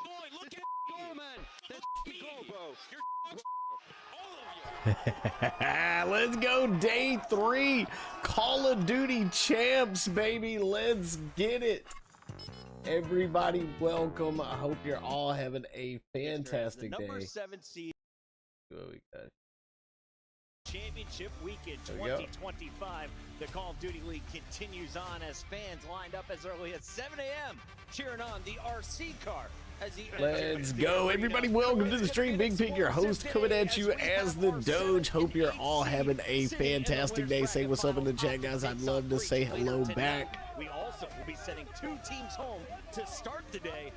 going. Look at go, man. That's me, bro. You're all of you. Let's go, day 3, Call of Duty champs, baby. Let's get it. Everybody, welcome. I hope you're all having a fantastic day. Number 7 seed. What we got? Championship weekend 2025. The Call of Duty League continues on as fans lined up as early as 7 a.m. cheering on the RC car. Let's go, everybody. Welcome to the stream. Big Pig, your host, coming at you as the Doge. Hope you're all having a fantastic day. Say what's up in the chat, guys. I'd love to say hello back. We also will be sending 2 teams home to start the day,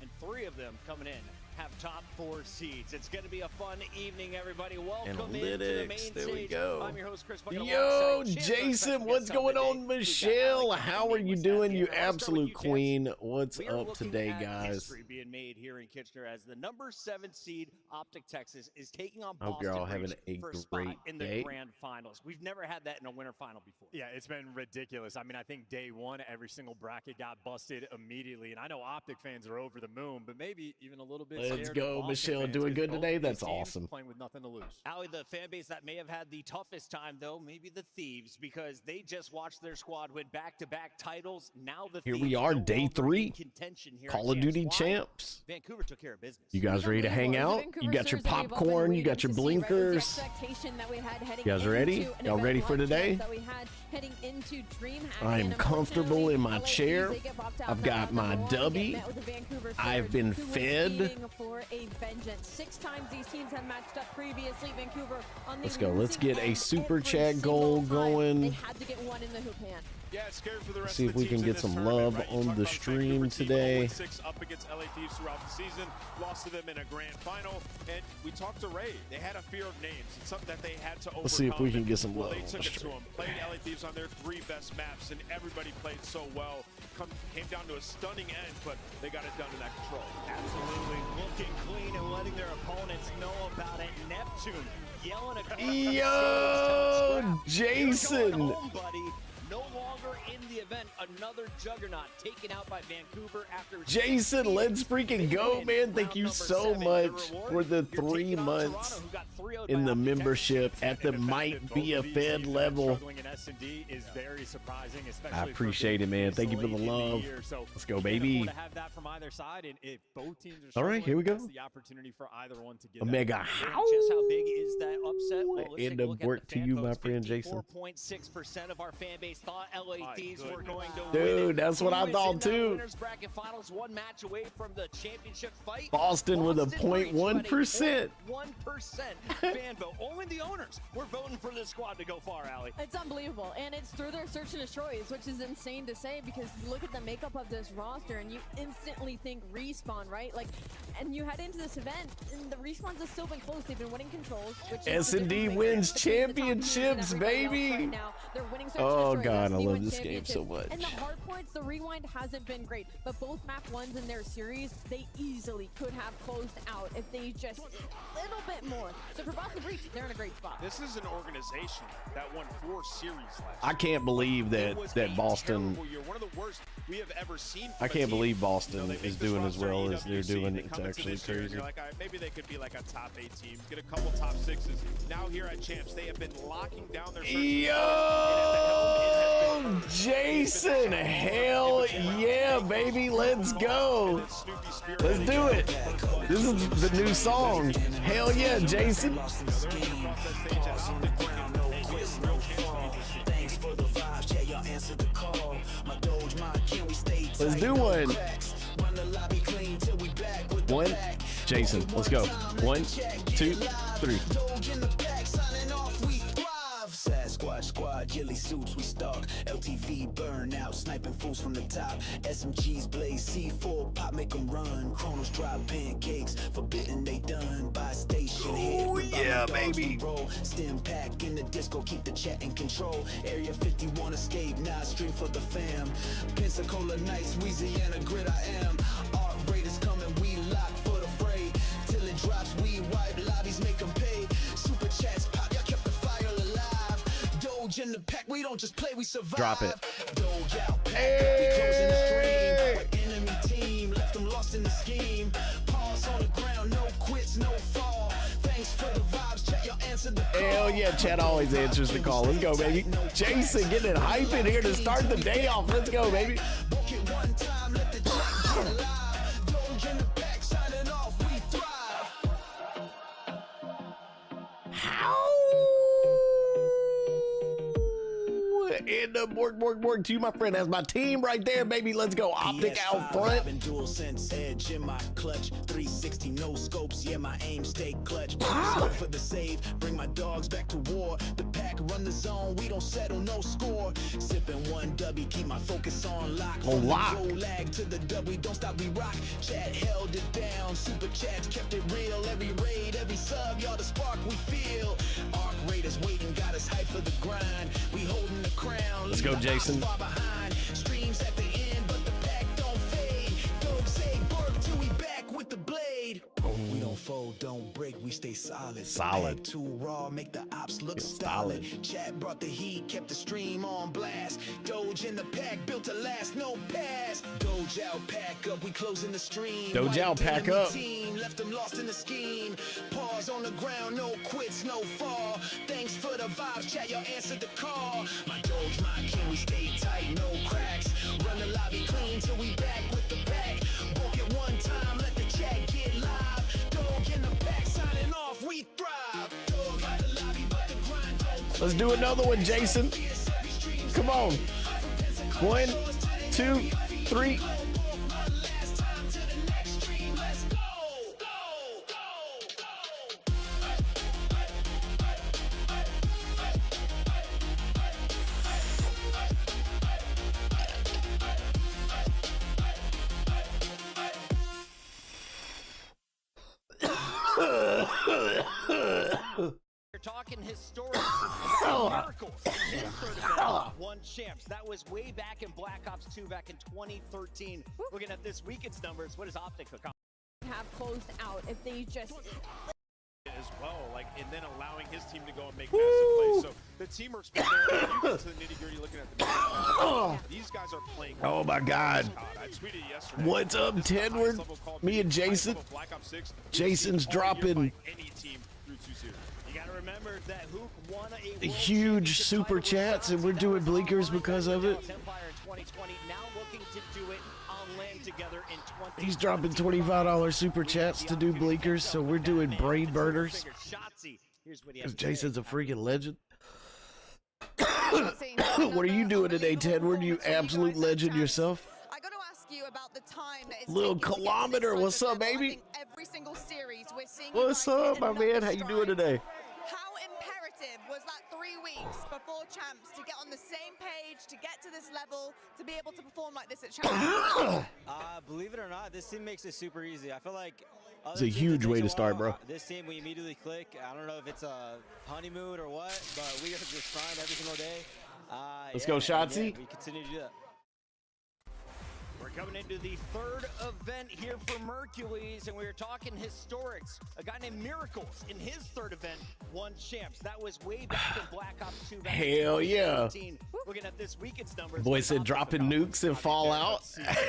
and 3 of them coming in have top 4 seeds. It's going to be a fun evening, everybody. Welcome into the main there we stage. go. I'm your host, Chris Bucket. Yo, Jason, what's going on? Michelle, how are you doing, you absolute queen? What's up today, guys? History being made here in Kitchener as the number 7 seed Optic Texas is taking on I hope Boston you're all having a for spot great in the day. grand finals. We've never had that in a winter final before. Yeah, it's been ridiculous. I mean, I think day 1, every single bracket got busted immediately, and I know Optic fans are over the moon, but maybe even a little bit Let's scared go, of Boston Michelle. fans, Doing 'cause good both today? these That's teams awesome. Playing with nothing to lose. Allie, the fan base that may have had the toughest time, though, maybe the Thieves, because they just watched their squad win back-to-back titles. Now the Here Thieves we are, no day longer 3, in contention here Call at of Duty Why? champs. Vancouver took care of business. You guys ready to hang out? You got your popcorn, you got your blinkers. You guys ready? Y'all ready for today? I am comfortable in my chair. I've got my dubby. I've been fed. Let's go. Let's get a super chat goal going. Yeah, scared for the rest See if of the we can teams in get this some tournament, love right? You on talk the about stream Vancouver team, today. 0-6 up against LA Thieves throughout the season, lost to them in a grand final, and we talked to Ray. They had a fear of names. It's something that they had to overcome. Let's see if we can get some Well, love they on took the it to stream. them, played LA Thieves on their 3 best maps, and everybody played so well. Came down to a stunning end, but they got it done in that control. Absolutely looking clean and letting their opponents know about it. Neptune yelling at Yo, Jason. home, buddy. No longer in the event. Another juggernaut taken out by Vancouver after Jason, let's freaking go, man. Thank you so much for the 3 months in the membership at the Might Be a Fed level. I appreciate it, man. Thank you for the love. Let's go, baby. All right, here we go. Omega House. Just how big is that upset? Well, let's End take a of look at work the to fan you, my votes. friend Jason. 54.6% of our fan base thought LA Thieves were going to win. Dude, that's what I Who is thought in that too. winners bracket finals, 1 match away from the championship fight. Boston with a Boston reached, buddy, 0.1%. 1% fan vote. Only the owners were voting for this squad to go far, Allie. It's unbelievable, and it's through their search and destroys, which is insane to say because you look at the makeup of this roster and you instantly think Respawn, right? Like, and you head into this event, and the Respawns have still been close. They've been winning controls, which is the S&D difference wins maker between the top teams and championships, everybody else baby. right now. They're winning search Oh, and destroys. God, I S&D love wins this game so championships. And the much. hard points, the rewind hasn't been great, but both map 1s in their series, they easily could have closed out if they just a little bit more. So for Boston Breach, they're in a great spot. This is an organization that won 4 series last year. I can't believe It was that a Boston. terrible year, one of the worst we have ever seen. I from a can't team. believe Boston They is make this doing as roster well at as they're EWC, doing. they It's come into actually this year and crazy. you're like, all right, maybe they could be like a top 8 team, get a couple top 6s. Now here at Champs, they have been locking down their search. Yo, Jason, hell yeah, baby, let's go. Let's do it. This is the new song. Hell yeah, Jason. Let's do one. One, Jason, let's go. 1, 2, 3. Sasquatch squad, ghillie suits, we stalk. LTV burn out, sniping fools from the top. SMGs blaze, C4 pop, make them run. Chronos drop pancakes, forbidden they done. By station head, Oh, yeah, baby. roll. Stem pack in the disco, keep the chat in control. Area 51 escape, now stream for the fam. Pensacola Nights, Louisiana grid I am. Art raiders coming, we lock for the fray. Till it drops, we wipe lobbies, make them pay. Super chats pop, y'all kept the fire alive. Doge in the pack, we don't just play, we survive. Drop it. Doge out, pack, Hey. we closing the stream. Our enemy team left them lost in the yeah, Chad always answers the call. Let's go, baby. Jason getting it hype in here to start the day off. Let's go, baby. Book it one time, let the jack get live. Doge in the back, signing off, we thrive. How? And Borg to you, my friend. That's my team right there, baby. Let's go. Optic out front. And dual sense edge in my clutch. 360 no scopes, yeah, my aim stay clutch. Slow for the save, bring my dogs back to war. The pack run the zone, we don't settle no score. Sipping 1W, keep my focus on lock. From lock. the roll lag to the dub, we don't stop, we rock. Chat held it down, super chats kept it real. Every raid, every sub, y'all the spark we feel. Arc raiders waiting, got us hype for the grind. We holding the crown. Let's go, Jason. Far behind. Streams at the end, but the pack don't fade. Don't say Borg till we back with the blade. We don't fold, don't break, we stay solid. Solid. Pack too raw, make the ops look Solid. stolid. Chat brought the heat, kept the stream on blast. Doge in the pack, built to last, no pass. Doge out, pack up, we closing the stream. Doge out, White pack enemy up. Team, left them lost in the scheme. Pause on the ground, no quits, no fall. Thanks for the vibes, chat, y'all answered the call. My Doge, my king, we stay tight, no cracks. Run the lobby clean till we back with the pack. Walk it one time, let the chat get live. Dog in the back, signing off, we thrive. Dog by the lobby, but the grind don't Let's do another one, Jason. Come on. 1, 2, 3. last time to the next stream. Let's go, go, go, We're talking historic miracles. In his third event, won champs. That was way back in Black Ops 2 back in 2013. Looking at this weekend's numbers, what is Optic accomplish? Have closed out if they just as well, like, and then allowing his team to go and make massive plays. So the teamwork's been there. You get to the nitty-gritty looking at the these guys are playing. Oh my God. I tweeted yesterday. What's up, This is the highest Tedward? level Call of Me Duty, and highest Jason. level Black Ops 6 we've Jason's seen all year dropping by any team through 2-0. You got to remember that Hook won a world huge championship super title with chats, and Shots. we're That doing was blinkers online because back of in it. Dallas Empire in 2020. Now looking to do it on land together in 2020. He's dropping $25 super chats to do blinkers, so we're doing brain burners. Because Jason's a freaking legend. What are you doing today, Tedward? You absolute legend yourself. I got to ask you about the time that it's Little taken to get to this kilometer, type what's of up, level. I baby? think every single series we're seeing What's you guys up, hit my another man? How you doing stride. today? How imperative was that 3 weeks before champs to get on the same page, to get to this level, to be able to perform like this at champs? Believe it or not, this team makes it super easy. I feel like It's a huge way to start, bro. This team, we immediately click. I don't know if it's a honeymoon or what, but we are just trying every single day. Let's go, Shotzi. Yeah, we continue to do that. We're coming into the third event here for Mercules, and we were talking historics. A guy named Miracles in his third event won champs. That was way back in Black Ops 2. back in Hell yeah. 2013. Looking at this weekend's numbers. Boy said dropping nukes and Fallout.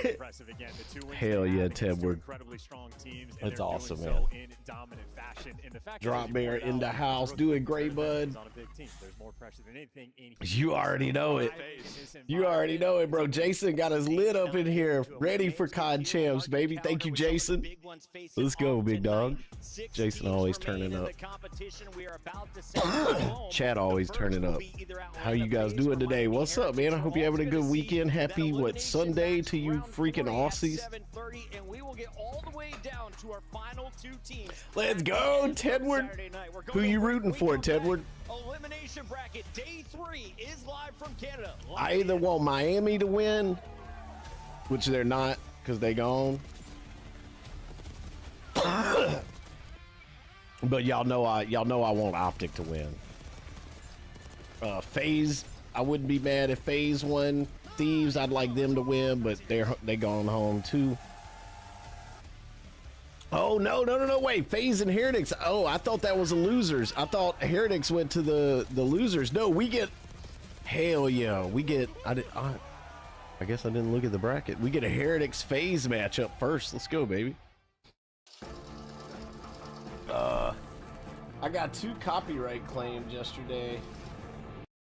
Impressive again. The 2 wins Hell they yeah, have against two Tedward. incredibly strong teams, and That's they're doing awesome, so man. in dominant fashion. And the fact Drop that bear in the house, doing great, bud. on a big team. There's more pressure than anything in You already know it. You already know it, bro. Jason got us lit up in here, ready for COD champs, baby. Thank you, Jason. Let's go, big dog. Jason always turning up. Chad always turning up. How you guys doing today? What's up, man? I hope you're having a good weekend. Happy, what, Sunday to you freaking Aussies? And we will get all the way down to our final 2 teams. Let's go, Tedward. Saturday night. We're Who going you to rooting break. for, We come Tedward? back. Elimination bracket day 3 is live from Canada. I either want Miami to win, which they're not because they gone. But y'all know I want Optic to win. FaZe, I wouldn't be mad if FaZe won. Thieves, I'd like them to win, but they gone home too. Oh no, wait, FaZe and Heretics. Oh, I thought that was the losers. I thought Heretics went to the losers. No, we get, hell yeah, we get, I guess I didn't look at the bracket. We get a Heretics FaZe matchup first. Let's go, baby. I got 2 copyright claims yesterday.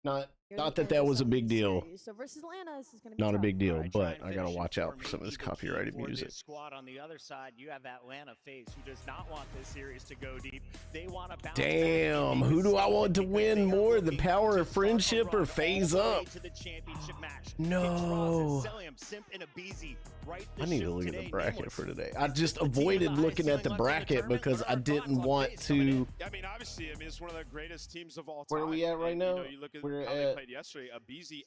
Not You're that looking that at was a this big deal. series. So versus Atlanta, this is going to be Not a tough. big deal, Alright, try but and I gotta finish it watch for out for me. some of this The key copyrighted for music. this squad on the other side, you have Atlanta FaZe, who does not want this series to go deep. They want to bounce back Damn, and who make do it I want to because win they are more, the looking power to of start a friendship or run FaZe all the way up? to the championship match. No. Celium, Simp, and Abizi right I the need to ship look at the today. bracket Nameless. for today. I Is just this the team avoided with the looking at highest the ceiling left in bracket tournament? because What I are our didn't thoughts on want FaZe coming in? to. I mean, obviously, it's one of the greatest teams of all time. Where are we at right And, now? You look at We're how they at- played yesterday. Abizi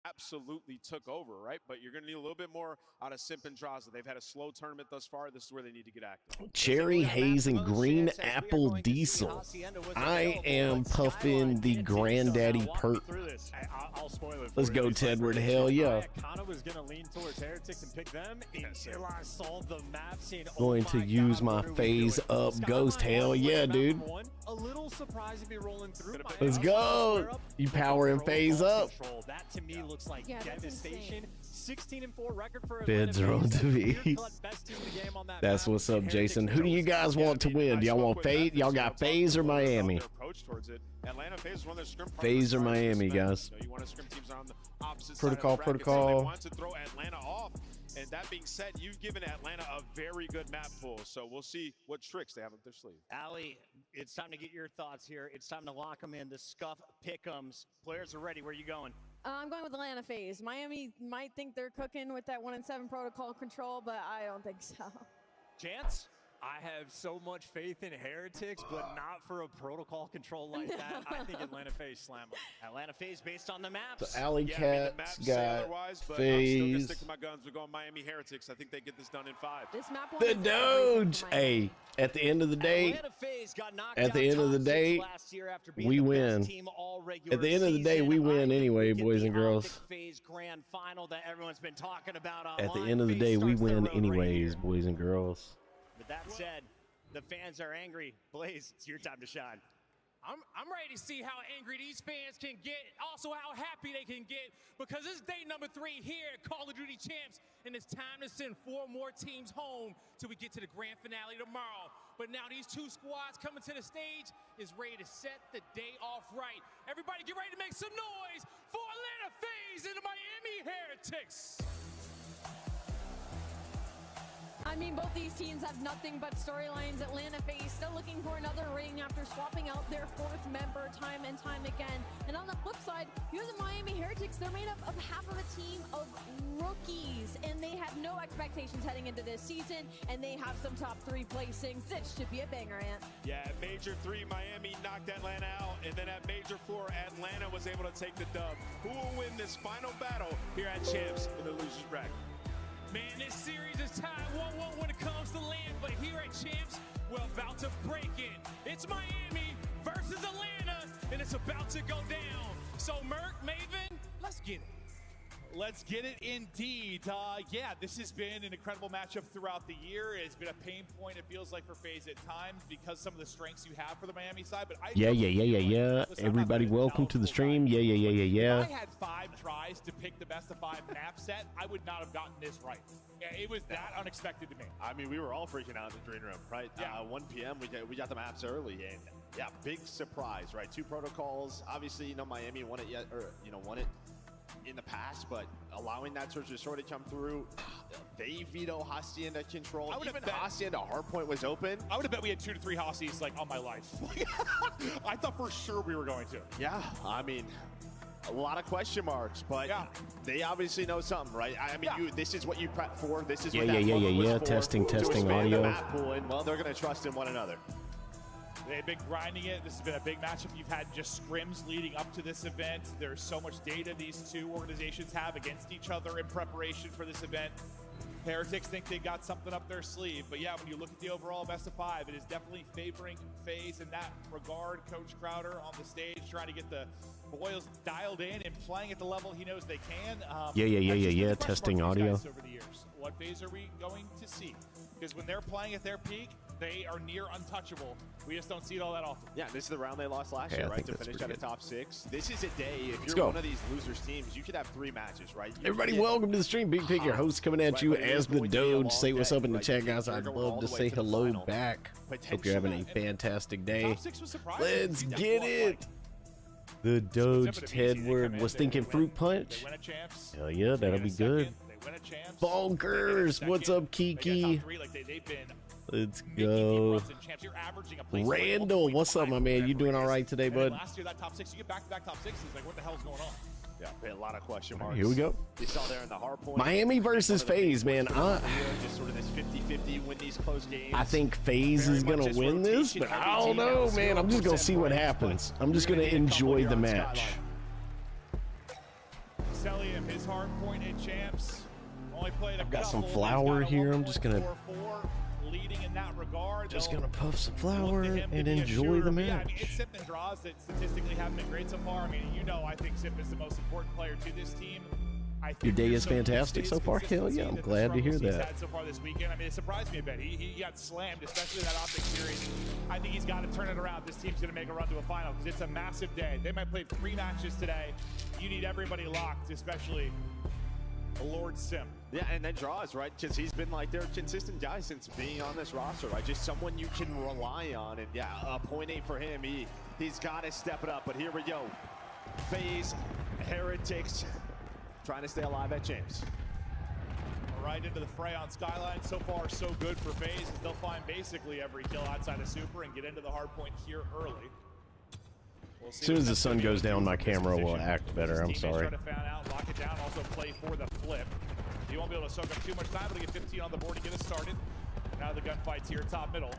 absolutely took over, right? But you're going to need a little bit more out of Simp and Draza. They've had a slow tournament thus far. This is where they need to get active. Cherry Haze and Green Apple Diesel. I am puffing the Granddaddy Perp. I'll spoil it. Let's for go, you. It's like Tedward. prediction. Hell yeah. I kind of was gonna lean towards Heretics and pick them until I saw the map scene. Going to use my FaZe up Ghost. Hell yeah, dude. A little surprised to be rolling through. Let's go. You powering FaZe up. That to me looks like Yeah, that's devastation. 16-4 record for Feds Atlanta roll FaZe. to me. Clear-cut best team in the game on that That's map. what's up, And Jason. Heretics Who do you knows that. guys want to win? Do y'all want FaZe? Y'all got FaZe or Miami? Approach towards it. Atlanta FaZe is one of their scrim FaZe or partners Miami, this event. guys? So you want to scrim teams on the opposite Protocol, side of the bracket, protocol. So they want to throw Atlanta off. And that being said, you've given Atlanta a very good map pool. So we'll see what tricks they have up their sleeve. Ali, it's time to get your thoughts here. It's time to lock them in. The scuff pick'ems. Players are ready. Where are you going? I'm going with Atlanta FaZe. Miami might think they're cooking with that 1-7 protocol control, but I don't think so. Chance? I have so much faith in Heretics, but not for a protocol control like that. I think Atlanta FaZe slam them. Atlanta FaZe based on the maps. The Alley Yeah, I mean, the Cats maps say got otherwise, but I'm still gonna FaZe. stick to my guns. We're going Miami Heretics. I think they get this done in 5. This map The one is everything Doge. for Miami. Hey, at the end of the day, Atlanta FaZe got knocked at the out end of the top day, 6 last year after being we the best win. team all regular At the end of the day, season. we win I think anyway, we get boys the and girls. Optic FaZe Grand Final that everyone's been talking about at the online. end of the FaZe day, we starts their win road right anyways, here. boys and girls. With that said, the fans are angry. Blaze, it's your time to shine. I'm ready to see how angry these fans can get, also how happy they can get, because it's day number 3 here at Call of Duty Champs, and it's time to send 4 more teams home till we get to the grand finale tomorrow. But now these 2 squads coming to the stage is ready to set the day off right. Everybody get ready to make some noise for Atlanta FaZe and the Miami Heretics. I mean, both these teams have nothing but storylines. Atlanta FaZe still looking for another ring after swapping out their 4th member time and time again. And on the flip side, you have the Miami Heretics. They're made up of half of a team of rookies, and they have no expectations heading into this season, and they have some top 3 placings. This should be a banger, Ant. Yeah, at Major 3, Miami knocked Atlanta out, and then at Major 4, Atlanta was able to take the dub. Who will win this final battle here at Champs in the losers bracket? Man, this series is tied 1-1 when it comes to land, but here at Champs, we're about to break it. It's Miami versus Atlanta, and it's about to go down. So, Merc, Maven, let's get it. Let's get it indeed. Yeah, this has been an incredible matchup throughout the year. It's been a pain point, it feels like, for FaZe at times because some of the strengths you have for the Miami side. But Yeah. Everybody, welcome to the stream. Yeah. If I had 5 tries to pick the best of 5 map set, I would not have gotten this right. Yeah, it was that unexpected to me. I mean, we were all freaking out in the green room, right? Yeah. 1 p.m. we got the maps early, and yeah, big surprise, right? 2 protocols. Obviously, Miami won it won it in the past, but allowing that sort of come through, they veto Hacienda control. Even Hacienda hardpoint was open. I would have bet we had 2 to 3 Hassies like all my life. I thought for sure we were going to. Yeah, I mean, a lot of question marks, but they obviously know something, right? I mean, this is what you prep for. This is what that moment was for, Testing to expand audio. the map pool, and well, they're going to trust in one another. They've been grinding it. This has been a big matchup. You've had just scrims leading up to this event. There's so much data these 2 organizations have against each other in preparation for this event. Heretics think they got something up their sleeve. But yeah, when you look at the overall best of 5, it is definitely favoring FaZe in that regard. Coach Crowder on the stage trying to get the Boyle's dialed in and playing at the level he knows they can. Yeah. Testing audio. Over the years. What phase are we going to see? Because when they're playing at their peak, they are near untouchable. We just don't see it all that often. Yeah, this is the round they lost last Hey, year, I right? think To that's finish pretty at a top 6. This is a day, if Let's you're go. one of these losers teams, you could have 3 matches, right? You Everybody, could get welcome to the stream. Big Pig, your host, coming at you Right, but it as is the going to be a long Doge. Say what's day, up in the right? chat, You guys. think I'd they're going love all to the way say to the hello final. back. Hope you're having a fantastic day. Top 6 was surprising. Let's That's get one it. point. The Doge Simple to easy. They come Tedward in, was they thinking win- fruit punch. They win a champs. Hell yeah, They that'll get a be second, good. They win a champs. Bonkers, They get a what's second, up, they get Kiki? top 3. Like they've been Let's making deep go. runs in champs. You're averaging a place like Randall, 1.5 what's up, my man? You doing all right today, And then bud? last year, that top 6, you get back-to-back top 6s. Like, what the hell's going on? Yeah, a lot of question marks. Here we go. You saw there in the hard point. Miami versus One of the big FaZe, man. points for Korea, just sort of this 50-50, win these close games. I think FaZe Very is much gonna this win this, rotation but I heavy don't team. know, Now, man. I'm just gonna 0% see what points, happens. but I'm just you're gonna gonna need a couple enjoy here the on match. Skyline. Celium, his hard point in champs. Only played a I've got couple. some He's flour got a here. I'm just gonna 1.44, leading in that regard. Just They'll gonna puff some look flour to him to and be a enjoy shooter. the But yeah, I mean, match. it's Sip and draws that statistically haven't been great so far. I mean, you know, I think Sip is the most important player to this team. I think Your day there's is some fantastic so far? Hell consistency yeah, I'm that the glad to hear struggles he's that. had so far this weekend. I mean, it surprised me a bit. He got slammed, especially in that Optic series. I think he's got to turn it around. This team's going to make a run to a final because it's a massive day. They might play 3 matches today. You need everybody locked, especially Lord Sim. Yeah, and then draws, right? Because he's been like their consistent guy since being on this roster, right? Just someone you can rely on. And yeah, a 0.8 for him. He's got to step it up. But here we go. FaZe, Heretics, trying to stay alive at champs. Right into the fray on Skyline. So far, so good for FaZe, as they'll find basically every kill outside of Super and get into the hard point here early. We'll As soon as the sun goes down, my camera will act better. I'm sorry. Try to fan out, lock it down, also play for the flip. You won't be able to soak up too much time, but to get 15 on the board to get us started. Now the gunfight's here, top middle.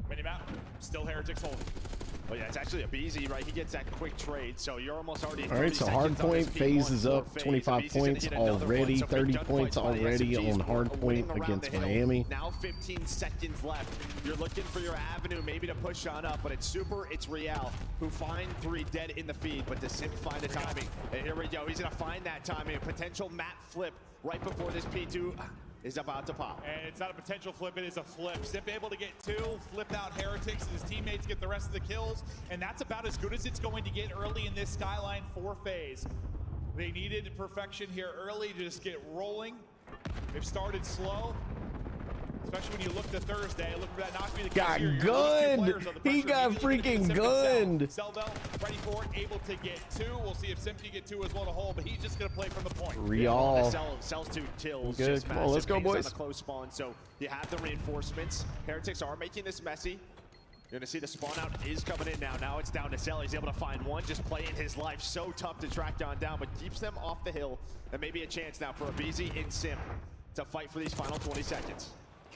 Minimap, still Heretics holding. Oh yeah, it's actually a BZ, right? He gets that quick trade, so you're almost already. All right, so hard point, FaZe is up 25 points already, 30 points already on hard point against Miami. Now 15 seconds left. You're looking for your avenue, maybe to push on up, but it's Super, it's Real, who find 3 dead in the feed, but does Sim find the timing? And here we go, he's gonna find that timing. A potential map flip right before this P2 is about to pop. And it's not a potential flip, it is a flip. Sip able to get 2, flip out Heretics, and his teammates get the rest of the kills, and that's about as good as it's going to get early in this Skyline for FaZe. They needed perfection here early to just get rolling. They've started slow, especially when you look to Thursday. Look for that not to be the case Got here. gunned! He got freaking gunned! Selvel ready for it, able to get 2. We'll see if Sim can get 2 as well to hold, but he's just gonna play from the point. Real. Sells 2 kills. Good. Just Come on, let's go, massive boys. on the close spawn, so you have the reinforcements. Heretics are making this messy. You're gonna see the spawn out is coming in now. Now it's down to Cell. He's able to find one, just playing his life. So tough to track down, but keeps them off the hill. And maybe a chance now for a BZ in Sim to fight for these final 20 seconds.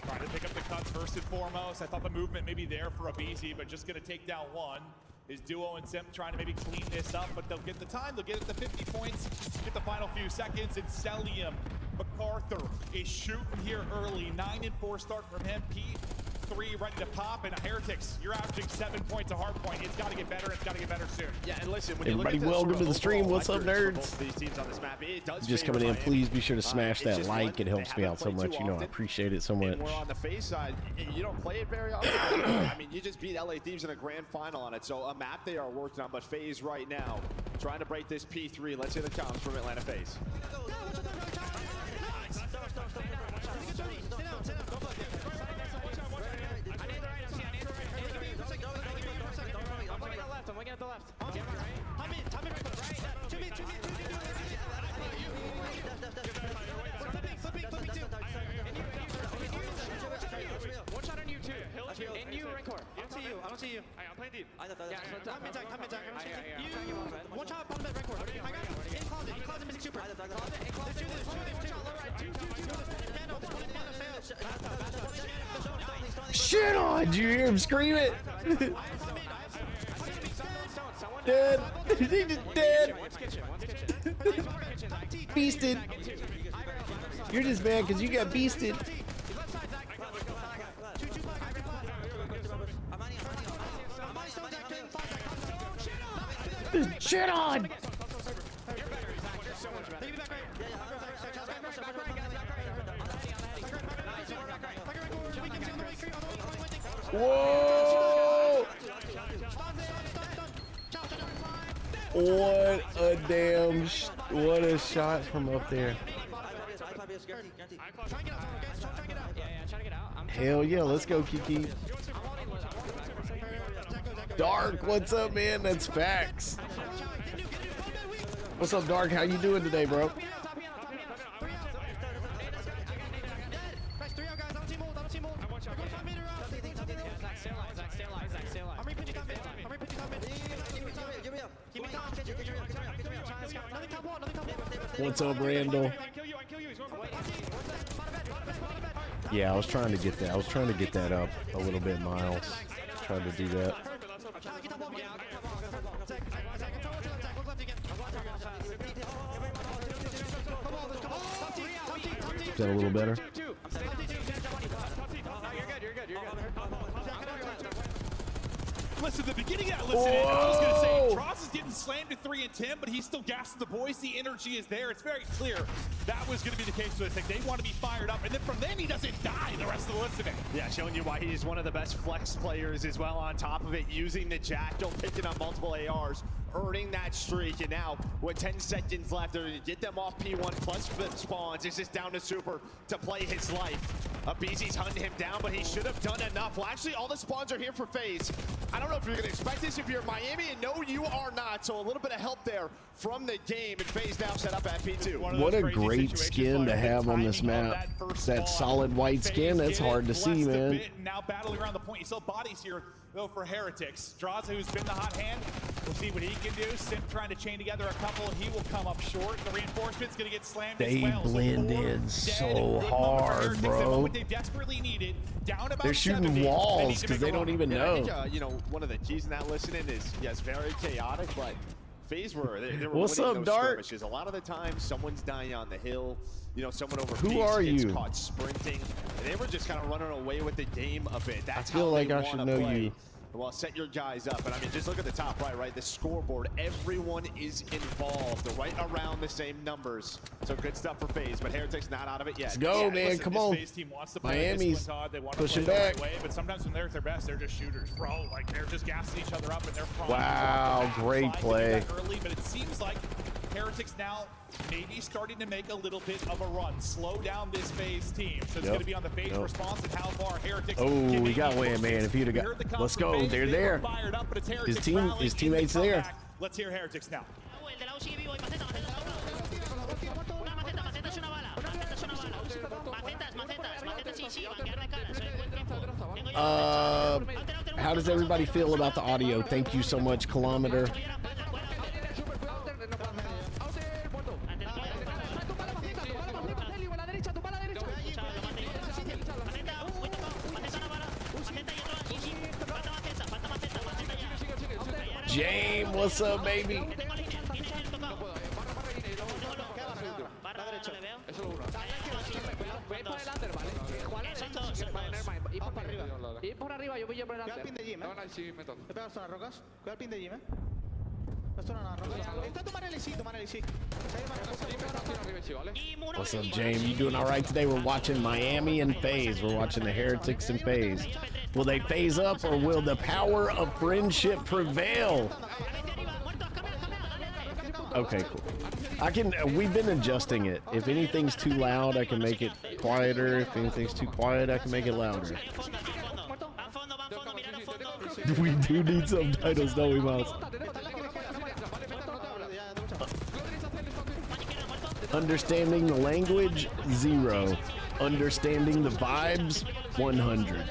Trying to pick up the cuts first and foremost. I thought the movement may be there for a BZ, but just going to take down 1. Is Duo and Sim trying to maybe clean this up, but they'll get the time. They'll get it to 50 points, get the final few seconds, and Celium MacArthur is shooting here early. 9-4 start from him. P3 ready to pop, and Heretics, you're averaging 7 points a hard point. It's got to get better. It's got to get better soon. Yeah, and listen, when Everybody, you look at welcome sort to of the stream. overall What's up, records for nerds? both these teams on this map, it does Just favor coming in, Miami. please be sure to smash It's that just like. one, It helps they me haven't out so played much. too You know, I often. appreciate it so much. And we're on the FaZe side. You don't play it very often. I mean, you just beat LA Thieves in a grand final on it. So a map they are working on, but FaZe right now trying to break this P3. Let's hear the comms from Atlanta FaZe. I'm looking at the left. One shot on you too. And you, Rancor. I don't see you. I'm playing deep. Watch out, bomb that Rancor. My guy, in closet missing super. Shit on! Did you hear him scream it? Dead! Dead! Beasted! You're just mad because you got beasted. shit on. Whoa! What a damn, what a shot from up there. Hell yeah, let's go, Kiki. Dark, what's up, man? That's facts. What's up, Dark? How you doing today, bro? What's up, Randall? Yeah, I was trying to get that. I was trying to get that up a little bit, Miles. Tried to do that. Is that a little better? Listen, the beginning of that, listen, I was going to say, Droz is getting slammed at 3 and 10, but he's still gassing the boys. The energy is there. It's very clear that was going to be the case for this thing. They want to be fired up, and then from then he doesn't die the rest of the list of it. Yeah, showing you why he's one of the best flex players as well on top of it, using the Jackal, picking up multiple ARs, earning that streak, and now with 10 seconds left, they're going to get them off P1 plus 5 spawns. It's just down to Super to play his life. BZ's hunting him down, but he should have done enough. Well, actually, all the spawns are here for FaZe. I don't know if you're going to expect this if you're Miami, and no, you are not. So a little bit of help there from the game, and FaZe now set up at P2. What a great skin to have on this map. That solid white skin, that's hard to see, man. Now battling around the point. You saw bodies here, though, for Heretics. Droz, who's been the hot hand, we'll see what he can do. Simp trying to chain together a couple. He will come up short. The reinforcement's going to get slammed as well. They blend in so hard, bro. They desperately needed. Down about They're shooting 70, walls because they don't even know. I think, you know, one of the keys in that listening is, yes, very chaotic, but FaZe were, they were What's winning up, those Dark? skirmishes. A lot of the time, someone's dying on the hill. You know, someone over Who peaks are gets you? caught sprinting. And they were just kind of running away with the game a bit. That's I feel how like they I should wanna know play. you. Well, set your guys up. And I mean, just look at the top right? The scoreboard. Everyone is involved, right around the same numbers. So good stuff for FaZe, but Heretics not out of it yet. Let's go, man. Listen, Come this on. FaZe team wants to play Miami's Todd. They want to pushing play the right back. way, but sometimes when they're at their best, they're just shooters, bro. Like, they're just gassing each other up, and they're Wow, great play. early, but it seems like Heretics now maybe starting to make a little bit of a run. Slow down this FaZe team. So it's going to be on the FaZe response and how far Heretics Oh, we got win, man. If you'd have got, let's go. They're there. His teammates there. Let's hear Heretics now. How does everybody feel about the audio? Thank you so much, Kilometer. James, what's up, baby? What's up, James? You doing all right today? We're watching Miami and FaZe. We're watching the Heretics and FaZe. Will they phase up or will the power of friendship prevail? Okay, cool. We've been adjusting it. If anything's too loud, I can make it quieter. If anything's too quiet, I can make it louder. We do need subtitles, don't we, Miles? Understanding the language, 0. Understanding the vibes, 100.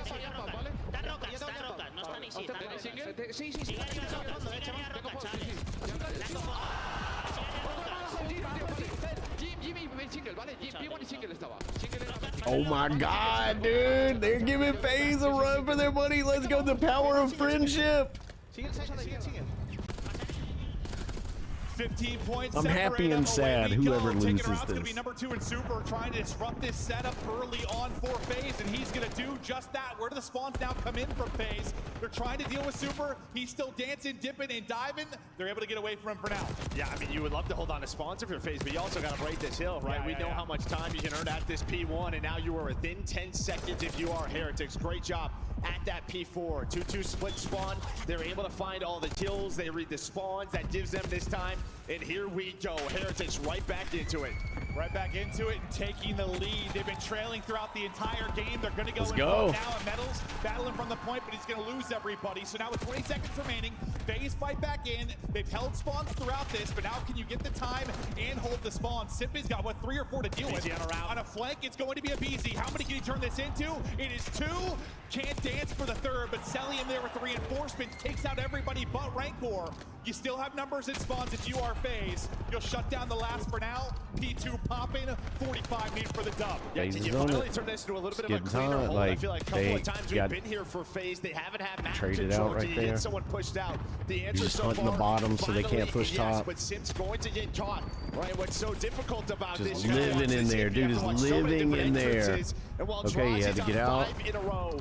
Oh my god, dude. They're giving FaZe a run for their money. Let's go. The power of friendship. 15 points. I'm happy and sad, whoever loses Taking around, this. gonna be number 2 in Super, trying to disrupt this setup early on for FaZe, and he's gonna do just that. Where do the spawns now come in from FaZe? They're trying to deal with Super. He's still dancing, dipping, and diving. They're able to get away from him for now. Yeah, I mean, you would love to hold on to spawns if you're FaZe, but you also got to break this hill, right? We know how much time you can earn at this P1, and now you are within 10 seconds if you are Heretics. Great job at that P4. 2-2 split spawn. They're able to find all the kills. They read the spawns. That gives them this time. And here we go. Heretics right back into it. Right back into it and taking the lead. They've been trailing throughout the entire game. They're going to go Let's in go. now. And Metals battling from the point, but he's going to lose everybody. So now with 20 seconds remaining, FaZe fight back in. They've held spawns throughout this, but now can you get the time and hold the spawn? Simpy's got, what, 3 or 4 to deal with. On a flank, it's going to be a BZ. How many can you turn this into? It is 2. Can't dance for the third, but Celium there with the reinforcements takes out everybody but Rancor. You still have numbers and spawns if you are FaZe. You'll shut down the last for now. P2 popping, 45 need for the dub. FaZe Can is you on finally it. turn this into a little bit It's of a getting cleaner hot, hold? I like, feel like a couple they of times got we've been here for FaZe. They haven't had map traded control. out right Can you there. get someone pushed out? The answer just so hunting the far, bottom so they finally, can't push yes, top. but Sim's going to get caught, right? What's so difficult about Just this? living in there. Dude is living in there. Okay, he had to get out. 5 in a row.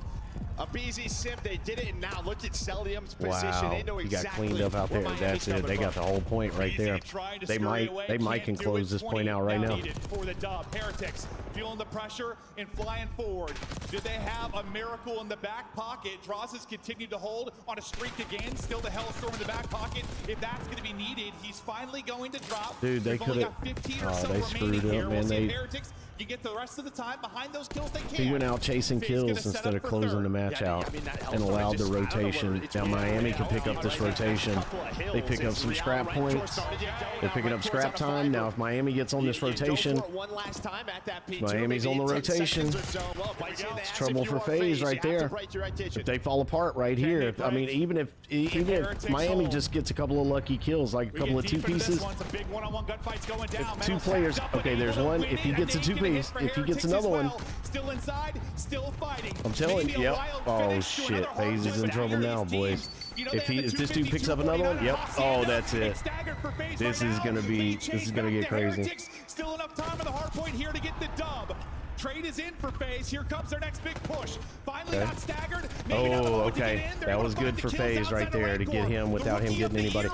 A BZ Sim, they did it, and now look at Celium's position. Wow, They know he got exactly cleaned up out where there. Miami's That's it. coming They got the from. whole point right there. They might can close this point out right now. For the dub, Heretics feeling the pressure and flying forward. Do they have a miracle in the back pocket? Droz has continued to hold on a streak again. Still the Hellstorm in the back pocket. If that's going to be needed, he's finally going to drop. Dude, they They've only could've- got 15 or oh, so they remaining screwed up, here. We'll man. see if They- Heretics can get the rest of the time behind those kills they can. He went out chasing FaZe gonna kills set instead up of for closing third. the match Yeah, out I mean, that and Hellstorm allowed the just- I don't know where rotation. it's Now going. Miami can pick up this rotation. They pick up some scrap points. They're picking up scrap time. Now if Miami gets on this rotation, Miami's on the rotation. It's trouble for FaZe right there. If they fall apart right here, I mean, even if Miami just gets a couple of lucky kills, like a couple of two pieces, if 2 players, okay, there's one. If he gets a 2-piece, if he gets another one, Still inside, still fighting. I'm telling you, yep. Oh shit, FaZe is in trouble now, boys. If this dude picks up another one, yep. Oh, that's it. This is gonna get crazy. Still enough time on the hard point here to get the dub. Trade is in for FaZe. Here comes their next big push. Finally Okay. got staggered. Oh, okay. That was good for FaZe right there to get him without him getting anybody.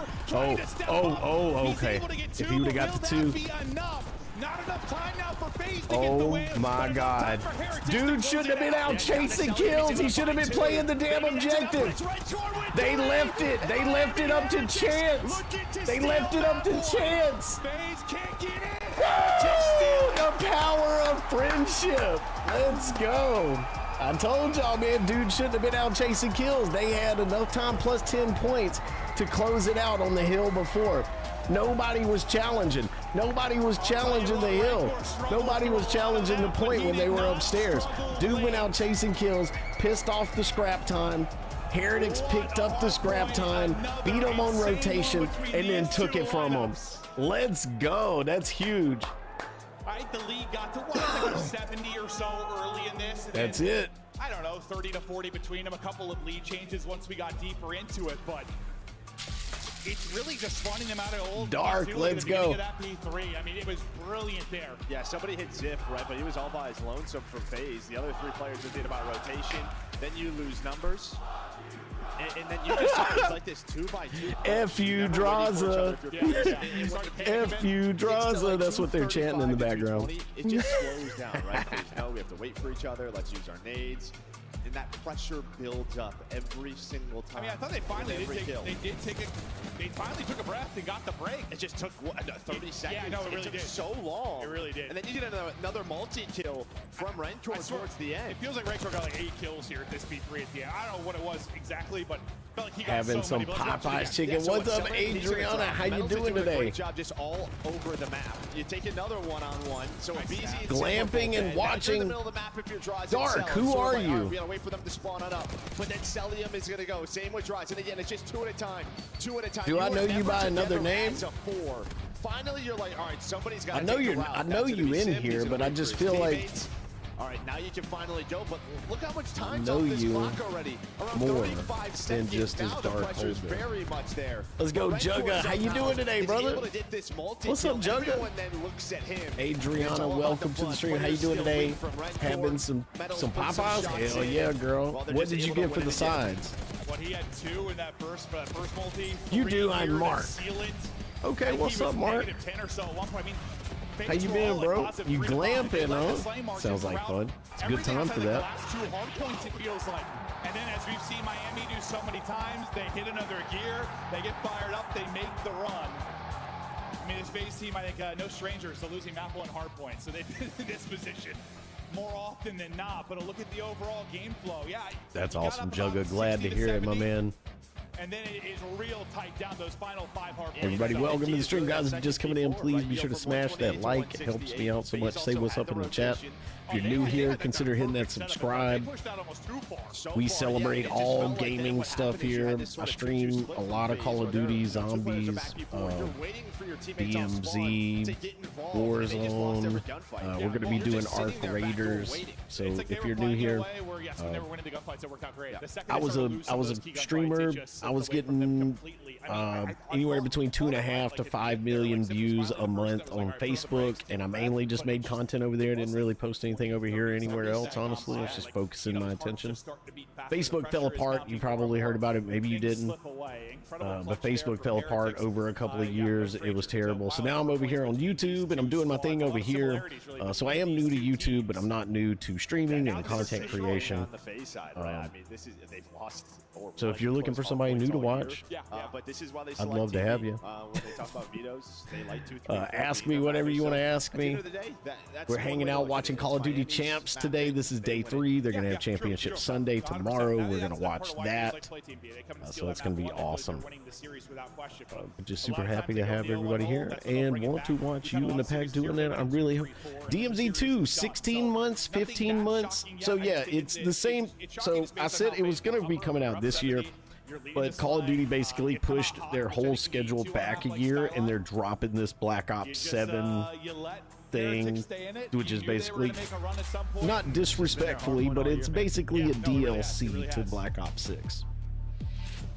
Oh, okay. If he would have got the 2. Not enough time now for FaZe to get the Oh win. my God. Dude shouldn't have been out chasing kills. He should have been playing the damn objective. They left it. They left it up to chance. They left it up to chance. FaZe can't get in. Woo! The power of friendship. Let's go. I told y'all, man, dude shouldn't have been out chasing kills. They had enough time plus 10 points to close it out on the hill before. Nobody was challenging. Nobody was challenging the hill. Nobody was challenging the point when they were upstairs. Dude went out chasing kills, pissed off the scrap time. Heretics picked up the scrap time, beat them on rotation, and then took it from them. Let's go. That's huge. All right, the lead got to what, like 70 or so early in this. And That's then, it. I don't know, 30 to 40 between them. A couple of lead changes once we got deeper into it, but it's really just running them out of old Dark, P2 let's at the beginning go. Of that P3. I mean, it was brilliant there. Yeah, somebody hit Zip, right? But he was all by his lonesome for FaZe. The other 3 players just did about rotation. Then you lose numbers. And then you just saw it's like this 2x2. F you, Draza. F you, Draza. That's what they're chanting in the background. It just slows down, right? Because we have to wait for each other. Let's use our nades. And that pressure builds up every single time. I mean, I thought they finally Every kill. they finally took a breath and got the break. It just took, what, 30 seconds? Yeah, no, it really took did. so long. It really did. And then you get another multi-kill from Rancor towards the end. It feels like Rancor got like 8 kills here at this P3 at the end. I don't know what it was exactly, but felt like he got Having so some many. But Popeyes chicken. Yeah, so What's up, Celium needs to Adriana? drop. How you Metals is doing a today? Great job, just all over the map. You take another one-on-one. So BZ and Glamping and watching. in the middle of the map if you're Droz and Dark, Cel. who So are like, you? all right, we gotta wait for them to spawn on up. But then Celium is gonna go. Same with Droz. And again, it's just 2 at a time. 2 at a time. Do I were know you never by another together name? as a 4. Finally, you're like, all right, somebody's got to I know take the you're. route. I know That's gonna you be in Sim. He's here, gonna but I wait just for his feel like teammates. All right, now you can finally go, but look how much time's Know on this you clock already. Around more 35 than seconds. just as Now the Dark pressure's Holder. very much there. Let's go, Red Jugga. Force How you somehow doing today, is brother? able to get this multi-kill. What's up, Jugga? Everyone then looks at him. It's Adriana, all about welcome to the blood. stream. How you Players doing still today? waiting from Red Having Force. some Medals put Popeyes? shots Hell in. yeah, girl. Well, they're What just did you able to get for win the it again. sides? When he had 2 in that first multi. You 3 do, I'm here to Mark. seal it. Okay, I think what's he was up, Mark? negative 10 or so at one point. I mean, How you been, bro? You glamping, huh? Sounds like fun. It's a good Everything time outside for the that. last 2 hard points, it feels like. And then as we've seen Miami do so many times, they hit another gear, they get fired up, they make the run. I mean, this FaZe team, I think, no strangers to losing map 1 hard points. So they've been in this position more often than not. But look at the overall game flow. Yeah, That's you got awesome, up about Jugga. Glad to 60 hear it, my 70, man. And then it is real tight down those final 5 hard points. Everybody, welcome to the stream, guys. If you're just coming in, please be sure to smash that like. It helps me out so much. Say what's up in the chat. If you're new here, consider hitting that subscribe. We celebrate all gaming stuff here. I stream a lot of Call of Duty, Zombies, DMZ, Warzone. We're going to be doing Arc Raiders. So if you're new here, I was a streamer. I was getting anywhere between 2.5 to 5 million views a month on Facebook, and I mainly just made content over there. Didn't really post anything over here anywhere else, honestly. I was just focusing my attention. Facebook fell apart. You probably heard about it, maybe you didn't, but Facebook fell apart over a couple of years. It was terrible. So now I'm over here on YouTube and I'm doing my thing over here. So I am new to YouTube, but I'm not new to streaming and content creation. So if you're looking for somebody new to watch, I'd love to have you. Ask me whatever you want to ask me. We're hanging out watching Call of Duty Champs today. This is day 3. They're going to have Championship Sunday tomorrow. We're going to watch that. So it's going to be awesome. Just super happy to have everybody here and want to watch you in the pack doing that. I'm really DMZ 2, 16 months, 15 months. So yeah, it's the same. So I said it was going to be coming out this year, but Call of Duty basically pushed their whole schedule back a year, and they're dropping this Black Ops 7 thing, which is basically, not disrespectfully, but it's basically a DLC to Black Ops 6.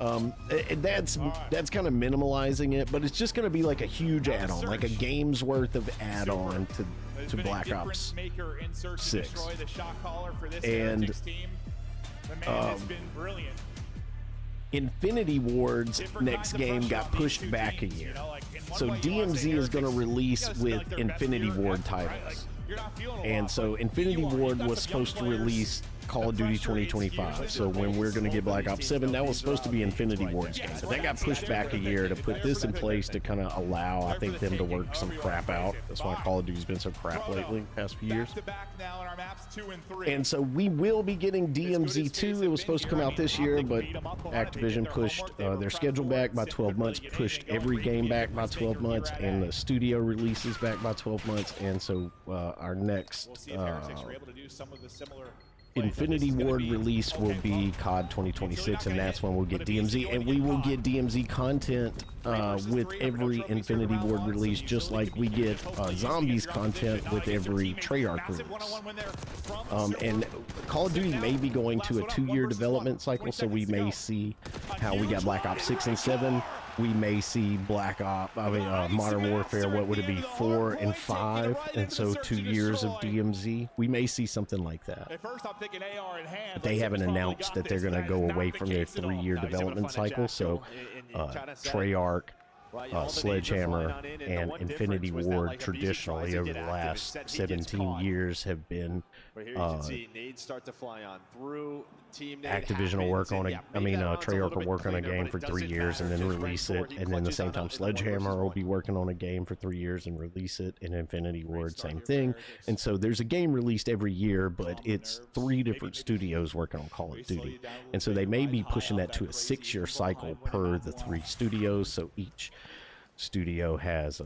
That's kind of minimalizing it, but it's just going to be like a huge add-on, like a game's worth of add-on to Black Ops 6. And Infinity Ward's next game got pushed back a year. So DMZ is going to release with Infinity Ward titles. And so Infinity Ward was supposed to release Call of Duty 2025. So when we're going to get Black Ops 7, that was supposed to be Infinity Ward's game. But that got pushed back a year to put this in place to kind of allow, I think, them to work some crap out. That's why Call of Duty's been so crap lately, the past few years. And so we will be getting DMZ 2. It was supposed to come out this year, but Activision pushed their schedule back by 12 months, pushed every game back by 12 months, and the studio releases back by 12 months. And so our next Infinity Ward release will be COD 2026, and that's when we'll get DMZ, and we will get DMZ content with every Infinity Ward release, just like we get Zombies content with every Treyarch release. And Call of Duty may be going to a 2-year development cycle, so we may see how we got Black Ops 6 and 7. We may see Modern Warfare, what would it be, 4 and 5, and so 2 years of DMZ. We may see something like that. But they haven't announced that they're going to go away from their 3-year development cycle, so Treyarch, Sledgehammer, and Infinity Ward traditionally over the last 17 years have been Activision will work on Treyarch will work on a game for 3 years and then release it, and then the same time Sledgehammer will be working on a game for 3 years and release it, and Infinity Ward, same thing. And so there's a game released every year, but it's 3 different studios working on Call of Duty. And so they may be pushing that to a 6-year cycle per the 3 studios, so each studio has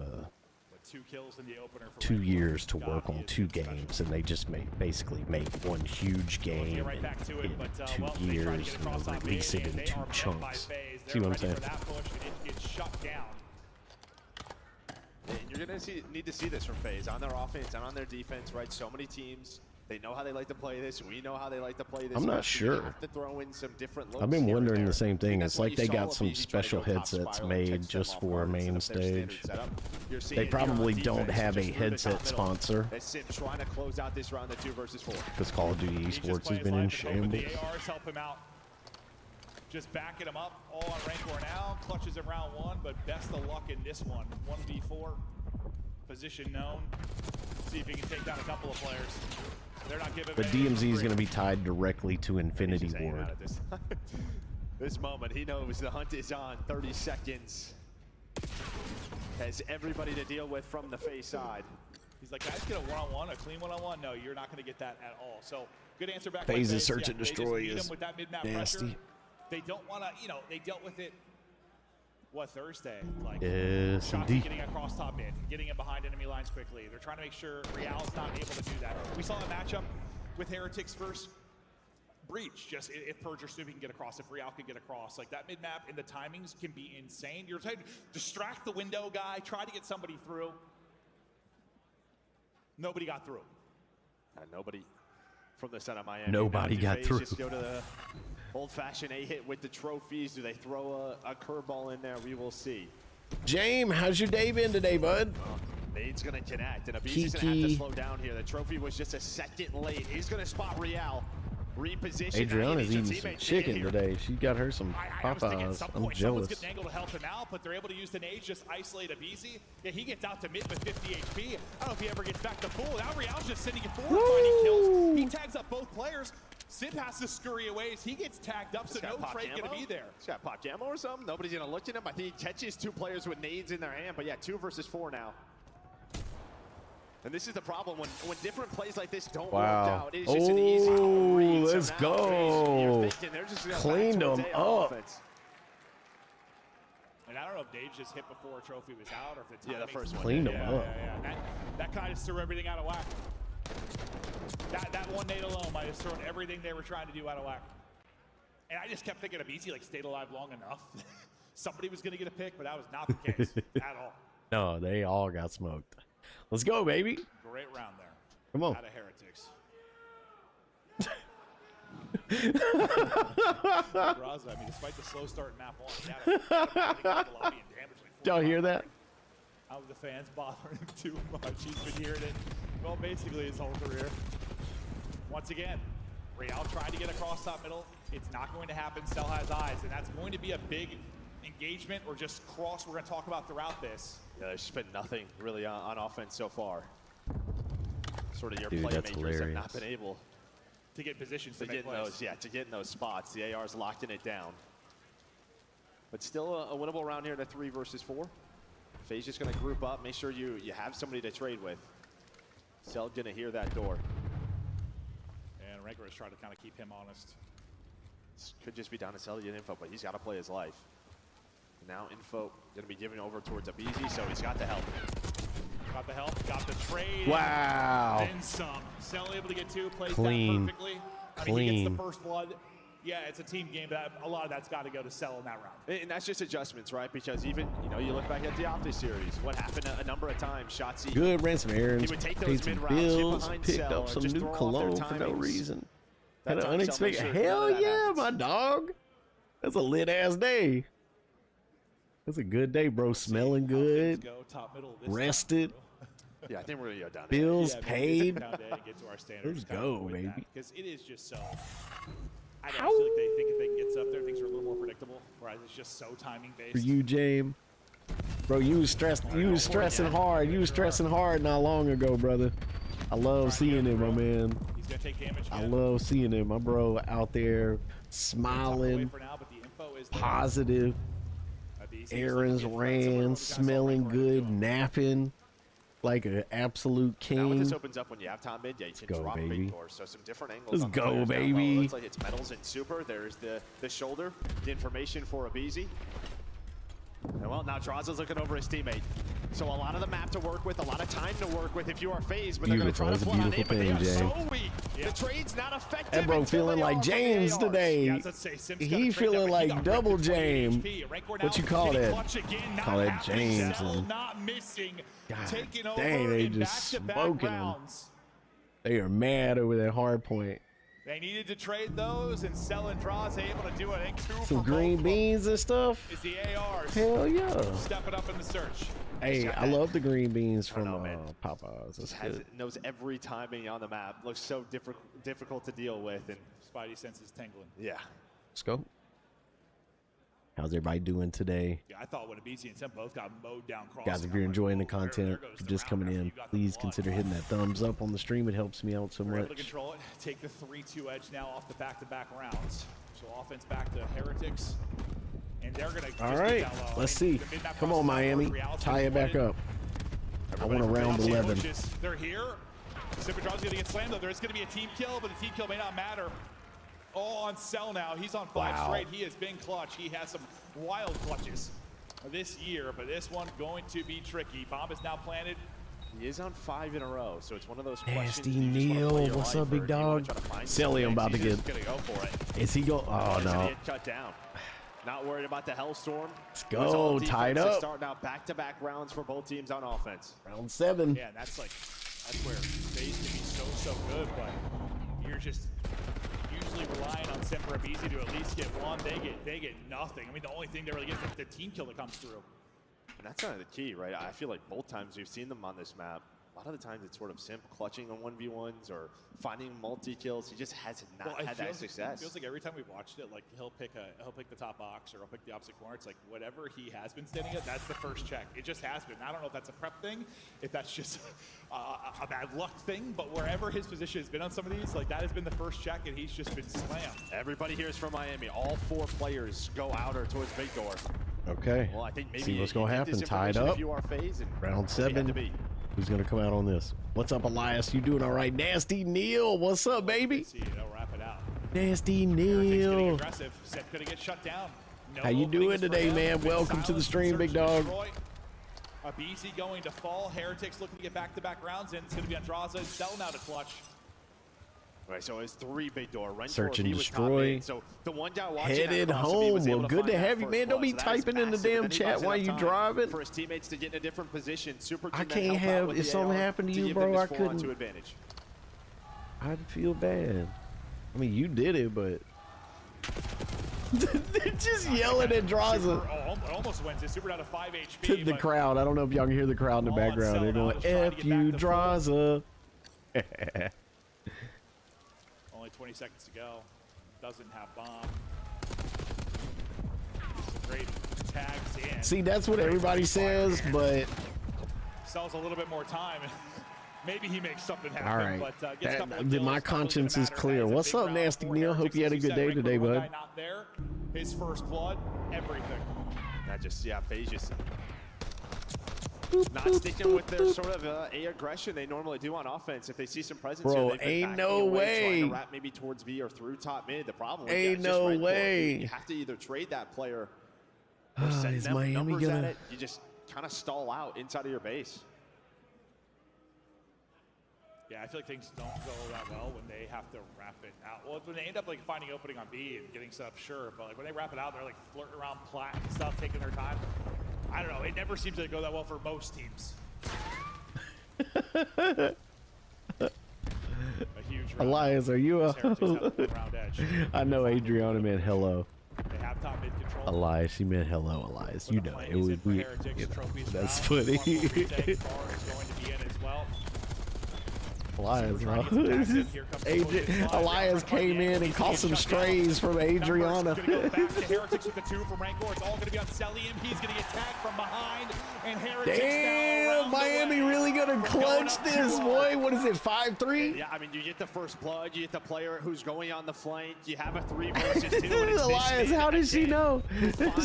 2 years to work on 2 games, and they just basically make one huge game in 2 years and release it in 2 chunks. See what I'm saying? And you're going to need to see this from FaZe on their offense and on their defense, right? So many teams They know how they like to play this. We know how they like to play this. I'm not map. sure. You have to throw in some different looks I've been here and wondering there. the same thing. That's It's why like you they saw got some Abizi try to special go top headsets spiral and catch made them just off for guard main instead of their standard stage. setup. You're seeing They it here on probably defense, don't have a just through the top headset middle. sponsor As Sim trying to close out this round, the 2 versus 4. because Call of Duty He's just Esports has playing been in his life and hoping shambles. The ARs help him out. Just backing him up, all on Rancor now. Clutches in round 1, but best of luck in this one. 1v4, position known. See if he can take down a couple of players. They're not giving. But DMZ is going to be tied directly to Infinity He's just hanging Ward. out at this, this moment. He knows the hunt is on. 30 seconds. Has everybody to deal with from the face side. He's like, guys, get a one-on-one, a clean one-on-one. No, you're not going to get that at all. So good answer back. Phase's by search and they just destroy meet is him with that mid-map nasty. pressure. They don't want to, you know, they dealt with it. What, Thursday? Like, Yes, Shocky indeed. getting across top mid, getting him behind enemy lines quickly. They're trying to make sure Real's not able to do that. We saw a matchup with Heretics versus Breach. Just if Purge or Snoopy can get across, if Real can get across, like that mid map and the timings can be insane. You're trying to distract the window guy, try to get somebody through. Nobody got through. Nobody from the center of Miami. Nobody Now, do got FaZe through. Just go to the old-fashioned A-hit with the trophies. Do they throw a curveball in there? We will see. James, how's your day been today, bud? Nade's going to connect, and Abizi's going to have to Kiki. slow down here. The trophy was just a second late. He's going to spot Real. Reposition. Adriana's Now he eating needs some teammates to get chicken here. today. She got her some I was thinking at Popeyes. some I'm point someone's jealous. getting an angle to help him out, but they're able to use the nades, just isolate Abizi. Yeah, he gets out to mid with 50 HP. I don't know if he ever gets back to full. Now Real's just sitting at 4 finding kills. He tags up both players. Sid has to scurry away as he gets tagged up, so He's got no pop trade ammo. gonna be there. He's got pop ammo or something. Nobody's going to look at him. I think he catches 2 players with nades in their hand, but yeah, 2 versus 4 now. And this is the problem when different plays like this don't work Wow. out. It's just an easy read. So Let's now go. you're thinking they're just gonna go Cleaned back to a them day on up. offense. And I don't know if Dave just hit before a trophy was out or if the Yeah, the timings- first one. Cleaned them yeah, up. Yeah. That kind of threw everything out of whack. That one nade alone might have thrown everything they were trying to do out of whack. And I just kept thinking of Easy like stayed alive long enough. Somebody was going to get a pick, but that was not the case at all. No, they all got smoked. Let's go, baby. Great round there. Come on. Out of Heretics. Raza, I mean, despite the slow start in map 1, he had a lobby and damage. Like Y'all hear that? How the fans bothering him too much. He's been hearing it, well, basically his whole career. Once again, Real trying to get across top middle. It's not going to happen. Cell has eyes, and that's going to be a big engagement or just cross we're going to talk about throughout this. Yeah, there's just been nothing really on offense so far. Sort of your Dude, that's playmakers have hilarious. not been able To get positions to to get make in plays. those, to get in those spots. The AR's locking it down. But still a winnable round here in a 3 versus 4. FaZe just going to group up, make sure you have somebody to trade with. Cell going to hear that door. And Rancor is trying to kind of keep him honest. This could just be down to Cell to get info, but he's got to play his life. Now info going to be given over towards Abizi, so he's got the help. Got the help, got the trade. Wow. Then some. Cell able to get 2, plays Clean. that perfectly. I mean, he gets Clean. the first blood. Yeah, it's a team game, but a lot of that's got to go to Cell in that round. And that's just adjustments, right? Because even, you look back at the Optus series, what happened a number of times, Shotzzy. Good ransom errands. He would take Paid those some mid-rounds, hit bills. behind Picked Cell, up and some just new throw off cologne their for no timings. reason. That Had an time Cell makes unexpected. sure none Hell of that yeah, happens. my dog. That's a lit ass day. That's a good day, bro. Smelling How things good. go, top, middle, this Rested. Yeah, I think we're going to go down there. Bills Yeah, paid. Down day and get to our standards. Let's go, baby. Because it is just so. I don't feel like they think if they can get up there, things are a little more predictable. Whereas it's just so timing based. For you, James. Bro, you was stressed. You was stressing hard. You was stressing hard not long ago, brother. I love seeing it, my man. He's gonna take damage. I again. love seeing it, my bro, out there Away smiling, for now, but the info is there. positive. Abizi Errands looking to get ran, somewhere where we smelling guys don't think we're good, gonna do napping like an absolute Now when king. this opens up when you have top mid, yeah, you can Go, drop baby. big doors. So some different angles. Let's on the go, players down low. baby. It looks like it's Metals and Super. There's the shoulder, the information for Abizi. And well, now Draza's looking over his teammate. So a lot of the map to work with, a lot of time to work with if you are FaZe, but they're going to Beautiful. try to That's a flood on beautiful in, but they thing, are Jay. so weak. The trade's not effective. That bro until feeling they like are from the James ARs. today. Yeah, I was about to say, Sim's He got a trade feeling there, but he like got double wrecked at 20 James. HP. Rancor What now you call getting that? clutch again, not Call that happening. James Cell and- not missing. God Taking dang, over they in just back-to-back smoking him. rounds. They are mad over that hard point. They needed to trade those, and Celandra's able to do it. I think 2 Some for green both beans and stuff. is the ARs. Hell yeah. Stepping up in the search. Hey, I love the green beans from Popeyes. That's Just has, good. knows every timing on the map. Looks so difficult to deal with. And Spidey senses tingling. yeah. Let's go. How's everybody doing today? Yeah, I thought when Abisi and Tim both got mowed down crossing. Guys, if you're enjoying the content, if you're just coming in, please consider hitting that thumbs up on the stream. It helps me out so We're able to much. control it. Take the 3-2 edge now off the back-to-back rounds. So offense back to Heretics. And they're going to All right, let's see. Come on, Miami. Tie it back up. I want a round 11. They're here. Cipadra's going to get slammed, though. There's going to be a team kill, but the team kill may not matter. Oh, on Cell now. He's on 5 straight. He has been clutch. He has some wild clutches this year, but this one going to be tricky. Bomb is now planted. He is on 5 in a row, so it's one of those Nasty questions. Neil, what's up, big dog? Silly, I'm about to get. Gonna go for it. Is he go? Oh He's gonna no. get cut down. Not worried about the Hellstorm. Let's go. Tied up. Starting out back-to-back rounds for both teams on offense. Round 7. Yeah, and that's where FaZe can be so good, but you're just usually relying on Semper Abisi to at least get one. They get nothing. I mean, the only thing they really get is the team kill that comes through. And that's kind of the key, right? I feel like both times we've seen them on this map, a lot of the times it's sort of Simp clutching on 1v1s or finding multi-kills. He just has not had that success. It feels like every time we've watched it, like he'll pick the top box or he'll pick the opposite corner. It's like whatever he has been standing at, that's the first check. It just has been. I don't know if that's a prep thing, if that's just a bad luck thing, but wherever his position has been on some of these, like that has been the first check and he's just been slammed. Everybody here is from Miami. All 4 players go out or towards big door. Okay. Well, I think maybe See what's gonna happen. Tied up. If you are FaZe and Round 7. Who's gonna come out on this? What's up, Elias? You doing all right? Nasty Neil, what's up, baby? See, they'll wrap it out. Nasty Getting Neil. aggressive. Seth gonna get shut down. No How you doing openings for today, him. man? Been Welcome to the silenced. stream, Search big and dog. destroy. Abisi going to fall. Heretics looking to get back-to-back rounds in. It's gonna be Andraza and Cell now to clutch. All right, so it's 3 big door. Search and he was top destroy. mid. So the one guy watching Headed that across the beat was home. able Well, to good find to that have you, first man. Don't blood. be So that is typing in the massive, damn and he chat buys while enough you time driving. for his teammates to get in a different position. Super I team can't help out have- with if the something AR happened to you, give bro, them this I 4-on-2 couldn't- advantage. I'd feel bad. I mean, you did it, but they're just yelling at Draza Super, almost wins it. Super down to 5 HP. to the but crowd. I don't know if y'all can hear the crowd in the background. They're going, "F you, Draza." Only 20 seconds to go. Doesn't have bomb. Great tags in. See, that's what everybody says, but Sells a little bit more time. Maybe he makes something happen. all right. But, gets a couple of Then my kills, not conscience really is gonna clear. matter. That is a What's big up, round Nasty for Neil? Hope Heretics, you had a as good said. day Rank today, one bud. guy not there. His first blood, everything. That just, yeah, FaZe just not sticking with their sort of A aggression they normally do on offense. If they see some presence Bro, here, they've been ain't backing no away, trying way. to wrap maybe towards B or through top mid. The problem with Ain't that is just no red court. way. You have to either trade that player or send Is them Miami numbers gonna- at it. You just kind of stall out inside of your base. Yeah, I feel like things don't go that well when they have to wrap it out. Well, when they end up like finding opening on B and getting set up, sure, but like when they wrap it out, they're like flirting around plat and stuff, taking their time. I don't know. It never seems to go that well for most teams. A huge round. Elias, are you a? Heretics have a round edge. I know Adriana meant hello. They have top mid control. Elias, she meant hello, Elias. You know it was For we. Heretics, You know, trophies that's round. funny. One more retake. Bar is going to be in as well. Elias, bro. Elias came in and caught some strays from Adriana. Going to go back to Heretics with the 2 from Rancor. It's all going to be on Celium. He's going to get tagged from behind. And Heretics Damn, Miami really gonna clutch this, boy. What is it, 5-3? Yeah, I mean, you get the first blood, you get the player who's going on the flank, you have a 3 versus 2. And it's Elias, how did she know?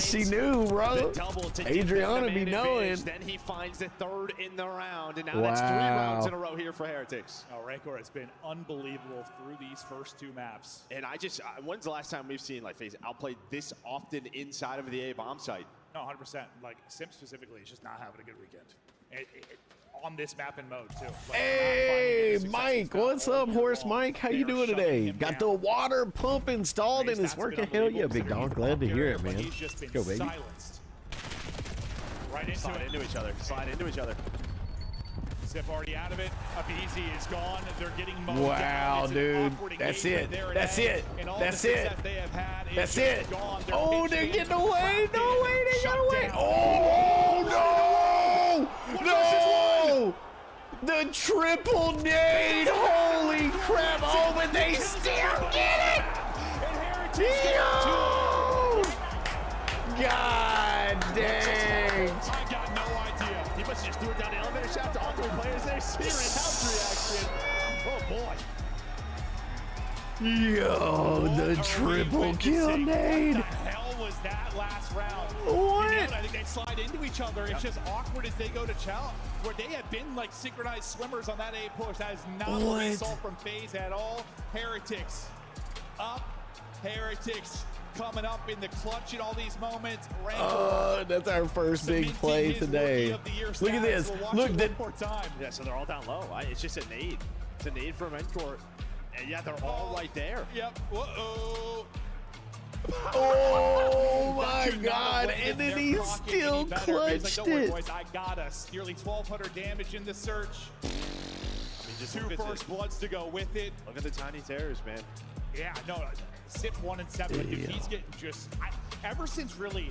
She knew, bro. the double to give Adriana them the be man knowing. advantage. Then he finds the 3rd in the round, and now that's 3 rounds in a row here for Heretics. Oh, Rancor has been unbelievable through these first 2 maps. And when's the last time we've seen like FaZe outplayed this often inside of the A bomb site? No, 100%. Like, Simp specifically is just not having a good weekend. On this map and mode, too. Like, Hey, Mike, what's up, Horse Mike? How you doing today? Got the water pump installed and it's working. Hell yeah, big dog. Glad to hear it, man. He's just been Go, baby. silenced. Right into Slide it. into each other. Slide into each other. Zip already out of it. Abizi is gone. They're getting mowed Wow, down. It's an dude. awkward That's it. engagement there at That's A, it. and all That's the it. success they have had is That's just it. gone. Oh, they're pitched getting in, away. trapped No in, way. They shut got away. down. Oh, no. No. The triple nade. Holy crap. Oh, but they still get it. Yo. God dang. I got no idea. He must just threw it down the elevator shaft to all three players there. Serious house reaction. Oh boy. Yo, the triple kill nade. What the hell was that last round? What? You know, I think they slide into each other. It's just awkward as they go to chow. Where they have been like synchronized swimmers on that A push. That is not what we saw from FaZe at all. Heretics up. Heretics coming up in the clutch in all these moments. That's our first big play today. Look at this. Look, one more time. Yeah, so they're all down low. It's just a nade. It's a nade from Encore. And yeah, they're all right there. Yep. Uh-oh. Oh my God! And then he still Like, clutched don't worry, it. boys, I got us. Nearly 1,200 damage in the search. I mean, just Two first bloods to go with it. Look at the Tiny Terrors, man. Yeah, no, Sip 1 and 7. Like, if he's getting just ever since really.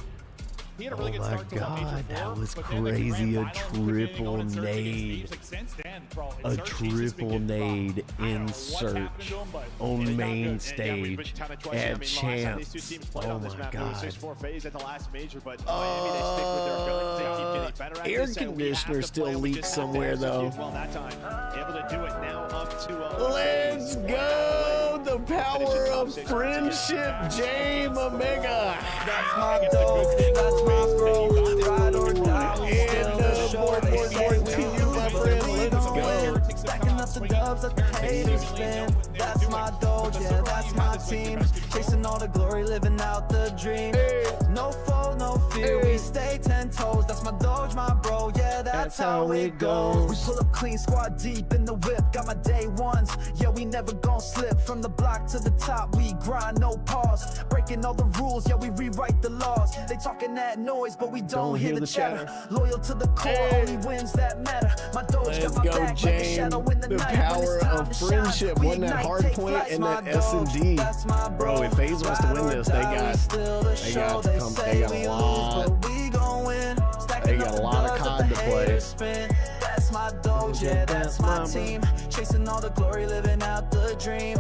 He had a really good start to God, Major 4, that was but then, like, crazy. ran A finals, but then triple going and searching against nade. Thieves, like, since then, bro, A Search, he's just been triple getting nade robbed. I don't know in what's search happened to him, but on it's not main good. stage at Champs. Oh my God. 6-4 FaZe at the last major, but Miami, they stick with their guns. They keep getting better at Air this, and we have conditioner to still play. We leaks just have to somewhere, though. execute well that time. Able to do it now up to Let's go! The power of friendship, Jame Omega. That's my dog, that's my bro. Ride or die, we still the show. They say we lose, but we gon' win. Stacking up the dubs that the haters spin. That's my doge, yeah, that's my team. Chasing all the glory, living out the dream. No foe, no fear, we stay 10 toes. That's my doge, my bro, yeah, that's how it goes. We pull up clean, squad deep in the whip. Got my day ones, yeah, we never gon' slip. From the block to the top, we grind, no pause. Breaking all the rules, yeah, we rewrite the laws. They talking that noise, but we don't hear the chatter. Loyal to the core, only wins that matter. My doge got my back like a shadow in the The night. power of friendship. Wasn't that hard point and that S&D? Bro, if FaZe wants to win this, they got a lot. They got a lot of COD to play. That's my doge, yeah, that's my team. Chasing all the glory, living out the dream.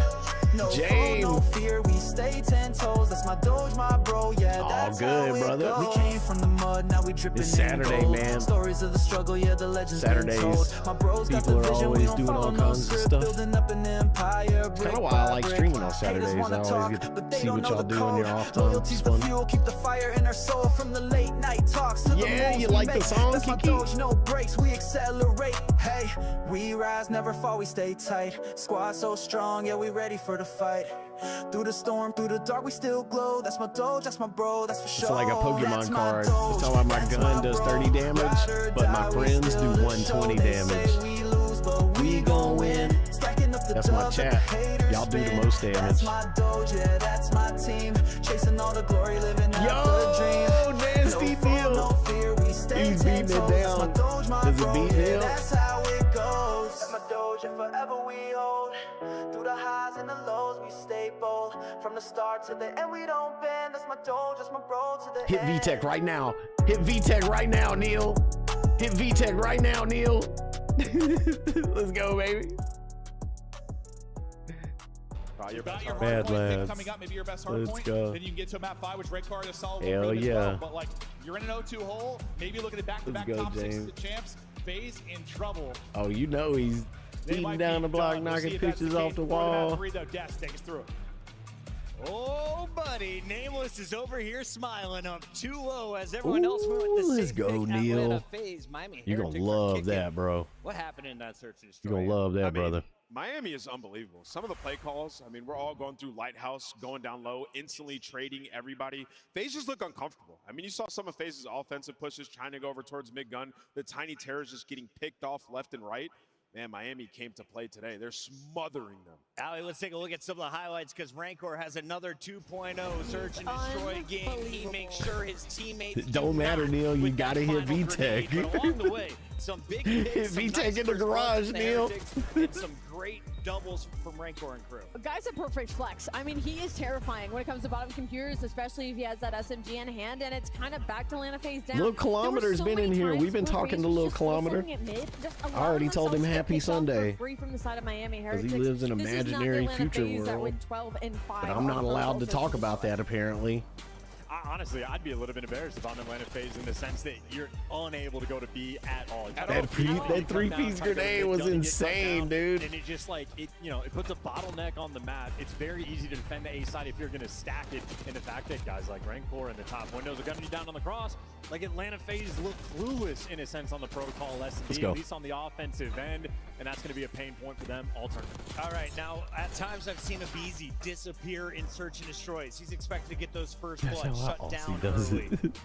No foe, no fear, we stay 10 toes. That's my doge, my bro, yeah, that's good, how it brother. goes. We came from the mud, now we dripping It's Saturday, in gold. man. Stories of the struggle, yeah, the legends Saturdays, been told. My bros got the people are vision, we always don't doing follow all no kinds of script. stuff. Building up an empire, brick Kinda why I by like brick. streaming on Haters Saturdays. wanna I always talk, get but to they see don't what know y'all the do in your code. off time. Loyalty's It's the fun. fuel, keep the fire in our soul. From the late night talks to the Yeah, moves you we like the make. song, That's my Kiki? doge, no breaks, we accelerate. Hey, we rise, never fall, we stay tight. Squad so strong, yeah, we ready for the fight. Through the storm, through the dark, we still glow. That's my doge, that's my bro, that's for sure. It's like a That's Pokemon my card. doge, It's all about my that's gun does bro. 30 damage, Ride or but my die, we friends do still the 120 show. They say damage. we lose, but we gon' win. Stacking up the That's my dubs that chat. the haters Y'all do the spin. most damage. That's my doge, yeah, that's my team. Chasing all the glory, living out Yo, the dream. Nasty No foe, Neil. no fear, we stay He's 10 beating it toes. That's my down. doge, my Does it bro, beat yeah, him? that's how it goes. That's my doge, and forever we hold. Through the highs and the lows, we stay bold. From the start to the end, we don't bend. That's my doge, that's my bro to the Hit end. VTech right now. Hit VTech right now, Neil. Hit VTech right now, Neil. Let's go, baby. You got your Bad hard point pick lads. coming up, maybe your best hard Let's point. go. Then you can get to a map 5, which Red Card is solid Hell for them as yeah. well. But like, you're in an 0-2 hole, maybe looking at back-to-back Let's go, top 6 James. champs. FaZe in trouble. Oh, you know he's They beating might down be the block, done. We'll knocking see if that's pitches the off case the before map wall. 3, though. Des, take us through it. Oh, buddy, Nameless is over here smiling up too low as everyone else went with the Let's same go, pick. Neil. Atlanta FaZe, Miami You're Heretics gonna are love kicking. that, bro. What happened in that search and destroy? You're gonna love that, I mean, brother. Miami is unbelievable. Some of the play calls, I mean, we're all going through Lighthouse, going down low, instantly trading everybody. FaZe just look uncomfortable. I mean, you saw some of FaZe's offensive pushes trying to go over towards mid-gun. The Tiny Terrors just getting picked off left and right. man, Miami came to play today. They're smothering them. Ali, let's take a look at some of the highlights because Rancor has another 2.0 search and destroy game. He makes sure his teammates It don't matter, Neil. You gotta hit VTech. Along the way, some big hits, some VTech nice in the first garage, bloods from the Neil. Heretics, and some great doubles from Rancor and crew. Guy's a perfect flex. I mean, he is terrifying when it comes to bottom computers, especially if he has that SMG in hand, and it's kind of back to Lana phase down. Lil Kilometer's been in here. We've been talking to Lil Kilometer. I already told him happy Sunday. Free from the side of Miami Because he Heretics. lives in an This is not the imaginary Atlanta future FaZe that world. went 12 and 5 But I'm not on allowed to Earth. talk about that, apparently. Honestly, I'd be a little bit embarrassed if I'm Atlanta FaZe in the sense that you're unable to go to B at all. That three-piece grenade was insane, dude. And it just like, it puts a bottleneck on the map. It's very easy to defend the A side if you're going to stack it. And the fact that guys like Rancor in the top windows are gunning you down on the cross, like Atlanta FaZe look clueless in a sense on the protocol SMD, at least on the offensive end. And that's going to be a pain point for them all tournament. All right, now at times I've seen Abizi disappear in search and destroys. He's expected to get those first That's bloods how shut Aussie down does early. it.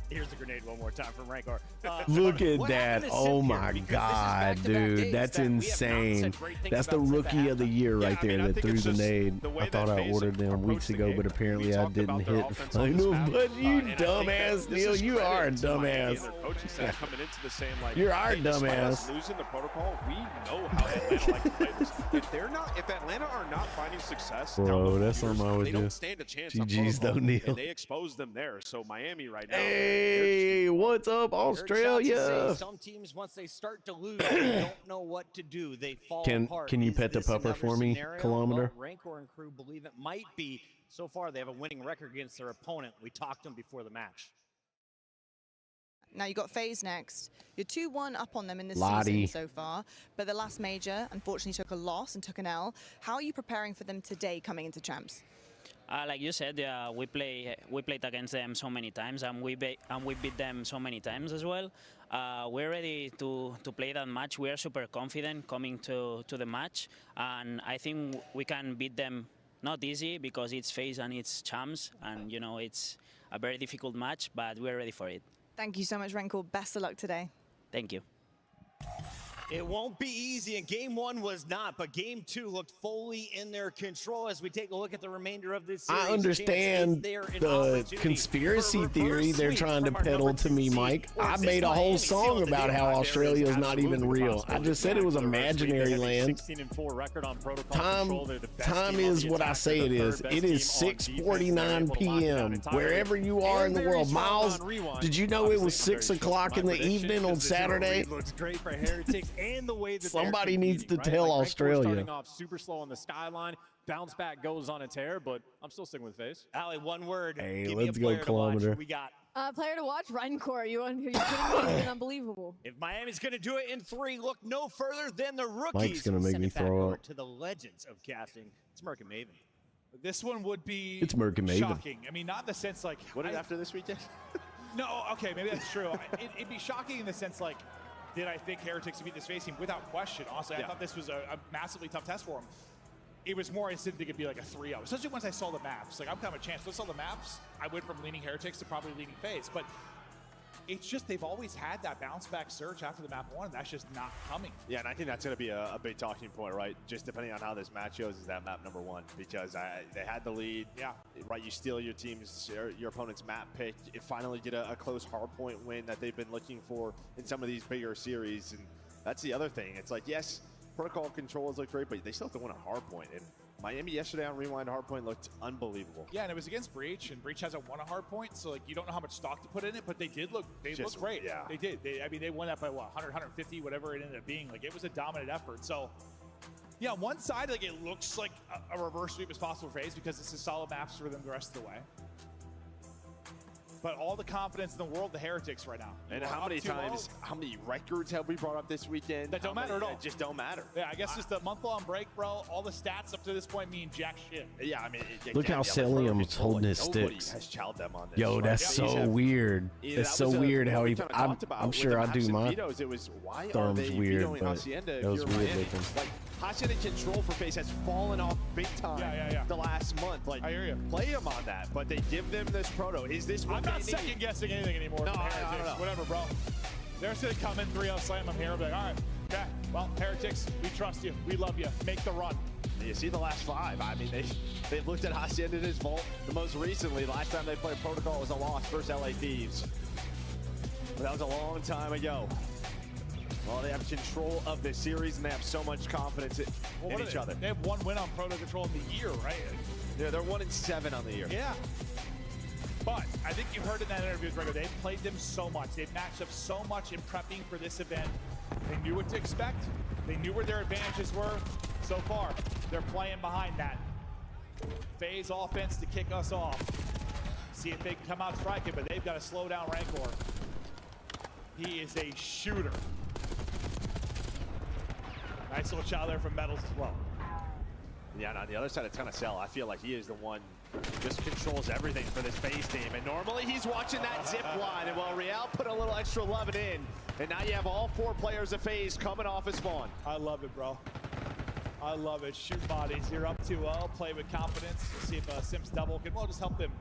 Here's the grenade one more time from Rancor. Look at what that. happened to Oh Sip here? my Because this is God, back-to-back dude. days That's that we have not insane. said great things That's the about Sip rookie at of the year right I there mean, I that think threw it's the just nade. the way I thought that I FaZe ordered them approached weeks the ago, game. but apparently We I talked didn't about their hit. offense I on this know, map, but you and I think that dumbass, this Neil. is You credit are a to Miami and dumbass. their coaching staff coming into the same like, You're our hey, despite us dumbass. losing the protocol, we know how Atlanta like to play this. If Atlanta are not finding success, down Bro, the that's years, something I would they do. don't stand a chance. on GG's though, protocol, Neil. and they expose them there. So Miami right now. Hey, what's up, Australia? Some teams, once they start to lose, they don't know what to do. They fall apart. Can you Is pet the this pupper another for me, scenario? Kilometer? Well, Rancor and crew believe it might be. So far, they have a winning record against their opponent. We talked to them before the match. Now you got FaZe next. You're 2-1 up on them in this Lottie. season so far, but the last major unfortunately took a loss and took an L. How are you preparing for them today coming into champs? Like you said, we played against them so many times, and we beat them so many times as well. We're ready to play that match. We are super confident coming to the match, and I think we can beat them. Not easy because it's FaZe and it's champs, and it's a very difficult match, but we're ready for it. Thank you so much, Rancor. Best of luck today. Thank you. It won't be easy, and game one was not, but game two looked fully in their control as we take a look at the remainder of this series. I understand the conspiracy theory they're trying to peddle to me, Mike. I made a whole song about how Australia is not even real. I just said it was imaginary land. 16-4 record on protocol control. They're the best Time team on is the what I attack. say They're it the is. third best It is team on defense. They're 6:49 able to lock it down p.m. entirely. Wherever you are in the And very world. strong Miles, on Rewind. did you know it was Obviously, 6 very o'clock strong. in the My prediction evening on is the zero Saturday? read looks great for Heretics and the way that they're Somebody needs to competing, right? tell Like, Rancor Australia. starting off super slow on the skyline. Bounce back goes on a tear, but I'm still sticking with FaZe. Ali, one word. Hey, Give me a let's go, player to watch. Kilometer. Who we got? Player to watch, Rancor. You're kidding me? It's been unbelievable. If Miami's going to do it in 3, look no further than the rookies. Mike's gonna make Send me it back throw over up. to the legends of casting. It's Merc and Maven. This one would be It's Merc and Maven. shocking. I mean, not in the sense like What is after this weekend? No, okay, maybe that's true. It'd be shocking in the sense like, did I think Heretics would beat this FaZe team? Without question. Honestly, I thought this was a massively tough test for them. It was more, I didn't think it'd be like a 3-0, especially once I saw the maps. Like, I'm kind of a chance. Once I saw the maps, I went from leaning Heretics to probably leaning FaZe. But it's just they've always had that bounce back surge after the map 1. That's just not coming. Yeah, and I think that's going to be a big talking point, right? Just depending on how this match goes, is that map number 1 because they had the lead. Yeah. Right, you steal your team's, your opponent's map pick. You finally get a close hardpoint win that they've been looking for in some of these bigger series, and that's the other thing. It's like, yes, protocol controls look great, but they still have to win a hardpoint. And Miami yesterday on Rewind hardpoint looked unbelievable. Yeah, and it was against Breach, and Breach hasn't won a hard point, so like you don't know how much stock to put in it, but they looked great. Yeah. They did. I mean, they won that by what, 100, 150, whatever it ended up being. Like, it was a dominant effort. So, yeah, on one side, like, it looks like a reverse sweep is possible for FaZe because this is solid maps for them the rest of the way. But all the confidence in the world, the Heretics right now. And You are how many up 2-0. times, how many records have we brought up this weekend? That don't How matter many at all. that just don't matter. Yeah, I guess just the month-long break, bro. All the stats up to this point mean jack shit. Yeah, I mean, Look how Celium's holding his nobody sticks. has chowed them on this. Yo, right? that's These so have- weird. Yeah, It's that so was weird how what we he. kinda I'm talked about I'm with sure the I maps do and my vetoes. It was, why are thumbs they weird, vetoing but Hacienda if that was you're weird Miami? looking. Like, Hacienda control for FaZe has fallen off big time the last month. Like, I hear you. Play them on that, but they give them this proto. Is this what I'm they not need? second-guessing anything anymore. No, from the I don't Heretics. know. Whatever, bro. They're going to come in 3-0 slam. I'm here. I'm like, all right, Okay, well, Heretics, we trust you. We love you. Make the run. You see the last 5. I mean, they've looked at Hacienda in his vault. The most recently, last time they played Protocol was a loss versus LA Thieves. But that was a long time ago. Well, they have control of the series, and they have so much confidence in each other. They have 1 win on Proto Control in the year, right? Yeah, they're 1-7 on the year. Yeah. But I think you heard in that interview with Rego, they've played them so much. They've matched up so much in prepping for this event. They knew what to expect. They knew where their advantages were. So far, they're playing behind that. FaZe offense to kick us off. See if they can come out striking, but they've got to slow down Rancor. He is a shooter. Nice little shot there from Metals as well. Yeah, and on the other side of Tenacel, I feel like he is the one who just controls everything for this FaZe team. And normally he's watching that zip line. And while Real put a little extra love in, and now you have all 4 players of FaZe coming off his spawn. I love it, bro. I love it. Shoot bodies. You're up 2-0. Play with confidence. We'll see if Simps double can, well, just help them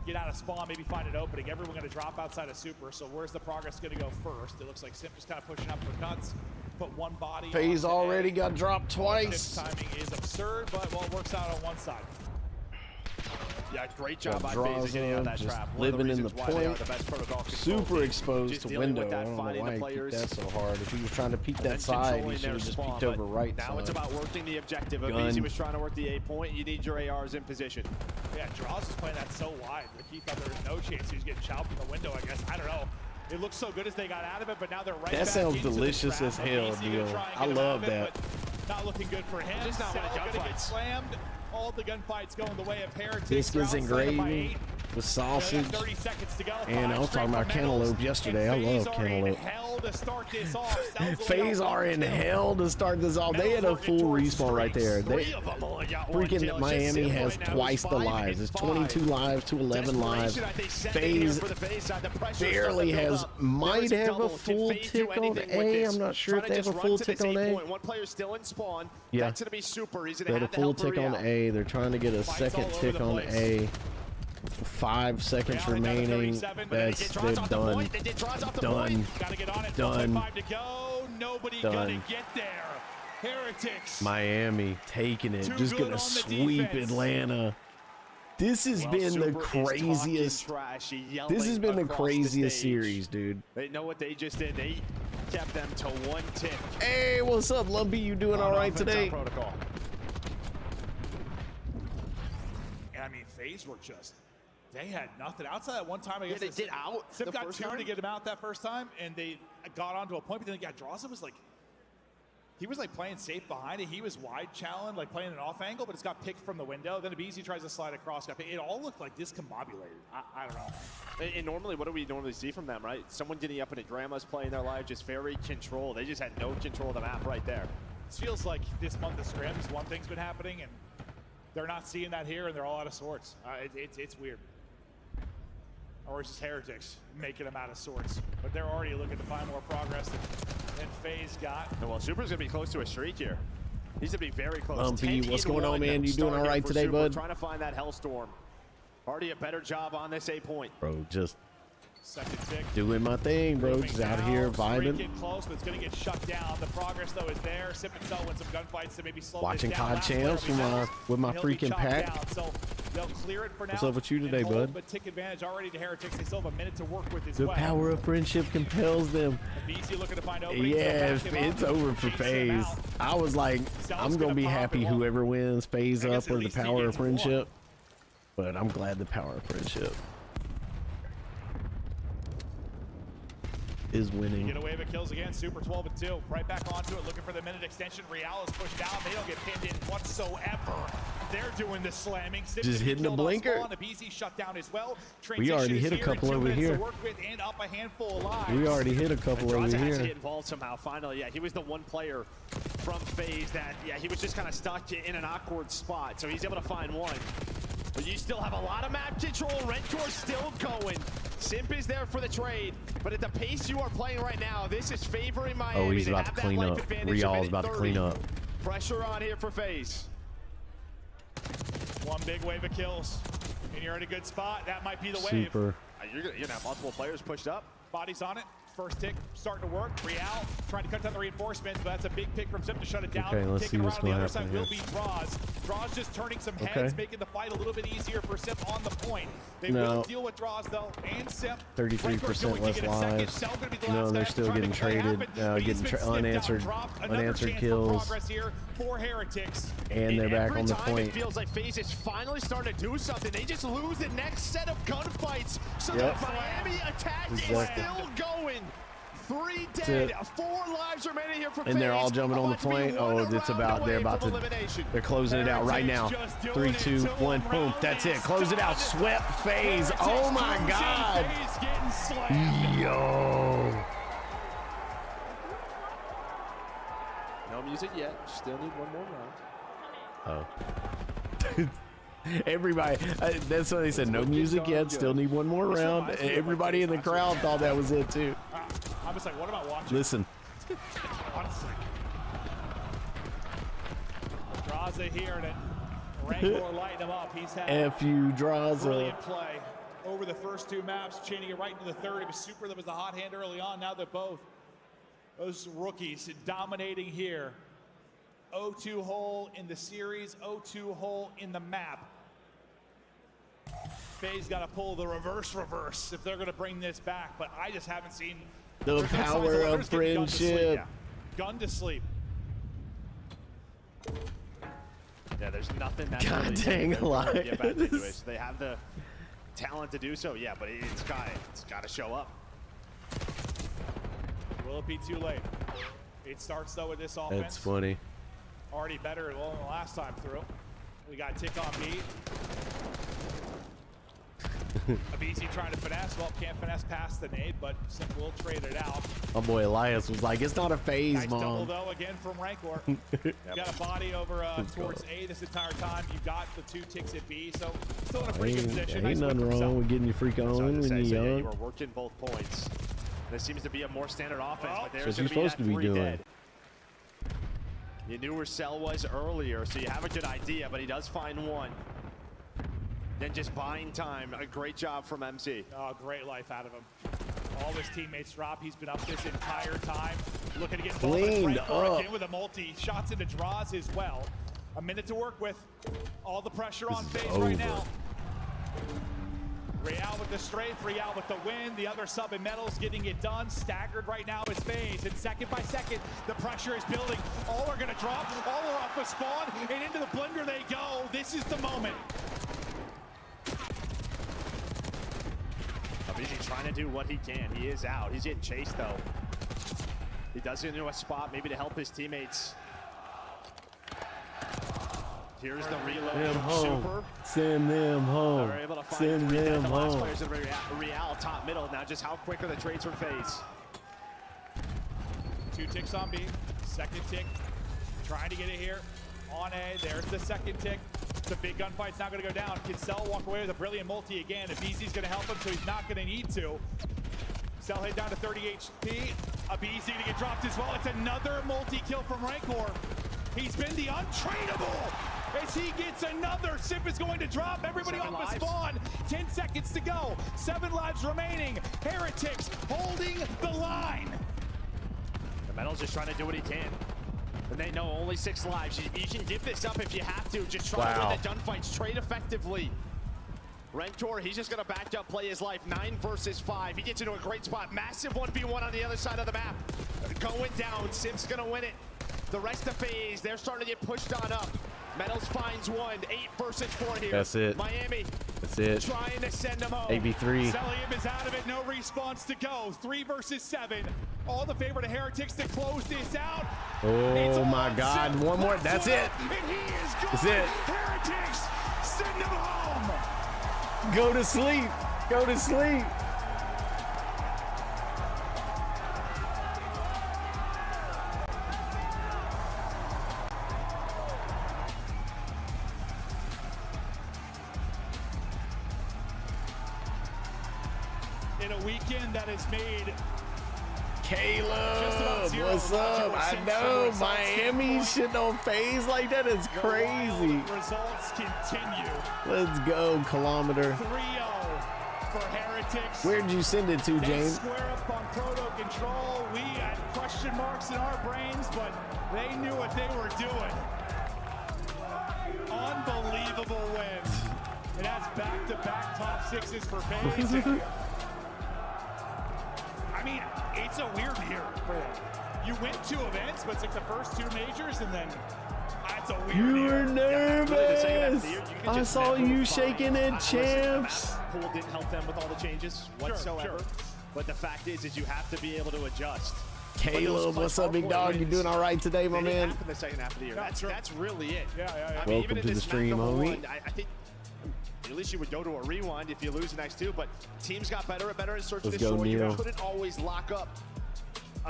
get out of spawn, maybe find an opening. Everyone going to drop outside of Super. So where's the progress going to go first? It looks like Simp just kind of pushing up for cuts. Put 1 body. FaZe already got dropped twice. Simps timing is absurd, but well, it works out on one side. Yeah, great job by FaZe of getting out of that just trap. living in the point. The best protocol Super exposed just to window. I that, don't know why he players. peeked that so hard. If he was trying to peek that side, he should have just peeked over right Now side. it's about working the objective. Gun. Abizi was trying to work the A point. You need your ARs in position. Yeah, Draws is playing that so wide. Like he thought there was no chance he was getting chopped from the window, I guess. I don't know. It looks so good as they got out of it, but now they're right That back sounds into the delicious trap. as hell, Abizi Neil. gonna try and I get him love out of that. it, but not looking good for him. Just not winning Cell gonna get gunfights. slammed. All the gunfights going the way of Heretics. Biscuits and Outside of by gravy 8. with sausage. 30 seconds to go. And I was talking about cantaloupe yesterday. I love cantaloupe. Hell to start this off. FaZe are in hell to start this off. They had a full respawn right there. Freaking Miami has twice the lives. It's 22 lives to 11 lives. FaZe barely has, might have a full tick on A. I'm not sure if they have a full tick on A. One player still in spawn. Yeah. That's gonna be Super. He's They gonna had a have to full help tick on Real. A. They're trying to get a second tick on A. 5 seconds remaining. That's they're done. Done. Done. Done. Miami taking it. Just gonna sweep Atlanta. This has been the craziest. This has been the craziest series, dude. They know what they just did. They kept them to 1 tick. Hey, what's up, Lumpy? You doing all right today? Protocol. And I mean, FaZe were just, they had nothing. Outside that one time, I guess they did out Simp the got first 2 time? to get him out that first time, and they got onto a point, but then Drawza was like, he was like playing safe behind it. He was wide challenged, like playing an off angle, but it's got picked from the window. Then Abizi tries to slide across. It all looked like discombobulated. I don't know. And normally, what do we normally see from them, right? Someone getting up in a Grandma's playing their life, just very controlled. They just had no control of the map right there. This feels like this month of scrims, one thing's been happening, and they're not seeing that here, and they're all out of sorts. It's weird. Or it's just Heretics making them out of sorts. But they're already looking to find more progress than FaZe got. And well, Super's gonna be close to a streak here. He's gonna be very close. Lumpy, what's going on, man? You doing all right today, bud? Trying to find that Hellstorm. Already a better job on this A point. Bro, just Second tick. doing my thing, bro. Just out here vibing. Getting close, but it's going to get shut down. The progress, though, is there. Simp and Cell win some gunfights to maybe slow Watching this down. COD champs with my He'll be freaking chopped pack. down, so they'll clear it for now. What's up with you today, and hold, bud? But tick advantage already to Heretics. They still have a minute to work with as The well. power of friendship compels them. BC looking to find openings. Yeah, it's over for FaZe. I was like, I'm gonna be happy whoever wins FaZe up or the power of friendship. But I'm glad the power of friendship is winning. Get away with kills again. Super 12-2. Right back onto it, looking for the minute extension. Real is pushed down. They don't get pinned in whatsoever. They're doing the slamming. Just hitting the blinker. The BC shut down as well. We already hit a couple over here. We already hit a couple over Has to here. get involved somehow. Finally, yeah, he was the one player from FaZe that, yeah, he was just kind of stuck in an awkward spot. So he's able to find one. But you still have a lot of map control. Rentor still going. Simp is there for the trade. But at the pace you are playing right now, this is favoring Miami. Oh, he's They about have to that clean life up. advantage of Real's minute about to 30. clean up. Pressure on here for FaZe. One big wave of kills. And you're in a good spot. That might be the wave. Super. You're gonna have multiple players pushed up. Bodies on it. First tick starting to work. Real trying to cut down the reinforcements, but that's a big pick from Zip to shut it down. Okay, let's see Kicking what's around on gonna the other happen side will here. be Draws. Draws just turning some heads, making the fight a little bit easier for Sip on the point. They will deal with Draws though, and Sip. 33% less lives. No, they're still getting traded, getting unanswered kills, for Heretics. and they're back on the point. It feels like FaZe is finally starting to do something. They just lose the next set of gunfights. So the Miami attack is still going. 3 dead, 4 lives remaining here for FaZe. And they're all jumping on the point. Oh, they're closing it out right now. 3, 2, 1, boom. That's it. Close it out. Swept FaZe. Oh my God. Yo. No music yet. Still need one more round. Oh. Everybody, that's what they said. No music yet. Still need one more round. Everybody in the crowd thought that was it too. I'm just like, what about watching? Listen. Honestly. Draza here and Rancor lighting him up. He's had F.U. Draza. brilliant play over the first 2 maps, chaining it right into the third. It was Super that was the hot hand early on. Now they're both those rookies dominating here. 0-2 hole in the series, 0-2 hole in the map. FaZe got to pull the reverse if they're going to bring this back, but I just haven't seen the power of friendship. Gun to sleep. Yeah, there's nothing that God really dang alive. They have the talent to do so, yeah, but it's got to show up. Will it be too late? It starts though with this offense. That's funny. Already better than the last time through. We got tick on B. Abisi trying to finesse. Well, can't finesse past the nade, but Simp will trade it out. My boy Elias was like, it's not a phase, Nice double Mom. though again from Rancor. Got a body over towards A this entire time. You got the 2 ticks at B, so still in a pretty good position. Ain't nothing wrong with getting your freak on when you're You young. were working both points. This seems to be a more standard offense, but there's That's going what you're supposed to to be be doing. dead. You knew where Cell was earlier, so you have a good idea, but he does find one. Then just buying time. A great job from MC. Oh, great life out of him. All his teammates drop. He's been up this entire time. Looking to get involved with Cleaned Rancor up. again with a multi. Shots into Draws as well. A minute to work with. All the pressure on FaZe right now. Real with the strafe, Real with the win. The other sub in Metals getting it done. Staggered right now is FaZe. And second by second, the pressure is building. All are going to drop. All are off the spawn. And into the blender they go. This is the moment. Abisi trying to do what he can. He is out. He's getting chased, though. He does get into a spot, maybe to help his teammates. Here's the reload Them from home. Super. Send them home. They're able to find Send 3 dead. them The last home. players in Real top middle. Now just how quick are the trades from FaZe? 2 ticks on B. Second tick. Trying to get it here. On A. There's the second tick. The big gunfight's not going to go down. Can Cell walk away with a brilliant multi again? Abisi's going to help him, so he's not going to need to. Cell hit down to 30 HP. Abisi to get dropped as well. It's another multi-kill from Rancor. He's been the untradeable. As he gets another, Sip is going to drop. Everybody off the spawn. 10 seconds to go. 7 lives remaining. Heretics holding the line. The Metal's just trying to do what he can. And they know only 6 lives. You can give this up if you have to. Just try to win the gunfights. Trade effectively. Rancor, he's just going to back up, play his life. 9 versus 5. He gets into a great spot. Massive 1v1 on the other side of the map. Going down. Simp's going to win it. The rest of FaZe, they're starting to get pushed on up. Metals finds 1. 8 versus 4 here. That's it. Miami. That's it. Trying to send them home. AB3. Celium is out of it. No response to go. 3 versus 7. All the favor to Heretics to close this out. Oh my God. Sip. One more. That's it. And he is gone. That's it. Heretics, send him home. Go to sleep. Go to sleep. In a weekend that has made Caleb, what's up? I know Miami shit on FaZe like that is crazy. Results continue. Let's go, Kilometer. 3-0 for Heretics. Where'd you send it to, They James? square up on proto control. We had question marks in our brains, but they knew what they were doing. Unbelievable wins. And that's back-to-back top sixes for FaZe. I mean, it's a weird year for them. You win 2 events, but it's like the first 2 majors, and then that's a weird You year. were nervous. I just saw never you find- shaking it, Listen, the champs. map pool didn't help them with all the changes whatsoever. sure. But the fact is you have to be able to adjust. Caleb, what's up, big dog? You doing all right today, my They didn't man? happen the second half of the year. Yeah, That's really it. Yeah. I Welcome mean, even in to the this map stream, number homie. one, I think at least you would go to a rewind if you lose the next 2, but teams got better and better in Search and Let's go, Destroy. You Neo. couldn't always lock up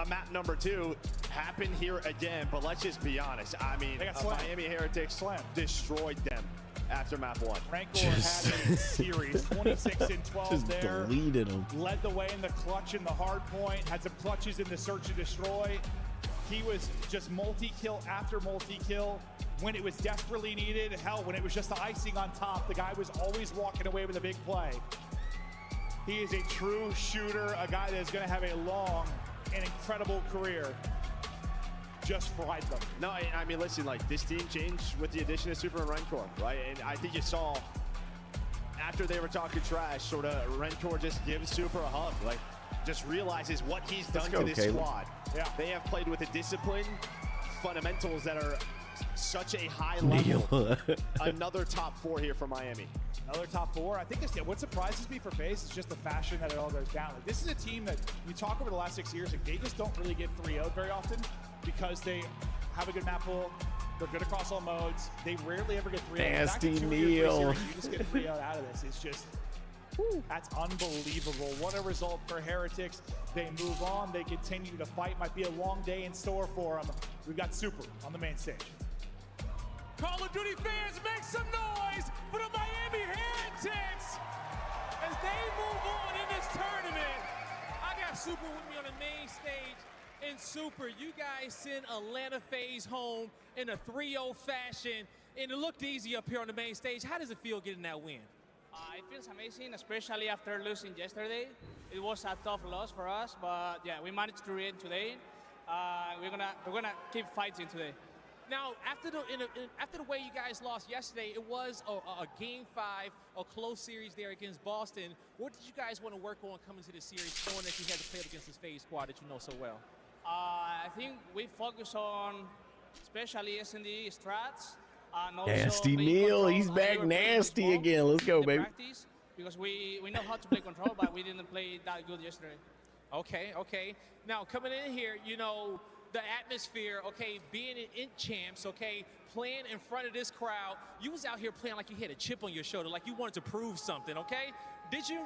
map number 2. Happened here again, but let's just be honest. I mean, They got slammed. Miami Heretics Slammed. destroyed them after map 1. Rancor Just- had a series, 26 and 12 Just there. deleted him. Led the way in the clutch and the hard point. Had some clutches in the search and destroy. He was just multi-kill after multi-kill when it was desperately needed. Hell, when it was just the icing on top, the guy was always walking away with a big play. He is a true shooter, a guy that is going to have a long and incredible career. Just fried them. No, I mean, listen, like, this team changed with the addition of Super and Rancor, right? And I think you saw, after they were talking trash, sort of Rancor just gives Super a hug. Like, just realizes what he's done go, to this Caleb. squad. Yeah. They have played with a discipline, fundamentals that are such a high level. Neil. Another top 4 here for Miami. Another top 4. I think what surprises me for FaZe is just the fashion that it all goes down. Like, this is a team that you talk over the last 6 years, and they just don't really get 3-0'd very often because they have a good map pool. They're good across all modes. They rarely ever get 3-0'd. Nasty Back in 2 or 3 Neil. series, you just get 3-0'd out of this. It's just, that's unbelievable. What a result for Heretics. They move on. They continue to fight. Might be a long day in store for them. We've got Super on the main stage. Call of Duty fans, make some noise for the Miami Heretics as they move on in this tournament. I got Super with me on the main stage. And Super, you guys send Atlanta FaZe home in a 3-0 fashion, and it looked easy up here on the main stage. How does it feel getting that win? It feels amazing, especially after losing yesterday. It was a tough loss for us, but yeah, we managed to win today. We're gonna keep fighting today. Now, after the way you guys lost yesterday, it was a Game 5, a close series there against Boston. What did you guys want to work on coming to the series, knowing that you had to play against this FaZe squad that you know so well? I think we focus on especially S&D strats. And also Nasty play Neil, control, he's and back we were playing nasty this ball again. Let's go, in the baby. practice because we know how to play control, but we didn't play that good yesterday. Okay. Now, coming in here, you know, the atmosphere, okay, being in champs, okay, playing in front of this crowd, you was out here playing like you had a chip on your shoulder, like you wanted to prove something, okay? Did you?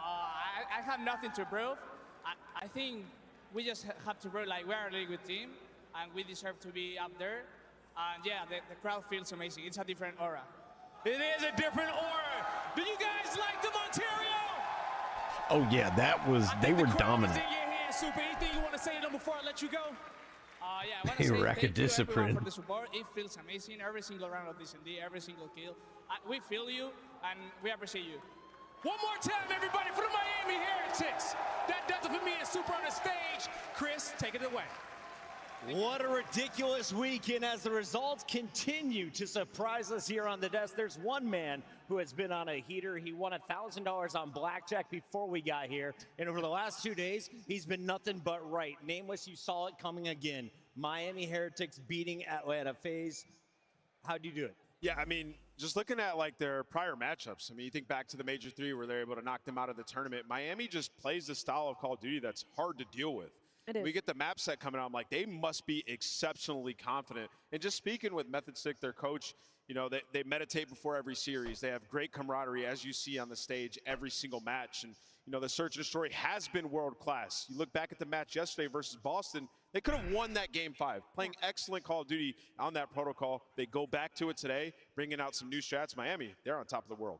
I have nothing to prove. I think we just have to prove like we are a really good team and we deserve to be up there. And yeah, the crowd feels amazing. It's a different aura. It is a different aura. Do you guys like them, Ontario? Oh yeah, that was. They were dominant. In your hands, Super. Anything you want to say to them before I let you go? Yeah, I want Hey, to say rack of thank you discipline. everyone for the support. It feels amazing. Every single round of D&D, every single kill. We feel you and we appreciate you. One more time, everybody, for the Miami Heretics. That does it for me and Super on the stage. Chris, take it away. What a ridiculous weekend as the results continue to surprise us here on the desk. There's one man who has been on a heater. He won $1,000 on blackjack before we got here. And over the last 2 days, he's been nothing but right. Nameless, you saw it coming again. Miami Heretics beating Atlanta FaZe. How'd you do it? Yeah, I mean, just looking at like their prior matchups, I mean, you think back to the Major 3 where they're able to knock them out of the tournament. Miami just plays the style of Call of Duty that's hard to deal with. It is. We get the map set coming out, I'm like, they must be exceptionally confident. And just speaking with Method Stick, their coach, you know, they meditate before every series. They have great camaraderie, as you see on the stage, every single match. And, you know, the Search and Destroy has been world class. You look back at the match yesterday versus Boston, they could have won that Game 5, playing excellent Call of Duty on that protocol. They go back to it today, bringing out some new strats. Miami, they're on top of the world.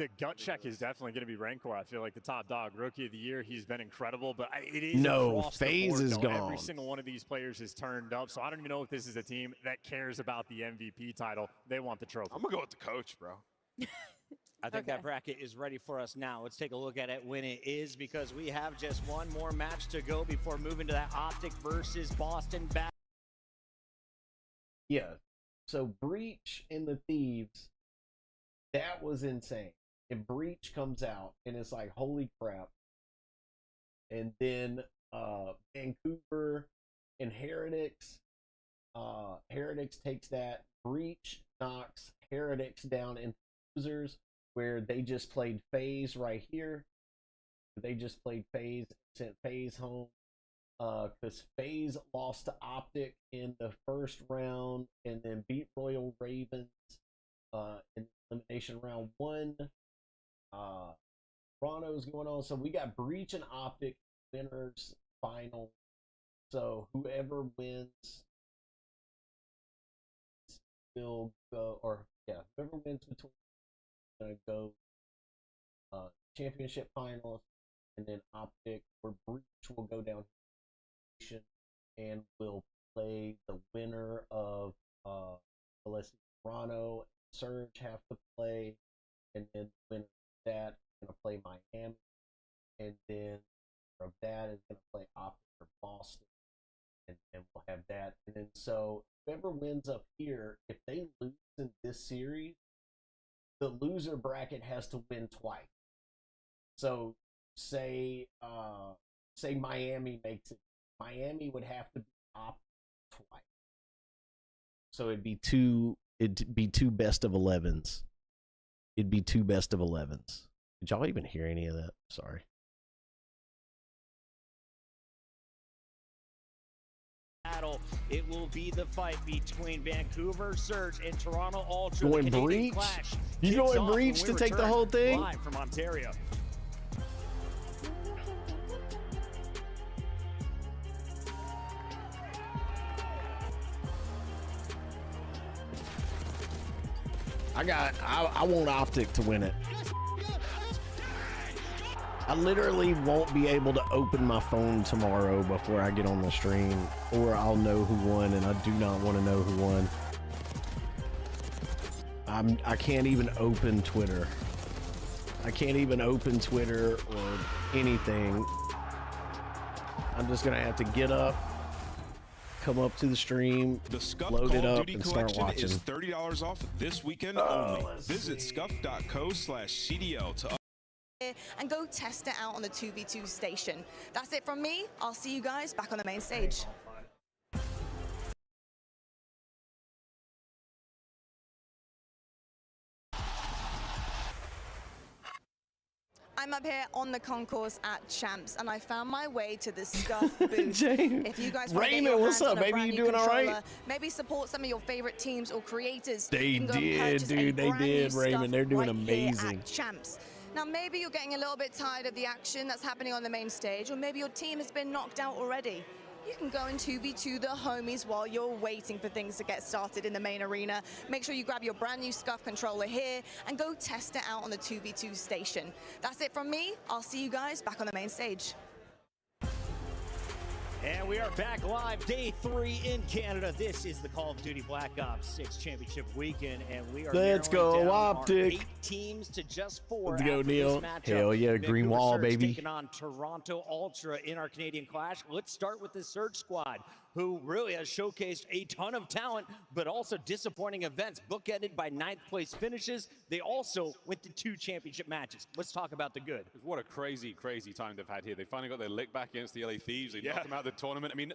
the gut check is definitely going to be Rancor. I feel like the top dog, rookie of the year. He's been incredible, but it is No, across the FaZe board, is though. gone. Every single one of these players has turned up, so I don't even know if this is a team that cares about the MVP title. They want the trophy. I'm gonna go with the coach, bro. I think that bracket is ready for us now. Let's take a look at it when it is, because we have just one more match to go before moving to that Optic versus Boston back. Yeah. So Breach and the Thieves, that was insane. And Breach comes out and it's like, holy crap. And then Vancouver and Heretics. Heretics takes that. Breach knocks Heretics down into losers, where they just played FaZe right here. They just played FaZe, sent FaZe home. Because FaZe lost to Optic in the first round and then beat Royal Ravens in elimination round 1. Toronto's going on. So we got Breach and Optic winners final. So whoever wins will go, or yeah, whoever wins between gonna go championship finals, and then Optic or Breach will go down and will play the winner of let's see, Toronto and Surge have to play, and then the winner of that is gonna play Miami, and then from that is gonna play Optic or Boston, and we'll have that. And then so whoever wins up here, if they lose in this series, the loser bracket has to win twice. So say Miami makes it. Miami would have to be Optic twice. So it'd be two best of 11s. It'd be 2 best of 11s. Did y'all even hear any of that? Sorry. Battle. It will be the fight between Vancouver Surge and Toronto Ultra. Going Breach? You going Breach to take the whole thing? Live from Ontario. I want Optic to win it. I literally won't be able to open my phone tomorrow before I get on the stream, or I'll know who won, and I do not want to know who won. I can't even open Twitter. I can't even open Twitter or anything. I'm just gonna have to get up, come up to the stream, load it up, and start watching. Is $30 off this weekend only. Visit scuff.co/CDL to and go test it out on the 2v2 station. That's it from me. I'll see you guys back on the main stage. I'm up here on the concourse at Champs, and I found my way to the Scuff booth. If you guys want to get your hands on a brand new controller, maybe support some of your favorite teams or creators. They did, dude. They did, Raymond. They're doing amazing. At Champs. Now, maybe you're getting a little bit tired of the action that's happening on the main stage, or maybe your team has been knocked out already. You can go and 2v2 the homies while you're waiting for things to get started in the main arena. Make sure you grab your brand new Scuff controller here and go test it out on the 2v2 station. That's it from me. I'll see you guys back on the main stage. And we are back live, day 3 in Canada. This is the Call of Duty Black Ops 6 Championship Weekend, and we are Let's go, Optic. 8 teams to just 4. Let's go, Neil. Hell yeah, green wall, baby. Taking on Toronto Ultra in our Canadian Clash. Let's start with the Surge squad, who really has showcased a ton of talent, but also disappointing events, bookended by 9th place finishes. They also went to 2 championship matches. Let's talk about the good. What a crazy, crazy time they've had here. They finally got their lick back against the LA Thieves. They knocked them out of the tournament. I mean,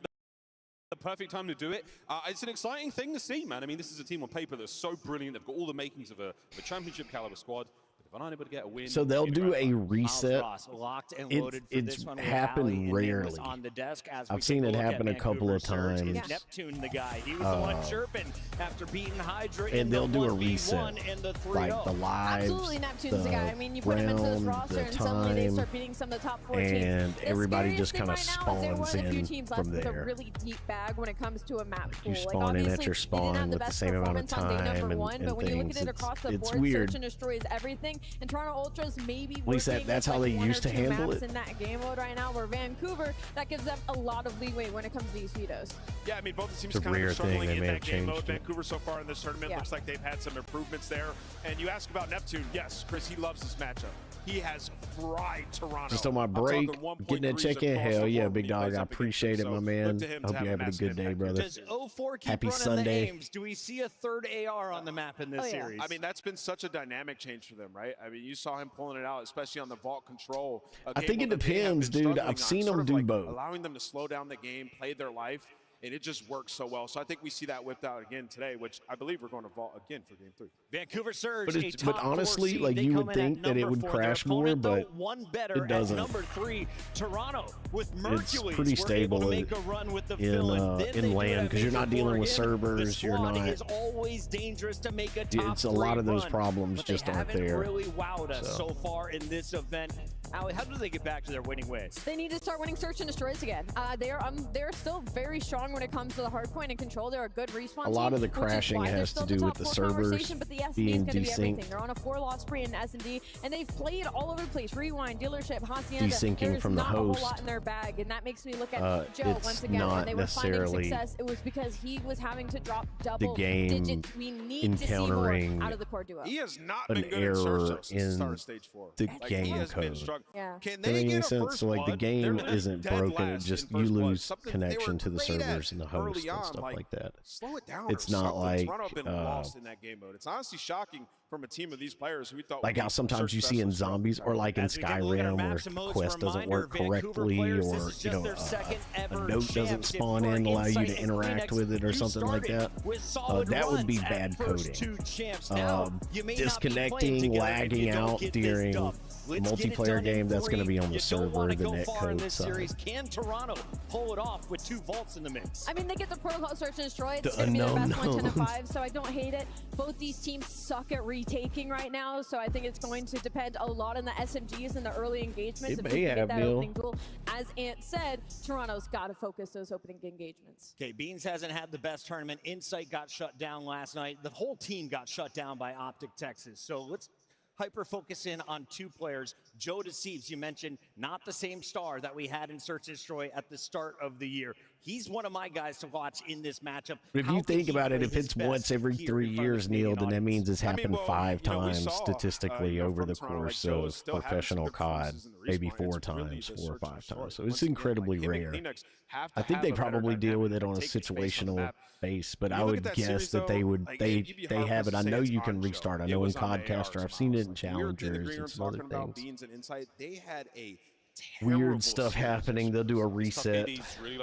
the perfect time to do it. It's an exciting thing to see, man. I mean, this is a team on paper that's so brilliant. They've got all the makings of a championship caliber squad. If I'm unable to get a win, so they'll do a reset. Locked and loaded for it's this one. happened rarely. On the desk as I've seen it happen a couple of Surge. times. It's Neptune, the guy. He was the one chirping after beating Hydra. And they'll do a 1v1 reset, and the 3-0. like the lives, Absolutely, Neptune's the guy. I mean, you put him into this roster, and suddenly they start beating some of the top 4 teams. And everybody just kind of right spawns in in from with a there. really deep bag when it comes to a map pool. You spawn in at your spawn with the same amount of time and but when you look things. at it across the It's board, weird. Search and Destroy is everything. And Toronto Ultras maybe At least that's how they used to handle it. in that game mode right now, where Vancouver, that gives them a lot of leeway when it comes to these vetoes. Yeah, I mean, both the teams It's a kind rare of struggling thing. They in may that have game mode. changed it. Vancouver so far in this tournament looks like they've had some improvements there. And you ask about Neptune, yes, Chris, he loves this matchup. He has fried Toronto. Just on my break, getting that check in. Hell yeah, big dog. I appreciate it, my man. Hope you're having a good day, brother. Does 04 keep Happy running Sunday. the Ames? Do we see a 3rd AR on the map in this series? I mean, that's been such a dynamic change for them, right? I mean, you saw him pulling it out, especially on the vault control. I think it depends, dude. I've seen them do both. Allowing them to slow down the game, play their life. and it just works so well. So I think we see that whipped out again today, which I believe we're going to vault again for Game 3. Vancouver Surge, but honestly, like you would think that it would crash more, but one better it doesn't. Number 3, Toronto with Mercules. It's pretty stable in land because you're not dealing with servers. You're not. Is always dangerous to make a top it's a lot of those run, problems just aren't there. Really wowed us so far in this event. Allie, how do they get back to their winning ways? They need to start winning search and destroys again. They're still very strong when it comes to the hard point and control. They're a good respawn. A lot of the crashing has to do with the servers but the being be desynced. They're on a 4-loss spree in S&D, and they've played all over the place. Rewind, Dealership, Hacienda. Desyncing from the host. There's not a whole lot in their bag, and that makes me look at Joe once again. When they were finding success, it was because he was having to drop double digits. We need to see more out of the core duo. He has not been good at search since the start of stage 4. The game code. Yeah. Can they get a sense? first So like the blood? game They're isn't dead broken. It last just in you first blood. lose Something they connection were to the great servers at and the host early and on, stuff like that. Slow it down. It's or not something. like Toronto have been lost in that game mode. It's honestly shocking from a team of these players who we thought like would how be sometimes you see in zombies or like in Skyrim where quest doesn't work correctly, or you know a note doesn't spawn in, allow you to interact with it or something like that. That would be bad coding. Disconnecting, lagging out during multiplayer game, that's going to be on the server, the net code side. Can Toronto pull it off with 2 vaults in the mix? I mean, they get the protocol search and destroy. It's The going to be the best unknown 1, 10, and 5, so I don't hate it. Both these teams suck at retaking right now, so I think it's going to depend a lot on the SMGs and the early engagements. It may have, that opening duel. As Ant said, Toronto's got to focus those opening engagements. Okay, Beans hasn't had the best tournament. Insight got shut down last night. The whole team got shut down by Optic Texas. So let's hyper-focus in on 2 players. Joe Deceives, you mentioned, not the same star that we had in Search and Destroy at the start of the year. He's one of my guys to watch in this matchup. But if you think about it, if it's once every 3 years, Neil, then that means it's happened 5 times statistically over the course of professional COD, maybe 4 times, 4 or 5 times. So it's incredibly rare. I think they probably deal with it on a situational base, but I would guess that they would they have it. I know you can restart. I know in Codcaster, I've seen it in Challengers and some other things. Beans and Insight, they had a weird stuff happening. They'll do a reset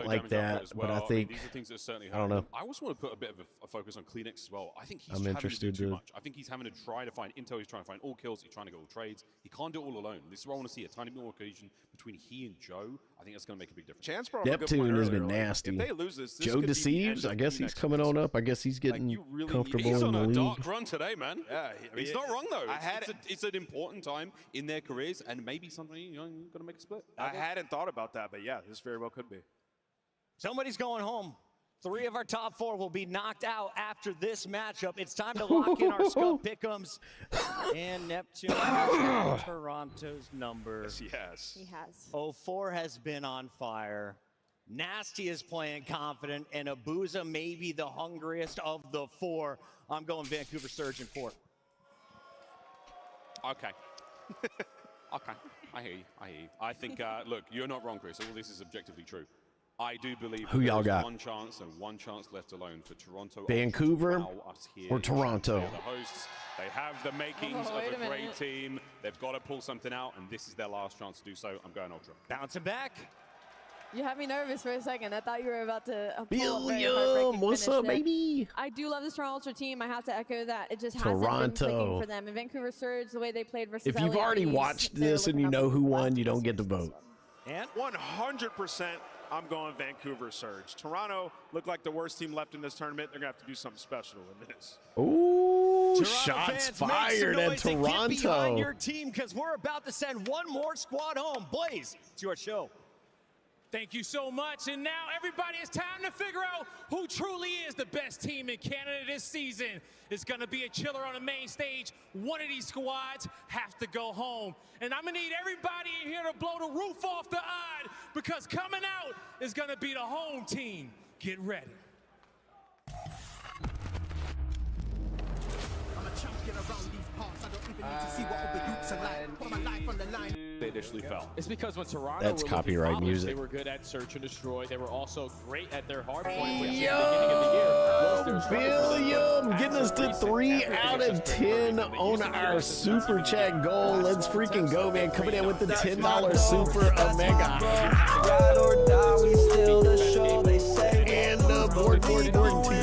like that, but I think these are things that certainly I don't know. I also want to put a bit of a focus on Kleenex as well. I think he's I'm having interested to do too to- much. I think he's having to try to find intel. He's trying to find all kills. He's trying to get all trades. He can't do it all alone. This is where I want to see a tiny bit more cohesion between he and Joe. I think that's going to make a big difference. Chance brought up a good Neptune point has earlier, been like, nasty. If they lose this Joe could be the Deceives. end I of guess he's Kleenex. coming on up. I guess he's getting comfortable He's in on the a league. dark run today, man. Yeah, He's not wrong though. I had It's an important time in their careers, and maybe something you're going to make a split. I hadn't thought about that, but yeah, this very well could be. Somebody's going home. 3 of our top 4 will be knocked out after this matchup. It's time to lock in our Scub pick'ems. And Neptune has Toronto's number. Yes. He has. 04 has been on fire. Nasty is playing confident, and Abuza may be the hungriest of the 4. I'm going Vancouver Surge in 4. Okay. Okay. I hear you. I think, look, you're not wrong, Chris. All this is objectively true. I do believe Who that y'all there's got? one chance and one chance left alone for Toronto. Vancouver to wow us here. or Toronto? They're the hosts. They have the makings Oh, wait of a a great minute. team. They've got to pull something out, and this is their last chance to do so. I'm going Ultra. Bouncing back. You had me nervous for a second. I thought you were about to pull a very William, heartbreaking what's finish up, there. baby? I do love this Toronto Ultra team. I have to echo that. It just hasn't Toronto. been clicking for them. And Vancouver Surge, the way they played versus If you've LA already Bees, watched they're this and you looking know up who at the won, last you don't get to vote. And 100%, I'm going Vancouver Surge. Toronto looked like the worst team left in this tournament. They're going to have to do something special to win this. Ooh, Toronto shots fans, make some fired at noise and get behind Toronto. your team, because we're about to send one more squad home. Blaze, it's your show. Thank you so much. And now, everybody, it's time to figure out who truly is the best team in Canada this season. It's going to be a chiller on the main stage. One of these squads have to go home. And I'm going to need everybody in here to blow the roof off the odd, because coming out is going to be the home team. Get ready. I'm a champion around these parts. I don't even need to see what other youths are like. Put my life on the line. They initially fell. It's because when Toronto That's were copyright looking music. They were good at search and destroy. They were also great at their hard point, which in the beginning of the year was their struggle. William getting us to 3 out of 10 on our super chat goal. Let's freaking go, man. Coming in with the $10 super omega. Ride or die, we still the show, they say. And More to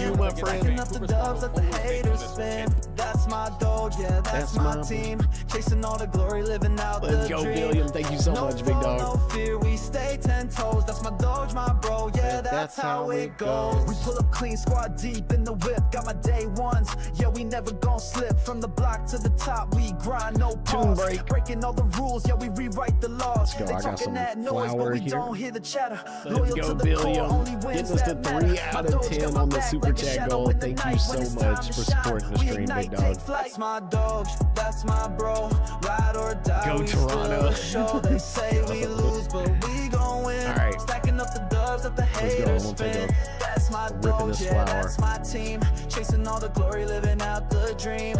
you, my friend. Stacking up the dubs that the haters spin. That's my Doge, yeah, that's my team. Chasing all the glory, living out Let's the go, dream. Billiam. Thank you so much, big dog. No fear, we stay 10 toes. That's my Doge, my bro, yeah, that's how it goes. We pull up clean, squad deep in the whip. Got my day ones, yeah, we never gon' slip. From the block to the top, we grind, no pause. Breaking all the rules, yeah, we rewrite the laws. Go, They I got talking some that noise, but flour we here. don't hear the chatter. Let's Loyal go, to the core, Billiam. only wins Getting us to that 3 matter. out My of Doge 10 got my on the back super like a chat shadow goal. in the Thank you night. so When it's much time for to supporting shine, the we stream, big ignite, dog. take flight. That's my Doge, that's my bro. Ride or die, Go we Toronto. still show. They say we lose, but we gon' win. All right. Stacking up the dubs that the Let's go. haters We'll take spin. a That's my rip of Doge, this yeah, flour. that's my team. Chasing all the glory, living out the dream.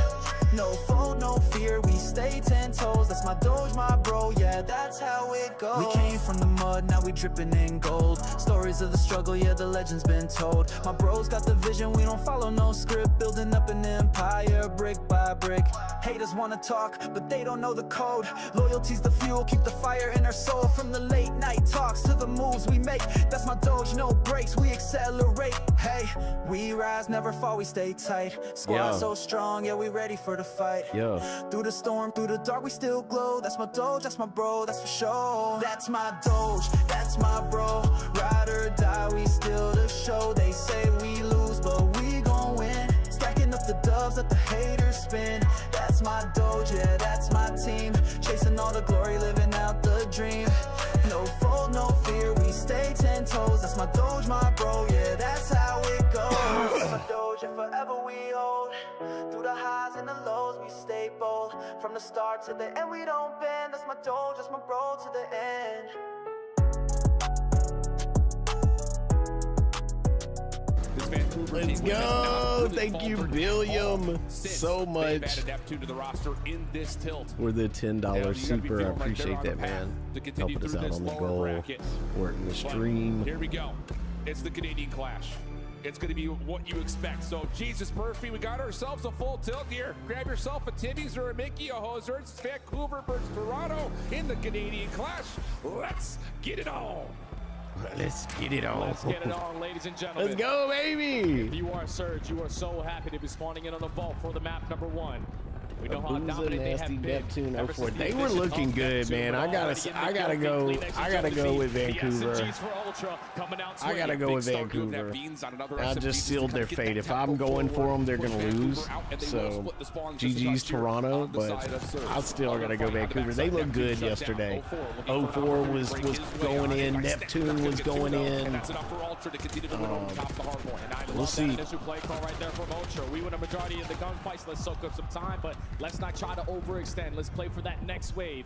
No fold, no fear, we stay 10 toes. That's my Doge, my bro, yeah, that's how it goes. We came from the mud, now we dripping in gold. Stories of the struggle, yeah, the legend's been told. My bros got the vision, we don't follow no script. Building up an empire, brick by brick. Haters wanna talk, but they don't know the code. Loyalty's the fuel, keep the fire in our soul. From the late night talks to the moves we make. That's my Doge, no breaks, we accelerate. Hey, we rise, never fall, we stay tight. Squad Yeah. so strong, yeah, we ready for the fight. Yeah. Through the storm, through the dark, we still glow. That's my Doge, that's my bro, that's for sure. That's my Doge, that's my bro. Ride or die, we still the show. They say we lose, but we gon' win. Stacking up the dubs that the haters spin. That's my Doge, yeah, that's my team. Chasing all the glory, living out the dream. No fold, no fear, we stay 10 toes. That's my Doge, my bro, yeah, that's how it goes. That's my Doge, and forever we hold. Through the highs and the lows, we stay bold. From the start to the end, we don't bend. That's my Doge, that's my bro to the end. This Vancouver Let's team has not go. really Thank you, faltered Billiam, all since so they've much added Neptune to the roster in this tilt. for the $10 You gotta be super. I feeling like they're appreciate on that, the path man. to continue Helping us through out this on the lower goal, bracket. working the But stream. here we go. It's the Canadian Clash. It's going to be what you expect. So, Jesus Murphy, we got ourselves a full tilt here. Grab yourself a Timmy's or a Mickey, a Hoser. It's Vancouver versus Toronto in the Canadian Clash. Let's get it on. Let's get it on. Let's get it on, ladies and gentlemen. Let's go, baby. If you are Surge, you are so happy to be spawning in on the vault for the map number 1. We know how Abusa, dominant they Nasty have been. Neptune ever 04. since the They were addition looking of good, Neptune, man. but I already gotta in the go. kill feed. I gotta go with The Vancouver. SMGs for Ultra coming out I gotta swinging. go with Big start doing that. Vancouver. Beans on another I SMG just to sealed kind their of get fate. that If tempo I'm going for forward, them, they're push gonna Vancouver lose. out, and they will So split the spawn just as GG's I cheer Toronto, on the but side of Surge. I still gotta go On the Vancouver. They backside, looked Neptune good shut down. yesterday. 04 04 was going in. Neptune was going And in. that's enough for Ultra to continue to win over top of the hard point. And I We'll love see. that initial play call right there from Ultra. We win a majority of the gunfights. Let's soak up some time, but let's not try to overextend. Let's play for that next wave.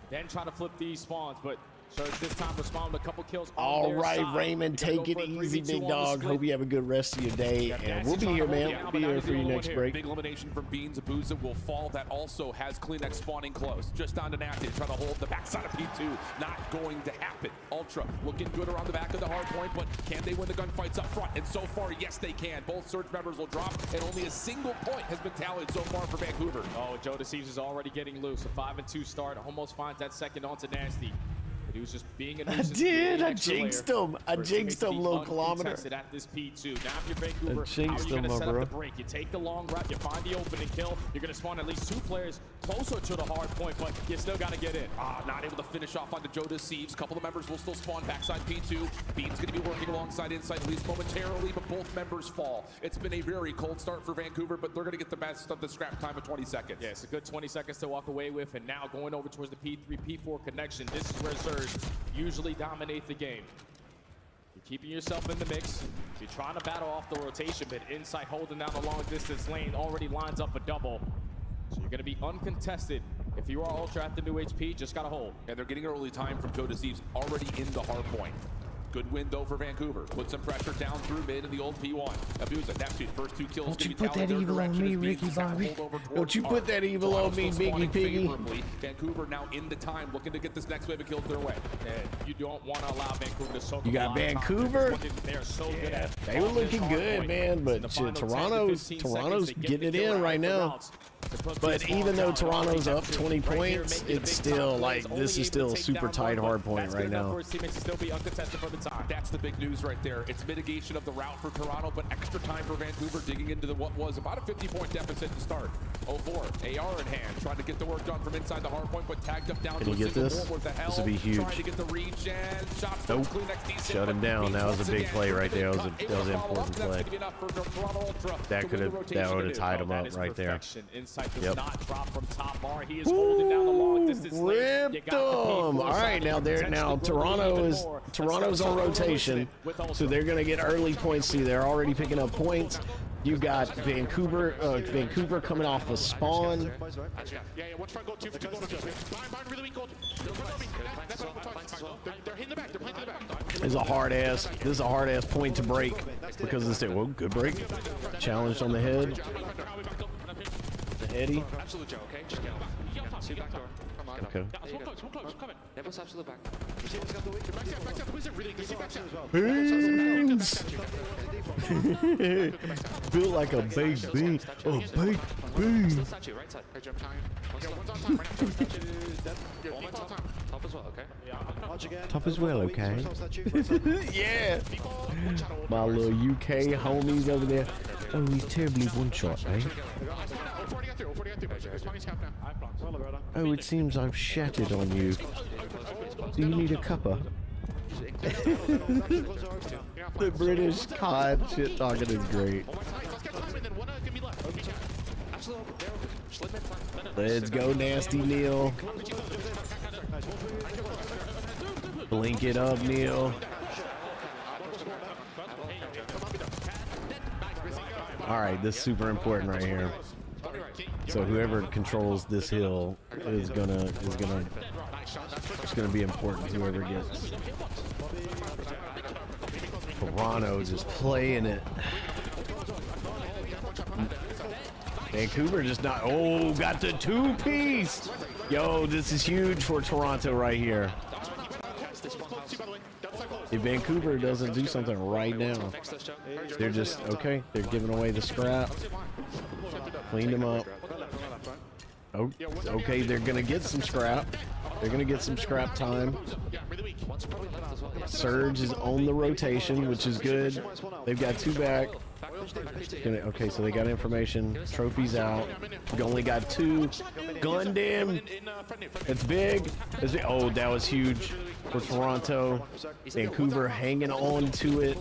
Then try to flip these spawns, but Surge this time respond with a couple kills on All their right, side. Raymond, We're gonna take go it for a easy, 3v2 big on the dog. split. Hope you have a good rest of your day, and we'll be here, man. We'll be here for you next break. Big elimination from Beans. Abusa will fall. That also has Kleenex spawning close. Just down to Nasty. Trying to hold the backside of P2. Not going to happen. Ultra looking good around the back of the hard point, but can they win the gunfights up front? And so far, yes, they can. Both Surge members will drop, and only a single point has been tallied so far for Vancouver. Oh, Joe Deceives is already getting loose. A 5-2 start. Almost finds that second onto Nasty. But he was just being a nuisance. did. I Extra layer jinxed him. I for his jinxed teammates to him, be little kilometer. uncontested at this P2. Now if you're Vancouver, how are jinxed you going him, to set bro. up the break? You take the long route, you find the opening kill. You're going to spawn at least 2 players closer to the hard point, but you still got to get in. Not able to finish off onto Joe Deceives. Couple of members will still spawn backside P2. Bean's going to be working alongside inside at least momentarily, but both members fall. It's been a very cold start for Vancouver, but they're going to get the best of the scrap time of 20 seconds. Yeah, it's a good 20 seconds to walk away with, and now going over towards the P3, P4 connection. This is where Surge usually dominate the game. You're keeping yourself in the mix. You're trying to battle off the rotation, but Insight holding down the long distance lane already lines up a double. So you're going to be uncontested. If you are Ultra at the new HP, just got to hold. And they're getting early time from Joe Deceives already in the hard point. Good win, though, for Vancouver. Put some pressure down through mid in the old P1. Abusa, Neptune, first 2 kills. Don't you put that evil on me, Ricky Bobby. Don't you put that evil on me, Biggie Piggy. Vancouver now in the time, looking to get this next wave of kills their way. And you don't want to allow Vancouver to soak You up got a lot of time. Vancouver? They are so good at They were on this looking hard good, point. man, In but the shit, final 10 to 15 Toronto's seconds, they get getting the it kill in out right of the now. routes. But even though Toronto's up 20 points, it's still like this is still a super tight hard point right now. That's the big news right there. It's mitigation of the route for Toronto, but extra time for Vancouver digging into what was about a 50-point deficit to start. 0-4, AR in hand, trying to get the work done from inside the hard point, but tagged up down Can to he a get single this? more with the hell. This would be huge. Trying to get the reach and shots. Nope. Shut him down. That was a big play right there. That was an important play. That would have tied him up right there. Yep. Ooh, ripped him. All right, now Toronto's on rotation, so they're gonna get early points. See, they're already picking up points. You got Vancouver coming off a spawn. This is a hard ass point to break because it's whoa, good break. Challenged on the head. The heady. Absolute Joe, okay? Just get him back. See back door. Come on. Okay. Nimbus absolute back. Built like a baked bean. A baked bean. Right side. Top as well, okay? Top as well, okay? Yeah. My little UK homies over there. Oh, he's terribly one-shot, eh? Oh, it seems I've shattered on you. Do you need a cuppa? The British COD shit talking is great. Let's go, Nasty Neil. Blink it up, Neil. All right, this is super important right here. So whoever controls this hill is gonna be important. Whoever gets Toronto just playing it. Vancouver just not. Oh, got the 2-piece. Yo, this is huge for Toronto right here. If Vancouver doesn't do something right now, they're just okay. They're giving away the scrap. Cleaned them up. Oh, okay, they're gonna get some scrap. They're gonna get some scrap time. Surge is on the rotation, which is good. They've got 2 back. Okay, so they got information. Trophies out. We only got 2. Gunned him. It's big. Oh, that was huge for Toronto. Vancouver hanging on to it.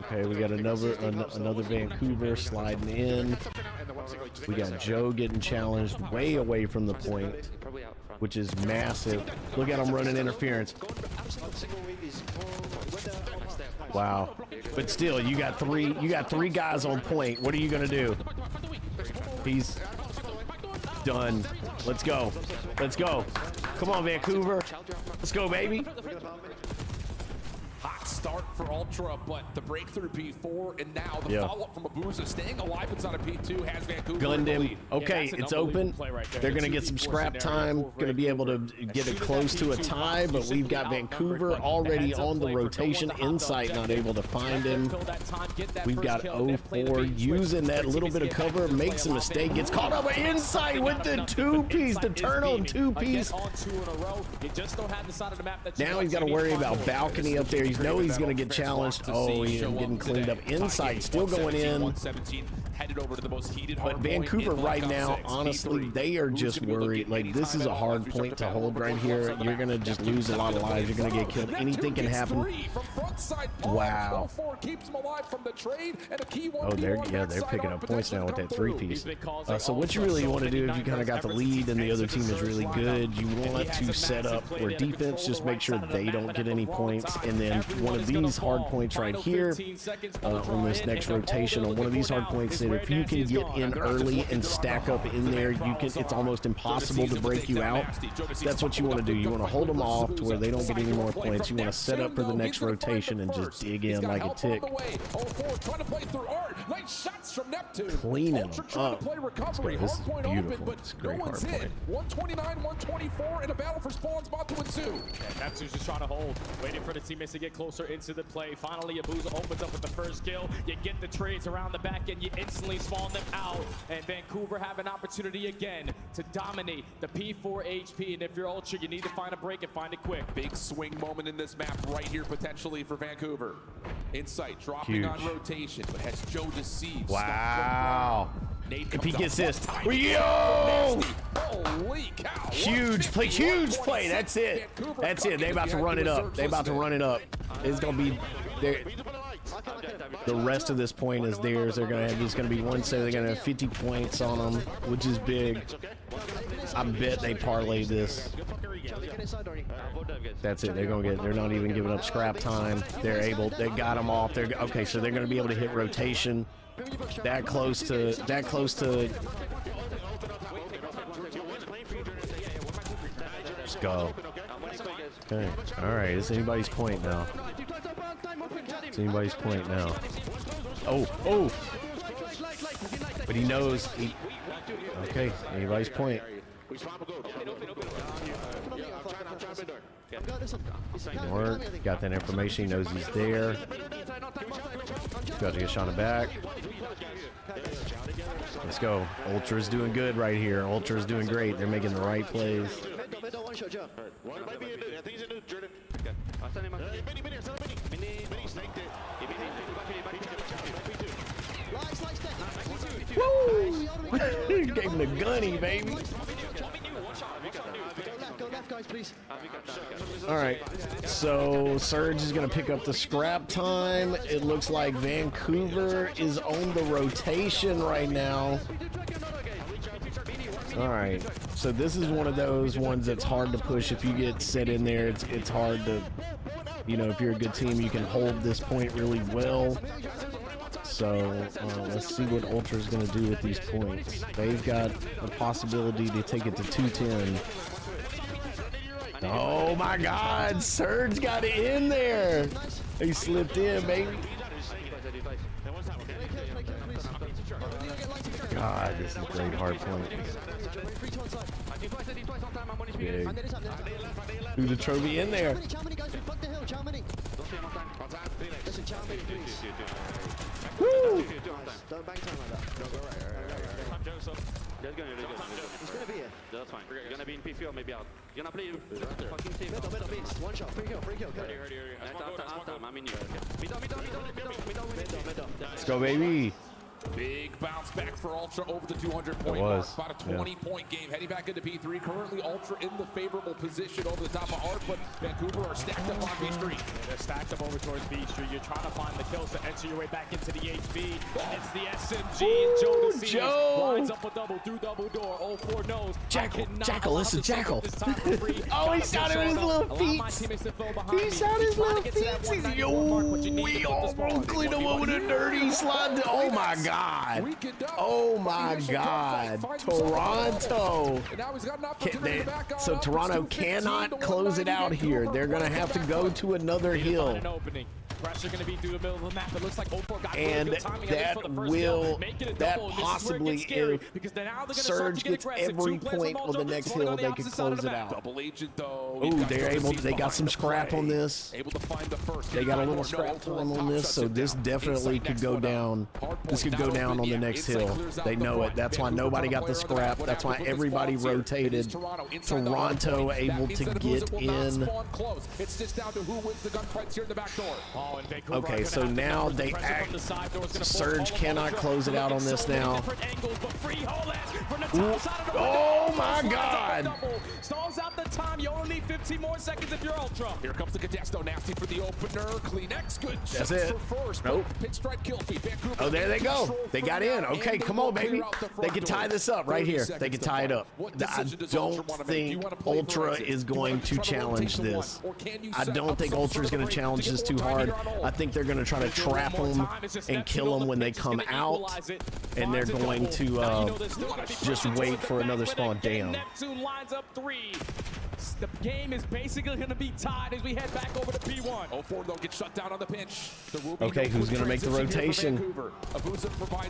Okay, we got another Vancouver sliding in. We got Joe getting challenged way away from the point, which is massive. Look at him running interference. Wow. But still, you got three guys on point. What are you gonna do? He's done. Let's go. Let's go. Come on, Vancouver. Let's go, baby. Hot start for Ultra, but the breakthrough P4, and now the follow-up from Abuza staying alive inside of P2 has Vancouver. Gunned him. Okay, it's open. They're going to get some scrap time. Going to be able to get it close to a tie, but we've got Vancouver already on the rotation. Insight not able to find him. We've got 0-4 using that little bit of cover. Makes a mistake. Gets caught up by Insight with the 2-piece. The turn on 2-piece. Now he's got to worry about balcony up there. He's he's going to get challenged. Oh, he's getting cleaned up. Insight still going in. But Vancouver right now, honestly, they are just worried. Like, this is a hard point to hold right here. You're going to just lose a lot of lives. You're going to get killed. Anything can happen. Wow. Oh, they're picking up points now with that 3-piece. So what you really want to do if you kind of got the lead and the other team is really good, you want to set up for defense. Just make sure they don't get any points. And then one of these hard points right here on this next rotation, on one of these hard points, that if you can get in early and stack up in there, you can. It's almost impossible to break you out. That's what you want to do. You want to hold them off to where they don't get any more points. You want to set up for the next rotation and just dig in like a tick. Cleaning them up. This is beautiful. It's a great hard point. 129, 124 in a battle for spawns. About to ensue. Neptune's just trying to hold, waiting for the teammates to get get closer into the play. Finally, Abuza opens up with the first kill. You get the trades around the back end. You instantly spawn them out. And Vancouver have an opportunity again to dominate the P4 HP. And if you're Ultra, you need to find a break and find it quick. Big swing moment in this map right here potentially for Vancouver. Insight dropping on rotation, but has Joe deceived. Wow. If he gets this, yo! Holy cow! Huge play, huge play. That's it. That's it. They about to run it up. They about to run it up. It's gonna be there. The rest of this point is theirs. They're gonna have. There's gonna be one set. They're gonna have 50 points on them, which is big. I bet they parlay this. That's it. They're gonna get. They're not even giving up scrap time. They're able. They got them off. They're okay. So they're gonna be able to hit rotation. That close to. Let's go. Okay. All right. It's anybody's point now. It's anybody's point now. Oh. But he knows. Okay. Anybody's point. Work. Got that information. He knows he's there. Got to get shot in the back. Let's go. Ultra's doing good right here. Ultra's doing great. They're making the right plays. Woo! Gave him the gunny, baby. All right, so Surge is going to pick up the scrap time. It looks like Vancouver is on the rotation right now. All right, so this is one of those ones that's hard to push. If you get set in there, it's hard to, you know, if you're a good team, you can hold this point really well. So let's see what Ultra's going to do with these points. They've got the possibility to take it to 210. Oh my God, Surge got it in there. He slipped in, baby. God, this is a great hard point. Big. Threw the trophy in there. Woo! Don't bang time like that. No, go right. That's gonna be good. He's gonna be here. That's fine. You're gonna be in P4, maybe out. You're gonna play fucking team. Middle, beast. One shot, free kill. I'm in you. Middle. Let's go, baby. Big bounce back for Ultra over the 200-point mark. About a 20-point game. Heading back into P3. Currently, Ultra in the favorable position over the top of Arc, but Vancouver are stacked up on B Street. They're stacked up over towards B Street. You're trying to find the kills to enter your way back into the HB. It's the SMG. Ooh, and Joe lines up a double through double door. 04 knows. Jackal, listen, Jackal. Oh, he shot him with his little feet. He shot his little feet. Yo, we almost cleaned him up with a dirty slide. Oh my God. Oh my God. Toronto. So Toronto cannot close it out here. They're going to have to go to another hill. Pressure going to be through the middle of the map. It looks like Opal got and good timing that possibly, if Surge gets every point on the next hill, they could close it out. Double agent though. Ooh, they're able. They got some scrap on this. Able to find the first. They got a little scrap for them on this, so this definitely could go down. This could go down on the next hill. They know it. That's why nobody got the scrap. That's why everybody rotated. Toronto able to get in. It's just down to who wins the gunfights here in the back door. Okay, so now they act. Surge cannot close it out on this now. Ooh. Oh my God! Stalls out the time. You only need 15 more seconds if you're Ultra. Here comes the Cadesto. Nasty for the opener. Kleenex. Good. That's it. Nope. Pinstripe kill feed. Oh, there they go. They got in. Okay, come on, baby. They can tie this up right here. They can tie it up. I don't think Ultra is going to challenge this. I don't think Ultra is going to challenge this too hard. I think they're going to try to trap them and kill them when they come out, and they're going to just wait for another spawn. Damn. Neptune lines up 3. The game is basically going to be tied as we head back over to P1. 04 though gets shut down on the pinch. Okay, who's gonna make the rotation?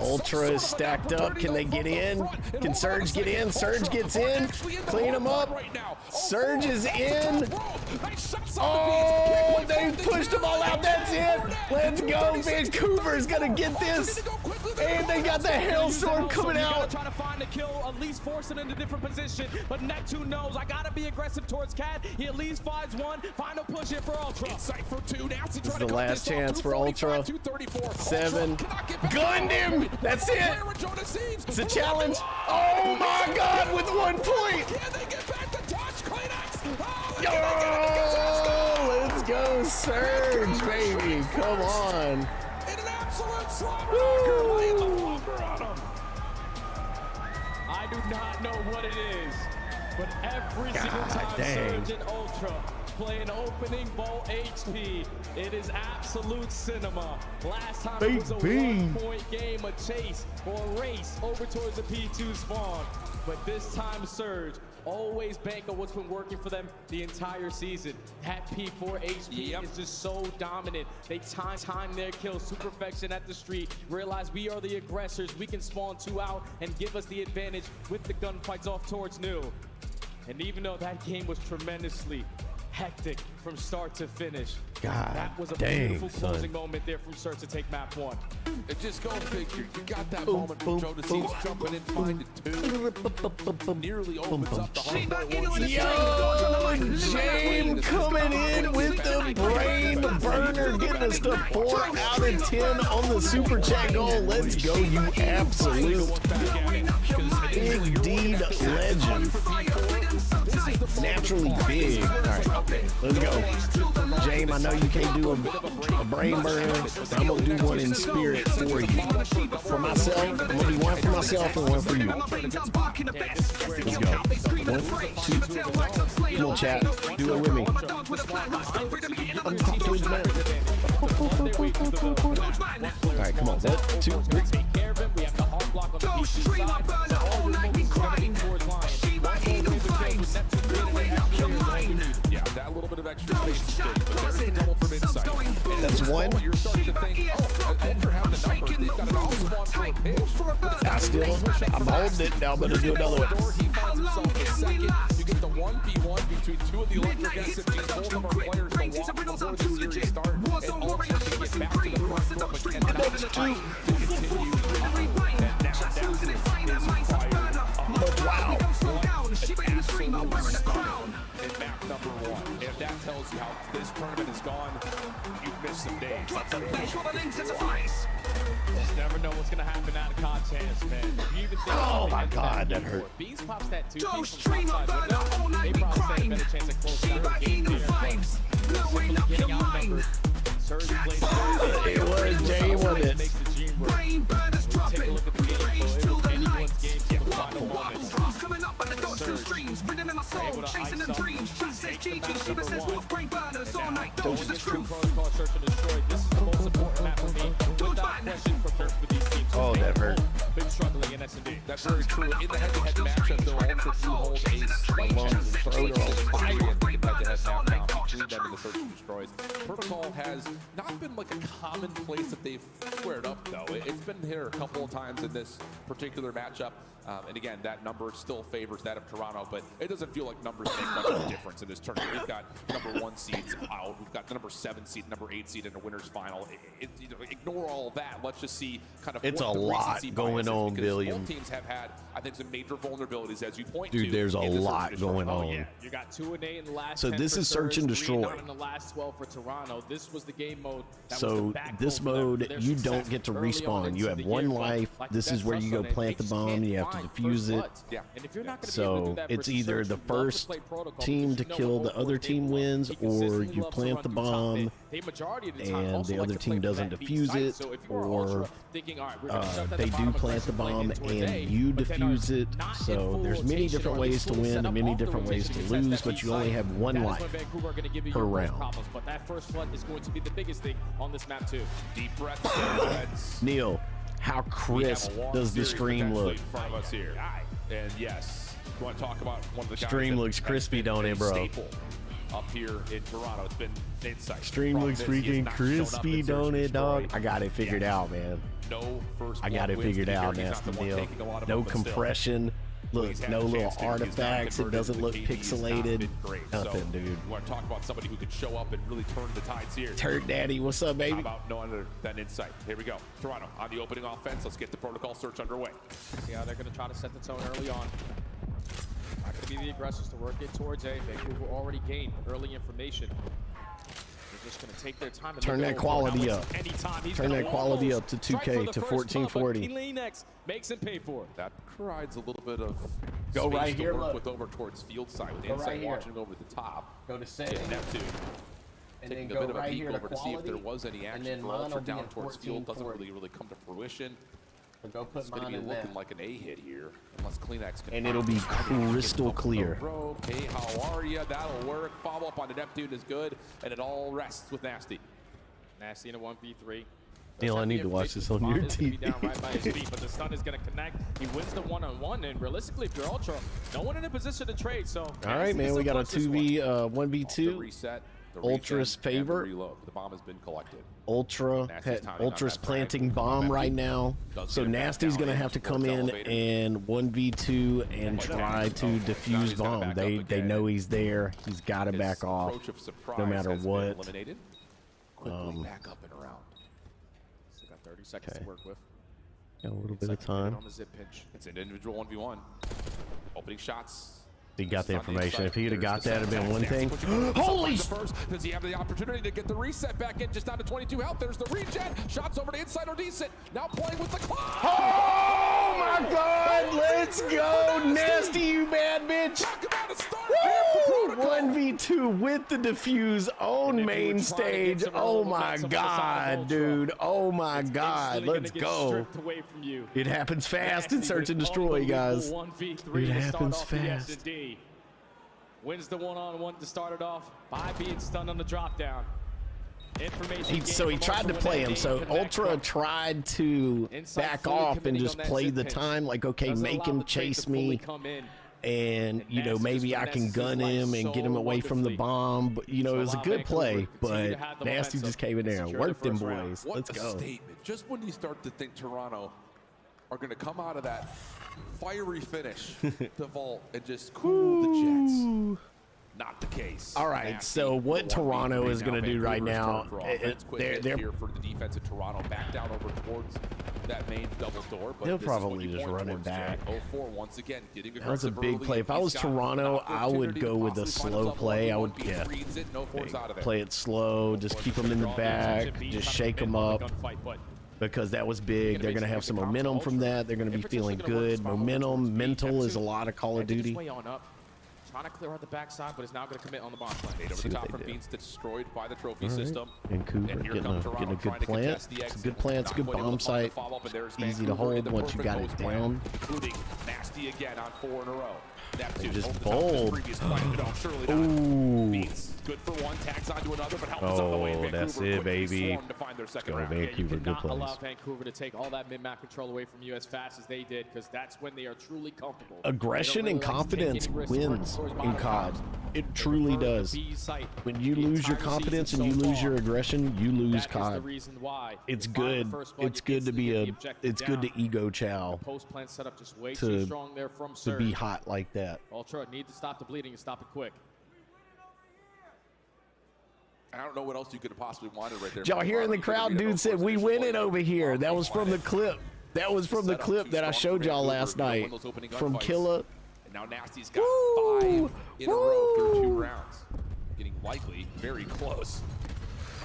Ultra is stacked up. Can they get in? Can Surge get in? Surge gets in. Clean him up. Surge is in. Oh, they pushed them all out. That's it. Let's go. Vancouver is gonna get this. And they got the Hailstorm coming out. Trying to find a kill, at least force it into different position. But Neptune knows I gotta be aggressive towards Cat. He at least finds one. Final push here for Ultra. Insight for 2. Now this is the last chance for Ultra. 7. Gunned him. That's it. It's a challenge. Oh my God! With 1 point. Can they get back to touch? Cleanex. Oh, let's go, Surge, baby. Come on. In an absolute slaughter. Laying the lumber on him. I do not know what it is, but every single time Surge and Ultra play an opening ball HP, it is absolute cinema. Last time it was a 1-point game, a chase or a race over towards the P2 spawn. But this time Surge always bank on what's been working for them the entire season. That P4 HP is just so dominant. They time their kills to perfection at the street. Realize we are the aggressors. We can spawn 2 out and give us the advantage with the gunfights off towards New. And even though that game was tremendously hectic from start to finish, that was a beautiful closing moment there from Surge to take map 1. It just go figure. You got that moment from Joe Seeds jumping in, finding 2. Nearly opens up the hard. Yo, James coming in with the brain burner, getting us to 4 out of 10 on the super chat goal. Let's go, you absolute big deed legend. Naturally big. All right, let's go. James, I know you can't do a brain burner. I'm gonna do one in spirit for you. For myself, I'm gonna do one for myself and one for you. Let's go. 1, 2. Come on, chat. Do it with me. I'm talking to man. All right, come on. 1, 2, 3. Yeah, that little bit of extra space is good, but there's a double from Insight. That's 1. You're starting to think, Ultra have the numbers. They've got an all-spawn for a pitch. I'm holding it now. I'm gonna do another one. He finds himself in second. You get the 1v1 between 2 of the electric SMGs. Both of our players to walk before the series start. And Ultra can get back to the front foot, but cannot to continue. And now that is required. Wow. In map number 1. If that tells you how this tournament is gone, you've missed some days. Just never know what's gonna happen out of contest, man. You even think Oh my God, that hurt. Bees pops that 2 piece from outside window. They probably stand a better chance of closing out the game there. Simply getting outnumbered. Surge plays it was Jay, wasn't it? Makes the Gene work. Take a look at the game. It was anyone's game to the final moment. Surge able to ice up. Don't get true protocol search and destroy. This is the most important map for me. Without question for these teams. Oh, that hurt. Been struggling in S&D. That's very true. In the head-to-head matchup, though, Ultra do hold a slight chance of throw to all 3 in the head-to-head map now between them and the Search and Destroys. Protocol has not been like a common place that they've squared up, though. It's been here a couple of times in this particular matchup. And again, that number still favors that of Toronto, but it doesn't feel like numbers make much of a difference in this tournament. We've got number 1 seeds out. We've got the number 7 seed, number 8 seed in the winner's final. Ignore all that. Let's just see kind of it's what a the lot recency going bias is, on, because Billiam. both teams have had, I think, some major vulnerabilities, as you point to. Dude, there's a in the lot Search and Destroy. going on. Yeah, you got 2 and 8 in the last. So 10 this for is Search and Surge, 3 Destroy. in the last 12 for Toronto. This was the game mode. That So was the backbone this for them, for mode, their you success don't get to early on respawn. You into have the 1 year, but life. like This that's is where you go frustrating. plant the They just bomb. can't You have to find defuse first it. blood. Yeah. And if you're not gonna be able to do So that it's versus either Surge, the you love to first play protocol, team because to you know kill what the other Ultra team did well. wins, They or consistently you love to plant run the through top. bomb, They majority of the time and also the like other to play team for doesn't that deep defuse side. it, So if you are or Ultra thinking, all right, we're gonna shut that they bottom do plant the aggressive bomb play into a and day, you but then defuse are it. not in So full there's many rotation, different or they ways to fully win set and up many off the different ways to rotation to lose, test that but you deep only side. have 1 That is life when Vancouver are going to give you per your most round. problems, but that first flood is going to be the biggest thing on this map too. Deep breath. Neil, how We have crisp a long does the series stream potentially look? in front of us here. And yes, You want to talk about one of the guys Stream that looks has crispy, been don't a it, bro? staple up here in Toronto. It's been Insight. Stream looks freaking crispy, don't it, dog? I got it figured out, man. No first I got it wins figured here. out, He's not nasty the one deal. taking a lot of No them, but still. compression. Look, He's had no the little chance to. He's not artifacts. It converted. doesn't look The KD has not pixelated. been great. Nothing, So, dude. You want to talk about somebody who could show up and really turn the tides here. Turd Daddy, what's up, How baby? about no other than Insight? Here we go. Toronto on the opening offense. Let's get the protocol search underway. Yeah, they're going to try to set the tone early on. Not going to be the aggressors to work it towards A. Vancouver already gained early information. They're just going to take their time and Turn look that over. quality Now up. it's anytime. He's Turn gonna that quality almost up to strike 2K for the to first blood, but 1440. Kleenex makes him pay for it. That provides a little bit of Go space right to here, work look. with over towards field side with Go Insight right here. watching over the top. Go to Get settings. Neptune. And Taking then a go bit of a right peek here to over to see if there quality, was any and action then for mine will Ultra be down at towards field. Doesn't 1440. really come to fruition. So go put It's going to mine be in looking that. like an A hit here, unless Kleenex can. And it'll be crystal clear. Hey, how are you? That'll work. Follow up on the Neptune is good, and it all rests with Nasty. Nasty in a 1v3. Neil, I need to watch this on your TV. Down right by his feet, but the stun is going to connect. He wins the one-on-one, and realistically, if you're Ultra, no one in a position to trade. So, All right, man, we got a 1v2. Reset. The Ultra's regen and the favor. reload. The bomb has been collected. Ultra's timing on planting that bomb frag. right now. Does So get it back Nasty's down going to in have to towards come in elevator. and 1v2 and try to defuse he's gonna bomb. back They up they again. know he's there. He's got to His back off approach of surprise no matter has been what. eliminated. Quickly back up and around. Still got 30 seconds Okay. to work with. Got a little bit of time. On the zip pinch. It's an individual 1v1. Opening shots. He got the It's on information. inside. If he'd have got There's that, the it'd been one set. thing. Pushing over the Holy! side first. Does he have the opportunity to get the reset back in? Just down to 22 health. There's the regen. Shots over to inside are decent. Now playing with the clock. Oh my God! Let's go, Nasty, you bad bitch! Talk about a start Woo! here for Protocol. 1v2 with the diffuse on main stage. Oh my God, dude! Oh my God! Let's go! It happens fast in Search and Destroy, guys. It happens fast. Wins the one-on-one to start it off by being stunned on the drop down. So he tried to play him. So Ultra tried to back off and just play the time, like, okay, make him chase me, and you know, maybe I can gun him and get him away from the bomb. But you know, it was a good play, but Nasty just came in there and worked them boys. What Let's a go. statement. Just when you start to think Toronto are going to come out of that fiery finish to vault and just cool the Jets. Not the case. All right, Nasty so what for the 1v3 Toronto is going to do right now, Vancouver's turn for offense. Quick hit they're here for the defense of Toronto, back down over towards that main double door. But They'll this is when probably you just point run it towards back. Jack. 0-4 once again, getting That was a aggressive big early. play. If I He's was got Toronto, an I would opportunity go to with a possibly find slow himself play. I would, 1v1, yeah, reads it, no force out of there. play it slow. Just keep them in the back. Just shake them up. Because that was big. They're going to have some momentum from that. They're going to be feeling good. Momentum, mental is a lot of Call of Duty. Trying to clear out the backside, but is now going to commit on the bomb plant. Over See the what top they from do. Beans destroyed by the trophy All right. system. Vancouver And here getting comes a Toronto good trying to plant. contest the It's a exit. good plant. It's a Not good quite able bomb to find the site. follow-up, and there's Easy to Vancouver in hold the once you got perfect it pose plan, down. including Nasty again on 4 in a row. Neptune just over the top of his bold. previous play. No, surely not. Ooh. Beans good for one, tags onto another, but helps us on the way. Oh, Vancouver that's it, quickly baby. swarmed to find their second Go round. Vancouver. Good Not plays. allow Vancouver to take all that mid-map control away from you as fast as they did, because that's when they are truly comfortable. Aggression and confidence wins in COD. It truly does. When you lose your confidence and you lose your aggression, you lose COD. It's good. It's good to be a. It's good to ego chow. Post plan set up just way too strong there from To Surge. be hot like that. Ultra need to stop the bleeding and stop it quick. I don't know what else you could have possibly wanted right there. Y'all hear in the crowd, dude said we win it over here. That was from the clip. That was from the clip that I showed y'all last night from Killa. And now Nasty's got 5 in a row through 2 rounds. Getting likely very close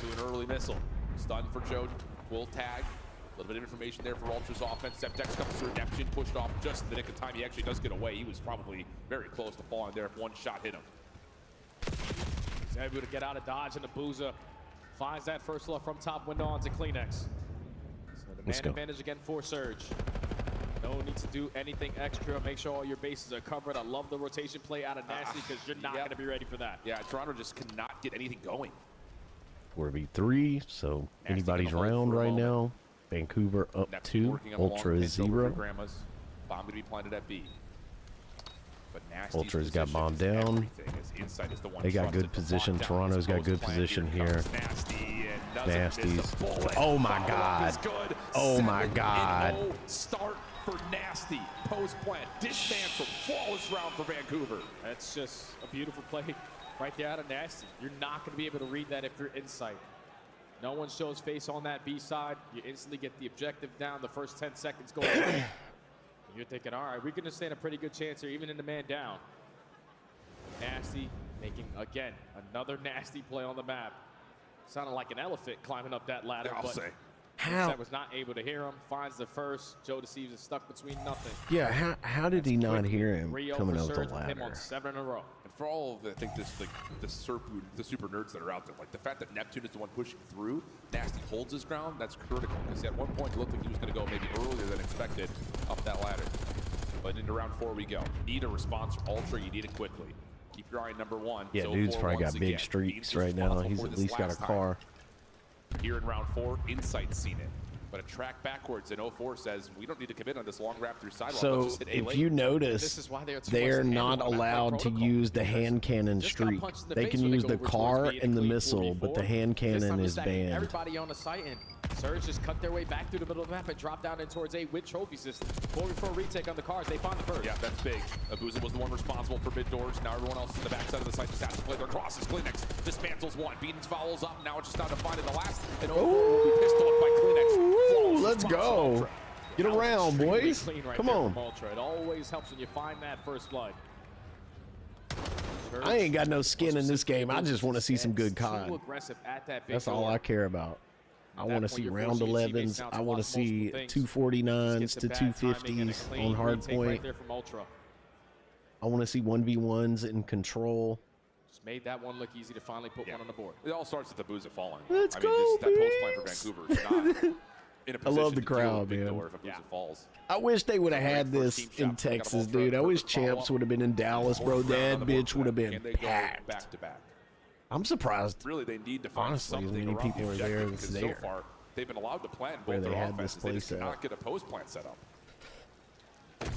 to an early missile. Stun for Joe. Will tag. A little bit of information there for Ultra's offense. Septex comes through. Neptune pushed off just in the nick of time. He actually does get away. He was probably very close to falling there if one shot hit him. He's able to get out of dodge, and Abuza finds that first look from top window onto Kleenex. So the Let's man go. advantage again for Surge. No need to do anything extra. Make sure all your bases are covered. I love the rotation play out of Nasty because you're not going to be ready for that. Yeah, Toronto just cannot get anything going. 4v3, so anybody's round right now. Vancouver up Neptune 2, working on the long Ultra pinch over 0. to Grandma's. Bomb going to be planted at B. But Nasty's Ultra's got position bomb is down. everything, as Insight is the one They got trusted good to position. lock down Toronto's his got post good plan. position Here here. comes Nasty and doesn't miss the bullet. Oh my Follow-up God. is good. Oh my 7-0 God. Start for Nasty. Post plant dismantled. Flawless round for Vancouver. That's just a beautiful play right there out of Nasty. You're not going to be able to read that if you're Insight. No one shows face on that B side. You instantly get the objective down. The first 10 seconds go away. You're thinking, all right, we're going to stand a pretty good chance here, even in the man down. Nasty making, again, another nasty play on the map. Sounded like an elephant climbing up that ladder. I'll but say. Insight was not able to hear him. Finds the first. Joe Deceives is stuck between nothing. Yeah, how did he not hear him 3-0 coming for up the Surge with him ladder? on 7 in a row. And for all of, I think, this like the super nerds that are out there, like the fact that Neptune is the one pushing through, Nasty holds his ground, that's critical. Because at one point, it looked like he was going to go maybe earlier than expected up that ladder. But into round 4 we go. You need a response from Ultra, you need it quickly. Keep your eye on number 1. Yeah, So dude's 4 probably got once big again. streaks Beans right now. responsible He's for at this least got a last time. car. Here in round 4, Insight's seen it. But a track backwards in 04 says we don't need to commit on this long wrap through sidewalk. So Let's just hit A if late. you This notice, is why they're they're not allowed to use the hand cannon Just got streak. punched in the They face can when they use go the over towards car B and the clean missile, but the 44. hand This cannon time is they're stacking banned. Everybody on the site, and Surge just cut their way back through the middle of the map and dropped down in towards A with trophy system. 4v4 retake on the cars. They find the first. Yeah, that's big. Abuza was the one responsible for mid doors. Now everyone else in the backside of the site just has to play their crosses. Kleenex dismantles one. Beatons follows up. Now it's just down to finding the last. And over will be pissed off by Kleenex. Ooh, Flawless let's response go. from Ultra. Get around, Extremely boys. clean right Come there on. from Ultra. It always helps when you find that first blood. I ain't got no skin in this game. I just want to see some good Too COD. aggressive at that big That's all door. I care about. I At want to that see point, you're round forcing your teammates 11s. now to I want to watch see multiple things. 249s Just to get the bad timing and a 250s clean on hard retake point. Right there from Ultra. I want to see 1v1s in control. Just made that one look easy to finally put one on the board. It all starts with the Abuza falling. Let's I mean, go, that post plan for Vancouver is not in a I position love the to deal with crowd, big man. door if Abuza falls. I wish they would have had Great this first in team shot. They got a Texas, ball dude. I throw, wish perfect follow-up. Champs would have been in Dallas, bro. Fourth round on That the bitch board would have plan. been Can they go packed. back to back? I'm surprised. Really, they need to find Honestly, as something many around people the are there objective, as because there. so far they've been allowed to plan Where both they their had this offenses. They just place cannot at. get a post plant set up.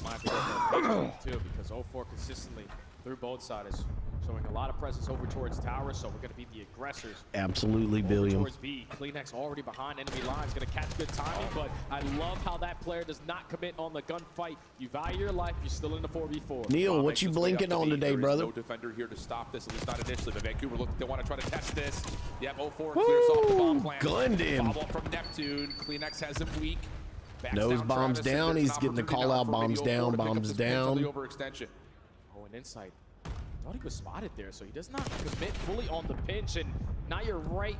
Might be looking at too, because 04 consistently through both sides, showing a lot of presence over towards Tower, so we're going to be the aggressors. Absolutely, Over Billiam. towards B. Kleenex already behind enemy lines, going to catch good timing, but I love how that player does not commit on the gunfight. You value your life, you're still in the 4v4. Neil, Bob what makes you its way up blinking to on B. today, There is brother? no defender here to stop this, at least not initially. But Vancouver look, they want to try to test this. Yep, 04 clears off the bomb plant. gunned him. Follow up from Neptune. Kleenex has him weak. Backs Nose down bombs Travis, and down. there's He's an getting the opportunity call now out. for Bombs maybe 04 down. to pick up Bombs this win from down. the overextension. Oh, an insight. Thought he was spotted there, so he does not commit fully on the pinch, and now you're right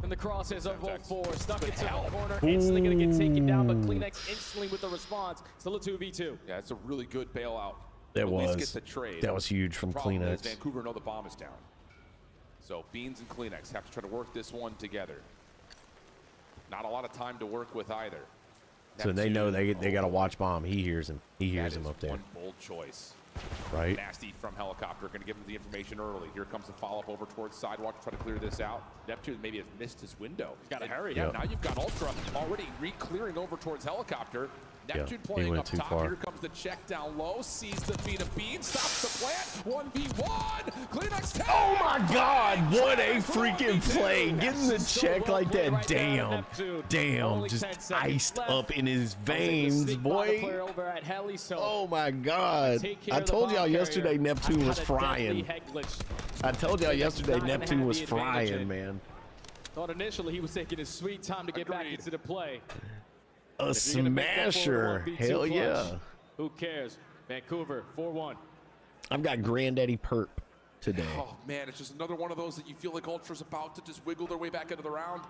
in the crosshairs of 04. Stuck into the corner, instantly going to get taken down, but Kleenex instantly with the response. Still a 2v2. Yeah, it's a really good bailout. That At least was. get the trade. That was huge from The problem is Kleenex. Vancouver know the bomb is down. So Beans and Kleenex have to try to work this one together. Not a lot of time to work with either. So they know they got to watch bomb. He hears him. He hears That him is up there. One bold choice. Right. Nasty from helicopter, going to give him the information early. Here comes the follow-up over towards sidewalk to try to clear this out. Neptune maybe has missed his window. Gotta hurry. Yeah, Yep. now you've got Ultra already re-clearing over towards helicopter. Neptune he playing went up too top. far. Here comes the check down low. Sees the feet of Bean. Stops the plant. 1v1. Kleenex tag. Oh my God! What a freaking play! Getting the check like that, damn, damn, just iced up in his veins, boy. Over at Heli, so Oh my God! take care I of the told bomb y'all carrier. yesterday Neptune was I've got a frying. deadly head glitch. I told y'all yesterday not gonna Neptune have was the advantage frying, in. man. Thought initially he was taking his sweet time to get back Agreed. into the play. A If you're gonna make that smasher! 1v2 Hell clutch, yeah! Who cares? Vancouver 4-1. I've got Granddaddy Perp today. Oh man, it's just another one of those that you feel like Ultra's about to just wiggle their way back into the round.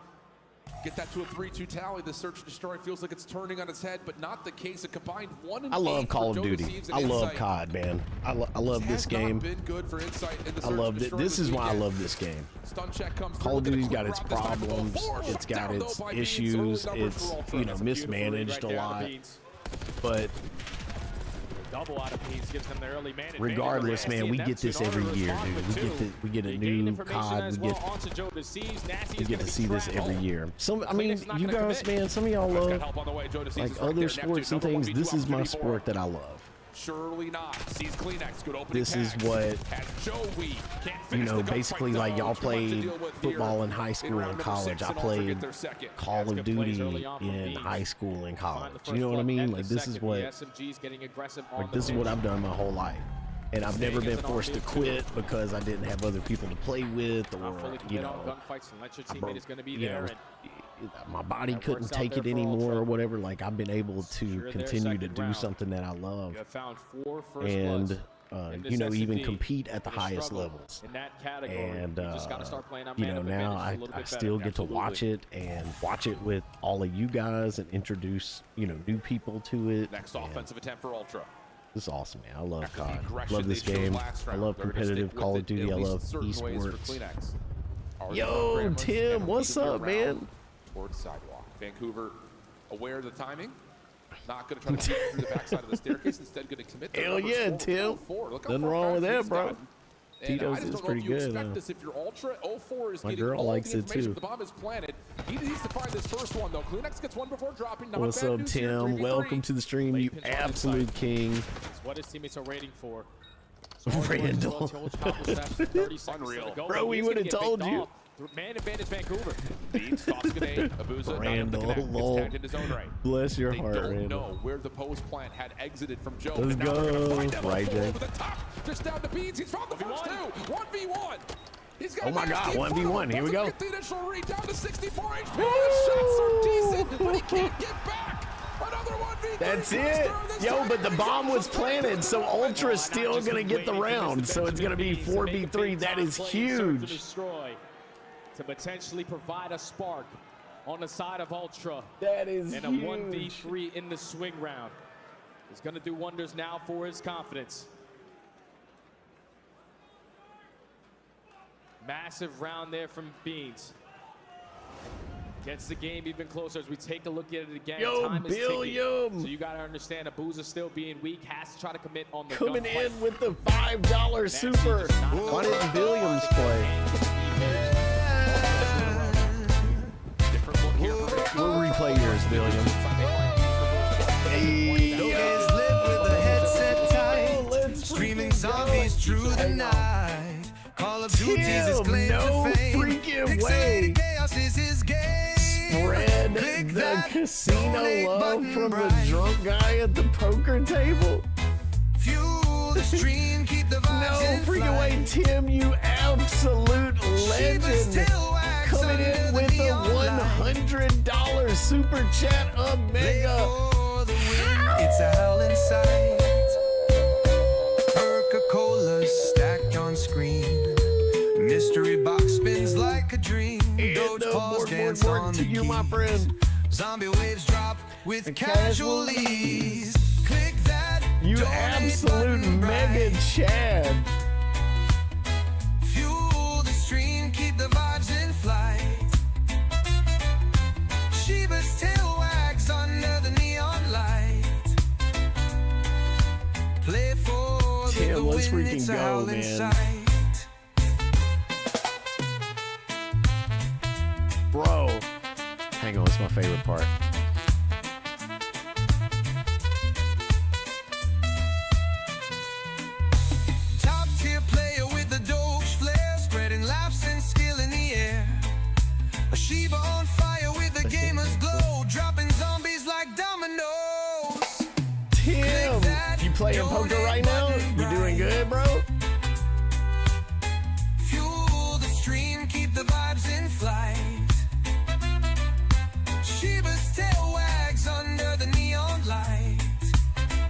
Get that to a 3-2 tally. The search and destroy feels like it's turning on its head, but not the case. A combined 1 and I love 8 Call for of Joe Duty. Deceives and I love Insight. COD, man. I love this Has game. not been good for Insight in the I search love and it. destroy This is why I weekend. love this game. Stun check comes Call of through. Duty's Gonna got its quick route this time for problems. 4. It's Shut got down, though, its by Beans. issues. Early numbers It's, for Ultra. you know, That's a beautiful read mismanaged right a there out of lot. Beans. But Double out of Beans gives them the early man advantage. regardless, Nasty man, and we get Neptune this on every to year, respond dude. with We get a They gain new information COD. as We well get onto Joe Deceives. Nasty we is get gonna to be see this trapped. every year. I mean, Kleenex not you gonna guys, commit. man, some of y'all Got love help on the way. Joe Deceives like is right other there. sports and Neptune, number things. 1v2 This is my opportunity for sport that I love. Surely not. Sees Kleenex. Good opening. This is what, Joey can't you finish know, the basically gunfight. like y'all Too much to played deal with football here in high school and round number college. 6, I and also played get their second. Call of Duty in high school and college. You know what I mean? Like this is what, like this is what I've done my whole life. And I've never been forced to quit because I didn't have other people to play with, or you know, my body couldn't take it anymore or whatever. Like I've been able to continue to do something that I love, and you know, even compete at the highest levels. And you know, now I still get to watch it and watch it with all of you guys and introduce, you know, new people to it. Next offensive attempt for Ultra. This is awesome, man. I love COD. Love this game. I love competitive Call of Duty. I love esports. Yo, Tim, what's up, man? Towards sidewalk. Vancouver aware of the timing. Not going to try to keep through the backside of the staircase. Instead, going to commit. Hell yeah, Tim. Nothing wrong with that, bro. Tito's is pretty good. If you're Ultra, 04 is my getting girl all likes the it information. too. The bomb is planted. He needs to find this first one though. Kleenex gets one before dropping. Not What's bad up, news here, Tim? 3v3. Welcome to the stream, you absolute king. It's what his teammates are waiting for. Randall. Unreal. Bro, we would have told you. Man advantage Vancouver. Beats, toss grenade. Abuza, Randall, lol. Bless your heart, They don't Randall. know where the post plant had exited from Joe. Let's and now they're gonna go, find them right, over Jay. the top. Just down to Beans. He's found the first two. 1v1. He's got Oh my God, 1v1. Here we go. Get the initial read down to 64 HP. The shots are decent, but he can't get back. Another 1v3. That's it. Yo, but the bomb was planted, so Ultra's still going to get the round. So it's going to be 4v3. That is huge. To potentially provide a spark on the side of Ultra. That is and a huge. 1v3 in the swing round. He's going to do wonders now for his confidence. Massive round there from Beans. Gets the game even closer as we take a look at it again. Yo, Time is ticking. Billiam. So you got to understand Abuza still being weak, has to try to commit on the Coming gunfight. in with the $5 super. Why didn't Billiams play? We'll replay yours, Billiam. Hey, Kids live with a headset tight, screaming zombies through the night. Call of Duty's his claim to fame. Freaking way. Chaos is his game. Spread the casino love from the drunk guy at the poker table. Fuel the stream, keep the vibes in freaking flight. way, Tim, you absolute legend. Coming in with a $100 super chat Omega. It's a howling sight. Coca-Cola stacked on screen. Mystery box spins like a dream. Doge paws dance on the you, my friend. Zombie waves drop with casualties. Click that. You donate absolute button mega right. Chad. Fuel the stream, keep the vibes in flight. Shiba's tail wags under the neon light. Play for Tim, the let's win, freaking it's a go, howling man. sight. Bro. Hang on, it's my favorite part. Top tier player with the Doge flair, spreading laughs and skill in the air. A Shiba on fire with the gamer's glow, dropping zombies like dominoes. Tim, you playing poker right now? You doing good, bro? Fuel the stream, keep the vibes in flight. Shiba's tail wags under the neon light.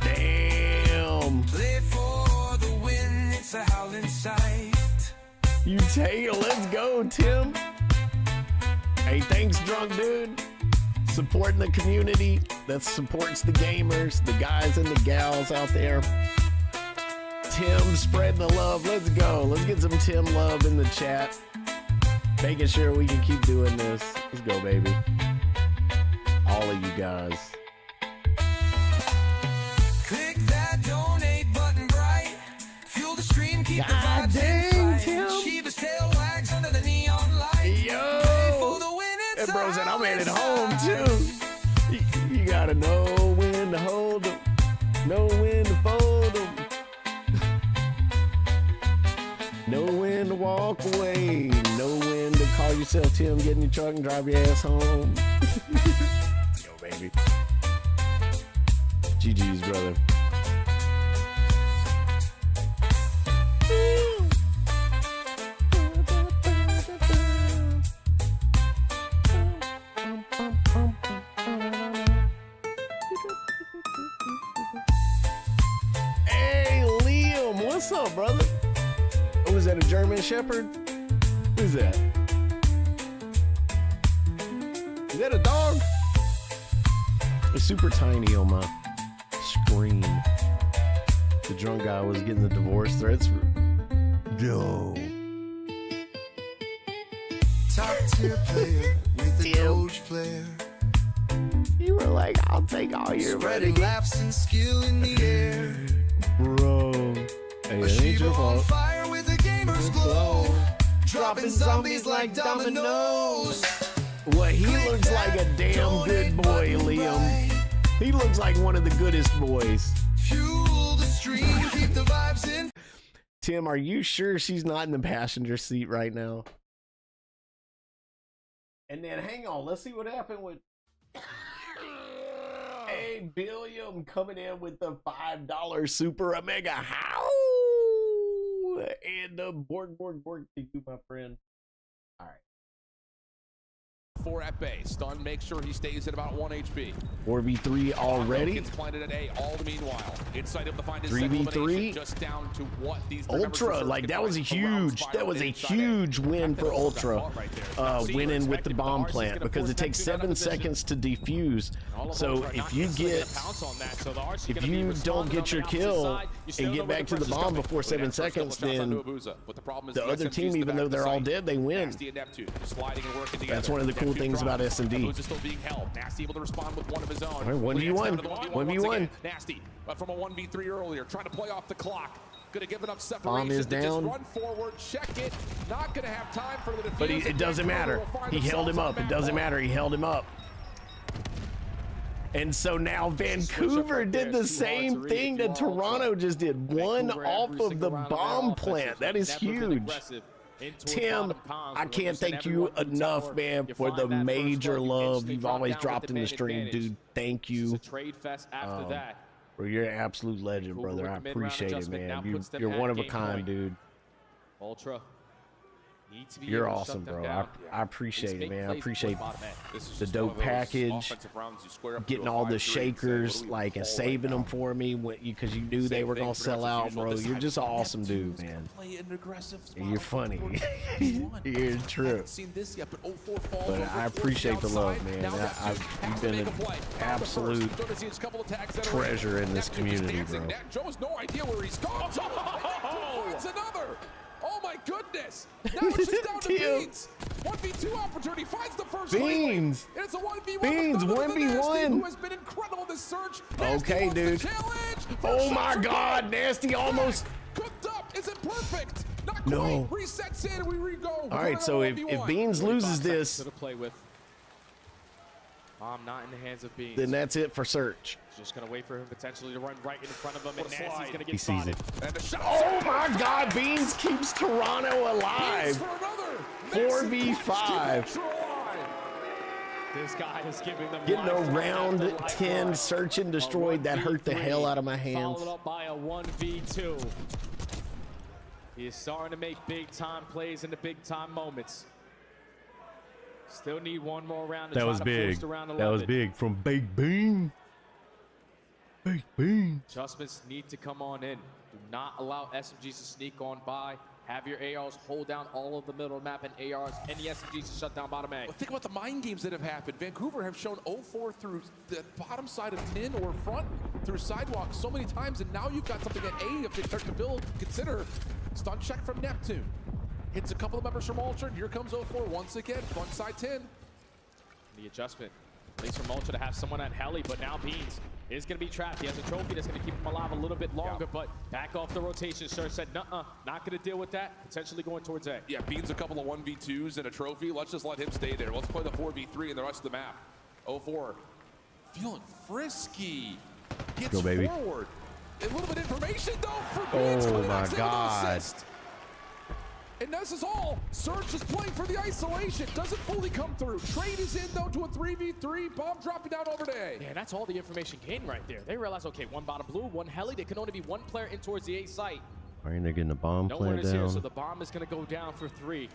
Damn. Play for the win, it's a howling sight. You take it. Let's go, Tim. Hey, thanks, drunk dude. Supporting the community that supports the gamers, the guys and the gals out there. Tim, spreading the love. Let's go. Let's get some Tim love in the chat. Making sure we can keep doing this. Let's go, baby. All of you guys. Click that donate button bright. Fuel the stream, keep the God vibes dang, in flight. Tim. Shiba's tail wags under the neon light. Yo. Play for the win, it's That bro a said I'm howling headed home sight. too. You gotta know when to hold 'em. Know when to fold 'em. Know when to walk away. Know when to call yourself Tim, get in your truck and drive your ass home. Yo, baby. GG's, brother. Hey, Liam, what's up, brother? Oh, is that a German Shepherd? Who's that? Is that a dog? It's super tiny on my screen. The drunk guy was getting the divorce threats for. Yo. Top tier player with a coach flair. You were like, I'll take all your Spreading money. laughs and skill in the air. Bro. Hey, that ain't your On fault. fire with a gamer's glow. Dropping zombies like dominoes. What, he looks like a damn good boy, Liam. He looks like one of the goodest boys. Fuel the stream, keep the vibes in. Tim, are you sure she's not in the passenger seat right now? And then hang on, let's see what happened with. Hey, Billiam coming in with the $5 Super Omega. How? And Borg to you, my friend. All right. 4 at bay. Stun, make sure he stays at about 1 HP. 4v3 already. Gets planted at A all the meanwhile. Inside of the find his 3v3. Just down to what these Ultra, like that was a huge win for Ultra, winning with the bomb plant because it takes 7 seconds to defuse. So if you don't get your kill and get back to the bomb before 7 seconds, then the other team, even though they're all dead, they win. That's one of the cool things about S&D. Still being held. Nasty able to respond with one of his own. All right, 1v1. 1v1. Nasty from a 1v3 earlier, trying to play off the clock. Gonna give it up separation. Bomb is down. Just run forward, check it. Not gonna have time for the defense. But it doesn't matter. He held him up. It doesn't matter. He held him up. And so now Vancouver did the same thing that Toronto just did. One off of the bomb plant. That is huge. Tim, I can't thank you enough, man, for the major love you've always dropped in the stream, dude. Thank you. Trade fest after that. Bro, you're an absolute legend, brother. I appreciate it, man. You're one of a kind, dude. Ultra. You're awesome, bro. I appreciate it, man. I appreciate the dope package, getting all the shakers, like, and saving them for me because you knew they were gonna sell out, bro. You're just an awesome dude, man. You're funny. You're true. But I appreciate the love, man. You've been an absolute treasure in this community, bro. Joe has no idea where he's gone. Finds another. Oh my goodness! Now it's just down to Beans. 1v2 opportunity finds the first Beans. And it's a 1v1. Beans, 1v1. Who has been incredible this surge. Okay, dude. Oh my God, Nasty almost cooked up. Is it perfect? Not no. Quite. Resets in. We re-go. All right, so if Beans loses this, to play with. Bomb not in the hands of Beans. Then that's it for Search. Just gonna wait for him potentially to run right in front of him, and Nasty's gonna He get sees spotted. it. Oh my God, Beans keeps Toronto alive. 4v5. This guy is giving them Getting a round 10 search and destroyed. That hurt the hell out of my hands. Followed up by a 1v2. He is starting to make big time plays in the big time moments. Still need one more round to That try was to big. force the round 11. That was big from Baked Bean. Baked Bean. Adjustments need to come on in. Do not allow SMGs to sneak on by. Have your ARs hold down all of the middle map and ARs and the SMGs to shut down bottom A. Well, think about the mind games that have happened. Vancouver have shown 0-4 through the bottom side of tin or front through sidewalk so many times, and now you've got something at A if they start to build. Consider stun check from Neptune. Hits a couple of members from Ultra, and here comes 0-4 once again, front side 10. The adjustment, at least from Ultra to have someone at Heli, but now Beans is going to be trapped. He has a trophy that's going to keep him alive a little bit longer, but back off the rotation. Sir said, nuh-uh, not going to deal with that, potentially going towards A. Yeah, Beans a couple of 1v2s and a trophy. Let's just let him stay there. Let's play the 4v3 and the rest of the map. 0-4 feeling frisky. gets go, baby. forward. A little bit of information, though, for Oh, my God. And this is all. Surge is playing for the isolation. Doesn't fully come through. Trade is in, though, to a 3v3. Bomb dropping down over to A. Yeah, that's all the information gained right there. They realize, okay, one bottom blue, one heli. There can only be one player in towards the A site. All right, they're getting the bomb Nowhere plant is here, down. so the bomb is going to go down for 3.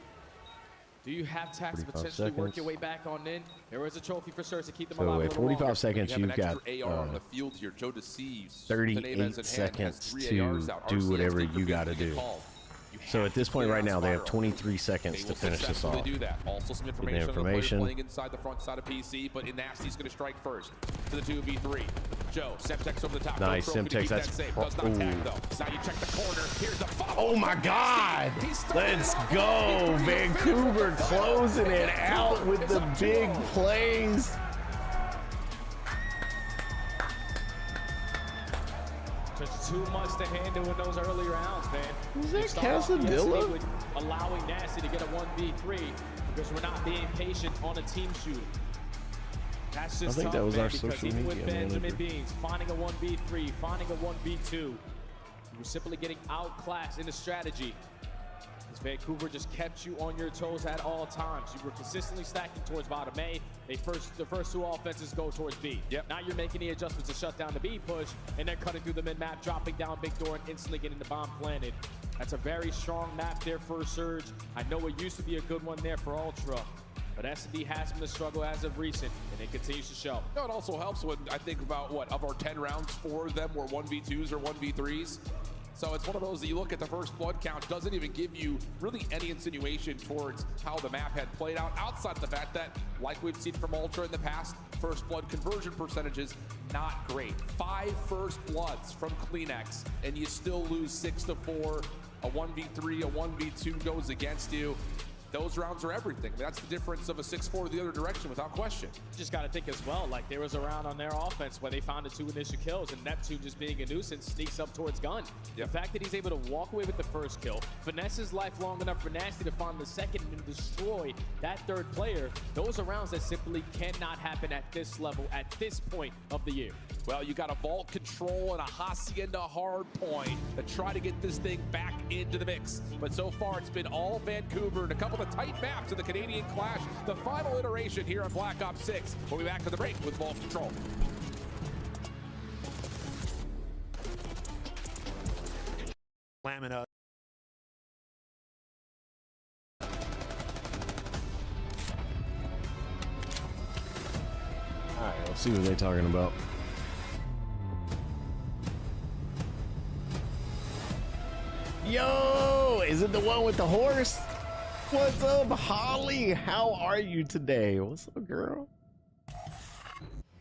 Do you have tax to 45 potentially work seconds. your way back on in? There is a trophy for Surge to keep them So alive. wait, a little 45 longer. seconds, You have you've an got extra AR on the field here. Joe deceives. 38 seconds to do whatever you got to do. So at this point right now, they have 23 seconds to finish this off. Do that. Also some Get information, the on the player information. playing inside the front side of PC, but Nasty's going to strike first to the 2v3. Joe, Semtex over the top. Nice, No trophy to Semtex, keep that's that safe. pro- Does not tag, ooh. though. Now you check the corner. Here's the follow. Oh my God! Let's go! Vancouver closing it out with the big plays. Just too much to handle in those early rounds, man. Is that You start off yesterday Casadilla? with allowing Nasty to get a 1v3 because we're not being patient on a team shooting. That's just I think tough, that was man, our because social even with media Benjamin manager. Beans finding a 1v3, finding a 1v2, you were simply getting outclassed in the strategy. As Vancouver just kept you on your toes at all times. You were consistently stacking towards bottom A. The first 2 offenses go towards B. Yep. Now you're making the adjustments to shut down the B push, and then cutting through the mid-map, dropping down big door, and instantly getting the bomb planted. That's a very strong map there for Surge. I know it used to be a good one there for Ultra, but S&D has been a struggle as of recent, and it continues to show. No, it also helps when I think about what, of our 10 rounds, 4 of them were 1v2s or 1v3s. So it's one of those that you look at the first blood count, doesn't even give you really any insinuation towards how the map had played out, outside the fact that, like we've seen from Ultra in the past, first blood conversion percentages, not great. 5 first bloods from Kleenex, and you still lose 6-4. A 1v3, a 1v2 goes against you. Those rounds are everything. That's the difference of a 6-4 the other direction, without question. Just got to think as well, like there was a round on their offense where they found the 2 initial kills, and Neptune, just being a nuisance, sneaks up towards Gun. Yep. The fact that he's able to walk away with the first kill, finesse his life long enough for Nasty to find the second and destroy that 3rd player, those are rounds that simply cannot happen at this level, at this point of the year. Well, you got a vault control and a Hacienda hard point to try to get this thing back into the mix. But so far, it's been all Vancouver and a couple of tight maps in the Canadian Clash. The final iteration here on Black Ops 6. We'll be back to the break with vault control. Slamming up. All right, let's see what they're talking about. Yo, is it the one with the horse? What's up, Holly? How are you today? What's up, girl?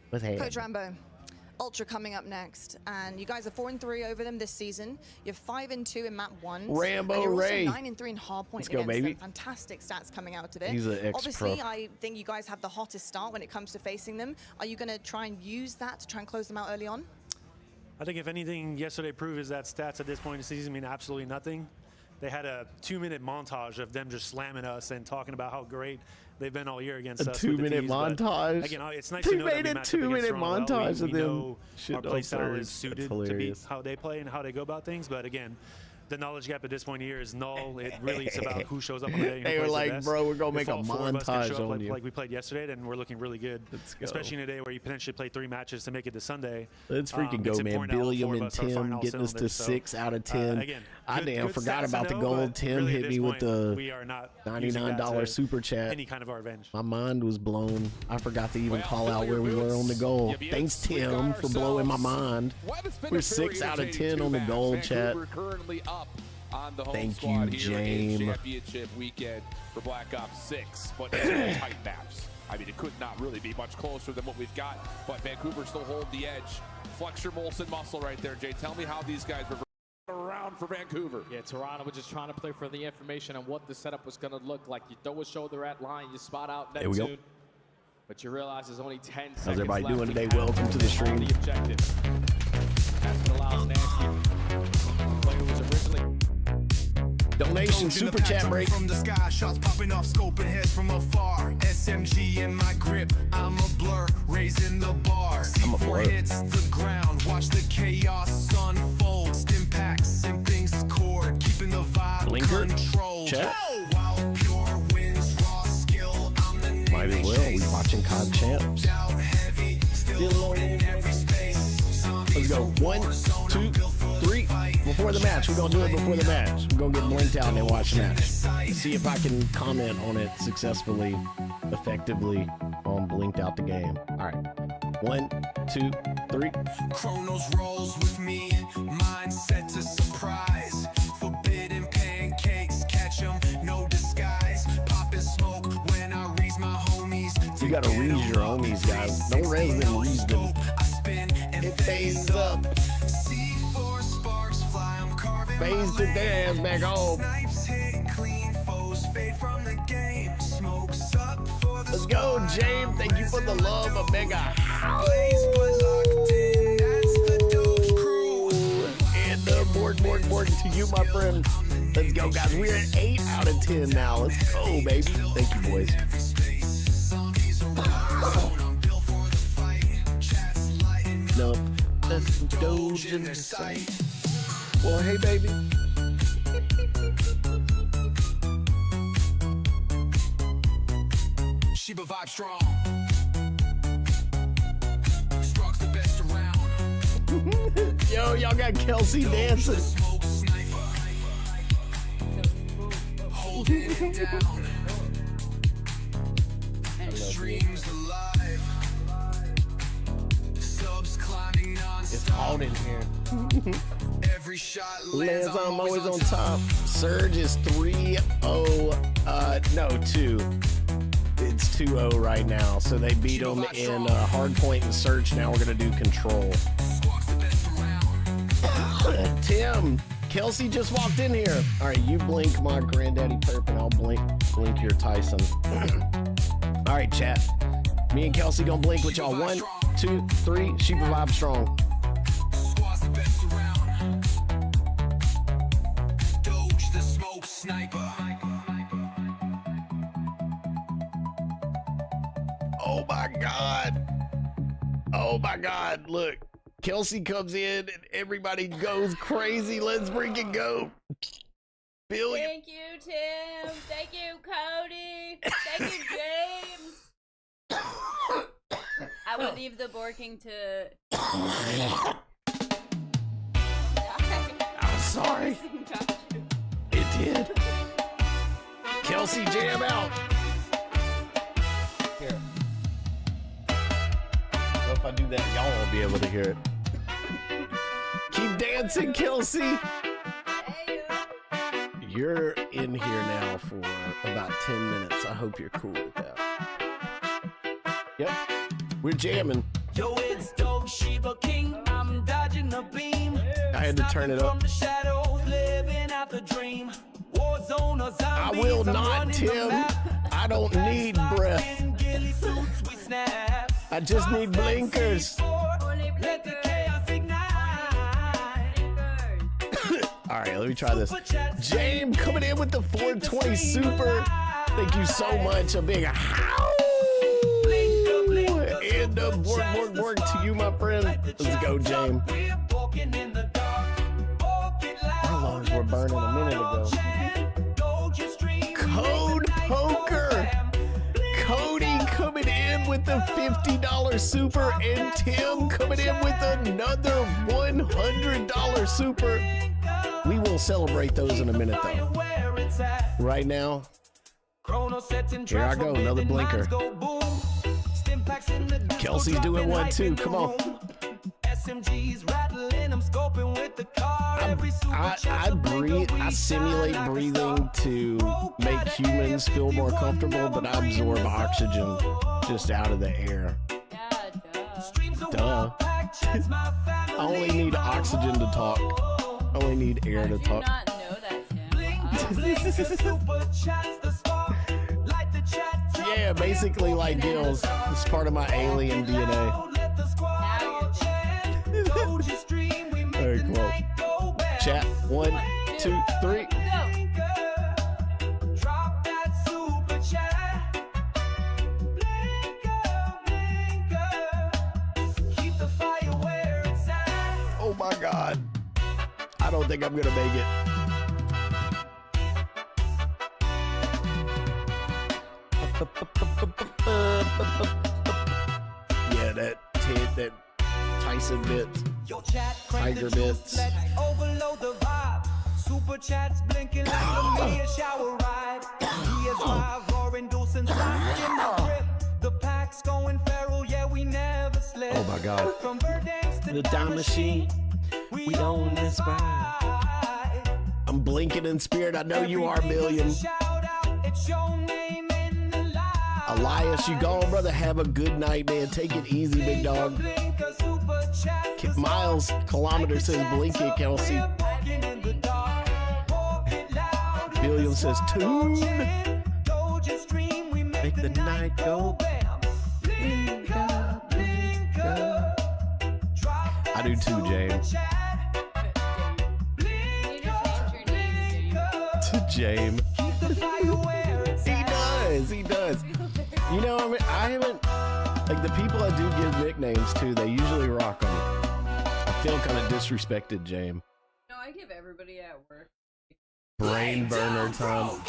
What's happening? Coach Rambo, Ultra coming up next, and you guys are 4-3 over them this season. You're 5-2 in map 1. Rambo and you're Ray. also 9-3 in hard point Let's go, against baby. them. Fantastic stats coming out of it. He's an ex-pro. Obviously, I think you guys have the hottest start when it comes to facing them. Are you going to try and use that to try and close them out early on? I think if anything yesterday proved is that stats at this point in the season mean absolutely nothing. They had a 2-minute montage of them just slamming us and talking about how great they've been all year against A us. with the 2-minute tees, but montage? Again, it's nice They to know that made we a match up against 2-minute Toronto well. montage of We them know shitting our on play style Surge. is suited That's to be hilarious. how they play and how they go about things. But again, the knowledge gap at this point here is null. It really is about who shows up on the day. And They who were plays the like, best. bro, we're gonna If make a all 4 of us can montage show up on like, you. like we played yesterday, then we're looking really good. Let's go. Especially in a day where you potentially play 3 matches to make it to Sunday. Let's freaking go, It's man. important that all 4 Billiam of and us are firing Tim all getting us to cylinders. So, 6 out of 10. again, I good- damn good forgot stats about to the know, gold. but Tim really hit at me this with point, the we are not using that $99 to super chat. any kind of our revenge. My mind was blown. I forgot to even Well, call fill out your where we were on the boots. goal. You beauts. Thanks, We've got Tim, for blowing my ourselves- mind. Well, it's been We're a 6 very out of 10 entertaining on the 2 gold maps. chat. Vancouver currently up on the home Thank squad you, here in James. championship weekend for Black Ops 6, but it's tight maps. I mean, it could not really be much closer than what we've got, but Vancouver still hold the edge. Flex your Molson muscle right there, Jay. Tell me how these guys were around for Vancouver. Yeah, Toronto was just trying to play for the information on what the setup was going to look like. You throw a shoulder at line, you spot out There we go. Neptune, but you realize there's only 10 seconds How's everybody left doing to today? count Welcome to the stream. on the objective. That's what allows Nasty, the player who was originally Donation super chat break. From the sky, shots popping off, scoping heads from afar. SMG in my grip, I'm a blur, raising the bar. C4 hits the ground, watch the chaos unfold. Stim packs, same things cord, keeping the vibe controlled. Chat. While pure wins raw skill, I'm the name. Might as well. We watching COD Champs. Still on every space. Let's go. 1, 2, 3. Before the match. We're going to do it before the match. We're going to get blinked out and then watch the match. See if I can comment on it successfully, effectively on Blinked Out the Game. All right. 1, 2, 3. Chronos rolls with me. Mindset to surprise. Forbidden pancakes. Catch 'em, no disguise. Popping smoke when I raise my homies. You got to rease your homies, guys. Don't raise them, rease them. It pays up. Phase to dance back home. Let's go, James. Thank you for the love, Omega. And Morg to you, my friend. Let's go, guys. We're at 8 out of 10 now. Let's go, baby. Thank you, boys. No, let's go, Jim. Well, hey, baby. Sheba vibe strong. Strong's the best around. Yo, y'all got Kelsey dancing. Holding it down. Extremes alive. Subs climbing non-stop. It's hot in here. Every shot Lance, I'm always on top. Surge is 3-0. No, 2. It's 2-0 right now. So they beat them in Hardpoint and Search. Now we're going to do Control. Tim, Kelsey just walked in here. All right, you blink my Granddaddy Perp and I'll blink your Tyson. All right, chat. Me and Kelsey gonna blink with y'all. 1, 2, 3. Sheba vibe strong. Sniper. Oh my God. Oh my God. Look, Kelsey comes in and everybody goes crazy. Let's freaking go. Billion. Thank you, Tim. Thank you, Cody. Thank you, James. I will leave the borking to. I'm sorry. It did. Kelsey, jam out. Here. Well, if I do that, y'all won't be able to hear it. Keep dancing, Kelsey. You're in here now for about 10 minutes. I hope you're cool with that. Yep. We're jamming. Yo, it's Dope Sheba King. I'm dodging the beam. I had to turn it up. From the shadows, living out the dream. Warzone or zombies, I will not, Tim. I don't need breath. I just need blinkers. Let the chaos ignite. All right, let me try this. James coming in with the 420 super. Thank you so much. A big how. And work to you, my friend. Let's go, James. How long we're burning a minute ago? Code Poker. Cody coming in with the $50 super, and Tim coming in with another $100 super. We will celebrate those in a minute, though. Right now, here I go, another blinker. Kelsey's doing one too. Come on. I breathe. I simulate breathing to make humans feel more comfortable, but I absorb oxygen just out of the air. Duh. I only need oxygen to talk. I only need air to talk. I did not know that, Tim. Yeah, basically like gills. It's part of my alien DNA. Very cool. Chat, 1, 2, 3. don't think I'm gonna make it. Yeah, that Tyson bits. Tiger bits. Let's overload the vibe. Super chats blinking like a media shower ride. He is live, roaring dulcet sounds in the grip. The pack's going feral, yeah, we never slip. Oh my God. From Verdansk to The Dime Machine. We own this ride. I'm blinking in spirit. I know you are, Million. It's your name in the line. Elias, you gone, brother. Have a good night, man. Take it easy, big dog. Miles Kilometer says blink it, Kelsey. Billion says tune. Make the night go. I do too, James. To James. He does. You know, I mean, I haven't, like, the people I do give nicknames to, they usually rock them. I feel kind of disrespected, James. No, I give everybody at work. Brain burner time.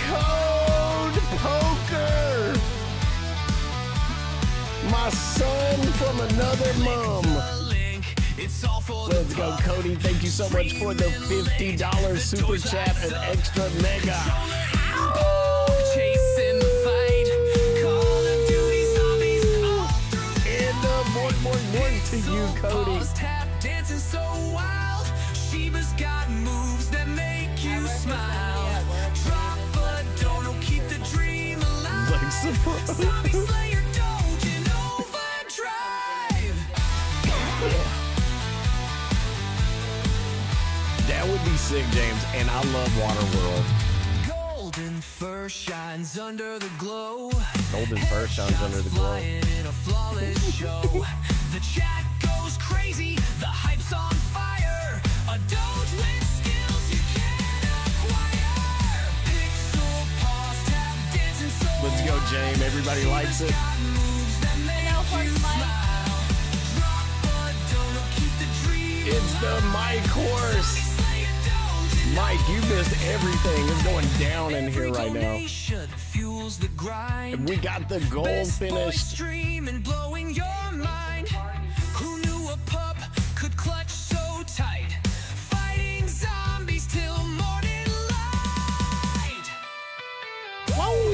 Code Poker! My son from another mom. Let's go, Cody. Thank you so much for the $50 super chat and extra mega. Chasing the fight. Call of Duty zombies all through. And more to you, Cody. Tap dancing so wild. Sheba's got moves that make you smile. Drop but don't keep the dream alive. Zombie Slayer Doge in overdrive. That would be sick, James. And I love Waterworld. Golden fur shines under the glow. Golden fur shines under the glow. In a flawless show. The chat goes crazy. The hype's on fire. A Doge with skills you can't acquire. Pixel pause tap dancing so Let's go, James. Everybody likes it. It's the Mike horse. Mike, you missed everything. It's going down in here right now. And we got the goal finished. Blowing your mind. Who knew a pup could clutch so tight? Fighting zombies till morning light. Whoa.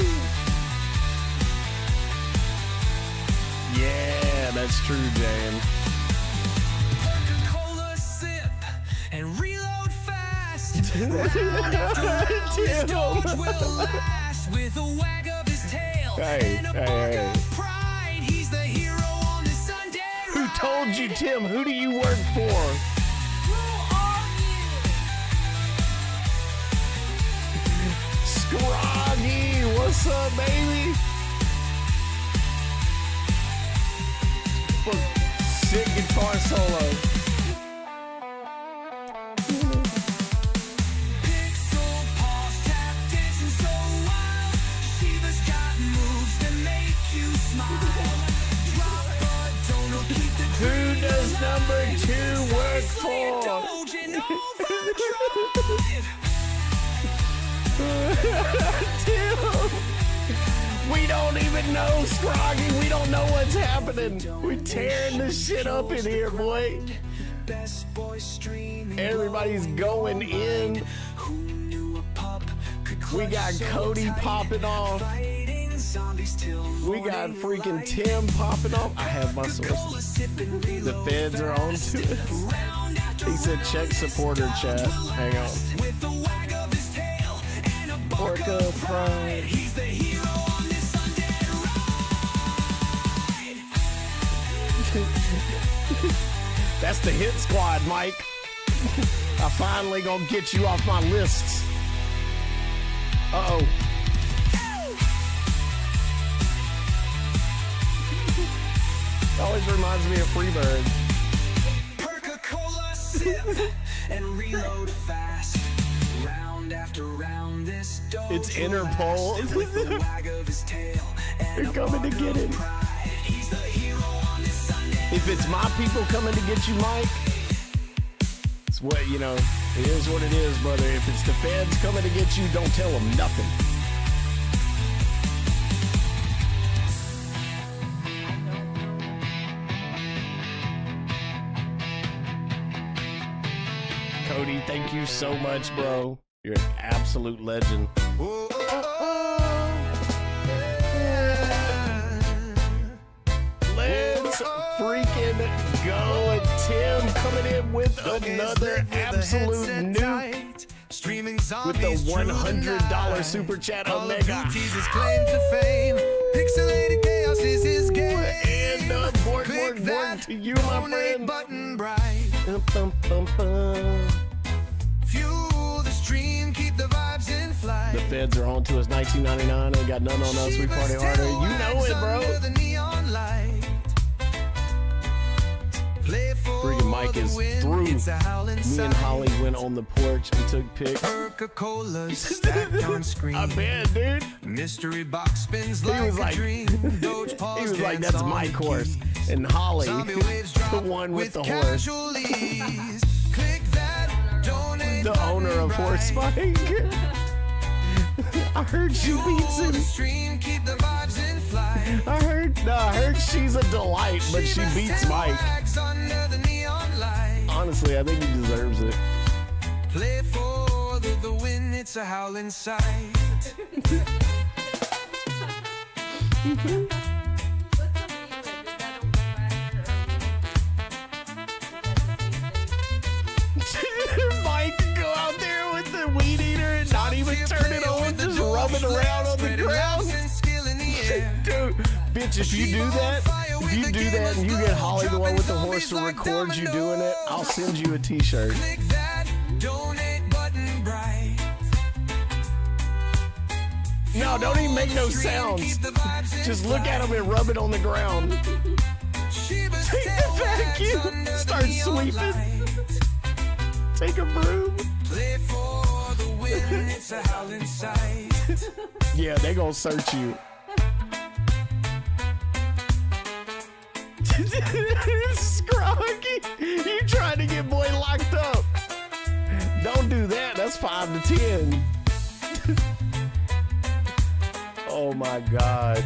Yeah, that's true, James. Coca-Cola sip and reload fast. Round after round, this Doge will last. With a wag of his tail and a bark of pride. He's the hero on this Sunday ride. Who told you, Tim? Who do you work for? Scroggy, what's up, baby? Sick guitar solo. Pixel pause tap dancing so wild. Sheba's got moves that make you smile. Drop but don't keep the Who does number 2 work for? Doge in overdrive. Tim, we don't even know, Scroggy. We don't know what's happening. We're tearing this shit up in here, boy. Everybody's going in. We got Cody popping off. We got freaking Tim popping off. I have my sources. The feds are on to it. He said check supporter chat. Hang on. Orca Pride. He's the hero on this Sunday ride. That's the hit squad, Mike. I finally gonna get you off my lists. Uh-oh. Always reminds me of Freebird. Coca-Cola sip and reload fast. Round after round, this Doge It's Interpol. with the wag of his tail. They're coming to get him. He's the hero on this Sunday. If it's my people coming to get you, Mike, it's It's what, you know, it is what it is, brother. If it's the feds coming to get you, don't tell them nothing. Cody, thank you so much, bro. You're an absolute legend. Let's freaking go. And Tim coming in with another absolute nuke with the $100 super chat Omega. Pixelated chaos is his game. And Borg to you, my friend. Button bright. Fuel the stream, keep the vibes in flight. The feds are on to us, $19.99. Ain't got none on us. We party harder. You know it, bro. Freaking Mike is through. Me and Holly went on the porch and took pics. Coca-Cola stacked on screen. I bet, dude. Mystery box spins like a dream. He was like, that's my course. And Holly, the one with the horse. The owner of Horse Spike. I heard she beats him. I heard she's a delight, but she beats Mike. Honestly, I think he deserves it. Play for the win, it's a howling sight. Mike go out there with the weed eater and not even turn it on, just rub it around on the ground. Dude, bitch, if you do that and you get Holly, the one with the horse, to record you doing it, I'll send you a t-shirt. No, don't even make no sounds. Just look at him and rub it on the ground. Take the vacuum, start sweeping. Take a broom. Yeah, they gonna search you. Scroggy, you trying to get boy locked up. Don't do that, that's 5 to 10. Oh my God.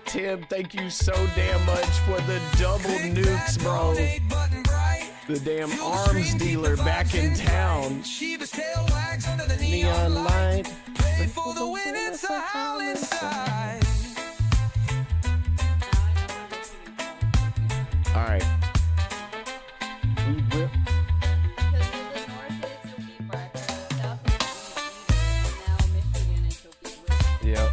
Tim, thank you so damn much for the double nukes, bro. The damn arms dealer back in town. Neon light. For the win, it's a howling side. All right. Yep.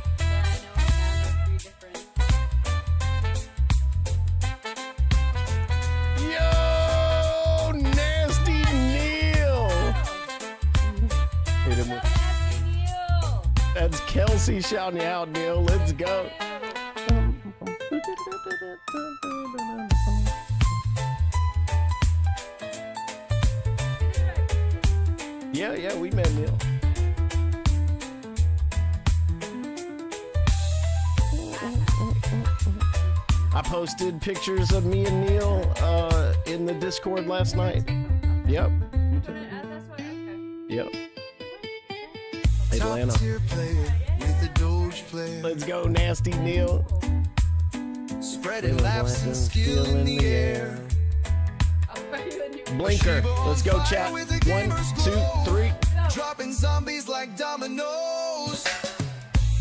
Yo, Nasty Neil. Hit him with. That's Kelsey shouting you out, Neil. Let's go. Yeah, we met Neil. I posted pictures of me and Neil in the Discord last night. Yep. Yep. Atlanta. Let's go, Nasty Neil. Spreading laughs and skill in the air. Blinker. Let's go, chat. 1, 2, 3. Dropping zombies like dominoes.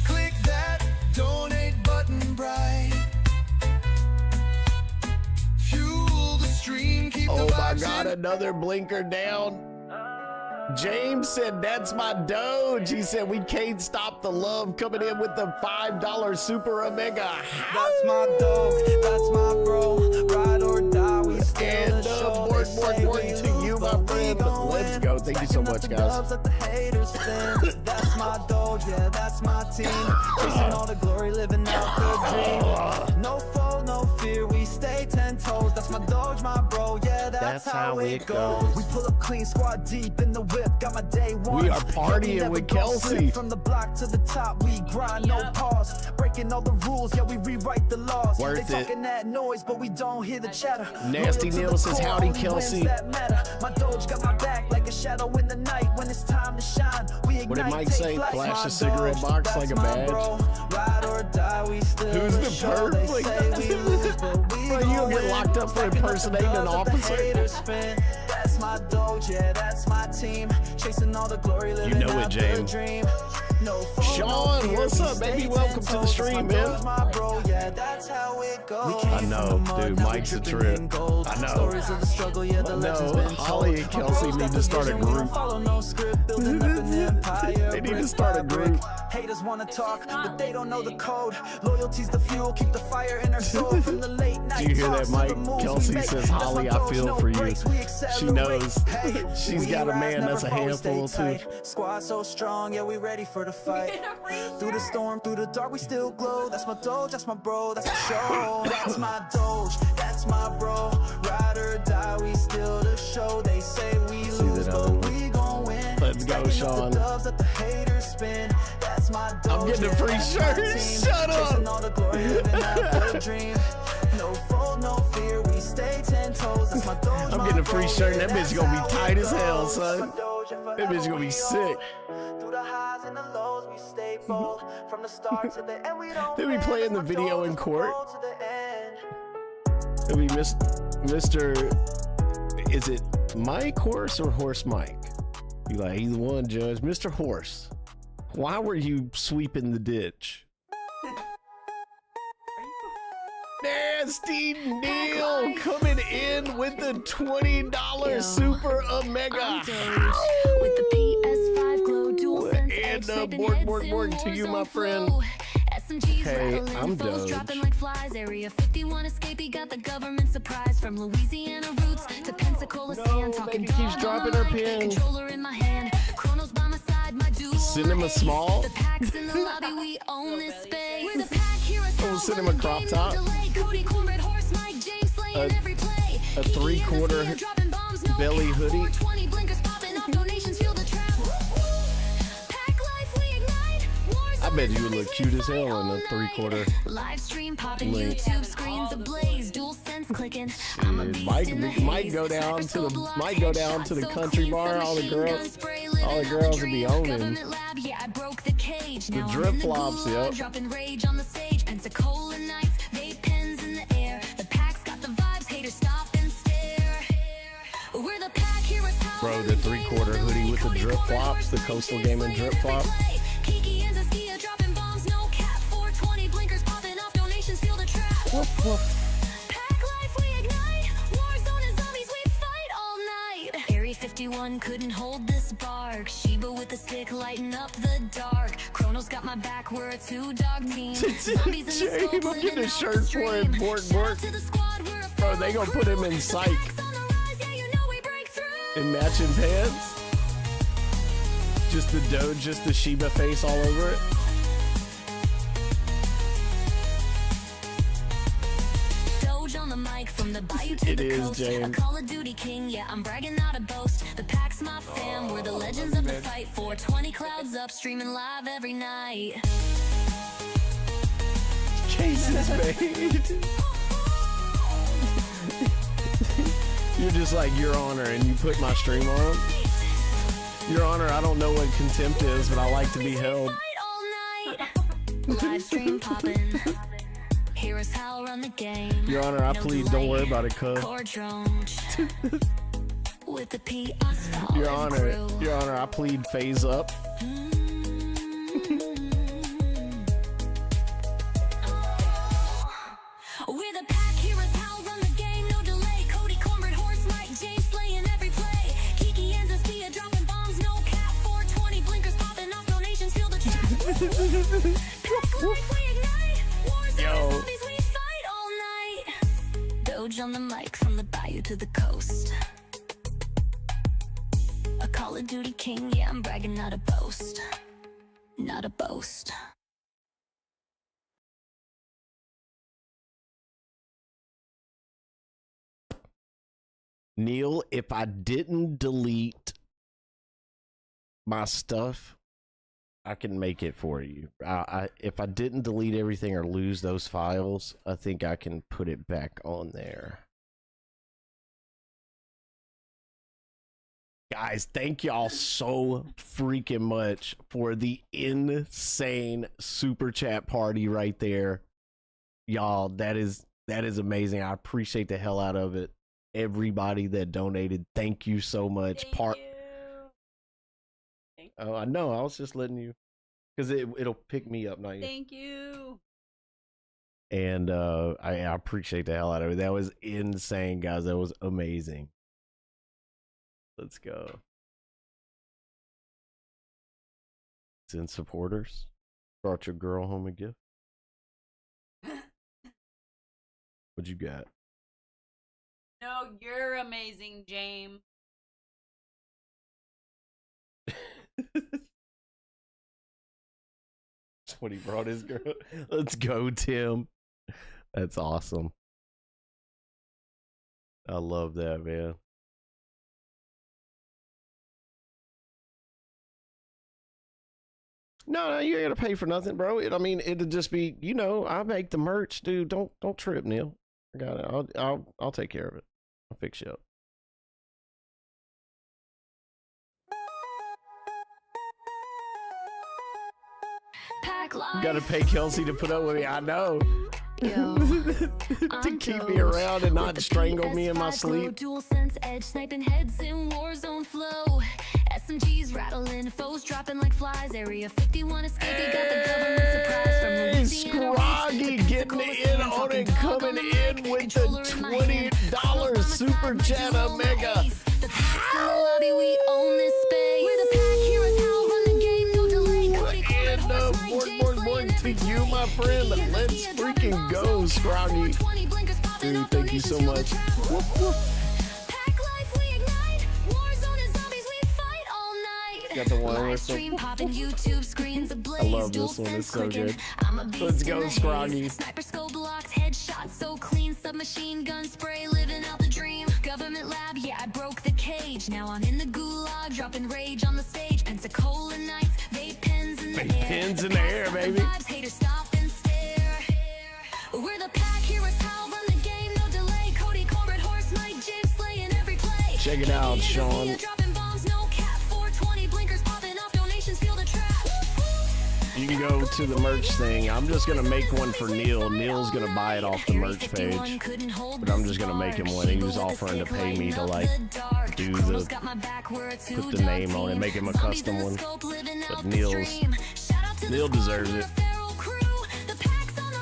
Click that donate button bright. Fuel the stream, keep Oh the my vibes God, in. another blinker down. James said, that's my Doge. He said, we can't stop the love, coming in with the $5 Super Omega. That's my dog, that's my bro. Ride or die, we stand And more to you, my friend. Let's go, Thank you so much, guys. Let the haters spin. That's my Doge, yeah, that's my team. Chasing all the glory, living out the dream. No foe, no fear, we stay 10 toes. That's my Doge, my bro, yeah, that's how it goes. We pull up clean, squad deep in the whip. Got my day one. We are partying with Kelsey. From the block to the top, we grind, no pause. Breaking all the rules, yeah, we rewrite the laws. Worth they it. talking that noise, but we don't hear the chatter. Nasty Neil says, howdy, Kelsey. My Doge got my back like a shadow in the night. When it's time to shine, we ignite. What did Mike say? Flash Flash a cigarette box like a badge. Ride or die, we still Who's the show. perp? They Like, say we lose, but we bro, you don't get locked up for impersonating an officer. That's my Doge, yeah, that's my team. Chasing all the glory, living You know it, out the James. dream. Sean, what's up, baby? Welcome to the stream, man. I know, dude. Mike's a trip. I know. Holly and Kelsey need to start a group. They need to start a group. Haters wanna talk, but they don't know the code. Loyalty's the fuel, keep the fire in our soul from the late night. Do you hear that, Mike? Kelsey says, Holly, I feel for you. She knows. She's got a man that's a handful, too. Squad so strong, yeah, we ready for the fight. Through the storm, through the dark, we still glow. That's my Doge, that's my bro, that's the show. That's my Doge, that's my bro. Ride or die, we still the show. They say we lose, but we gon' win. Let's go, Sean. Let the haters spin. That's my Doge, I'm getting a free shirt. Shut up. all the glory, living out the dream. No fold, no fear, we stay 10 toes. That's my Doge, I'm getting a free shirt, and that bitch gonna be tight as hell, son. That bitch gonna be sick. Through the highs and the lows, we stay bold. From the start to the end, we don't They be playing the video in court. to the end. It'll be Mr. Is it Mike Horse or Horse Mike? You like either one, Judge. Mr. Horse, why were you sweeping the ditch? Nasty Neil coming in with the $20 Super Omega. With the PS5 Glow DualSense Borg to you, my friend. Hey, I'm Doge. dropping like flies. Area 51 escapee got the government surprise. From Louisiana roots to Pensacola sand. Talking baby keeps dropping her pin. Controller in my hand. Chronos by my side. My dual Cinema small. The packs in the lobby. We own this space. We're the pack heroes. Oh, cinema crop top. Cody Cornbread, Horse Mike, James slaying every play. A 3/4 belly hoodie. 20 blinkers popping off. Donations fuel the trap. Pack life, we ignite. Wars I bet you would look cute as hell in a 3/4. live stream popping, link. YouTube screens ablaze, dual sense clicking. I'm a beast Mike in the might haze. go down to the Hyperscope might go down to the so country clean, bar. some All the machine gun girls spray, will living out the be dream. owning. Government lab, yeah, I broke the cage. The Now drip I'm in the flops, gulag, yep. dropping rage on the stage. Pensacola nights, vape pens in the air. The pack's got the vibes, haters stop and stare. We're the pack heroes. Bro, the 3/4 hoodie with the drip flops, the Coastal Gaming drip flop. Kiki and Zaskia dropping bombs, no cap. 420 blinkers popping off, donations feel the trap. Pack life, we ignite. Warzone and zombies, we fight all night. Area 51 couldn't hold this bark. Sheba with the stick lighting up the dark. Chronos got my back, we're a 2-dog team. Zombies in the Jay, smoke, I'm getting a living out shirt the for stream. him. Bork. To the squad, we're a Bro, they gonna put him in psych. In matching pants. Just the Doge, just the Sheba face all over it. Doge on the mic from the bayou to It the is, coast. James. A Call of Duty king, yeah, I'm bragging, not a boast. The pack's my fam, we're the legends of the fight. 420 clouds up, streaming live every night. Cases made. You're just like, Your Honor, and you put my stream on. Your Honor, I don't know what contempt is, but I like to be held. Live stream popping. Hear us howl, run the game. Your Honor, I plead, don't worry about it, cuz. Core drone. With the PS Your Honor, I plead phase up. We're the pack heroes, howl, run the game, no delay. Cody Cornbread, Horse Mike, James slaying every play. Kiki and Zaskia dropping bombs, no cap. 420 blinkers popping off, donations feel the trap. Pack life, we ignite. Wars and zombies, we fight all night. Doge on the mic from the bayou to the coast. A Call of Duty king, yeah, I'm bragging, not a boast. Not a boast. Neil, if I didn't delete my stuff, I can make it for you. If I didn't delete everything or lose those files, I think I can put it back on there. Guys, thank y'all so freaking much for the insane super chat party right there. Y'all, that is amazing. I appreciate the hell out of it. Everybody that donated, thank you so much. Oh, I know. I was just letting you, because it'll pick me up, not you. Thank you. And I appreciate the hell out of it. That was insane, guys. That was amazing. Let's go. Send supporters. Brought your girl home a gift. What you got? No, you're amazing, James. That's what he brought his girl. Let's go, Tim. That's awesome. I love that, man. No, you ain't gotta pay for nothing, bro. I mean, it'll just be, you know, I make the merch, dude. Don't trip, Neil. I got it. I'll take care of it. I'll fix you up. You gotta pay Kelsey to put up with me. I know. To keep me around and not strangle me in my sleep. Dual sense edge sniping heads in Warzone flow. SMGs rattling, foes dropping like flies. Area 51 escape, you got the government surprise from Louisiana. Scroggy getting in on it, coming in with the $20 super chat Omega. We own this space. We're the pack heroes, how run the game, no delay. Cody Morning to you, my friend. Let's freaking go, Scroggy. Dude, thank you so much. Whoop, whoop. Got the one with them. I love this one. It's so good. Let's go, Scroggy. Sniper scope locked, headshot so clean. Submachine gun spray, living out the dream. Government lab, yeah, I broke the cage. Now I'm in the gulag, dropping rage on the stage. Pensacola nights, vape pens in the air. Vape pens in the air, baby. Haters stop and stare. We're the pack heroes, how run the game, no delay. Cody Corbett, Horse, Mike, James slaying every play. Check it out, Sean. You can go to the merch thing. I'm just gonna make one for Neil. Neil's gonna buy it off the merch page, but I'm just gonna make him one. He was offering to pay me to like do put the name on it, make him a custom one. But Neil deserves it.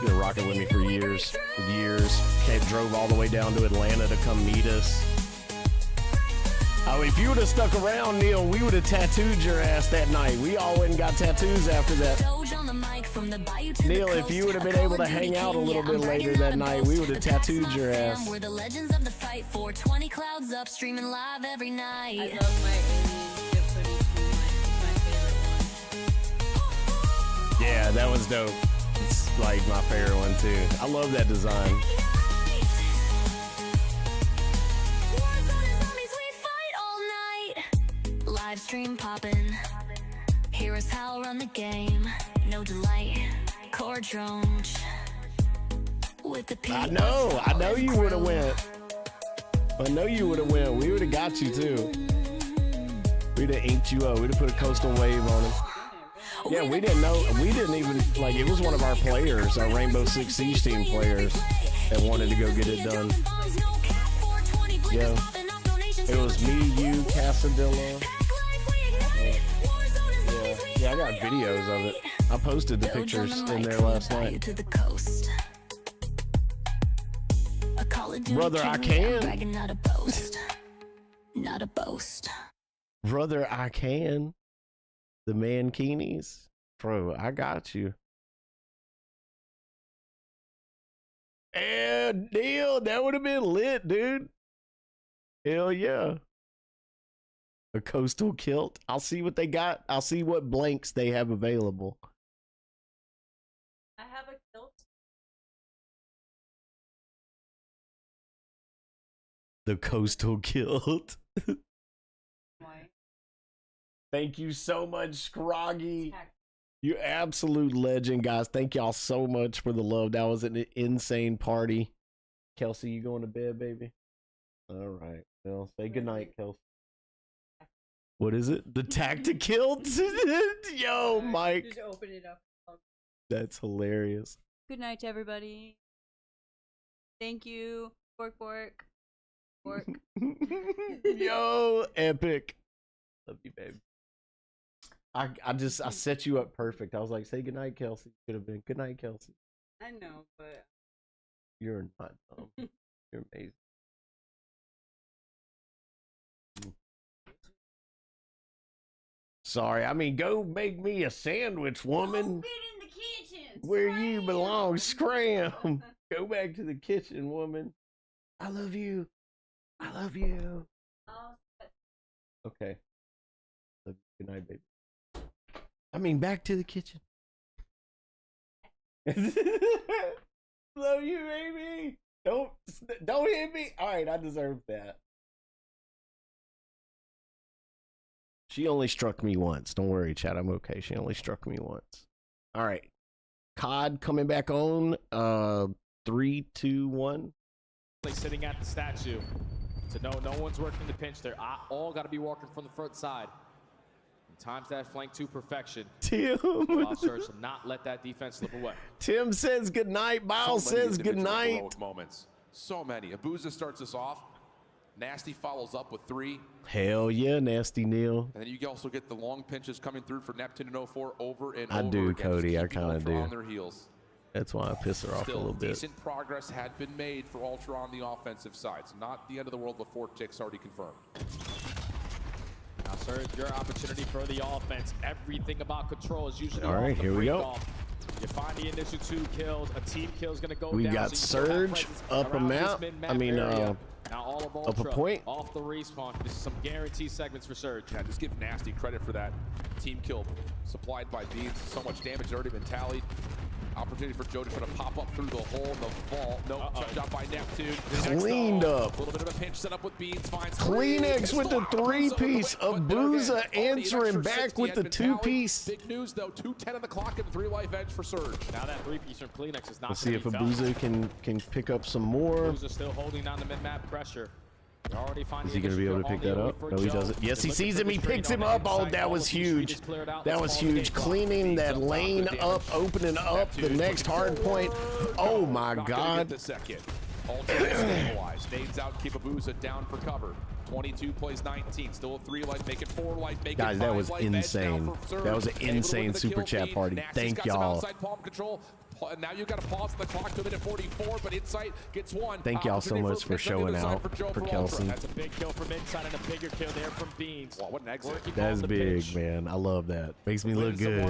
He's been rocking with me for years. Drove all the way down to Atlanta to come meet us. Oh, if you would have stuck around, Neil, we would have tattooed your ass that night. We all went and got tattoos after that. Neil, if you would have been able to hang out a little bit later that night, we would have tattooed your ass. We're the legends of the fight. 420 clouds up, streaming live every night. I love my favorite one. Yeah, that was dope. It's like my favorite one too. I love that design. Live stream poppin'. Hear us how run the game. No delay. Core drone. With the I know you would have went. I know you would have went. We would have got you too. We'd have inked you up. We'd have put a coastal wave on him. Yeah, we didn't know. We didn't even, like, it was one of our players, our Rainbow Six Siege team players, that wanted to go get it done. Yeah. It was me, you, Casadilla. Yeah, I got videos of it. I posted the pictures in there last night. Brother, I can. Not a boast. Not a boast. Brother, I can. The Mankinis. Bro, I got you. And Neil, that would have been lit, dude. Hell yeah. A coastal kilt. I'll see what they got. I'll see what blanks they have available. I have a kilt. The coastal kilt. Thank you so much, Scroggy. You absolute legend, guys. Thank y'all so much for the love. That was an insane party. Kelsey, you going to bed, baby? All right. Well, say goodnight, Kelsey. What is it? The tactical? Yo, Mike. Just open it up. That's hilarious. Good night to everybody. Thank you. Bork, bork. Bork. Yo, epic. Love you, babe. I set you up perfect. I was like, say goodnight, Kelsey. Could have been good night, Kelsey. I know, but You're not dumb. You're amazing. Sorry, I mean, go make me a sandwich, woman. get in the kitchen. Where you belong, scram. Go back to the kitchen, woman. I love you. I love you. Okay. Love you. Good night, baby. I mean, back to the kitchen. Love you, baby. Don't hit me. All right, I deserve that. She only struck me once. Don't worry, chat. I'm okay. She only struck me once. All right. COD coming back on. 3, 2, 1. Sitting at the statue. So no one's working the pinch there. All got to be walking from the front side. And times that flank to perfection. Tim. Surge will not let that defense slip away. Tim says goodnight. Miles says goodnight. Moments. So many. Abuza starts us off. Nasty follows up with 3. Hell yeah, Nasty Neil. And then you also get the long pinches coming through for Neptune and 04 over and I over do, again. Cody. I Just keeping kind of Ultra do. on their heels. That's why I piss her off a Still, little bit. decent progress had been made for Ultra on the offensive side. So not the end of the world with 4 ticks already confirmed. Now, Surge, your opportunity for the offense. Everything about control is usually All right, off the here we go. break-off. You find the initial 2 kills. A team kill is going to go We down. got so you can have Surge presence up a around this map. mid-map I mean, area. Now all of up a Ultra point. off the respawn. This is some guaranteed segments for Surge. Yeah, just give Nasty credit for that team kill supplied by Beans. So much damage already been tallied. Opportunity for Joe to try to pop up through the hole in the vault. No, touch out by Neptune. Cleaned up. A little bit of a pinch set up with Beans. Finds Kleenex with the 3-piece. Abuza answering back with the 2-piece. Big news though, 2:10 on the clock and 3 life edge for Surge. Now that 3-piece from Kleenex is not Let's see if gonna be Abuza can pick up some more. Abuza still holding down the mid-map pressure. You already find Is he going to be able to pick that up? No, he doesn't. Yes, he sees him. He picks him up. Oh, that was huge. That was huge. Cleaning that lane up, opening up the next hard point. Oh, my God. The second. Ultra stabilized. Nades out, keep Abuza down for cover. 22 plays 19. Still a 3 life, make it 4 life, make Guys, it 5 that was life. insane. That was an insane super chat party. Thank y'all. Outside palm control. Now you've got to pause the clock to a minute 44, but Insight gets 1. Thank y'all so much for showing out for Kelsey. That's a big kill from Insight and a bigger kill there from Beans. Wow, what an exit. That's big, man. I love that. Makes me look good.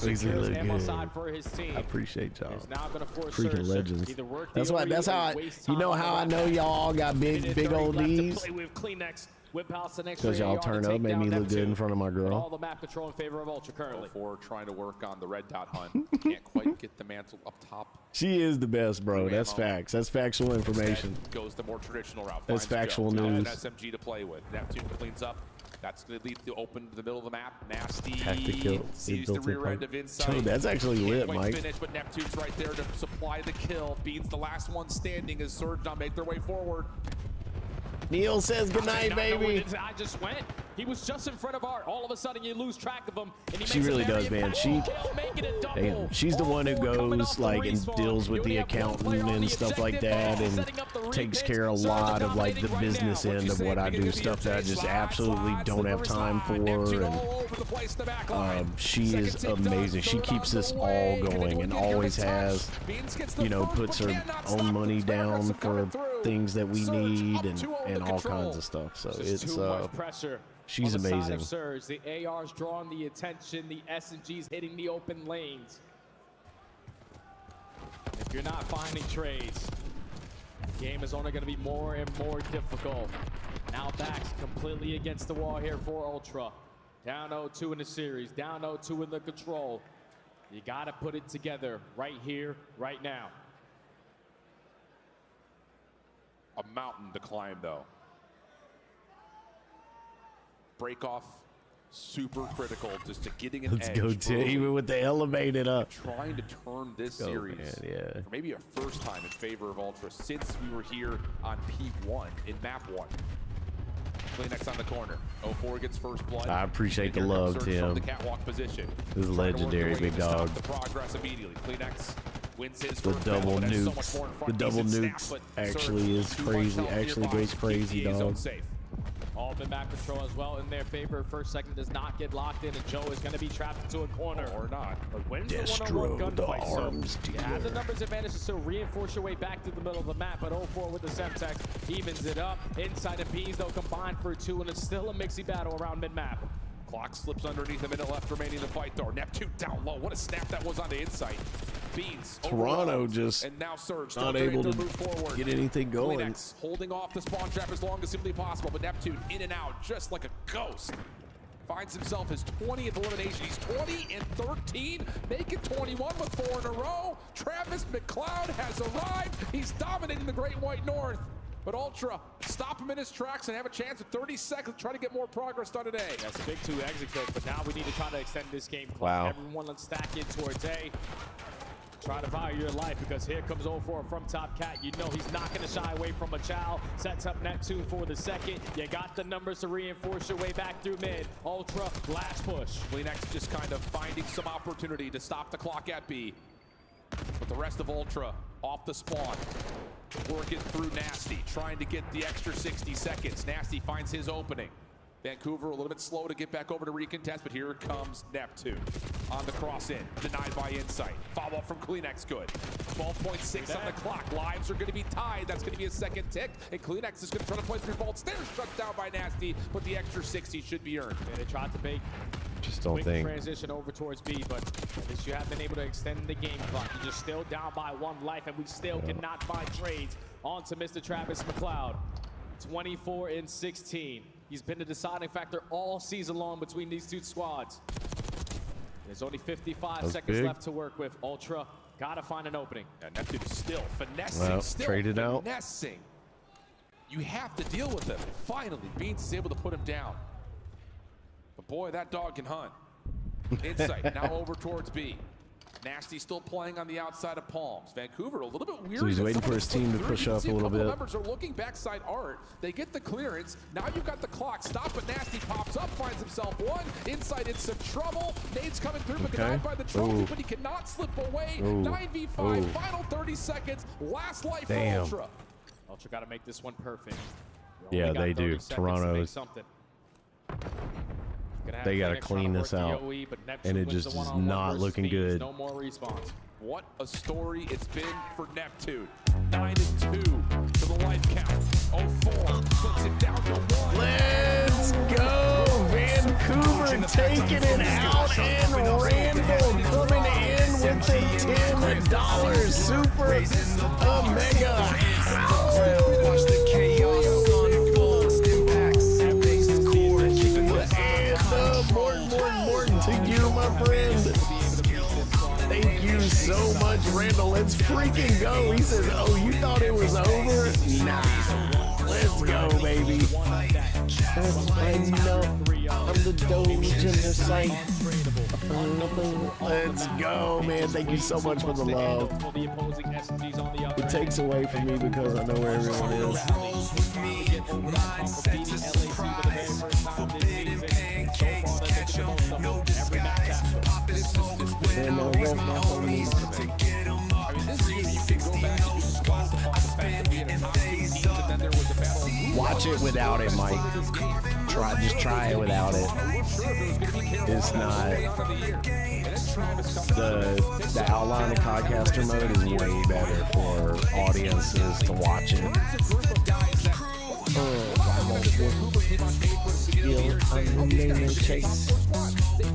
Makes me look good. For his team. I appreciate y'all. Now gonna force Freaking Surge legends. either work That's the why. area That's how or I. waste You know time how I on know y'all all got Minute big 30 old left to D's. play with Kleenex. Whip house the next Because y'all turn up, made me look good in front of my All girl. the map control in favor of Ultra currently. For trying to work on the red dot hunt. Can't quite get the mantle up top. She is the best, bro. That's facts. That's factual information. Goes the more traditional route. That's Finds factual Joe. news. An SMG to play with. Neptune cleans up. That's going to lead to open to the middle of the map. Nasty Tactical. sees the rear end of Insight. Dude, that's actually Can't lit, quite Mike. finish, but Neptune's right there to supply the kill. Beans the last one standing as Surge now make their way forward. Neil says goodnight, baby. I just went. He was just in front of Art. All of a sudden, you lose track of him. And he She makes a really very does, man. impactful She, kill, making it double. damn, she's the one who goes like and deals with the accountant and stuff like that, and takes care of a lot of like the business end of what I do, stuff that I just absolutely don't have time for. And she is amazing. She keeps this all going and always has. You know, puts her own money down for things that we need and all kinds of stuff. So it's too much pressure. she's on the side amazing. of Surge. The AR's drawing the attention. The SMG's hitting the open lanes. If you're not finding trades, the game is only going to be more and more difficult. Now backs completely against the wall here for Ultra. Down 0-2 in the series, down 0-2 in the control. You got to put it together right here, right now. A mountain to climb, though. Break off, super critical just to getting an Let's edge. go, Jay, even with the elevated up. Trying to turn this Go, series man, yeah. for maybe a first time in favor of Ultra since we were here on P1 in map 1. Kleenex on the corner. 0-4 gets first blood. I appreciate And the here comes love, Surge from Tim. the catwalk position. This is Trying to work legendary, the way big to stop dog. The progress immediately. Kleenex wins his The first double battle, but has so much nukes. more in front. The double Decent snap, nukes but actually Surge is too much crazy. health Actually nearby. goes crazy, Keep the A zone dog. safe. All the map control as well in their favor. First second does not get locked in, and Joe is going to be trapped into a corner. Or not. But wins the Destro one-on-one the gunfight. So arms you have the dealer. numbers advantage to still reinforce your way back to the middle of the map. But 0-4 with the Semtex evens it up. Inside and Beans, though, combined for 2, and it's still a mixy battle around mid-map. Clock slips underneath, a minute left remaining in the fight, though. Neptune down low. What a snap that was on the inside. Beans. Toronto overwhelmed, just and now Surge not still able trying to move forward. get anything going. Kleenex holding off the spawn trap as long as simply possible, but Neptune in and out just like a ghost. Finds himself his 20th elimination. He's 20 and 13, making 21 with 4 in a row. Travis McCloud has arrived. He's dominating the Great White North. But Ultra stop him in his tracks and have a chance at 30 seconds to try to get more progress done today. That's a big 2 exit kills, but now we need to try to extend this game. Wow. Everyone, let's stack in towards A. Try to value your life because here comes 0-4 from Top Cat. You know he's not going to shy away from a chow. Sets up Neptune for the second. You got the numbers to reinforce your way back through mid. Ultra, last push. Kleenex just kind of finding some opportunity to stop the clock at B. But the rest of Ultra off the spawn. Working through Nasty, trying to get the extra 60 seconds. Nasty finds his opening. Vancouver a little bit slow to get back over to recontest, but here comes Neptune on the cross in, denied by Insight. Follow up from Kleenex, good. 12.6 on the clock. Lives are going to be tied. That's going to be a second tick, and Kleenex is going to try to play through Vault Stairs, shut down by Nasty, but the extra 60 should be earned. And they tried to bake Just don't quick think. transition over towards B, but at least you have been able to extend the game clock. You're just still down by 1 life, and we still cannot find trades. On to Mr. Travis McCloud. 24 and 16. He's been the deciding factor all season long between these 2 squads. There's only 55 That's seconds big. left to work with. Ultra gotta find an opening. Yeah, Neptune is still finessing, Well, still traded out. finessing. You have to deal with him. Finally, Beans is able to put him down. But boy, that dog can hunt. Insight now over towards B. Nasty still playing on the outside of Palms. Vancouver a little bit weird. So he's waiting for his team to push up a little bit. Members are looking backside Art. They get the clearance. Now you've got the clock. Stop, but Nasty pops up, finds himself 1. Inside in some trouble. Nade's coming through, but denied by the trophy, Ooh. but he cannot slip away. Ooh. 9v5, Ooh. final 30 seconds. Last life Damn. for Ultra. Ultra gotta make this one perfect. You Yeah, only got they 30 do. seconds to Toronto make is- something. They got to clean this out. And it just is not looking good. No more respawns. What a story it's been for Neptune. 9-2 to the life count. 0-4 puts it down to 1. Let's go! Vancouver taking it out, and Randall coming in with the $10 Super Omega House. Watch the chaos unfold. Impacts and base core, keeping the And Morton to you, my friend. Thank you so much, Randall. Let's freaking go. He says, oh, you thought it was over? Nah. Let's go, baby. I know I'm the Doge in the site. Let's go, man. Thank you so much for the love. It takes away from me because I know where everyone is. mindset to surprise. Forbidden pancakes, catch 'em, no disguise. Pop it slow, when I raise my homies to get 'em up. 360, no squat. I spin and phase up. Watch it without it, Mike. Just try it without it. It's not. The outline of podcaster mode is way better for audiences to watch it.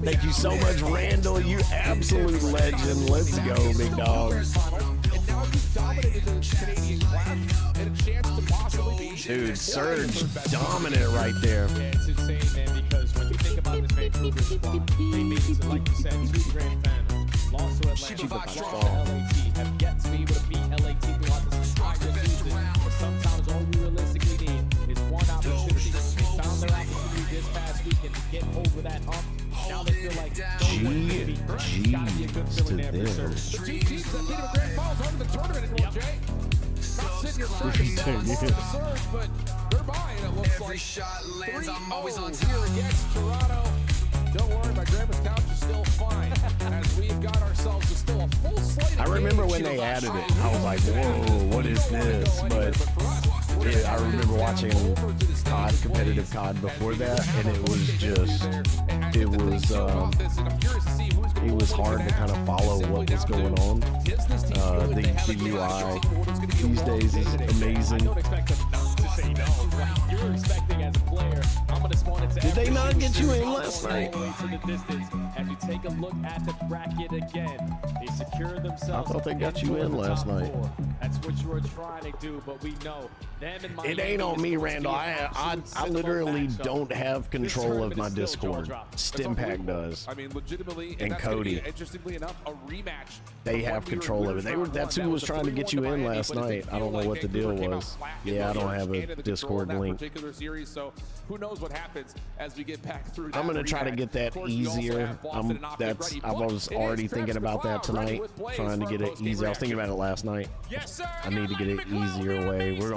Thank you so much, Randall. You absolute legend. Let's go, big dog. And now you've dominated the Canadian clash. And a chance to possibly be. Dude, Surge dominant right there. Yeah, it's insane, man, because when you think about this Vancouver squad, they made it to, like you said, 2 grand finals. Lost to Atlanta, lost to LAT, have yet to be able to beat LAT throughout this entire season. But sometimes all you realistically need is one opportunity. They found their opportunity this past weekend to get over that hump. Now they feel like gotta be a good feeling there for Surge. The 2 teams that beat the grand finals under the tournament in Jay. Not sitting here trying to the Surge, but they're buying, it looks like. 3-0 here against Toronto. Don't worry, my grandma's couch is still fine, as we've got ourselves still a full slate of I remember when they added it. I was like, whoa, what is this? But yeah, I remember watching COD, competitive COD before that, and it was just, it was hard to kind of follow what was going on. The UI these days is amazing. Don't expect them not to say no. Like you're expecting as a player, I'm going to spawn it to Did they not get you in last night? To the distance. As you take a look at the bracket again, they secure themselves. I thought they got you in last night. That's what you were trying to do, but we know them and It ain't on me, Randall. I literally don't have control of my Discord. Stimpack does. I mean, legitimately, and that's Cody. Gonna be, interestingly enough, a rematch. They have control of it. That's who was trying to get you in last night. I don't know what the deal was. Yeah, I don't have a Discord link. Particular series, so who knows what happens as we get back through. I'm gonna try to get that easier. I was already thinking about that tonight, trying to get it easier. I was thinking about it last night. I need to get it easier way. We're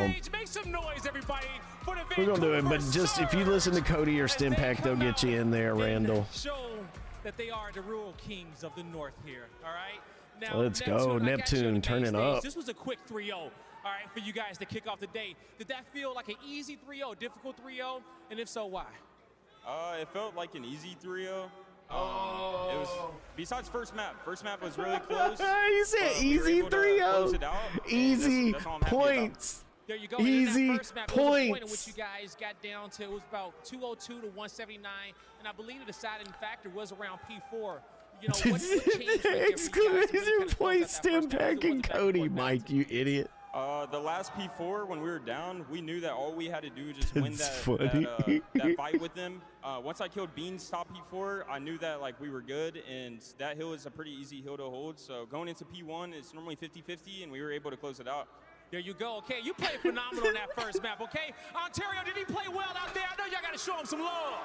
gonna do it, but just if you listen to Cody or Stimpack, they'll get you in there, Randall. Show that they are the rural kings of the north here. All right. Now, Let's go, Neptune, turning up. This was a quick 3-0. All right, for you guys to kick off the day. Did that feel like an easy 3-0, difficult 3-0? And if so, why? It felt like an easy 3-0. It was, besides first map was really close. You said easy 3-0. Easy points. There you go. Easy points. Point in which you guys got down to, it was about 202 to 179, and I believe the deciding factor was around P4. You know, what changed exclamation point, Stimpack and Cody, Mike, you idiot. The last P4, when we were down, we knew that all we had to do was just win that fight with them. Once I killed Beans top P4, I knew that like we were good, and that hill is a pretty easy hill to hold. So going into P1, it's normally 50-50, and we were able to close it out. There you go. Okay, you played phenomenal on that first map, okay? Ontario, did he play well out there? I know y'all got to show him some love.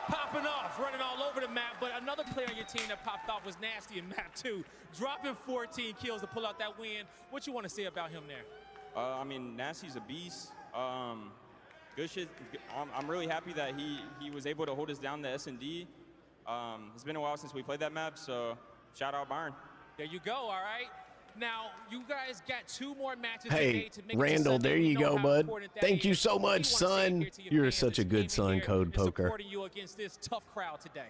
Popping off, running all over the map, but another player on your team that popped off was Nasty in map 2, dropping 14 kills to pull out that win. What you want to say about him there? I mean, Nasty's a beast. Good shit. I'm really happy that he was able to hold us down to S&D. It's been a while since we played that map, so shout out Byron. There you go, all right? Now, you guys got 2 more matches hey, to make Randall, there you go, bud. Thank you so much, son. You're such a good son, Code Poker. Supporting you against this tough crowd today.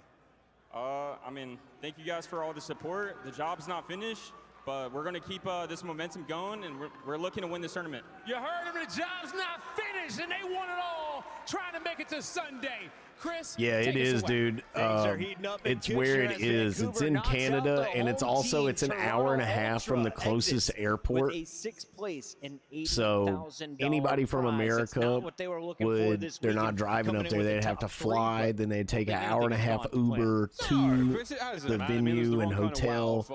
I mean, thank you guys for all the support. The job's not finished, but we're going to keep this momentum going, and we're looking to win this tournament. You heard him, the job's not finished, and they want it all, trying to make it to Sunday. Chris, yeah, it is, dude. It's where it is. It's in Canada, and it's also it's an hour and a half from the closest airport. So anybody from America they're not driving up there. They'd have to fly. Then they'd take an hour and a half Uber to the venue and hotel.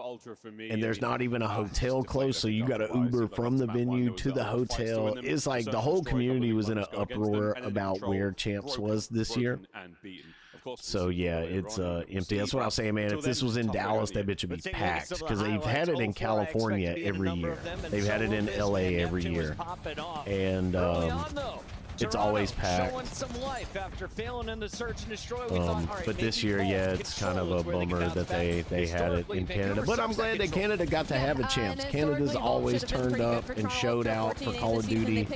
And there's not even a hotel close, so you got to Uber from the venue to the hotel. It's like the whole community was in an uproar about where Champs was this year. So yeah, it's empty. That's what I was saying, man. If this was in Dallas, that bitch would be packed because they've had it in California every year. They've had it in LA every year, and it's always packed. But this year, yeah, it's kind of a bummer that they had it in Canada. But I'm glad that Canada got to have a chance. Canada's always turned up and showed out for Call of Duty,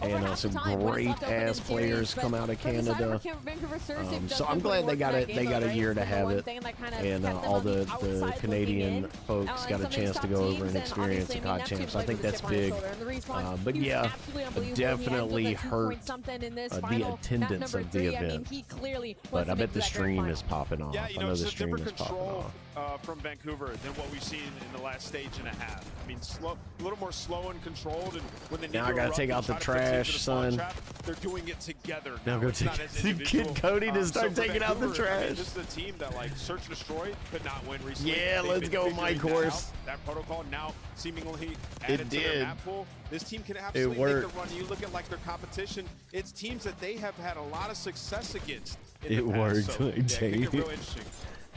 and some great ass players come out of Canada. So I'm glad they got it. They got a year to have it, and all the Canadian folks got a chance to go over and experience the COD Champs. I think that's big. But yeah, it definitely hurt something in this the final map attendance number of the 3. I mean, event. he clearly was But I to bet make the that grand stream final. is popping off. Yeah, you I know, know it's the a stream different is popping control off. from Vancouver than what we've seen in the last stage and a half. I mean, a little more slow and controlled, and when they need Now I to gotta erupt take and out the try to fix it trash, into the spawn son. trap, they're doing it together. Now go It's take not as get individual. Cody to So start for taking out the Vancouver, I mean, trash. this is a team that, like, Search and Destroy could not win recently. Yeah, They've let's been go, figuring Mike that Horse. out. That protocol now seemingly It added to their did. map pool. This team can absolutely make worked. the run. You look at, like, their competition, it's teams that they have had a lot of success against in It the past. worked, So, yeah, it could Jay. get real interesting.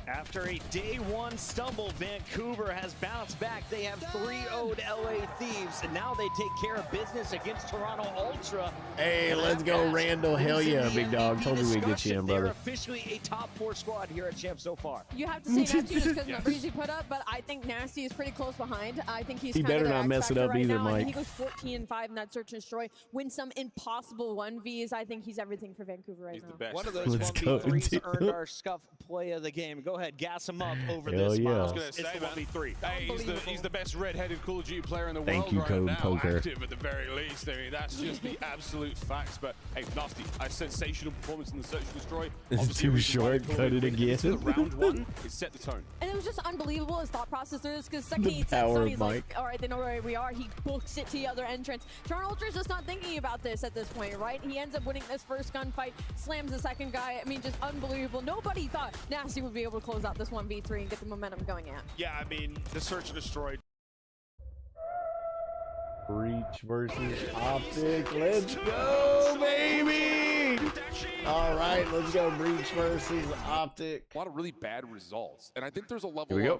After a day one stumble, Vancouver has bounced back. They have 3-0'd LA Thieves, and now they take care of business against Toronto Ultra. Hey, let's go, Randall. Hell yeah, big dog. Told you we'd get you in, They're brother. officially a top 4 squad here at Champ so far. You have to say Nasty just because numbers he put up, but I think Nasty is pretty close behind. I think he's He kind better of the not X mess it factor up right either, now. I Mike. think he goes 14-5 in that Search and Destroy. Win some impossible 1Vs. I think he's everything for Vancouver right now. One of those Let's go, 1v3s dude. earned our Scuff play of the game. Go ahead, gas him up over Hell this, yeah. Miles. I was gonna It's say, the man. 1v3. Hey, he's the best red-headed Call of Duty player in the Thank world you, right Code now. Poker. Active at the very least. I mean, that's just the absolute facts. But hey, Nasty, a sensational performance in the Search and Destroy. It's Obviously, too the reason why they short. called Cut it again. to the round one, it set the tone. And it was just unbelievable his thought process through this because second The he hits power that of he's Mike. like, all right, they know where we are. He books it to the other entrance. Toronto Ultra's just not thinking about this at this point, right? He ends up winning this first gunfight, slams the second guy. I mean, just unbelievable. Nobody thought Nasty would be able to close out this 1v3 and get the momentum going at. Yeah, I mean, the Search and Destroy. Breach versus Optic. Let's go, baby! All right, let's go. Breach versus Optic. A lot of really bad results. And I think there's a level Here we go.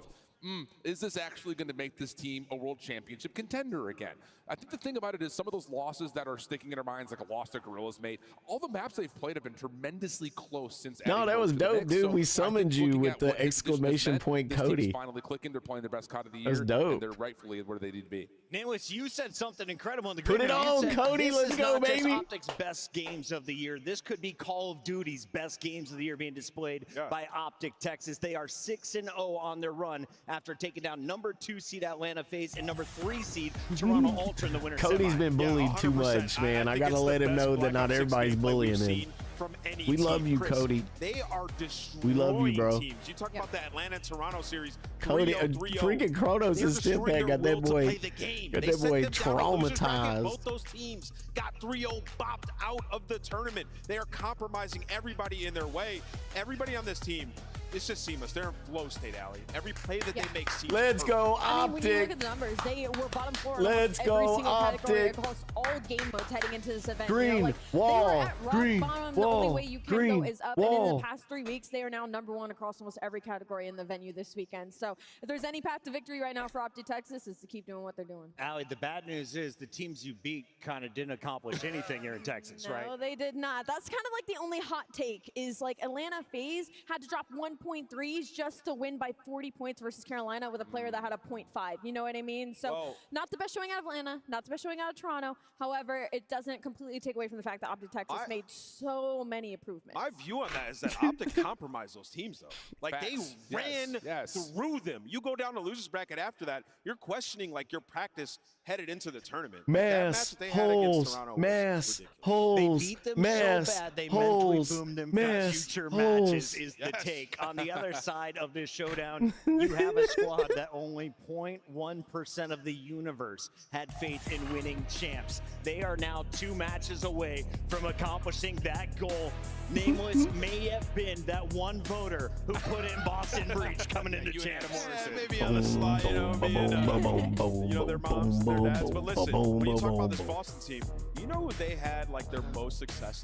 of, is this actually going to make this team a world championship contender again? I think the thing about it is some of those losses that are sticking in our minds, like a loss to Gorillas Mate, all the maps they've played have been tremendously close since No, adding that those was to the dope, mix. dude. So We I summoned think you looking with at the what this division has exclamation meant, point this team's Cody. finally clicking. They're playing their best COD of the year. That's dope. And they're rightfully where they need to be. Nameless, you said something incredible in the Put green it room. You on, said Cody. this Let's is go, not just baby. Optic's best games of the year. This could be Call of Duty's best games of the year being displayed by Optic Texas. They are 6-0 on their run after taking down number 2 seed Atlanta FaZe and number 3 seed Toronto Ultra in the winter Cody's semi. been bullied too 100%. much, man. I think gotta it's let the him best know that Black not Ops 6 everybody's gameplay we've bullying him. seen from any We love team. you, Chris, Cody. They are destroying We love you, bro. teams. You talk about the Atlanta Toronto series. Cody, 3-0, 3-0. freaking Kronos They're is still destroying back. Got their that will to boy, play the game. got They that sent boy them down to losers bracket. traumatized. Both those teams got 3-0 bopped out of the tournament. They are compromising everybody in their way. Everybody on this team, it's just seamless. They're in flow state, Allie. Every play that they make seems Let's perfect. go, I mean, when you look Optic. at the numbers, they were bottom 4 in Let's almost go, every single category Optic. across all game modes heading into this event. Green, you know, like, wall, they were at rock green, bottom. The wall, only way you can green, go is up. And in wall. the past 3 weeks, they are now #1 across almost every category in the venue this weekend. So if there's any path to victory right now for Optic Texas, is to keep doing what they're doing. Allie, the bad news is the teams you beat kind of didn't accomplish anything here in Texas, No, right? they did not. That's kind of like the only hot take is like Atlanta FaZe had to drop 1.3s just to win by 40 points versus Carolina with a player that had a 0.5. You know what I mean? So not the best showing out of Atlanta, not the best showing out of Toronto. However, it doesn't completely take away from the fact that Optic Texas made so many improvements. My view on that is that Optic compromised those teams, though. Like, they Facts. ran Yes. through them. You go down to losers bracket after that, you're questioning, like, your practice headed into the tournament. That match Mass, that they had against holes, Toronto was mass, ridiculous. holes, They beat them mass, so bad they holes, mentally boomed them for mass, future holes. matches is the take. On the other side of this showdown, you have a squad that only 0.1% of the universe had faith in winning champs. They are now 2 matches away from accomplishing that goal. Nameless may have been that one voter who put in Boston Breach coming into champs. Yeah, maybe on the slide, you know, being, you know, their moms, their dads. But listen, when you talk about this Boston team, you know who they had, like, their most success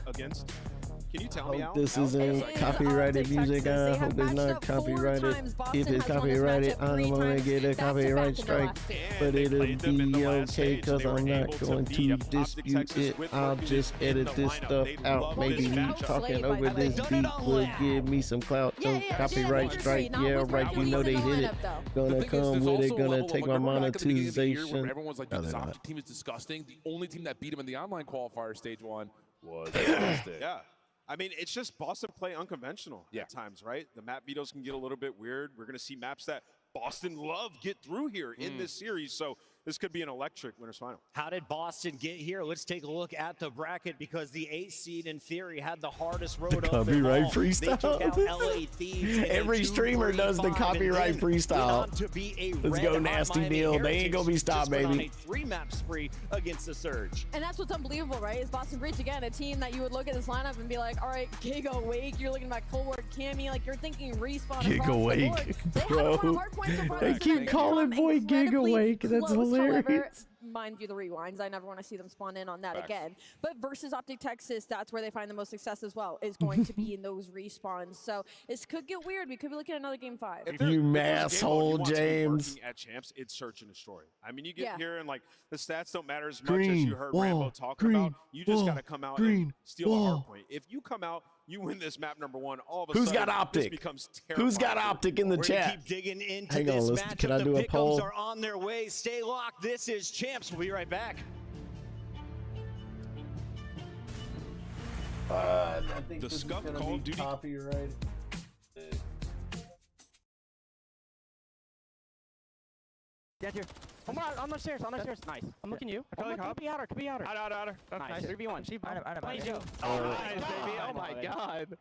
against? Can you tell me, Al? This isn't copyrighted music. I hope it's not copyrighted. If it's copyrighted, I'm gonna get a copyright strike. But it'll be okay because I'm not going to dispute it. I'll just edit this stuff out. Maybe me talking over this beat will give me some clout. So copyright strike, yeah, right. You know they hit it. Gonna come with it. Gonna take my monetization. Everyone was like, No, this they're Optic not. team is disgusting. The only team that beat him in the online qualifier stage 1 was Boston. Yeah. I mean, it's just Boston play unconventional at times, right? The map vetoes can get a little bit weird. We're going to see maps that Boston love get through here in this series. So this could be an electric winners final. How did Boston get here? Let's take a look at the bracket because the 8th seed in theory had the hardest road of them all. Copyright freestyle. They took out LA Thieves in a Every streamer does the 2-3-5 copyright and then went freestyle. on to be a Let's go, red-hot Nasty Miami Neil. They Heritage ain't gonna be stopped, just went baby. on a 3-map spree against the Surge. And that's what's unbelievable, right? Is Boston Breach, again, a team that you would look at this lineup and be like, all right, Giga Wake, you're looking at Colward, Cammy, like you're thinking respawn Giga across the Wake, board. They had bro. a lot of hard points so far They this keep event. calling boy Giga Incredibly Wake. That's close, however, hilarious. mind you, the rewinds. I never want to see them spawn in on that Facts. again. But versus Optic Texas, that's where they find the most success as well, is going to be in those respawns. So this could get weird. We could be looking at another game 5. If there- You if there's a game mode you masshole, want to be James. working at champs, it's search and destroy. I mean, you get Yeah. here and like the stats don't matter as much Green as you heard wall, Rambo talking green about. You just wall, got to come out green and steal a wall. hard point. If you come out, you win this map number 1. All of a Who's sudden, got Optic? This becomes terrifying. Who's got Optic in the We're gonna chat? keep digging into Hang on, this listen, matchup. can I The do a Pick'ems poll? are on their way. Stay locked. This is Champs. We'll be right back. I think The this is Scuff gonna Call of be Duty- copyrighted. Get here. Come on the stairs, on the stairs. Nice. I'm looking at you. Could be outer, could be outer. Outer. Nice. 3v1. See, I know. Nice, baby. Oh my god.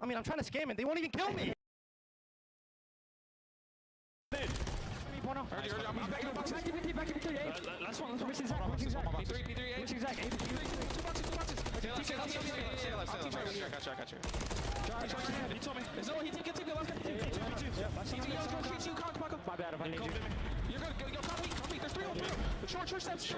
I mean, I'm trying to scam it. They won't even kill me. Last one. Missing Zach. Missing Zach. He told me. My bad if I need you. You're good. Go, copy. There's 3 on 3. Short steps.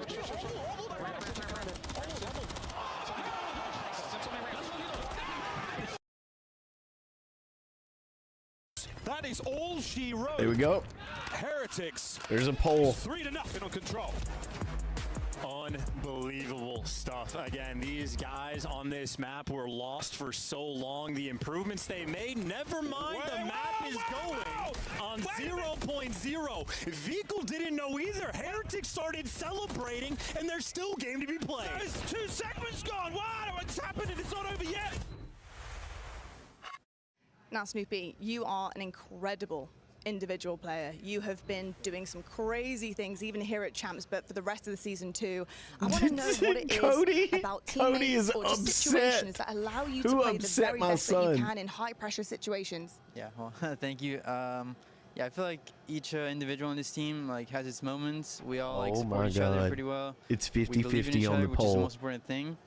That is all she wrote. There we go. Heretics. There's a poll. 3-0 on control. Unbelievable stuff. Again, these guys on this map were lost for so long. The improvements they made, never mind, the map is going on 0.0. Vehicle didn't know either. Heretics started celebrating, and there's still game to be played. There's 2 segments gone. Wow, what's happening? It's not over yet. Now, Snoopy, you are an incredible individual player. You have been doing some crazy things, even here at Champs, but for the rest of the season too. I want to know what it is about Cody is teammates or just upset. situations that allow you to Who play the upset very my best that you son? can in high-pressure situations. Yeah, well, thank you. Yeah, I feel like each individual in this team like has its moments. We all like Oh support my each other God. pretty well. It's We believe in 50-50 each on other, the which is the poll. most important thing.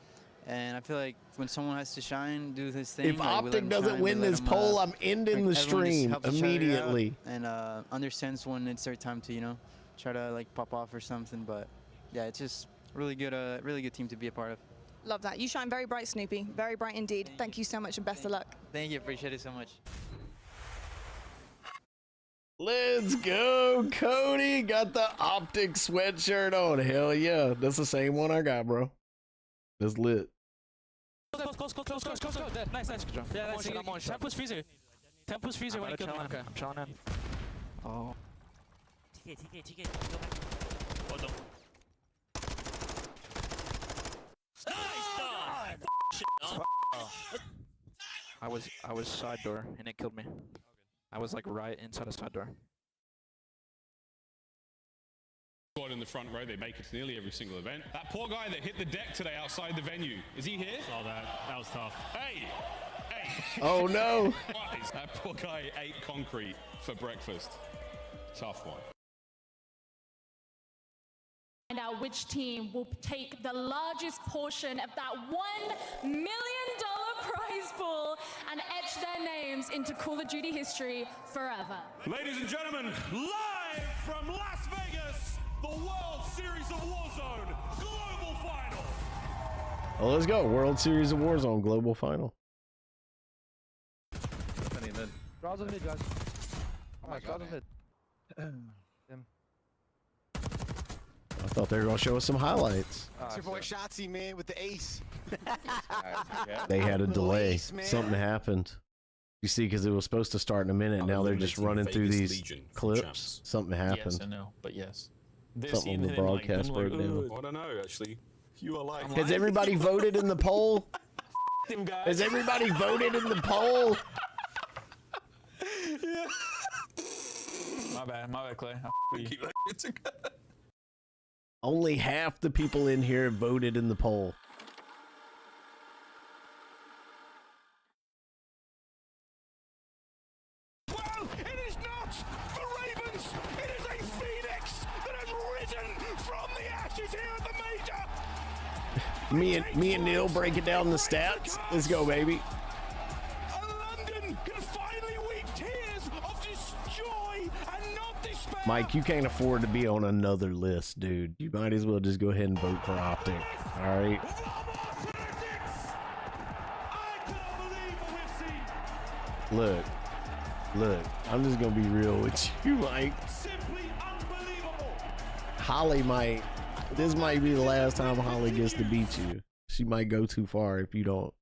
And I feel like when someone has to shine, do his thing. If like, we let Optic him doesn't shine, we win let this him, poll, I'm ending the everyone just stream helps each other out immediately. and understands when it's their time to, you know, try to like pop off or something. But yeah, it's just really good team to be a part of. Love that. You shine very bright, Snoopy. Very bright indeed. Thank you so much and best of luck. Thank you, appreciate it so much. Let's go, Cody. Got the Optic sweatshirt on. Hell yeah. That's the same one I got, bro. That's lit. Close. Nice. Good job. Yeah, that's it. I'm on shot. Tempus freezer when you kill him. Okay, I'm chilling in. Oh. TK. I was side door and it killed me. I was like right inside a side door. Squad in the front row, they make it to nearly every single event. That poor guy that hit the deck today outside the venue, is he here? Saw that. That was tough. Hey! Oh no! That poor guy ate concrete for breakfast. Tough one. Find out which team will take the largest portion of that $1 million prize pool and etch their names into Call of Duty history forever. Ladies and gentlemen, live from Las Vegas, the World Series of Warzone Global Final. Well, let's go. World Series of Warzone Global Final. Draws on mid, guys. Oh my god. I thought they were going to show us some highlights. It's your boy Shotzi, man, with the ace. They had a delay. Police, man. Something happened. You see, because it was supposed to start in a minute. Now they're just running through these clips. Something happened. Yes, I know, but yes. Something on the broadcast broke down. I don't know, actually. You are like... Has everybody voted in the poll? Has everybody voted in the poll? My bad, Clay. Keep that shit together. Only half the people in here voted in the poll. Well, it is not the Ravens. It is a Phoenix that has risen from the ashes here at the major. Me and Neil breaking down the stats. Let's go, baby. London can finally weep tears of joy and not despair. Mike, you can't afford to be on another list, dude. You might as well just go ahead and vote for Optic. All right. Look, I'm just gonna be real with you, Mike. Holly might. This might be the last time Holly gets to beat you. She might go too far if you don't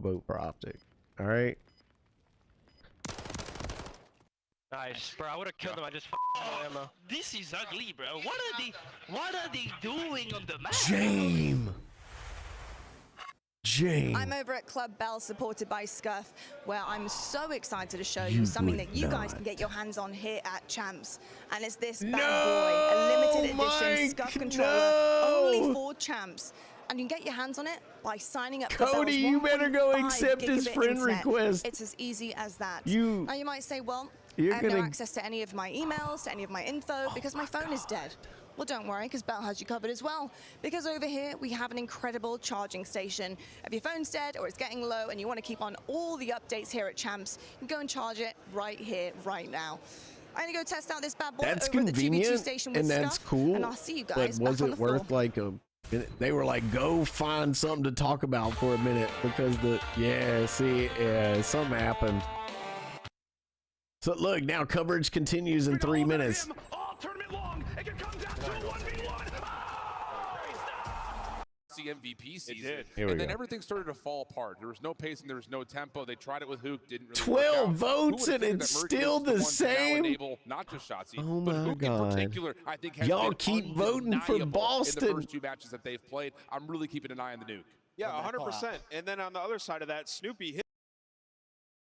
vote for Optic. All right. Nice, bro. I would have killed him. I just ammo. This is ugly, bro. What are they doing on the map? Jane. I'm over at Club Bell, supported by Scuff, where I'm so excited to show you something that you guys can get your hands on here at Champs. And it's this bad boy, a limited edition Scuff controller, only for Champs. And you can get your hands on it by signing up for Cody, you better go accept his friend request. It's as easy as that. Now you might say, well, I you're have no gonna- access to any of my emails, to any of my info, because my phone is dead. Well, don't worry, because Bell has you covered as well. Because over here, we have an incredible charging station. If your phone's dead or it's getting low and you want to keep on all the updates here at Champs, you can go and charge it right here, right now. I'm going to go test out this bad boy That's over at the 2v2 convenient station with and that's Scuff, cool. and I'll see you But guys was back on it the floor. worth like a? They were like, go find something to talk about for a minute because something happened. So look, now coverage continues in 3 minutes. The MVP season, Here we and then go. everything started to fall apart. There was no pacing, there was no tempo. They tried it with Hook, didn't really 12 work out. votes Who and would've figured it's that Mercury still was the one to now same? enable not just Shotzzy, Oh but my Hook God. in particular, I think has Y'all been keep voting for undeniable Boston. in the first two matches that they've played. I'm really keeping an eye on the Nuke. Yeah, 100%. And then on the other side of that, Snoopy,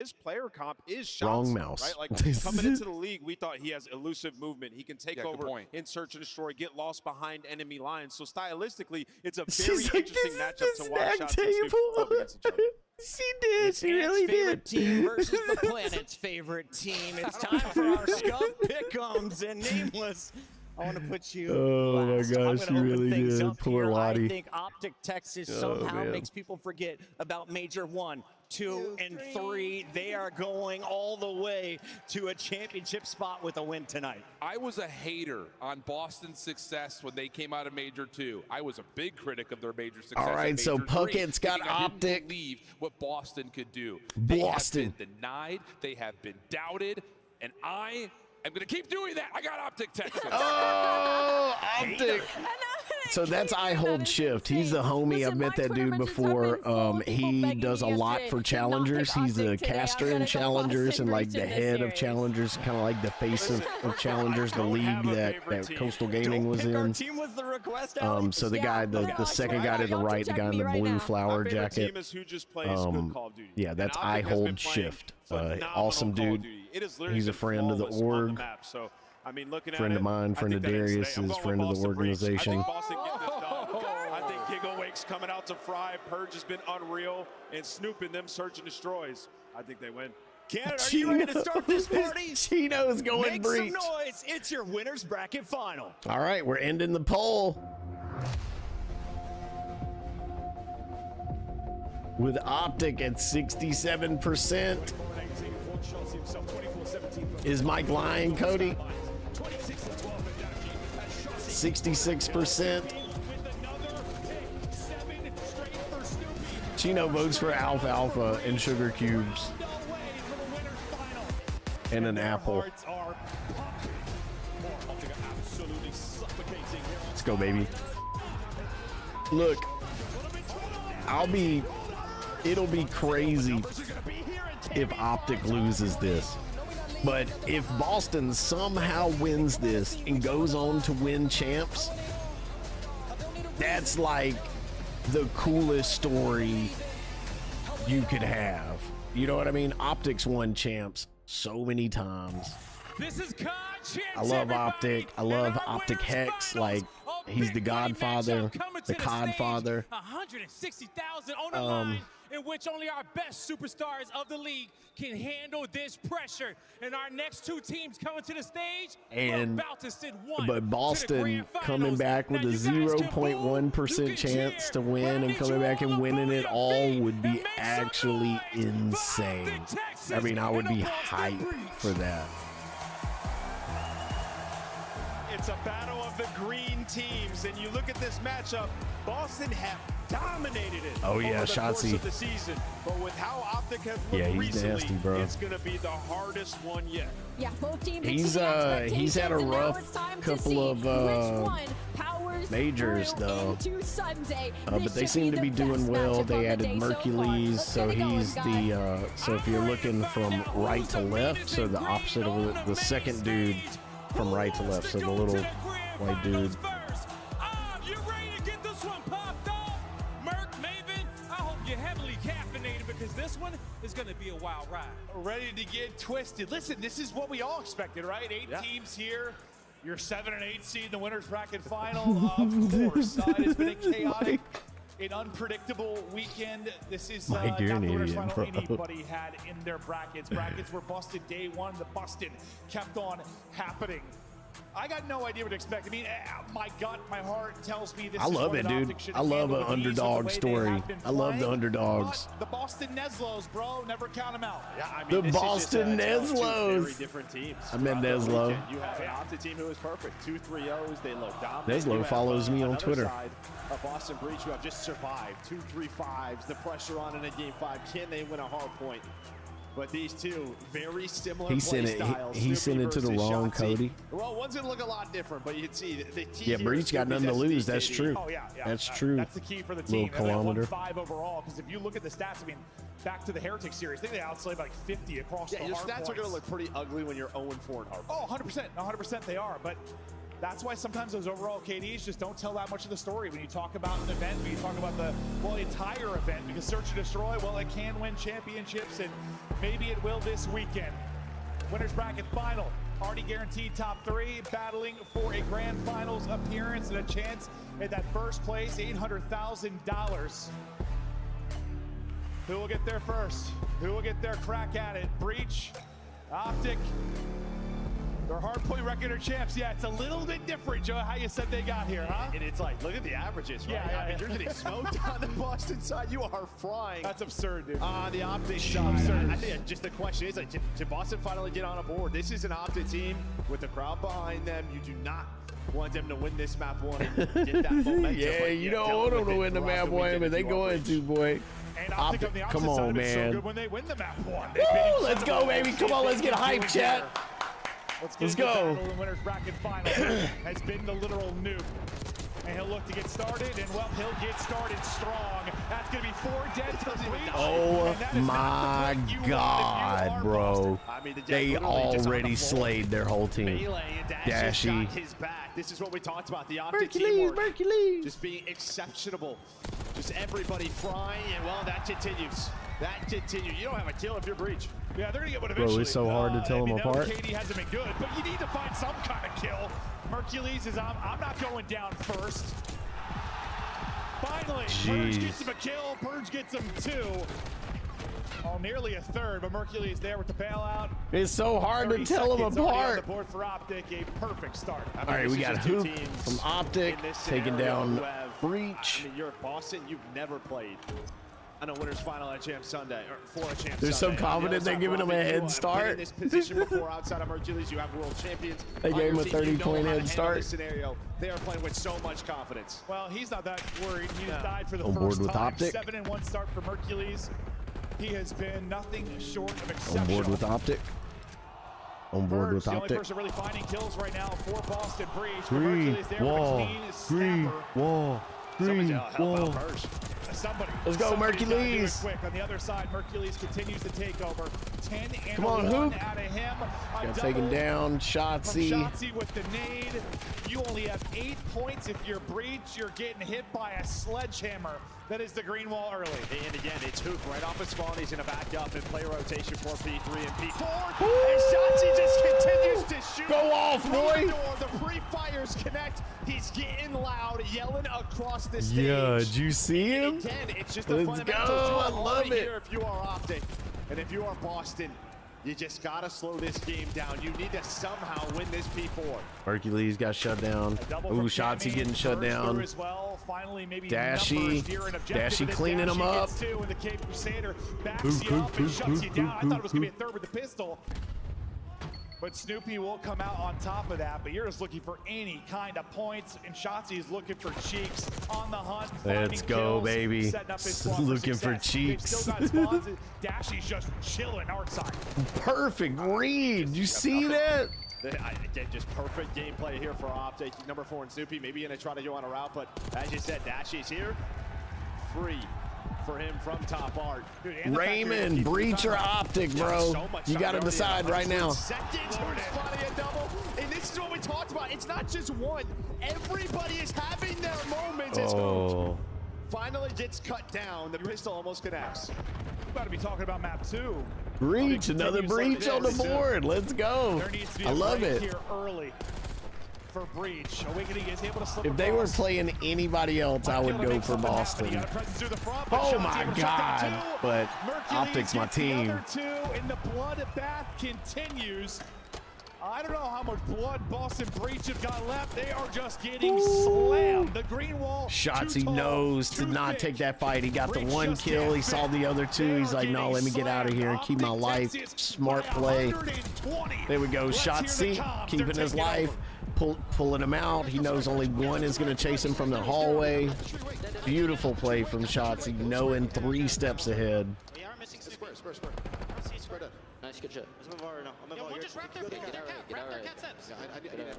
his player comp is Shotzzy, Wrong mouse. right? Like coming into the league, we thought he has elusive movement. He can take Yeah, good over point. in search and destroy, get lost behind enemy lines. So stylistically, it's a She's very like, interesting this matchup is to the watch snack Shotzzy and Snoopy go up table. against each other. She did. She It's really favorite did. team versus the planet's favorite team. It's time for our Scuff Pick'ems and Nameless. I want to put you Oh my last. I'm gosh, gonna you open really things did. up Poor here. Lottie. I think Optic Texas Oh, somehow man. makes people forget about Major 1, 2, and 3. They are going all the way to a championship spot with a win tonight. I was a hater on Boston's success when they came out of Major 2. I was a big critic of their major success. All right, at so Major 3, Puckett's got thinking I didn't Optic. believe what Boston could do. Boston. They have been denied. They have been doubted, and I am going to keep doing that. I got Optic Texas. Oh, Optic. So that's I Hold Shift. He's the homie. I've met that dude before. He does a lot for Challengers. He's the caster in Challengers and like the head of Challengers, kind of like the face of Challengers, the league that Coastal Gaming was Our in. team was the request, Alex. So the guy, the second guy to the right, the guy in the blue flower My favorite jacket. team is who just plays good Call of Duty. Yeah, that's And I Optic has been Hold playing Shift. phenomenal Awesome Call of dude. Duty. It has literally He's a been friend of the flawless on the org. map. So, I mean, looking Friend at of mine, it, friend I of think that is today. Darius's, I'm going friend with of the Boston Breach. organization. I think Boston gets this done. I think Giggle Wake's coming out to fry. Purge has been unreal. And Snoop and them search and destroys. I think they win. Canada, are you ready to start this party? Chino's going Make Breach. some noise. It's your winner's bracket final. All right, we're ending the poll with Optic at 67%. Is Mike lying, Cody? 66%. Chino votes for Alfalfa and Sugar Cubes and an apple. Let's go, baby. Look, it'll be crazy if Optic loses this. But if Boston somehow wins this and goes on to win champs, that's like the coolest story you could have. You know what I mean? Optic's won champs so many times. This is COD Champs, I love everybody. Optic. I love Optic Hex. Like, He's the Godfather, the Codfather. 160,000 on the line, in which only our best superstars of the league can handle this pressure. And our next two teams coming to the stage, we're about to send one. But Boston coming back with a 0.1% chance to win and coming back and winning it all would be actually insane. I mean, I would be hyped for that. It's a battle of the green teams, and you look at this matchup, Boston have dominated it over the course of the season. But with how Optic has looked recently, nasty, bro. It's going to be the hardest one yet. Yeah, both teams. He's had a rough couple of majors though, but they seem to be doing well. They added Mercules, so he's the so if you're looking from right to left, so the opposite of the second dude from right to left, so the little white dude. You ready to get this one popped off? Merc, Maven, I hope you're heavily caffeinated because this one is going to be a wild ride. Ready to get twisted. Listen, this is what we all expected, right? 8 teams here. You're 7 and 8 seed in the winners bracket final. Of course, it has been a chaotic and unpredictable weekend. This is not the winners final anybody had in their brackets. Brackets were busted day one. The busting kept on happening. I got no idea what to expect. I mean, my gut, my heart tells me this I love it, dude. I love an underdog story. I love the underdogs. But the Boston Neslos, bro, never count them out. Yeah, I mean, the Boston Neslos. Very different teams. I meant Neslo. You have an Optic team who is perfect. 2 3-0s. They look dominant. Neslo follows me on Twitter. A Boston Breach who have just survived 2 3-5s. The pressure on in a game 5. Can they win a hard point? But these two, very similar play styles. He sent it to the wrong Cody. Well, one's going to look a lot different, but you can see the team. Yeah, Breach got nothing to lose. That's true. Oh, yeah. That's true. That's the key for the team. They won 5 overall, because if you look at the stats, I mean, back to the Heretic series, I think they outslayed like 50 across the hard your stats points. are going to look pretty ugly when you're 0-4 in hard. Oh, 100%. 100% they are. But that's why sometimes those overall KDs just don't tell that much of the story when you talk about an event, when you talk about the entire event, because Search and Destroy, well, it can win championships, and maybe it will this weekend. Winners bracket final, already guaranteed top 3, battling for a grand finals appearance and a chance at that first place, $800,000. Who will get there first? Who will get their crack at it? Breach, Optic. Their hardpoint record are champs. Yeah, it's a little bit different, Joe, how you said they got here, huh? And it's like, look at the averages, right? Yeah, I mean, you're getting smoked on the Boston side. You are frying. That's absurd, dude. On the Optic side. I think just the question is, like, can Boston finally get on a board? This is an Optic team with the crowd behind them. You do not want them to win this map 1 and get that momentum. Yeah, you don't want them to win the map 1, but they going to, boy. And Optic on the opposite come on, side man. So good when they win the map 1. Woo, let's go, baby. Come on, let's get hype, chat. Let's go. The winners bracket final has been the literal nuke. And he'll look to get started, and well, he'll get started strong. That's going to be 4 dead for Breach. Oh my God, bro. I mean, they already slayed their whole team. Melee and Dashy. got his back. This is what we talked about. The Optic teamwork. Just being exceptional. Just everybody frying, and well, that continues. That continues. You don't have a kill if you're Breach. Yeah, they're going to get one eventually. Bro, it's so hard to tell them apart. KD hasn't been good, but you need to find some kind of kill. Mercules is, I'm not going down first. Finally, Purge gets him a kill. Purge gets him 2. Oh, nearly a third, but Mercules there with the bailout. It's so hard to tell them apart. On the board for Optic, a perfect start. All right, we got Hoop from Optic taking down Breach. I mean, you're at Boston. You've never played on a winners final at Champ Sunday, or for a Champ They're Sunday. so confident they're giving them a head start. In this position before outside of Mercules, you have world champions. They gave him a 30-point head start. This scenario, they are playing with so much confidence. Well, he's not that worried. He just died for the On board first with time. Optic. 7-1 start for Mercules. He has been nothing short of exceptional. On board with Optic. On board with the only Optic. person really finding kills right now for Boston Breach. Green wall. Green wall. Green wall. Somebody. Let's go, Somebody's gotta do it Mercules. quick. On the other side, Mercules continues to take over. 10 and Come on, a 1 Hoop. out of him. Got taken down. Shotzzy. Shotzzy with the nade. You only have 8 points. If you're Breach, you're getting hit by a sledgehammer. That is the green wall early. And again, it's Hoop right off his spawn. He's going to back up and play rotation for P3 and P4. Ooh. And Shotzzy just continues to shoot. Go off, boy. The pre-fires connect. He's getting loud, yelling across the stage. Yeah, did you see him? And again, it's just the Let's fundamentals. go. You I are love already it. here if you are Optic. And if you are Boston, you just got to slow this game down. You need to somehow win this P4. Hercules got shut down. Ooh, Shotzzy getting shut down. As well. Finally, maybe Dashy cleaning him up. And the Cape Crusader backs you up and shuts you down. I thought it was going to be a third with the pistol. But Snoopy will come out on top of that. But you're just looking for any kind of points. And Shotzzy is looking for cheeks on the hunt. Let's go, kills, baby. setting up his squad Looking for success. cheeks. They've still got spawns. Dashy's just chilling our side. Perfect read. You see that? Again, just perfect gameplay here for Optic. Number 4 and Snoopy maybe going to try to go on a route, but as you said, Dashy's here. Free for him from top art. Dude, Raymond, Breach or Optic, bro. You got to decide right now. Seconds for spotting a double. And this is what we talked about. It's not just one. Everybody is having their moments. As Hoop finally gets cut down. The pistol almost connects. We're about to be talking about map 2. Breach, another Breach on the board. Let's go. There needs to be I love it. here early for Breach. Awakening is able to slip If they were across. playing anybody else, I would go for Boston. Oh my God! But Optic's my team. And the bloodbath continues. I don't know how much blood Boston Breach have got left. They are just getting slammed. The green wall. Shotzzy knows to not take that fight. He got the one kill. He saw the other two. He's like, no, let me get out of here and keep my life. Smart play. There we go. Shotzzy keeping his life, pulling him out. He knows only one is going to chase him from the hallway. Beautiful play from Shotzzy, knowing 3 steps ahead. Nice, good shot. We'll just wrap their cat steps.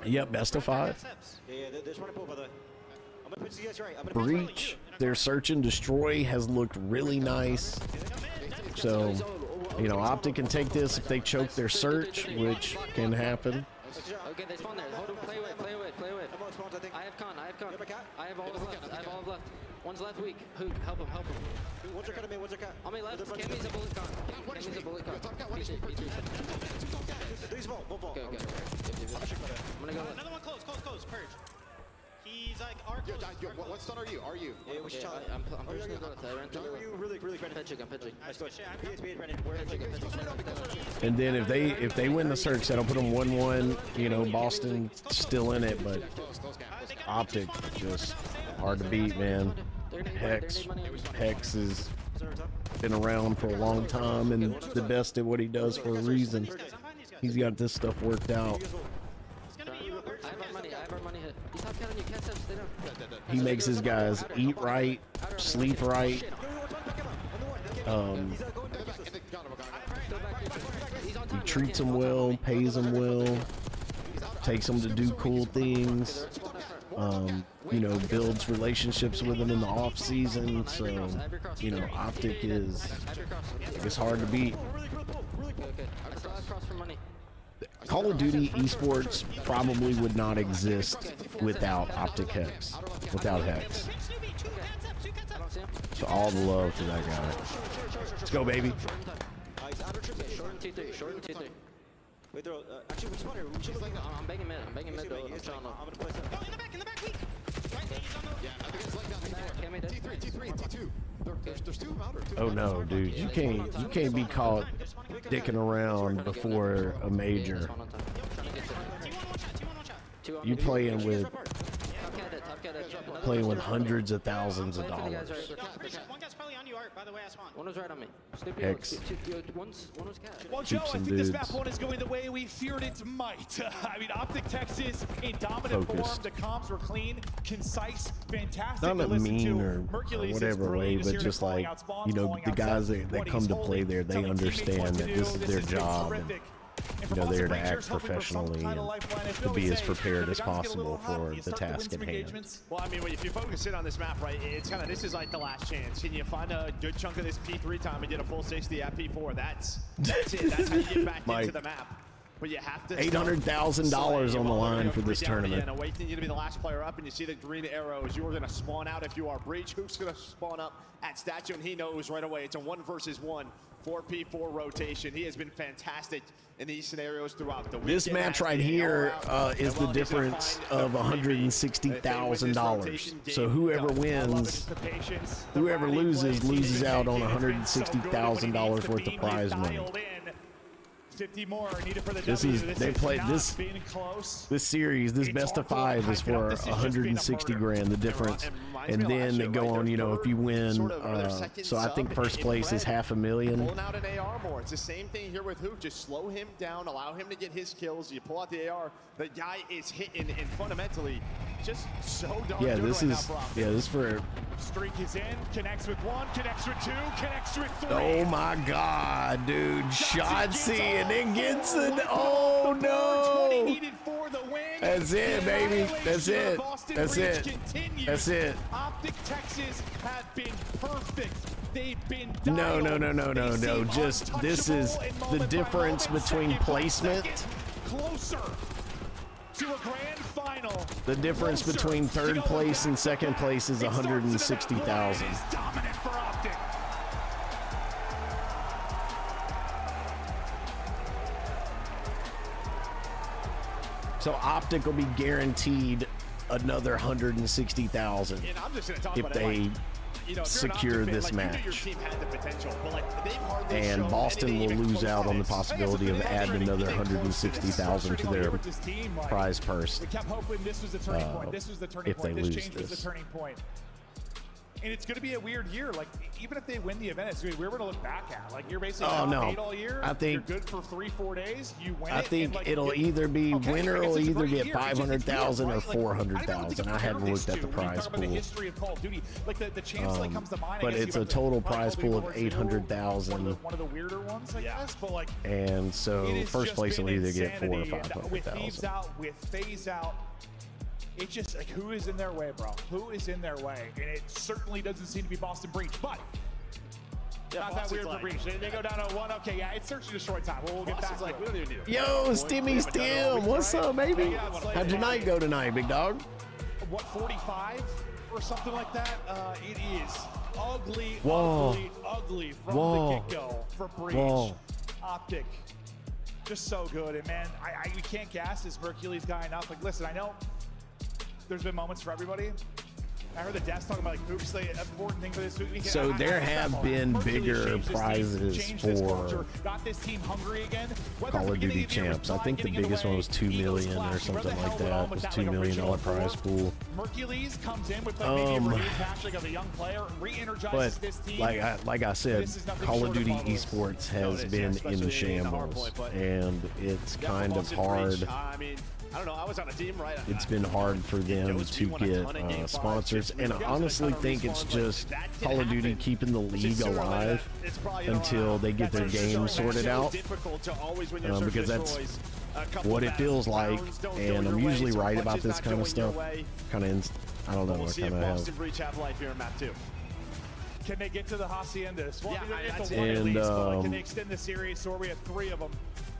Yep, best of 5. Yeah, there's one pool, by the way. I'm gonna put you guys right. Breach, their search and destroy has looked really nice. So, you know, Optic can take this if they choke their search, which can happen. Okay, they spawn there. Hold on, play away. I have con. I have all of left. One's left weak. Who? Help him. What's your cut? On me left. Kemi's a bullet con. Go. I'm gonna go left. Another one close. Purge. He's like our What stun are you? Yeah, which child? I'm pushing to go left. I ran to you really, Brennan. I'm pitching. Let's go. Brennan. And then if they win the search, that'll put them 1-1. You know, Boston still in it, but Optic just hard to beat, man. Hex has been around for a long time and the best at what he does for a reason. He's got this stuff worked out. I have our money hit. He's top counting you. Can't step. Stay down. He makes his guys eat right, sleep right. He treats them well, pays them well, takes them to do cool things. You know, builds relationships with them in the off season. So, you know, Optic it's hard to beat. Call of Duty esports probably would not exist without Optic Hex, without Hex. So all the love to that guy. Let's go, baby. Short and T3. Wait, throw. Actually, which one are we? I'm banging mid. Though. I'm gonna place it. In the back, weak. Right, he's on the. Yeah, I think it's like that. T3, T2. There's 2 out or 2. Oh no, dude, you can't be caught dicking around before a major. You playing with hundreds of thousands of dollars. One guy's probably on you, Art, by the way, I spawned. One was right on me. Hex. One was cat. Well, Joe, I think this map 1 is going the way we feared it might. I mean, Optic Texas in dominant form. The comms were clean, concise, fantastic. Not in a mean or whatever way, but just like, you know, the guys that come to play there, they understand that this is their job. And you know, there to act professionally and to be as prepared as possible for the task at hand. Well, I mean, if you focus in on this map, right, it's kind of, this is like the last chance. Can you find a good chunk of this P3 time and get a full 60 at P4? That's it. That's how you get back into the map. But you have to $800,000 on the line for this tournament. Yeah, waiting you to be the last player up, and you see the green arrows. You are going to spawn out if you are Breach. Who's going to spawn up at Statue? And he knows right away it's a 1 versus 1 for P4 rotation. He has been fantastic in these scenarios throughout the week. This match right here is the difference of $160,000. So whoever wins, whoever loses out on $160,000 worth of prize money. 50 more needed for the This W. is they played this series. This best of 5 is for 160 grand, the difference, and then they go on. You know, if you win, so I think first place is $500,000. Pulling out an AR more. It's the same thing here with Hoop. Just slow him down, allow him to get his kills. You pull out the AR, the guy is hitting, and fundamentally, just so darn yeah, good this right is now, yeah, this is for. Streak is in, connects with 1, connects with 2, connects with 3. Oh my God, dude! Shotzzy and then Gibson. Oh no! That's it, baby. That's it. That's it. That's it. Optic Texas have been perfect. They've been No. Just this is the difference between placement. Closer to a grand final. The difference between third place and second place is 160,000. Dominant for Optic. So Optic will be guaranteed another 160,000 if they secure this match. And Boston will lose out on the possibility of adding another 160,000 to their prize purse if they lose this. And it's going to be a weird year. Like, even if they win the event, it's going to be weird to look back at. Like, you're basically paid all year. I think you're good for 3-4 days. You win I think like, it'll either be winner will either get 500,000 or 400,000. I haven't looked at the prize pool. But it's a total prize pool of 800,000. One of the weirder ones, I guess. But like, and so first place will either get 400,000 or with 500,000. Thieves out, with FaZe out. It's just like, who is in their way, bro? Who is in their way? And it certainly doesn't seem to be Boston Breach, but not that weird for Breach. They go down to 1. Okay, yeah, it's search and destroy time. We'll get back to it. We don't even need it. Yo, Stimmy's Tim, what's up, baby? How'd your night go tonight, big dog? What, 45 or something like that? It is ugly, ugly from the get-go for Breach. Optic, just so good. And man, we can't gas this Mercules guy enough. Like, listen, I know there's been moments for everybody. I heard the devs talking about like oops, the important thing for this week. So there have been bigger prizes for got this team hungry again. Call of Duty champs. I think the biggest one was 2 million or something like that. It was $2 million prize pool. Mercules comes in with maybe a repatching of a young player, re-energizes this team. Like I said, Call of Duty esports has been in shambles, and it's kind of hard. I don't know. I was on a team, right? It's been hard for them to get sponsors, and I honestly think it's just Call of Duty keeping the league alive until they get their game sorted out, because that's what it feels like. And I'm usually right about this kind of stuff. I don't know. I kind of have. Can they get to the Haciendas? Well, and can they extend the series so we have 3 of them?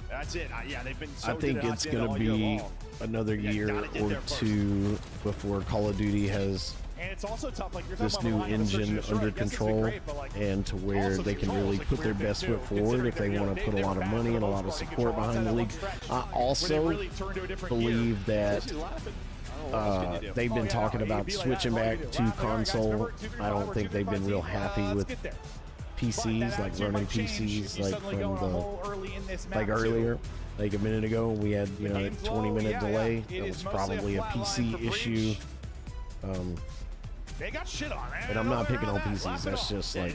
That's it. Yeah, they've been so I think it's going to be another year or 2 before Call of Duty has and it's also tough, like, this new engine under control, and to where they can really put their best foot forward if they want to put a lot of money and a lot of support behind the league. I also believe that they've been talking about switching back to console. I don't think they've been real happy with PCs, like running PCs, like from the earlier, like a minute ago, we had a 20-minute delay. It was probably a PC issue. They got shit on, and I'm not picking on PCs. That's just like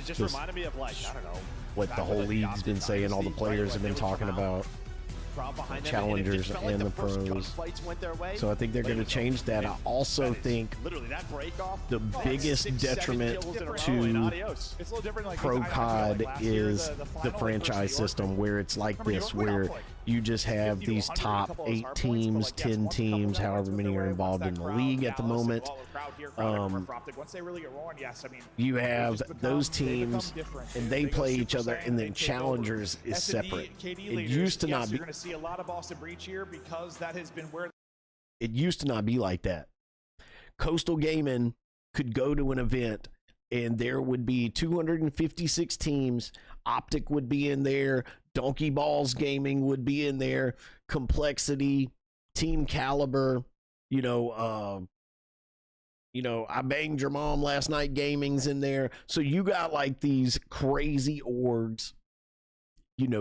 what the whole league's been saying. All the players have been talking about. Challengers and the pros. So I think they're going to change that. I also think the biggest detriment to Pro COD is the franchise system, where it's like this, where You just have these top 8 teams, 10 teams, however many are involved in the league at the moment. You have those teams, and they play each other, and then Challengers is separate. It used to not be. You're going to see a lot of Boston Breach here because that has been where. It used to not be like that. Coastal Gaming could go to an event, and there would be 256 teams. Optic would be in there. Donkey Balls Gaming would be in there. Complexity, Team Caliber, I Banged Your Mom Last Night Gaming's in there. So you got like these crazy orgs,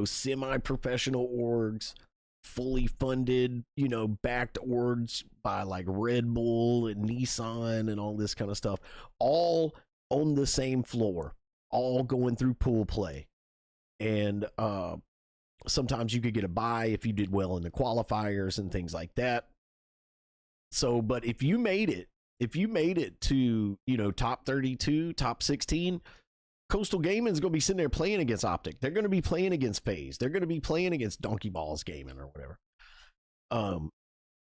semi-professional orgs, fully funded, backed orgs by like Red Bull and Nissan and all this kind of stuff, all on the same floor, all going through pool play. And sometimes you could get a bye if you did well in the qualifiers and things like that. So, but if you made it to, top 32, top 16, Coastal Gaming is going to be sitting there playing against Optic. They're going to be playing against FaZe. They're going to be playing against Donkey Balls Gaming or whatever.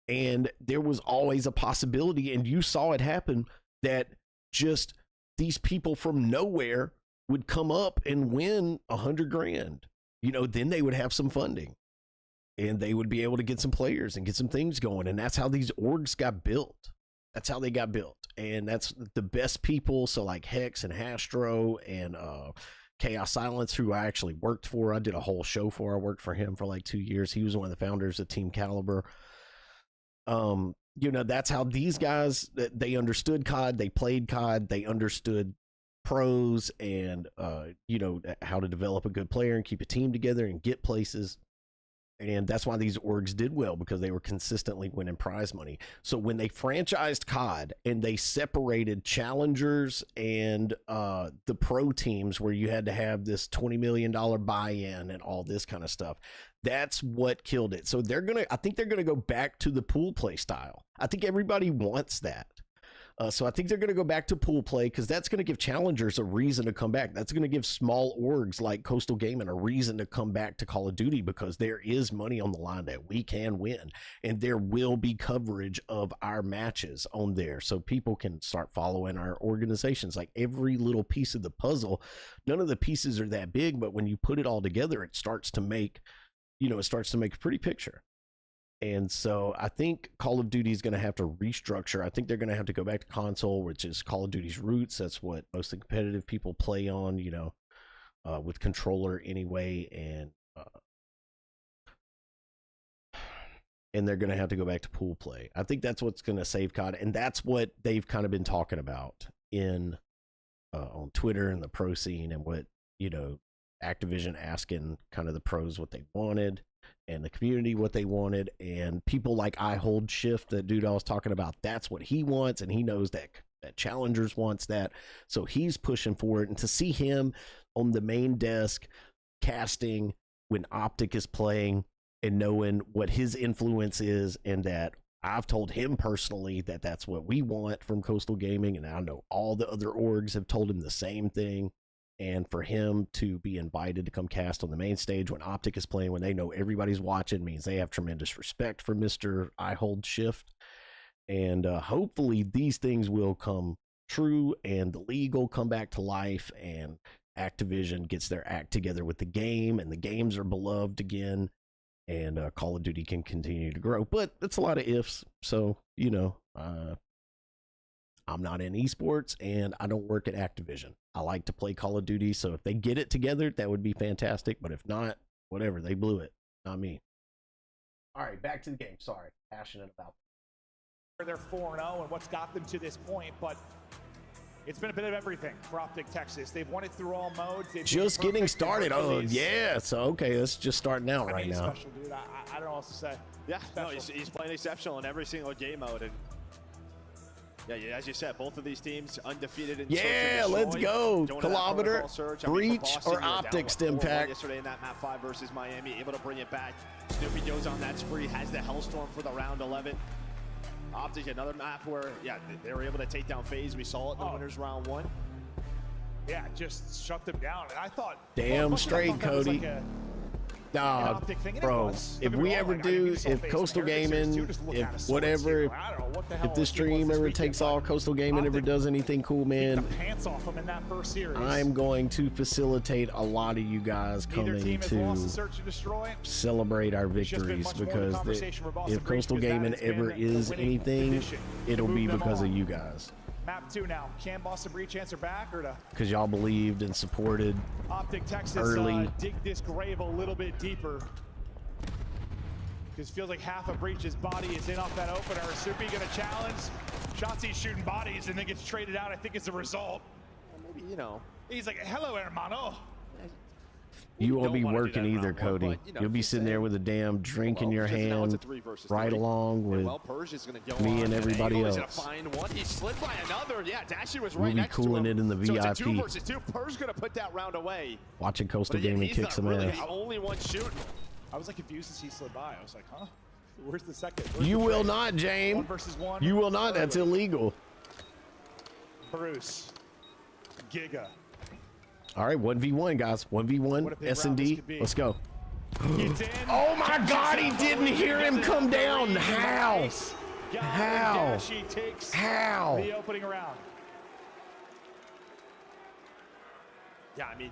And there was always a possibility, and you saw it happen, that just these people from nowhere would come up and win $100,000. Then they would have some funding, and they would be able to get some players and get some things going. And that's how these orgs got built. That's how they got built. And that's the best people. So like Hex and Hastro and Chaos Silence, who I actually worked for. I did a whole show for. I worked for him for like 2 years. He was one of the founders of Team Caliber. That's how these guys, they understood COD. They played COD. They understood pros and, how to develop a good player and keep a team together and get places. And that's why these orgs did well, because they were consistently winning prize money. So when they franchised COD and they separated challengers and the pro teams, where you had to have this $20 million buy-in and all this kind of stuff, that's what killed it. So I think they're gonna go back to the pool play style. I think everybody wants that. So I think they're going to go back to pool play, because that's going to give challengers a reason to come back. That's going to give small orgs like Coastal Gaming a reason to come back to Call of Duty, because there is money on the line that we can win, and there will be coverage of our matches on there, so people can start following our organizations. Like every little piece of the puzzle, none of the pieces are that big, but when you put it all together, it starts to make, a pretty picture. And so I think Call of Duty is going to have to restructure. I think they're going to have to go back to console, which is Call of Duty's roots. That's what most of the competitive people play on, with controller anyway. And they're going to have to go back to pool play. I think that's what's going to save COD. And that's what they've kind of been talking about on Twitter and the pro scene, and what, Activision asking kind of the pros what they wanted, and the community what they wanted, and people like I Hold Shift, that dude I was talking about, that's what he wants, and he knows that Challengers wants that, so he's pushing for it. And to see him on the main desk casting when Optic is playing, and knowing what his influence is, and that I've told him personally that that's what we want from Coastal Gaming, and I know all the other orgs have told him the same thing. And for him to be invited to come cast on the main stage when Optic is playing, when they know everybody's watching, means they have tremendous respect for Mr. I Hold Shift. And hopefully these things will come true, and the league will come back to life, and Activision gets their act together with the game, and the games are beloved again, and Call of Duty can continue to grow. But it's a lot of ifs. So, I'm not in esports, and I don't work at Activision. I like to play Call of Duty, so if they get it together, that would be fantastic. But if not, whatever, they blew it. Not me. All right, back to the game. Sorry, passionate about it. They're 4-0 and what's got them to this point, but it's been a bit of everything for Optic Texas. They've won it through all modes. They've just getting started. Oh, yeah. So, okay, it's just starting out right now. Special, dude. I don't know what else to say. Yeah, no, he's playing exceptional in every single game mode. And yeah, as you said, both of these teams undefeated in let's go. Kilometer, Breach, or Optic Stimpack. Yesterday in that map 5 versus Miami, able to bring it back. Snoopy goes on that spree, has the Hellstorm for the round 11. Optic, another map where, they were able to take down FaZe. We saw it in the winners round 1. Yeah, just shut them down. And I thought, damn straight, Cody. Nah, Optic thing, and it bro. was. If Don't get we me ever wrong, like, I mean, do, we saw if face Coastal America Series Gaming, two, just look if at us, whatever, if, I don't know what the hell if this it was stream this ever weekend, takes all, but Coastal Gaming ever Optic does anything cool, beat the man, pants off them in that first series. I'm going to facilitate a lot of you guys Neither coming team has lost to the search and destroy. celebrate our It's just been victories, much more because conversation for Boston if Breach, Coastal because that Gaming has been ever the is winning anything, condition to it'll be move them because of on. you guys. Map 2 now. Can Boston Breach answer back or to Because y'all believed and supported Optic Texas early. dig this grave a little bit deeper? Because it feels like half of Breach's body is in off that opener. Soupy going to challenge. Shotzi's shooting bodies and then gets traded out, I think, as a result. Maybe, you know. He's like, hello, hermano. You won't be don't wanna do working that in either, round one, Cody. but, you know, You'll be just sitting there saying. with a damn drink in your Because now it's a hand, 3 versus right 3. along with. And well, Purge is going to go me on and everybody Angle is else. gonna find one. He slid by another. Yeah, Dashy was We'll right be next to cooling him. it in the So it's a 2 VIP. versus 2. Purge going to put that round away. Watching Coastal But again, Gaming he's kick not some really ass. the only one shooting. I was like confused as he slid by. I was like, huh? Where's the second? Where's You the will trade? not, James. 1 versus 1. You will not. That's Early. illegal. Bruce. Giga. All right, 1v1, guys. 1v1, S&D. Let's go. Oh my God, he didn't hear him come down. How? How? Takes How? the opening round. Yeah, I mean,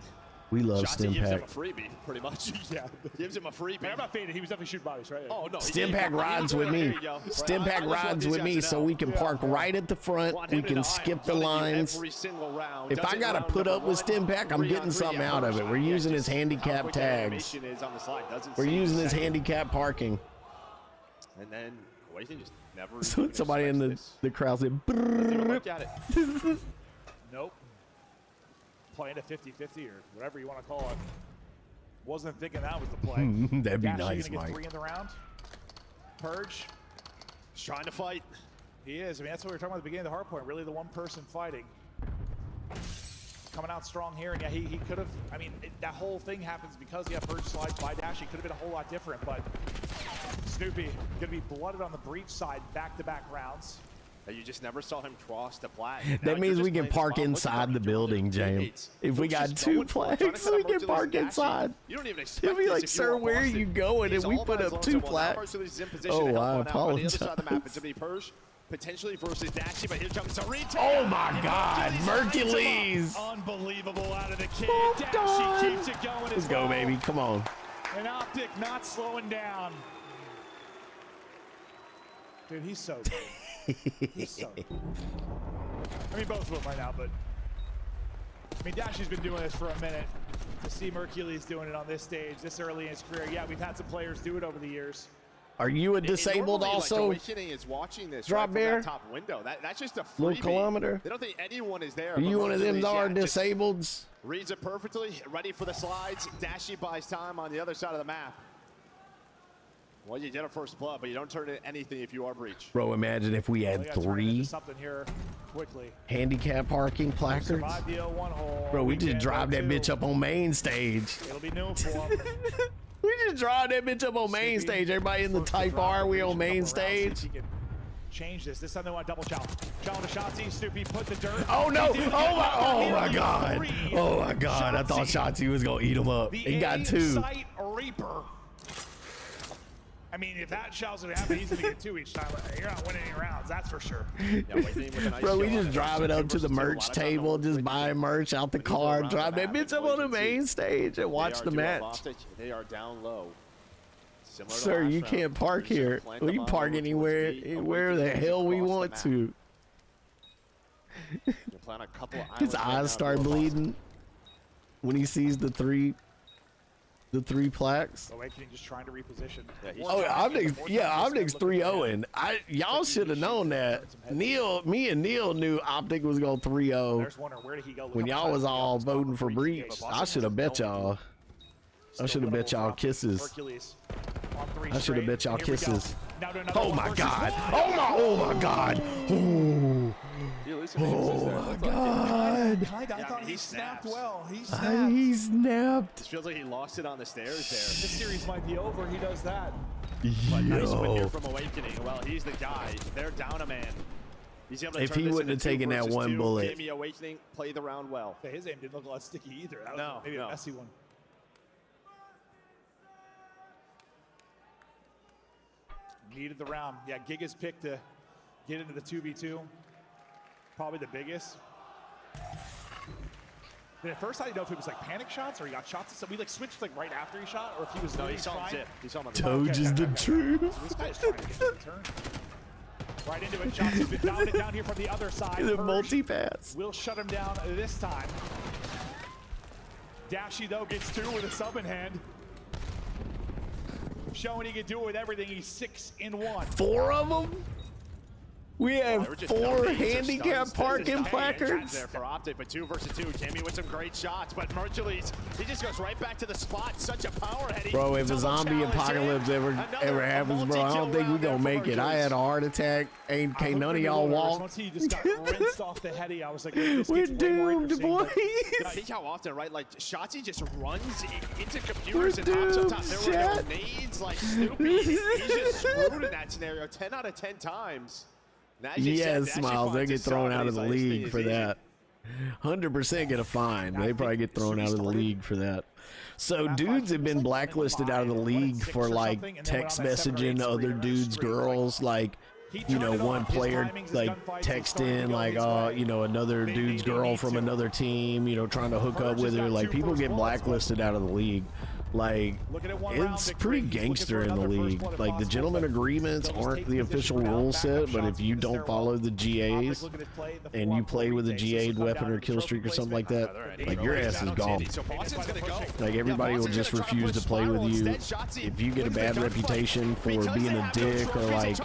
We love Shotzi gives him a Stimpack. freebie, pretty much. Yeah. Gives him a freebie. I'm not fading. He was definitely shooting bodies, right? Oh, no. Stimpack rides with me. Stimpack rides with me, so we can park right at the front. We can skip the lines. Every single round. If I gotta put up with Stimpack, I'm getting something out of it. We're using his handicap tags. We're using his handicap parking. And then Awakening just never. So somebody in the crowd said, Look at it. Nope. Playing a 50-50 or whatever you want to call it. Wasn't thinking that was the play. That'd be Dashy nice, gonna get Mike. 3 in the round. Purge. He's trying to fight. He is. I mean, that's what we were talking about at the beginning of the hard point. Really the one person fighting. Coming out strong here. And yeah, he could have. I mean, that whole thing happens because Purge slides by Dash. He could have been a whole lot different. But Snoopy going to be blooded on the Breach side back-to-back rounds. You just never saw him cross the plat. That means we can park inside the building, James. If we got 2 flags, we can park inside. You don't even expect He'll be this like, if sir, you where are you going? And we put up 2 flags. Oh, I apologize. Potentially versus Dashy, but here comes Sarita. Oh my God, Mercules! Unbelievable out of the kid. Oh, Dashy God. keeps it going Let's as go, well. baby. Come on. And Optic not slowing down. Dude, he's so good. He's so good. I mean, both of them right now, but I mean, Dashy's been doing this for a minute. To see Mercules doing it on this stage, this early in his career, yeah, we've had some players do it over the years. Are you a disabled Normally, also? Like, Awakening is watching this Drop right bear? from that top window. That's just a Little freebie. kilometer? They don't think anyone is there. Are you but one of them Mercules, darn yeah, just disableds? Reads it perfectly, ready for the slides. Dashy buys time on the other side of the map. Well, you get a first blood, but you don't turn into anything if you are Breach. Bro, imagine if we had They gotta turn it into 3 something here quickly. handicap parking placards. Survive the 0-1 hole. Bro, we just Weekend drive that 0-2. bitch up on main stage. It'll be new for him. We just drive that bitch up on main stage. Everybody in the Type R, we on main stage. He can change this. This time they want double challenge. Challenge to Shotzi. Snoopy put the dirt. Oh no! He did it. Oh my God! Three. Oh my God! I thought Shotzi was gonna eat him up. The He got 2. A-Site Reaper. I mean, if that shell's gonna happen, he's gonna get 2 each time. You're not winning any rounds, that's for sure. Bro, we just drive it up to the merch table, just buy merch out the car, drive that bitch up on the main stage, and watch the match. They are down low. Similar to Sir, last you round. can't park here. We can park anywhere, where the hell we want to. You plan a couple of His islands right eyes now, start Blue Boss. bleeding when he sees the three plaques. Awakening just trying to reposition. Oh, Optics 3-0-ing. Y'all should have known that. Me and Neil knew Optic was going 3-0 There's one. Where did he go? Look when how y'all much was time all he got. voting for Breach. I should have bet y'all. I should have bet y'all kisses. Hercules on 3 I should have straight. bet y'all Here we go. kisses. Now to another Oh one my versus God! one. Oh my God! Ooh. Oh my God! I thought he snapped well. He He snapped. snapped. Just feels like he lost it on the stairs there. This series might be over. He does that. But nice win here Yo. from Awakening. Well, he's the guy. They're down a man. He's able to If turn he this wouldn't into have taken 2 that versus one 2. bullet. Jamie Awakening play the round well. Yeah, his aim didn't look a lot sticky either. That was No, maybe no. a messy one. Needed the round. Yeah, Giga's pick to get into the 2v2. Probably the biggest. And at first I didn't know if it was like panic shots or he got shots. So we like switched like right after he shot, or if he was he saw him zip. He saw him. Toad is the truth. So this guy's trying to get the return. Right into it. Johnson's been down down here from the other side. The multi-pass. Will shut him down this time. Dashy though gets 2 with a sub in hand. Showing he can do it with everything. He's 6 in 1. 4 of them? We have 4 handicap parking placards. There for Optic, but 2 versus 2. Cammy with some great shots, but Mercules, he just goes right back to the spot. Such a power head. Bro, if a zombie apocalypse ever happens, bro, I don't think we gonna make it. I had a heart attack. Can't none of y'all walk. Once he just got rinsed off the heady, I was like, this we're gets way more doomed, boys. I think how often, right? Like Shotzi just runs into computers and hops on top. There were no nades like Snoopy. He's just screwed in that scenario 10 out of 10 times. Yes, Smiles, they get thrown out of the league for that. 100% get a fine. They probably get thrown out of the league for that. So dudes have been blacklisted out of the league for like text messaging to other dudes' girls, like, you know, one player like texting like, you know, another dude's girl from another team, you know, trying to hook up with her. Like, people get blacklisted out of the league. Like, it's pretty gangster in the league. Like, the gentleman agreements aren't the official rule set, but if you don't follow the GAs and you play with a GA'd weapon or kill streak or something like that, like, your ass is gone. Like, everybody will just refuse to play with you. If you get a bad reputation for being a dick or like,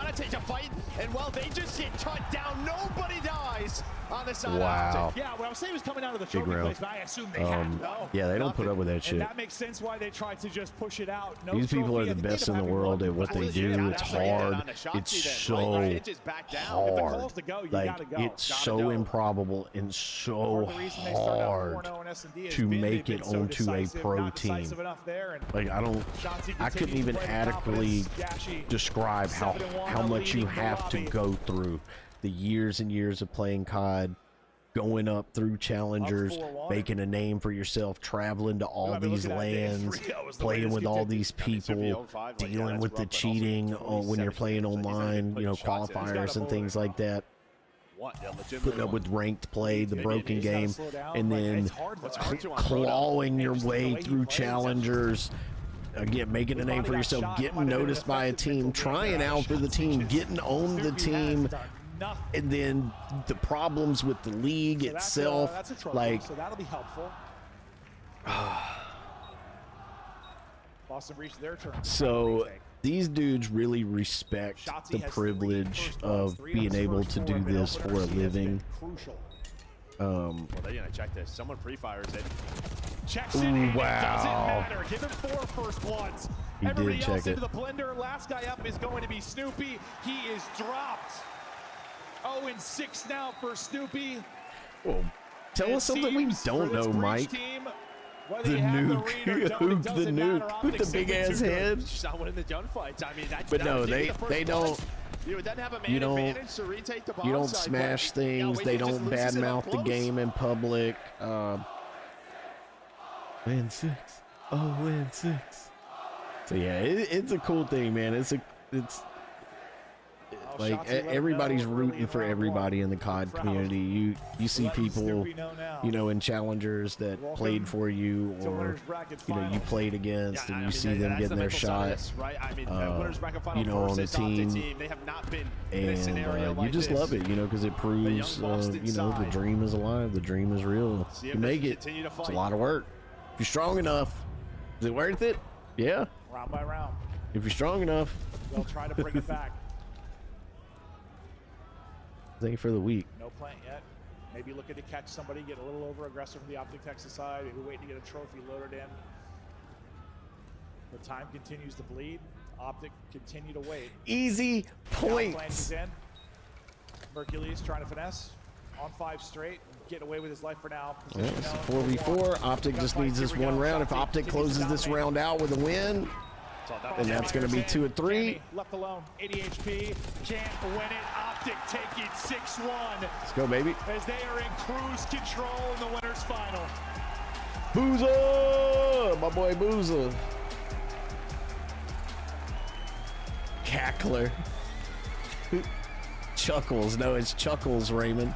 and well, they just get cut down. Nobody dies on the side. wow. Yeah, what I was saying was coming out of the trophy place, but I assume they have to. Yeah, they don't put up with that shit. And that makes sense why they tried to just push it out. No These people are trophy. the best in the world at what they do. It's hard. It's so hard. Like, it's so improbable and so hard to make it onto a pro team. Like, I couldn't even adequately describe how much you have to go through. The years and years of playing COD, going up through challengers, making a name for yourself, traveling to all these lands, playing with all these people, dealing with the cheating when you're playing online, you know, qualifiers and things like that. Putting up with ranked play, the broken game, and then clawing your way through challengers. Again, making a name for yourself, getting noticed by a team, trying out for the team, getting on the team, and then the problems with the league itself. Like, so that'll be helpful. Boston reached their turn. So these dudes really respect the privilege of being able to do this for a living. Well, they're gonna check this. Someone pre-fires it. Checks it in. Wow. It doesn't matter. Give him 4 first bloods. He Everybody did else check it. into the blender. Last guy up is going to be Snoopy. He is dropped. 0-6 now for Snoopy. Well, tell us something we don't know, Mike. The nuke. Who's the nuke with the big ass head? Just not winning the gunfights. I mean, But no, they don't. You would then have a man You don't. advantage to retake the bomb You don't site, smash but, yeah, things. wait, They he just don't loses it up badmouth the close. game in public. Win 6. Oh, win 6. So yeah, it's a cool thing, man. It's like everybody's rooting for everybody in the COD community. You see people, you know, in challengers that played for you, or you know, you played against, and you see them getting their shot. You know, on a team, and you just love it, you know, because it proves, you know, the dream is alive, the dream is real. You make it. It's a lot of work. If you're strong enough, is it worth it? Yeah. Round by round. If you're strong enough, They'll try to bring it back. Thank you for the week. No plant yet. Maybe looking to catch somebody, get a little over aggressive from the Optic Texas side. Maybe waiting to get a trophy loaded in. The time continues to bleed. Optic continue to wait. Easy points. Plan is in. Mercules trying to finesse on 5 straight, getting away with his life for now. Yeah, it's 4v4. Optic just needs this one round. If Optic closes this round out with a win, and that's going to be 2 of 3. Left alone, 80 HP, can't win it. Optic take it 6-1. Let's go, baby. As they are in cruise control in the winners final. Boozer, my boy Boozer. cackler. Chuckles. No, it's Chuckles, Raymond.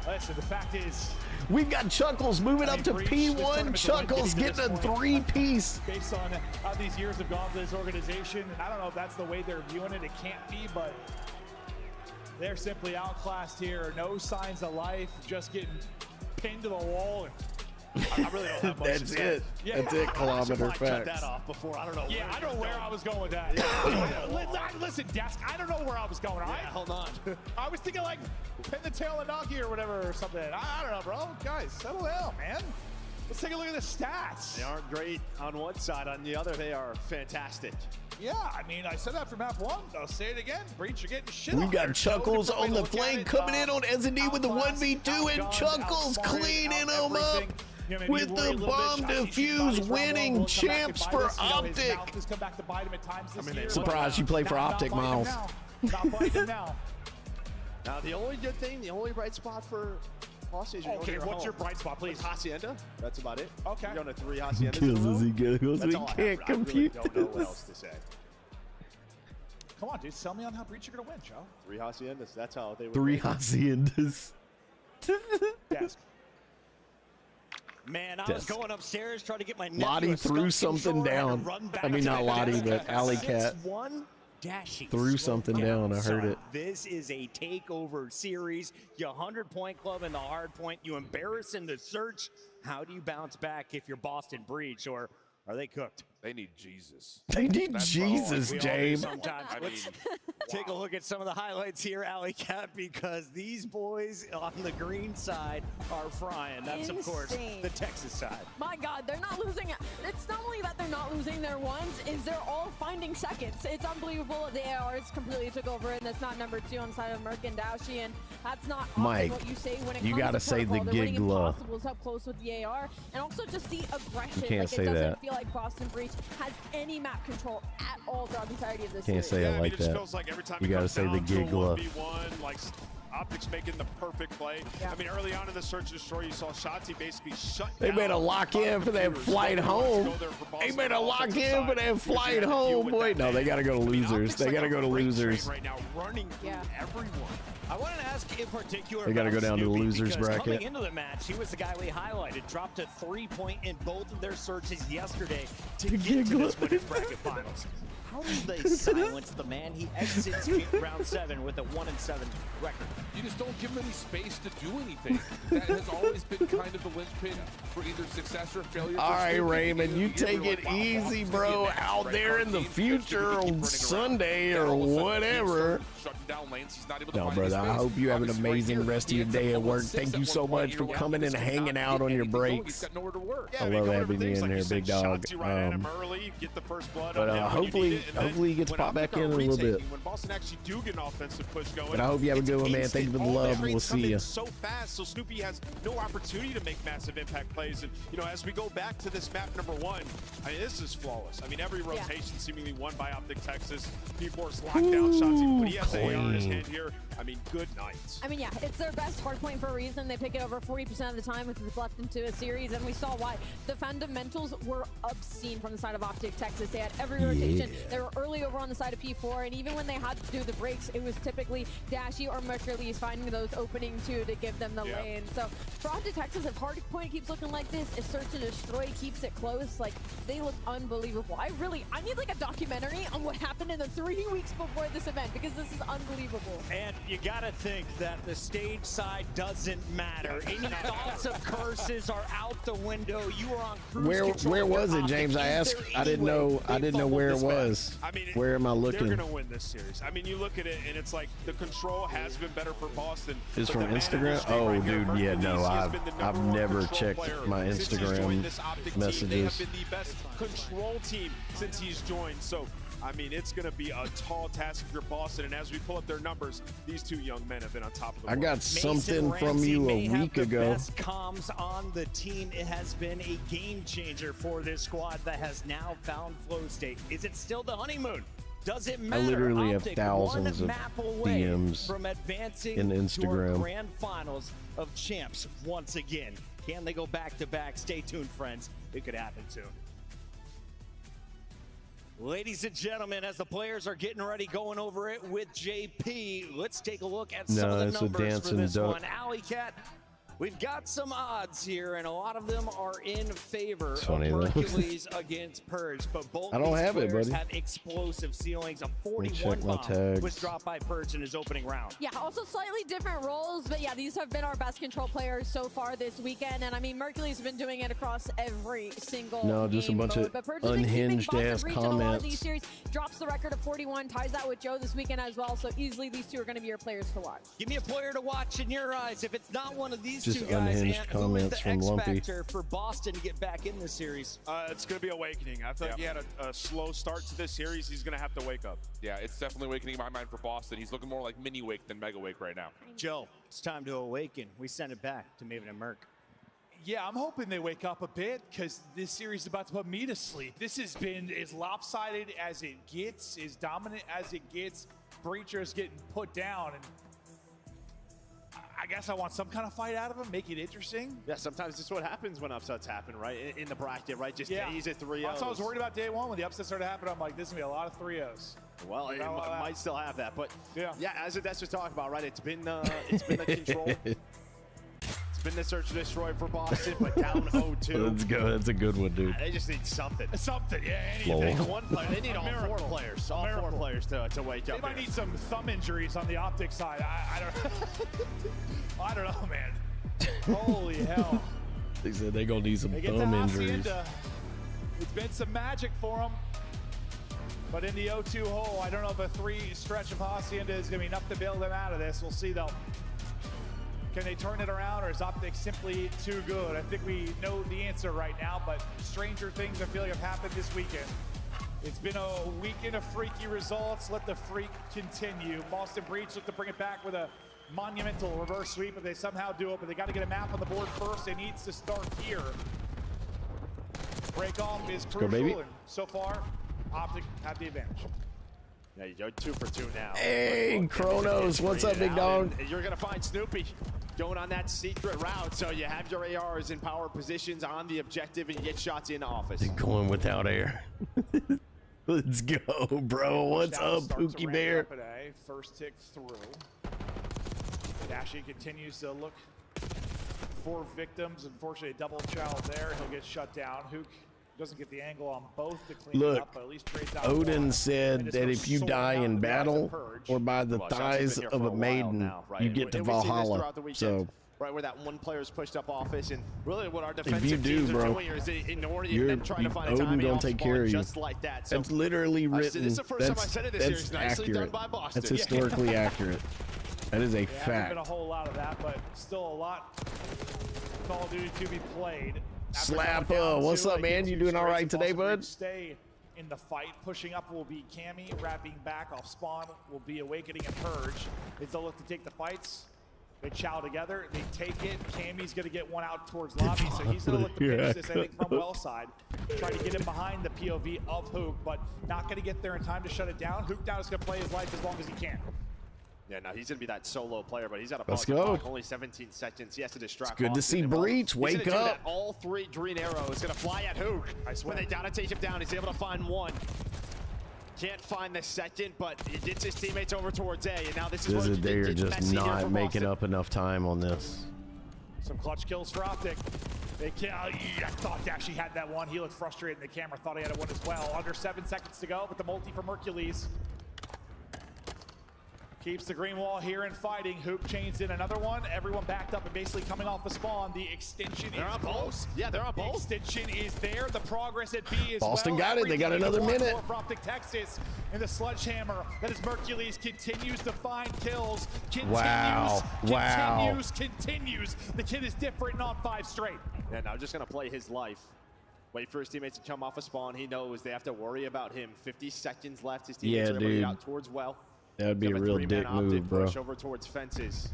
Listen, the fact is, we've got Chuckles moving up to P1. Chuckles getting a 3-piece. Based on how these years have gone for this organization, and I don't know if that's the way they're viewing it. It can't be, but they're simply outclassed here. No signs of life, just getting pinned to the wall. I really don't have much That's to say. it. That's it, Kilometer Cut Facts. that off before. I don't know. Yeah, I don't know where I was going with that. Listen, Desk, I don't know where I was going. All right, hold on. I was thinking like pin the tail of Nagi or whatever or something. I don't know, bro. Guys, settle down, man. Let's take a look at the stats. They aren't great on one side. On the other, they are fantastic. Yeah, I mean, I said that for map 1. I'll say it again. Breach, you're getting shit We on got there. Chuckles No on the different way to flank look at coming it. in on S&D with the 1v2, and Chuckles cleaning them up with the bomb defuse, winning champs for Optic. Surprise, you play for Optic, Miles. Not biting him now. Now, the only good thing, the only bright spot for Posse is Okay, what's your bright spot, please? Hacienda. That's about it. Okay. You're on a 3 Haciendas. Kills as he goes. That's We all I have. can't I really compute don't know what else to say. Come on, dude. Sell me on how Breach you're going to win, Joe. 3 Haciendas. That's how they would 3 win. Haciendas. Desk. Man, I was going upstairs trying to get my nephew Lottie a threw skunk something controller. I had to down. run back I mean, to not the Lottie, desk. but Alley Cat 6-1 Dashy threw slowed something down. I heard son. it. This is a takeover series. You 100-point club in the hard point. You embarrass in the search. How do you bounce back if you're Boston Breach, or are they cooked? They need Jesus. They need Jesus, We all do James. sometimes. Let's take a look at some of the highlights here, Alley Cat, because these boys on the green side are frying. That's, of course, Insane. the Texas side. My God, they're not losing. It's not only that they're not losing their ones, is they're all finding seconds. It's unbelievable. The ARs completely took over, and that's not number 2 on the side of Merc and Dashi, and that's not often Mike, what you say when it you comes gotta to say the protocol. They're winning Gigla. impossibles up close with the AR, and also just the aggression. You can't like, say it doesn't that. feel like Boston Breach has any map control at all throughout the entirety of this Can't series. say it like it just that. feels like every time You it gotta comes say the down to a Gigla. 1v1, like Optics making the perfect play. I mean, early on in the search and destroy, you saw Shotzi basically shut They down. made a lock in for that flight home. They made a lock in for that flight home. Boy, no, they gotta go to losers. They gotta go to losers. Right now, running through everyone. I wanted to ask in particular They gotta about go down to the Snoopy, losers because bracket. Coming into the match, he was the guy we highlighted. Dropped a 3-point in both of their searches yesterday to get to this winners bracket finals. How do they silence the man? He exits round 7 with a 1-7 record. You just don't give him any space to do anything. That has always been kind of the linchpin for either success or failure. All right, Raymond, you take it easy, bro. Out there in the future on Sunday or whatever. No, brother, I hope you have an amazing rest of your day at work. Thank you so much for coming and hanging out on your breaks. I love having you in here, big dog. But hopefully he gets popped back in a little bit. When Boston actually do get an offensive push going, But I hope you have a good one, man. Thank you for the love. We'll see you. So fast, so Snoopy has no opportunity to make massive impact plays. And you know, as we go back to this map number 1, I mean, this is flawless. I mean, every rotation seemingly won by Optic Texas. P4's locked down shots, but he has an AR in his hand here. I mean, good night. I mean, yeah, it's their best hard point for a reason. They pick it over 40% of the time if it's left into a series, and we saw why. The fundamentals were obscene from the side of Optic Texas. They had every rotation. They were early over on the side of P4, and even when they had to do the breaks, it was typically Dashy or Mercury's finding those opening two to give them the lane. So for Optic Texas, if hard point keeps looking like this, if Search and Destroy keeps it close, like, they look unbelievable. I need like a documentary on what happened in the 3 weeks before this event, because this is unbelievable. And you gotta think that the stage side doesn't matter. Any thoughts of curses are out the window. You are on cruise control. Where was it, James? I asked. I didn't know where it was. I mean, where am I looking? They're going to win this series. I mean, you look at it, and it's like the control has been better for Boston. Is from Instagram? Oh, dude, yeah, no, I've never checked my Instagram messages. They have been the best control team since he's joined. So, I mean, it's going to be a tall task for Boston. And as we pull up their numbers, these two young men have been on top of the world. I got something from you a week ago. Best comms on the team. It has been a game changer for this squad that has now found flow state. Is it still the honeymoon? Does it matter? I literally have Optic thousands one of map away DMs from advancing in to our Instagram. grand finals of champs once again. Can they go back to back? Stay tuned, friends. It could happen soon. Ladies and gentlemen, as the players are getting ready, going over it with JP, let's take a look at some of the numbers for this one. Alley Cat, we've got some odds here, and a lot of them are in favor of Hercules against Purge. But both these players have explosive ceilings. A 41 bomb was dropped by Purge in his opening round. Yeah, also slightly different roles, but yeah, these have been our best control players so far this weekend. And I mean, Mercury's been doing it across every single just a bunch mode. of unhinged ass comments. These series drops the record of 41, ties that with Joe this weekend as well. So easily these two are going to be your players to watch. Give me a player to watch in your eyes. If it's not one of these Just two guys, unhinged and comments who is the from X Lumpy. factor for Boston to get back in this series? It's going to be Awakening. I feel like he had a slow start to this series. He's going to have to wake up. Yeah, it's definitely Awakening in my mind for Boston. He's looking more like mini Wake than Mega Wake right now. Joe, it's time to awaken. We send it back to Maven and Merc. Yeah, I'm hoping they wake up a bit because this series is about to put me to sleep. This has been as lopsided as it gets, as dominant as it gets. Breacher's getting put down, and I guess I want some kind of fight out of him, make it interesting. Yeah, sometimes this is what happens when upsets happen, right? In the bracket, right? Just days at 3-0s. That's what I was worried about day one when the upset started happening. I'm like, this is going to be a lot of 3-0s. Well, it might still have that, but yeah, as Ades was talking about, right? It's been the control. It's been the search and destroy for Boston, but down 0-2. Let's go. That's a good one, dude. They just need something. Something, yeah. Anything. One player. They need all four players. All four players to wake up. They might need some thumb injuries on the optic side. I don't. I don't know, man. Holy hell. They said they're going to need some They get thumb to injuries. Hacienda. It's been some magic for them. But in the 0-2 hole, I don't know if a 3 stretch of Hacienda is going to be enough to bail them out of this. We'll see, though. Can they turn it around, or is Optic simply too good? I think we know the answer right now, but stranger things I feel like have happened this weekend. It's been a weekend of freaky results. Let the freak continue. Boston Breach look to bring it back with a monumental reverse sweep if they somehow do it, but they got to get a map on the board first. It needs to start here. Break off is crucial, baby. and so far, Optic have the advantage. Yeah, you're 2 for 2 now. Hey, Kronos, what's up, big dog? You're going to find Snoopy going on that secret route, so you have your ARs in power positions on the objective, and you get shots in office. They're going without air. Let's go, bro. What's up, Pookie Bear? First tick through. Dashy continues to look for victims. Unfortunately, a double child there. He'll get shut down. Hook doesn't get the angle on both to clean it up, but at least trades out Odin one. said that if you die in battle or by the thighs of a maiden, you get to Valhalla. So, right where that one player is pushed up office, and really what our defensive if you do, teams bro, are doing here is they ignore it and then trying to find a Odin timing gonna off take spawn care of you. just like that. So that's literally written. this is the first time I said it this that's series. Nicely done accurate. by Boston. That's historically accurate. That is a There hasn't fact. been a whole lot of that, but still a lot of Call of Duty to be played. Slapper, what's up, man? You doing all right today, bud? Stay in the fight. Pushing up will be Cammy. Wrapping back off spawn will be Awakening and Purge. As they look to take the fights, they chow together. They take it. Cammy's going to get one out towards lobby, so he's going to look to finish this, I think, from well side. Try to get him behind the POV of Hook, but not going to get there in time to shut it down. Hook now is going to play his life as long as he can. Yeah, no, he's going to be that solo player, but he's got a Let's pause go. clock, only 17 seconds. He has to distract. It's good to see Boston. Breach. He's Wake gonna do up. that. All 3 green arrows going to fly at Hook. When they down to take him down, he's able to find one. Can't find the second, but he gets his teammates over towards A, and now this is where They're it gets just messy here not for making Boston. up enough time on this. Some clutch kills for Optic. They can't, I thought Dashy had that one. He looked frustrated, and the camera thought he had one as well. Under 7 seconds to go, but the multi from Hercules keeps the green wall here and fighting. Hoop chains in another one. Everyone backed up and basically coming off the spawn. The extension is close. Yeah, they're on both. The extension is there. The progress at B is Boston well. got it. They got another minute. For Optic Texas and the sledgehammer. That is Hercules continues to find kills. Wow. Continues. The kid is different on 5 straight. Yeah, now just going to play his life. Wait for his teammates to come off a spawn. He knows they have to worry about him. 50 seconds left. His teammates are able to get out towards well. That would be a real dick move, bro. Push over towards fences.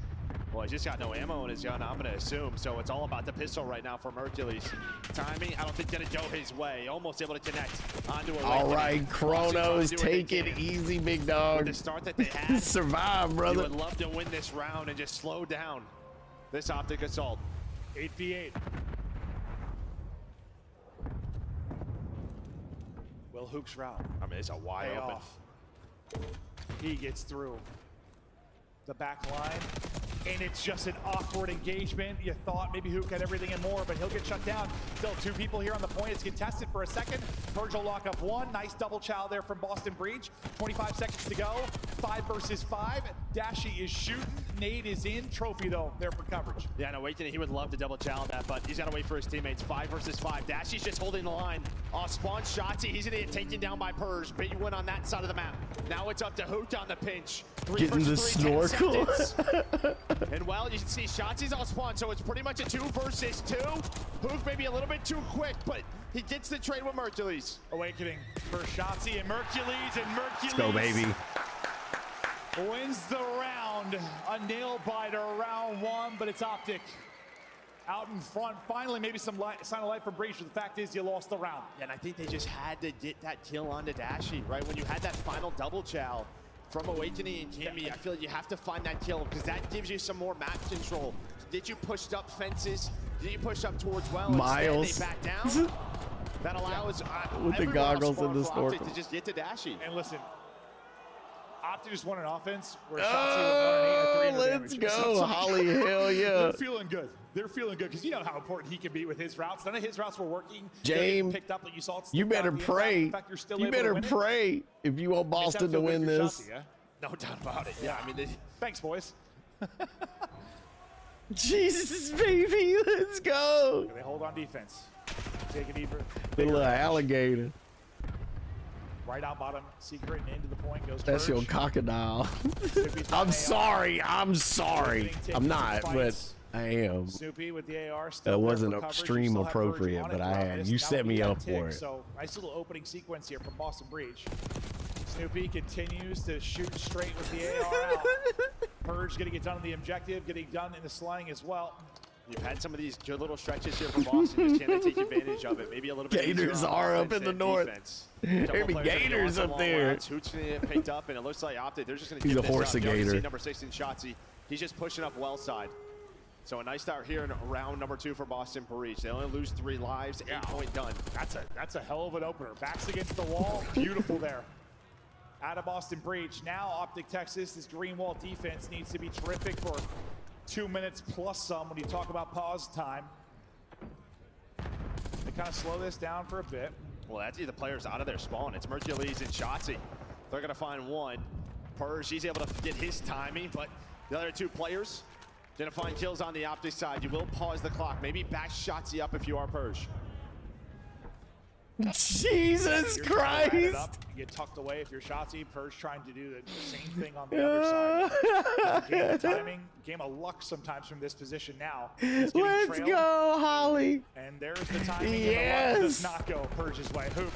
Well, he's just got no ammo in his gun, I'm going to assume. So it's all about the pistol right now from Hercules. Timing, I don't think going to go his way. Almost able to connect onto a All right, Kronos, take it easy, big dog. With the start that they had, survive, brother. You would love to win this round and just slow down this Optic assault. 8v8. Will Hook's route. I mean, it's a wide open. He gets through the back line, and it's just an awkward engagement. You thought maybe Hook had everything and more, but he'll get shut down. Still 2 people here on the point. It's contested for a second. Purge will lock up 1. Nice double chow there from Boston Breach. 25 seconds to go. 5 versus 5. Dashy is shooting. Nade is in. Trophy, though, there for coverage. Yeah, no, Awakening, he would love to double chow that, but he's got to wait for his teammates. 5 versus 5. Dashy's just holding the line. Spawn Shotzi, he's going to get taken down by Purge. Big win on that side of the map. Now it's up to Hook on the pinch. 3 Getting the versus 3, snorkel. 10 seconds. And well, you can see Shotzi's on spawn, so it's pretty much a 2 versus 2. Hook maybe a little bit too quick, but he gets the trade with Mercules. Awakening for Shotzi and Mercules, and Mercules. Let's go, baby. Wins the round. A nail biter, round 1, but it's Optic out in front. Finally, maybe some sign of life from Breach. The fact is, you lost the round. Yeah, and I think they just had to get that kill onto Dashy, right? When you had that final double chow from Awakening and Kimmy, I feel like you have to find that kill because that gives you some more map control. Did you push up fences? Did you push up towards well? Miles. They back down? That allows with the goggles and the snorkel to just get to Dashy. And listen, Optic just won an offense where Shotzi was 1 and 8 or 300 let's damage. go, Holly, hell yeah. They're feeling good. They're feeling good because you know how important he can be with his routes. None of his routes were working. James, picked up, like you saw. You better pray. You better pray if you want Boston to win this. Shotzi, yeah? No doubt about it. Yeah, I mean, thanks, boys. Jesus, baby, let's go. They hold on defense. Take it deeper. The little alligator. Right out bottom, secret, and into the point goes. That's Purge. your crocodile. I'm sorry. I'm sorry. I'm not, but I am. Snoopy with the AR. Still That wasn't there for extreme coverage. appropriate, but I had. You set me up for it. So nice little opening sequence here from Boston Breach. Snoopy continues to shoot straight with the AR out. Purge getting it done on the objective, getting done in the sliding as well. You've had some of these good little stretches here from Boston. Just can't take advantage of it. Maybe a little bit. Gators are up in the north. There be Gators up there. Hoots gonna get picked up, and it looks like Optic. They're just gonna. He's a horse up. gator. Number 16, Shotzi. He's just pushing up well side. So a nice start here in round number 2 for Boston Breach. They only lose 3 lives, 8-point done. That's a hell of an opener. Backs against the wall. Beautiful there. Out of Boston Breach. Now Optic Texas, this green wall defense needs to be terrific for 2 minutes plus some when you talk about pause time. They kind of slow this down for a bit. Well, that's the players out of their spawn. It's Mercules and Shotzi. They're gonna find one. Purge, he's able to get his timing, but the other 2 players gonna find kills on the Optic side. You will pause the clock. Maybe back Shotzi up if you are Purge. Jesus Christ! You get tucked away if you're Shotzi. Purge trying to do the same thing on the other side. Game of timing, game of luck sometimes from this position now. Let's go, Holly. And there's the timing. Yes. And the luck does not go Purge's way. Hook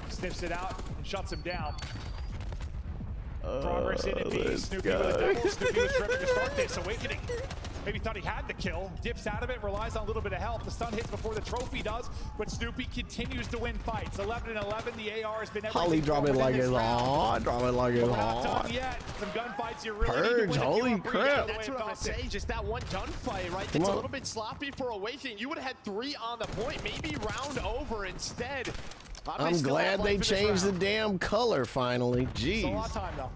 sniffs it out and shuts him down. Progress in peace. Snoopy with a double. Snoopy was driven to start this. Awakening. Maybe thought he had the kill. Dips out of it, relies on a little bit of help. The stun hits before the trophy does, but Snoopy continues to win fights. 11 and 11, the AR has been everything. Holly drop it like it's hot. Drop it like it's Not hot. done yet. Some gunfights you really Purge, need to win. holy crap. That's what I'm gonna say. Just that one gunfight, right? Come It's on. a little bit sloppy for Awakening. You would have had 3 on the point. Maybe round over instead. I'm glad they changed the damn color finally. It's a Jeez. lot of time though.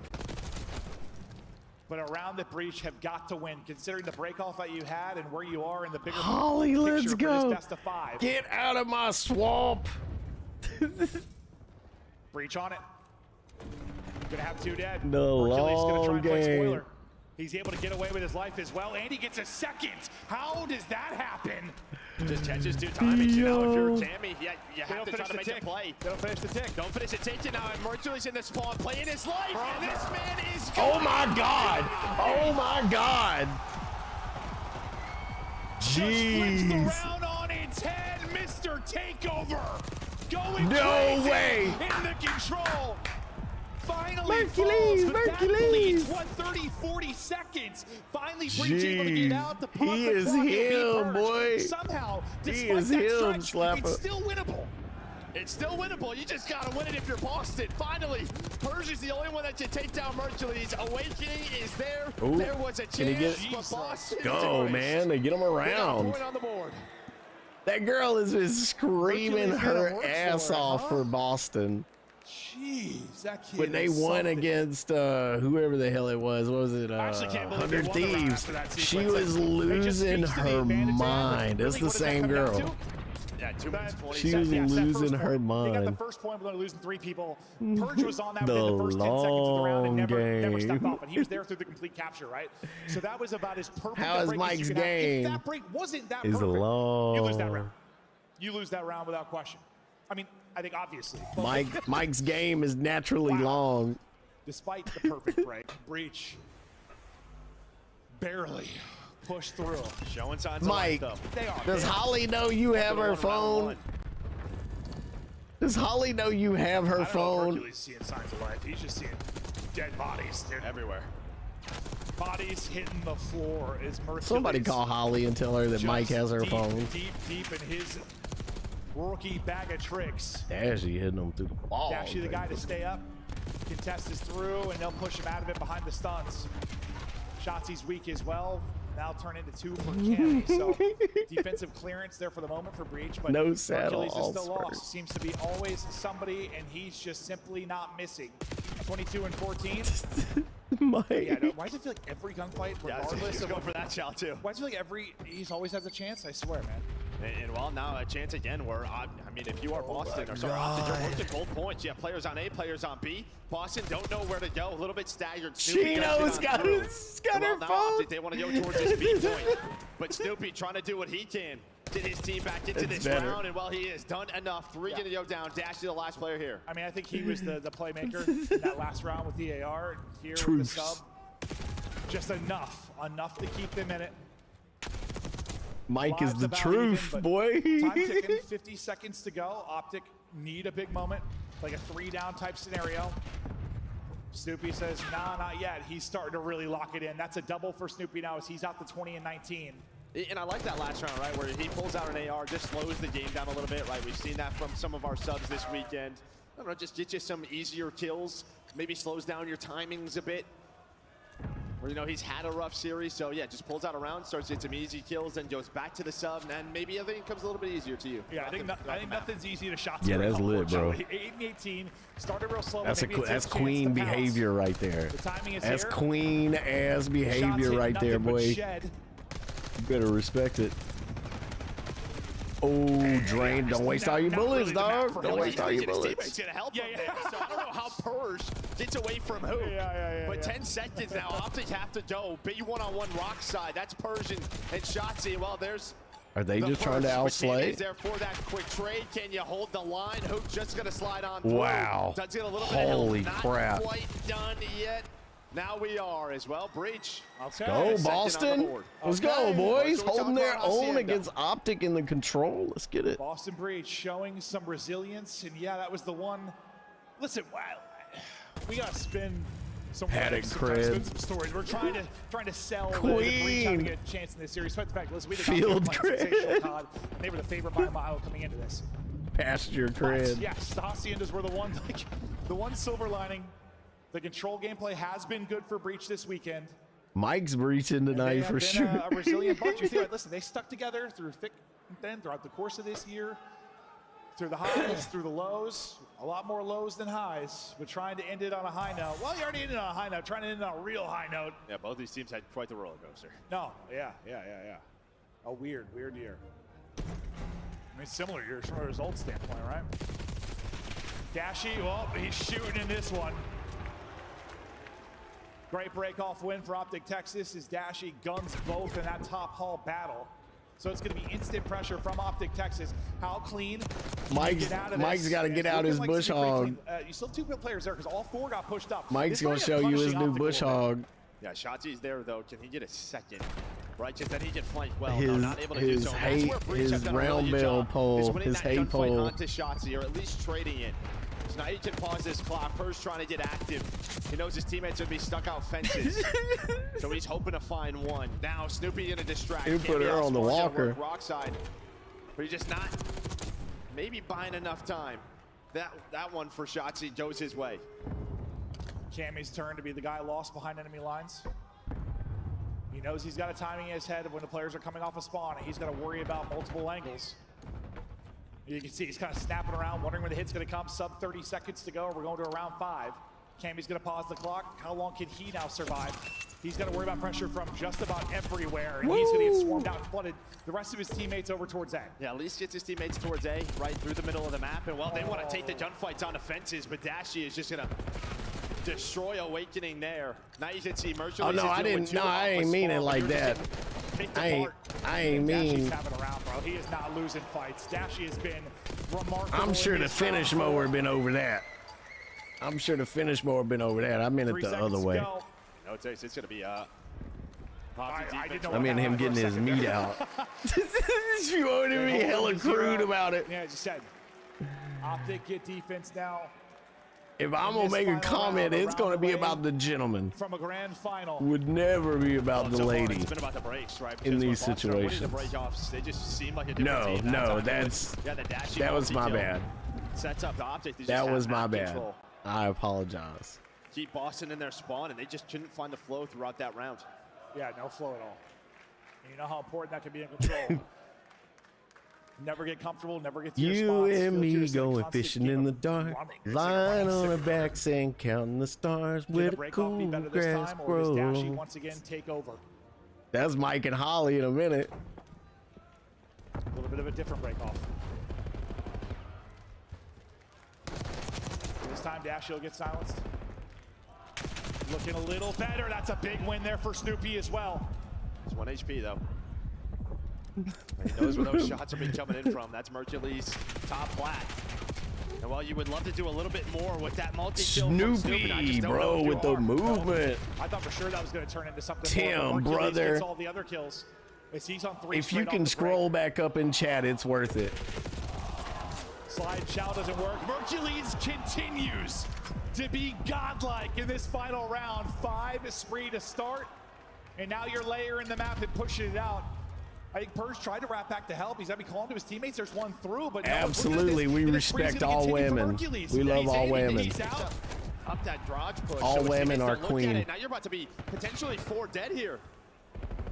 But around the Breach have got to win, considering the break-off that you had and where you are in the bigger Holly, picture let's for go. this best of 5. Get out of my swamp. Breach on it. Gonna have 2 dead. The Hercules gonna try long and play game. spoiler. He's able to get away with his life as well, and he gets a second. How does that happen? Just catches 2 timings. You know, if you're Tammy, you have to try to make tick. a play. They don't finish the tick. Don't finish the tick. Now, and Mercules in the spawn, playing his life. And this man is Oh my God. Oh my God. Flips the Jeez. round on its head, Mr. Takeover. Going No crazy way. in the control. Finally Mercules, falls, but that Mercules. bleeds 130, 40 seconds. Finally Breach able to get Jeez. out to pop He the is clock and beat him, Purge. boy. Somehow, He despite is that him, stretch, it's Slapper. still winnable. It's still winnable. You just gotta win it if you're Boston. Finally, Purge is the only one that can take down Mercules. Awakening is there. Ooh. There was a Can he chance, get- but Boston Go, did it. man. They get him They got a around. point on the board. That girl has been screaming Hercules got her a work ass for it, off huh? for Boston. Jeez, that kid. When they won against whoever the hell it was, what was it? I actually can't believe they 100 won the round Thieves. after that She sequence. was Like, it just losing speaks to the her advantage they have. mind. Really, It's the what does that same come down girl. to? Yeah, 2 minutes 20 She seconds. was Yes, that losing first her point. They got the mind. first point, but they're losing 3 people. Purge was on that The within the first 10 seconds of the round and never long stepped game. off. And he was there through the complete capture, right? So that was about as perfect How a is break as you Mike's could have. game? If that break wasn't that Is perfect, long. you lose that round. You lose that round without question. I mean, I think obviously. But Mike's game is naturally long. despite the perfect break, Breach barely pushed through. Showing signs of Mike, life, though. They are. does They are. Holly know you have her Round phone? one. Does Holly know you have her I don't know if phone? Hercules seeing signs of life. He's just seeing dead bodies. Dude. Everywhere. Bodies hitting the floor is Mercules. Somebody call Holly and tell her that just Mike has her deep, phone. Deep in his rookie bag of tricks. Dashy hitting him through the ball. Dashy the guy to stay up. Contest is through, and they'll push him out of it behind the stuns. Shotzi's weak as well. Now turn into 2 for Cammy. So defensive clearance there for the moment for Breach, but No saddle, Hercules is all still spurs. lost. Seems to be always somebody, and he's just simply not missing. 22 and 14. Mike. Yeah, no, why does it feel like every gunfight, Yeah, regardless he's of going for that shot too. why does it feel like he's always has a chance? I swear, man. And well, now a chance again where, I mean, if you are Boston, or sorry, Optic, you're working both points. You have players on A, players on B. Boston don't know where to go, a little bit staggered. Snoopy Chino's got through. her Well, now phone. Optic, they want to go towards this B point. But Snoopy trying to do what he can. Get his team back into It's this better. round, and well, he has done enough. 3 going to go down. Dash to the last player here. I mean, I think he was the playmaker in that last round with the AR. Here with the Truths. sub. Just enough to keep them in it. Mike is Lives the about truth, even, but boy. Time ticking, 50 seconds to go. Optic need a big moment, like a 3-down type scenario. Snoopy says, nah, not yet. He's starting to really lock it in. That's a double for Snoopy now as he's out to 20 and 19. And I like that last round, right, where he pulls out an AR, just slows the game down a little bit, right? We've seen that from some of our subs this weekend. I don't know, just get you some easier kills, maybe slows down your timings a bit. Or, you know, he's had a rough series, so yeah, just pulls out a round, starts to get some easy kills, then goes back to the sub, and then maybe everything comes a little bit easier to you. Yeah, I think nothing's easy to shot. Yeah, that's lit, bro. 8 and 18, started real slow. That's maybe it's his that's chance queen to pounce. behavior right there. The timing is That's here. queen ass behavior Shots hit right there, nothing but boy. shed. You better respect it. Oh, Drain, don't waste all your bullets, dog. Don't waste all your bullets. He's gonna help him there, so I don't know how Purge gets away from who. But 10 seconds now, Optic have to go. Big one-on-one rock side. That's Persian and Shotzi. Well, there's Are they the just trying to first. But outslay? Kenny's there for that quick trade. Can you hold the line? Hook just gonna slide on through. Wow. Does get a little bit of help. Holy Not crap. quite done yet. Now we are as well. Breach. Okay. Go, Second on the Boston. board. Let's go, Okay. boys. So we're Holding talking their about own Hacienda. against Optic in the control. Let's get it. Boston Breach showing some resilience, and yeah, that was the one. Listen, wow, we gotta spin some Paddock sometimes spin cred. some stories. We're trying to sell the Queen. Breach having a chance in this series. Despite the fact, listen, we did Field not play cred. sensational COD, and they were the favorite by a mile coming into this. Pasture But, cred. yes, the Haciendas were the one silver lining. The control gameplay has been good for Breach this weekend. Mike's breaching They tonight have for been sure. a resilient bunch. You see, like, listen, they stuck together through thick and thin throughout the course of this year, through the highs, through the lows. A lot more lows than highs, but trying to end it on a high note. Well, you already ended on a high note. Trying to end it on a real high note. Yeah, both these teams had quite the roller coaster. No, yeah. A weird year. I mean, similar years from a result standpoint, right? Dashy, well, he's shooting in this one. Great break-off win for Optic Texas as Dashy guns both in that top hall battle. So it's going to be instant pressure from Optic Texas. How clean can you get out of Mike's this? got to And get it's out his looking like bush it's gonna be hog. pretty clean. You still have 2 players there because all 4 got pushed up. Mike's This gonna might show have you punished his the new Optic bush a little bit. hog. Yeah, Shotzi's there though. Can he get a second? Right, just then he get flanked well. His- no, not able to do his so. That's hay- where Breach his has done a really round good bell job, pole, is winning his that hay gunfight pole. onto Shotzi, or at least trading it. So now he can pause this clock. Purge trying to get active. He knows his teammates would be stuck out fences. So he's hoping to find one. Now Snoopy gonna distract. He put her on the walker. Rock side. But he's just not maybe buying enough time. That one for Shotzi goes his way. Cammy's turn to be the guy lost behind enemy lines. He knows he's got a timing in his head when the players are coming off a spawn, and he's got to worry about multiple angles. You can see he's kind of snapping around, wondering when the hit's going to come. Sub 30 seconds to go. We're going to round 5. Cammy's going to pause the clock. How long can he now survive? He's going to worry about pressure from just about everywhere, and he's going to get swarmed out and flooded. The rest of his teammates over towards A. Yeah, at least gets his teammates towards A, right through the middle of the map. And well, they want to take the gunfights on the fences, but Dashy is just going to destroy Awakening there. Now you can see Mercury. Oh no, I ain't mean it like that. I ain't mean. Dashy's having around, bro. He is not losing fights. Dashy has been remarkable. I'm sure the finish mode would have been over that. I'm sure the finish mode would have been over that. I meant it the other way. No, it's going to be I mean him getting his meat out. You wanted me hella crude about it. Yeah, as you said, Optic get defense now. If I'm gonna make a comment, it's gonna be about the gentleman. From a grand final. Would never be about the lady. It's been about the breaks, right? In these situations. The break-offs, they just seem like a different team. No, that was my bad. Sets up the Optic. That was my bad. I apologize. Keep Boston in their spawn, and they just couldn't find the flow throughout that round. Yeah, no flow at all. And you know how important that can be in control. Never get comfortable, never get to your You spots. and me going fishing in the dark, lying on our backs and counting the stars with a cool grass Or does Dashy grow. once again take over? That's Mike and Holly in a minute. A little bit of a different break off. This time Dashy will get silenced. Looking a little better. That's a big win there for Snoopy as well. It's 1 HP though. He knows where those shots are being coming in from. That's Mercury's top plat. And while you would love to do a little bit more with that multi-kill from Snoopy, I just don't know bro, if you with the are. movement. I thought for sure that was going to turn into something Tim, more. Mercules brother. gets all the other kills. As he's on 3 If you straight can off the scroll back up in chat, it's worth it. Slide chow doesn't work. Mercules continues to be godlike in this final round. 5 is free to start. And now you're layering the map and pushing it out. I think Purge tried to wrap back to help. He's going to be calling to his teammates. There's one through, but no, Absolutely, we respect all women. We love all women. Up that garage push. All So his women teammates are don't look queen. at it. Now you're about to be potentially 4 dead here.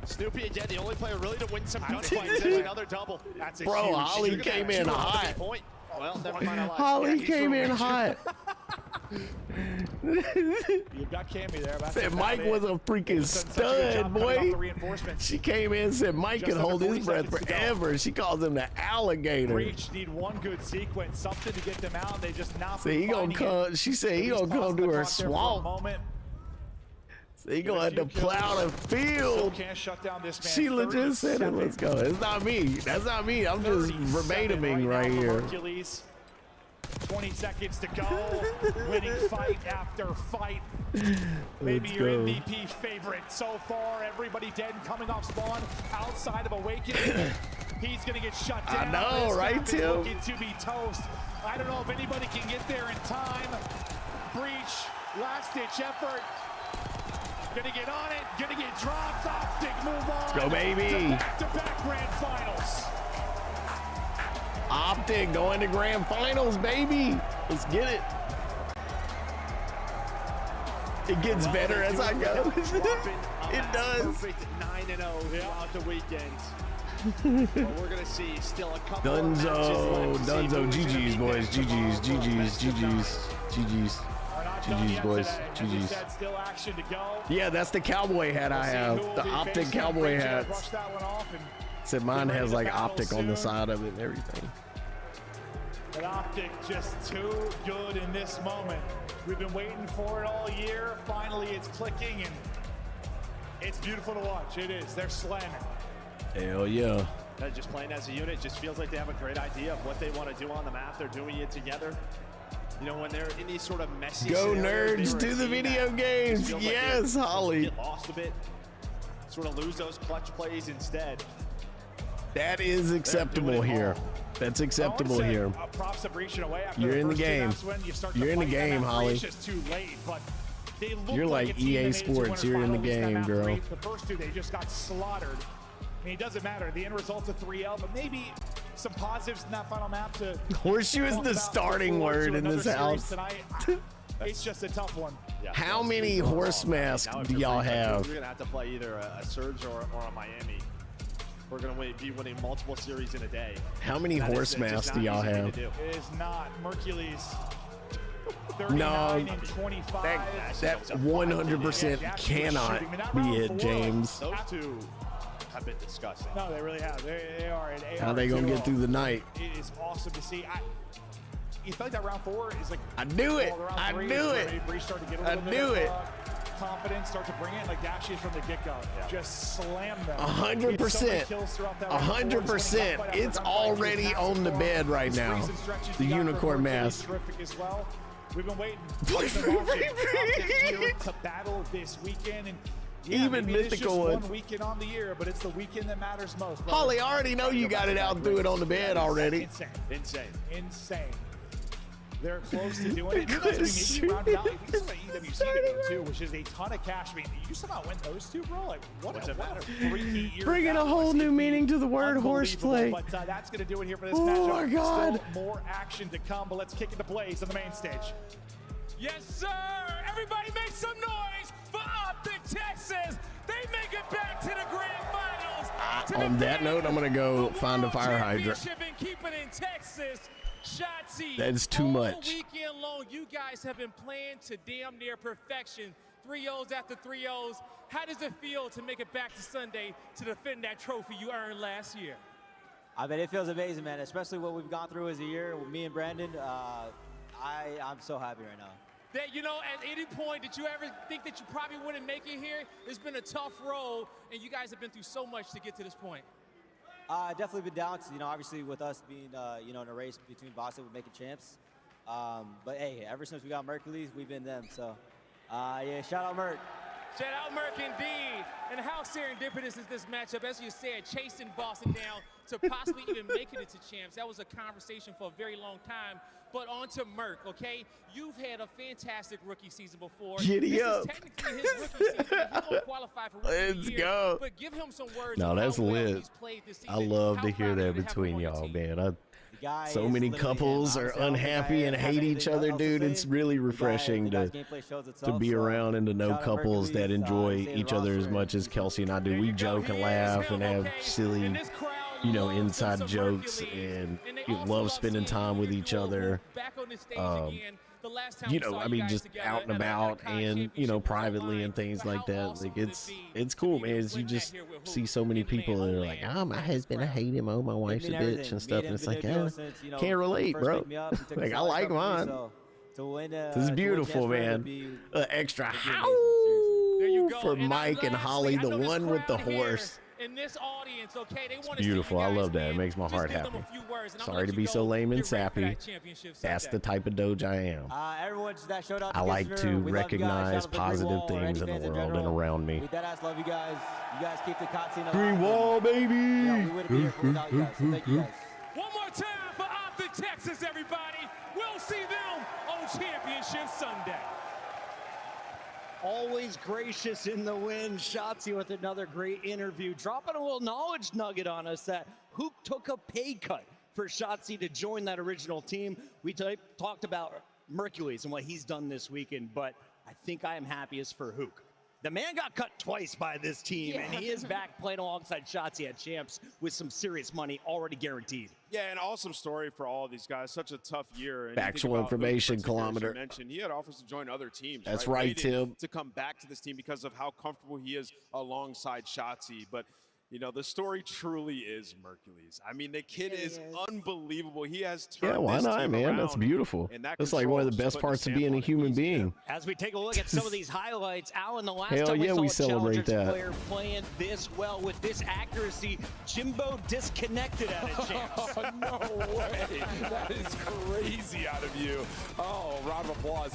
Snoopy again, the only player really to win some gunfights. There's another double. That's a Bro, huge Holly shoot. came in hot. Point. Well, never mind. I lied. Holly Yeah, came in hot. You've got Cammy there. Said Mike was a freaking stud, boy. She came in and said Mike Just could under hold 40 his breath seconds to go. forever. She calls him the alligator. Breach need one good sequence, something to get them out. They just not. See, he gonna come. She said he gonna come to her swamp. So he gonna have to plow the field. Can't shut down this man. Sheila just said it. Let's go. It's not me. That's not me. I'm just verbatiming right here. Hercules. 20 seconds to go. Winning fight after fight. Maybe Let's your go. MVP favorite so far. Everybody dead and coming off spawn outside of Awakening. He's gonna get shut I down. know, This right, map is Tim? looking to be toast. I don't know if anybody can get there in time. Breach, last ditch effort. Gonna get on it, gonna get dropped. Optic move on. Let's go, baby. To back-to-back grand finals. Optic going to grand finals, baby. Let's get it. It gets better as I go. It does. Perfect 9-0 throughout the weekend. Well, we're gonna see still a couple of matches left to see Dunzo, who's gonna GG's, be boys. picked GG's, tomorrow for GG's, GG's, GG's, boys. GG's. Still action to go. Yeah, that's the cowboy hat I have. The Optic cowboy hats. Rush that one off and Said mine has like Optic on the side of it and everything. but Optic just too good in this moment. We've been waiting for it all year. Finally, it's clicking and it's beautiful to watch. It is. They're slamming. Hell yeah. They're just playing as a unit. Just feels like they have a great idea of what they want to do on the map. They're doing it together. You know, when they're in these sort of messy Go scenarios, nerds, they were do a the team video that games. just feels like Yes, they Holly. Get lost a bit. Sort of lose those clutch plays instead. That is acceptable here. That's acceptable here. Props to Breach in a way after You're in the first two game. maps when you start to You're in the fight that game, map three, Holly. It's just too late, but they look You're like a team EA that made it to Sports. winners You're in the final, at least that game, map girl. three. The first two, they just got slaughtered. I mean, it doesn't matter. The end result's a 3L, but maybe some positives in that final map to Horseshoe is talk the about starting before word to in this another series house. tonight. It's just a tough one. How many horse masks do y'all have? We're gonna have to play either a Surge or a Miami. who are going to be winning multiple series in a day. How many That is horse just masks not do y'all easy to have? do. It is not. Mercules. No, 39 and 25. that 100% cannot be it, James. Those two have been disgusting. No, they really have. They are. And How are they going to get through the night? It is awesome to see. You feel like that round 4 is like. I knew it. well, round I 3 knew is it. where Bree started to get a I little knew bit it. of, confidence, start to bring it like Dashies from the get-go. Just slam them. 100%. 100%. It's already on the bed right now. The unicorn mask. Terrific as well. We've been waiting to battle this weekend, and yeah, Even maybe it's mythical just ones. one weekend on the year, but it's the weekend that matters most. brother. Holly, I already know you got it out and threw it on the bed already. Insane. They're close to doing it. You guys, maybe rounded out. This is an EWC to go too, which is a ton of cash. I mean, you somehow win those two, bro. Like, what's it matter? Bringing a whole new meaning to the word horseplay. But that's going to do it here for this Oh matchup. my God. Still more action to come, but let's kick it to Blaze on the main stage. Yes, sir. Everybody make some noise for Optic Texas. They make it back to the grand finals. On that note, I'm going to go find a fire hydrant. Championship and keep it in Texas. Shotzi. That is too all much. Weekend long, you guys have been playing to damn near perfection. 3-0s after 3-0s. How does it feel to make it back to Sunday to defend that trophy you earned last year? I mean, it feels amazing, man, especially what we've gone through as a year with me and Brandon. I'm so happy right now. That, you know, at any point, did you ever think that you probably wouldn't make it here? It's been a tough road, and you guys have been through so much to get to this point. Definitely been down, you know, obviously with us being, you know, in a race between Boston with making champs. But, hey, ever since we got Mercules, we've been them. So, yeah, shout out Merc. Shout out Merc indeed. And how serendipitous is this matchup? As you said, chasing Boston down to possibly even making it to champs. That was a conversation for a very long time. But on to Merc, okay? You've had a fantastic rookie season before. Giddy this up. is technically his rookie season. He won't qualify for rookie of Let's the year, go. But give him some words. No, on that's how well lit. he's played this I season. love How to hear proud that of you to have him between on your y'all, team. man. guy So is many literally couples him. are Honestly, I don't think unhappy I and have hate anything each other, else to dude. say. It's really refreshing The to gameplay shows to itself, be so around and to know shout out couples that Mercules, enjoy stay in each the other as roster. much as Kelsey and I do. We joke and laugh and have silly, you know, inside jokes, and we love spending time with each other. You know, I mean, just out and about and, you know, privately and things like that. Like, it's cool, man. It's, you just see so many people that are like, oh, my husband, I hate him. Oh, my wife's a bitch and stuff. And it's like, can't relate, bro. Like, I like mine. This is beautiful, man. Extra howl for Mike and Holly, the one with the horse. In this audience, okay, they want It's beautiful. I love that. It makes my heart happy. Sorry to be so lame and sappy. That's the type of Doge I am. Everyone that showed up I like to we love you guys. recognize Shout out to positive Green Wall, things in Ready the fans world and general. around me. We deadass love you guys. You guys keep the COT scene alive. Green Wall, baby. Yeah, we wouldn't be here without you guys. So thank you guys. One more time for Optic Texas, everybody. We'll see them on Championship Sunday. Always gracious in the win. Shotzi with another great interview. Dropping a little knowledge nugget on us that Hook took a pay cut for Shotzi to join that original team. We talked about Mercules and what he's done this weekend, but I think I am happiest for Hook. The man got cut twice by this team, and he is back playing alongside Shotzi at Champs with some serious money already guaranteed. Yeah, an awesome story for all of these guys. Such a tough year. And Factual information, Kilometer. As you mentioned, he had offers to join other teams. That's right, Waiting Tim. To come back to this team because of how comfortable he is alongside Shotzi. But, you know, the story truly is Mercules. I mean, the kid is unbelievable. He has turned Yeah, why this not, team man? around, That's beautiful. and that That's like one of the control best is parts of putting being a human being. As we take a look at some of these highlights, Alan, the last Hell time we yeah, saw we a celebrate Challengers that. player playing this well with this accuracy, Jimbo disconnected at a Champs. No way. That is crazy out of you. Oh, round of applause.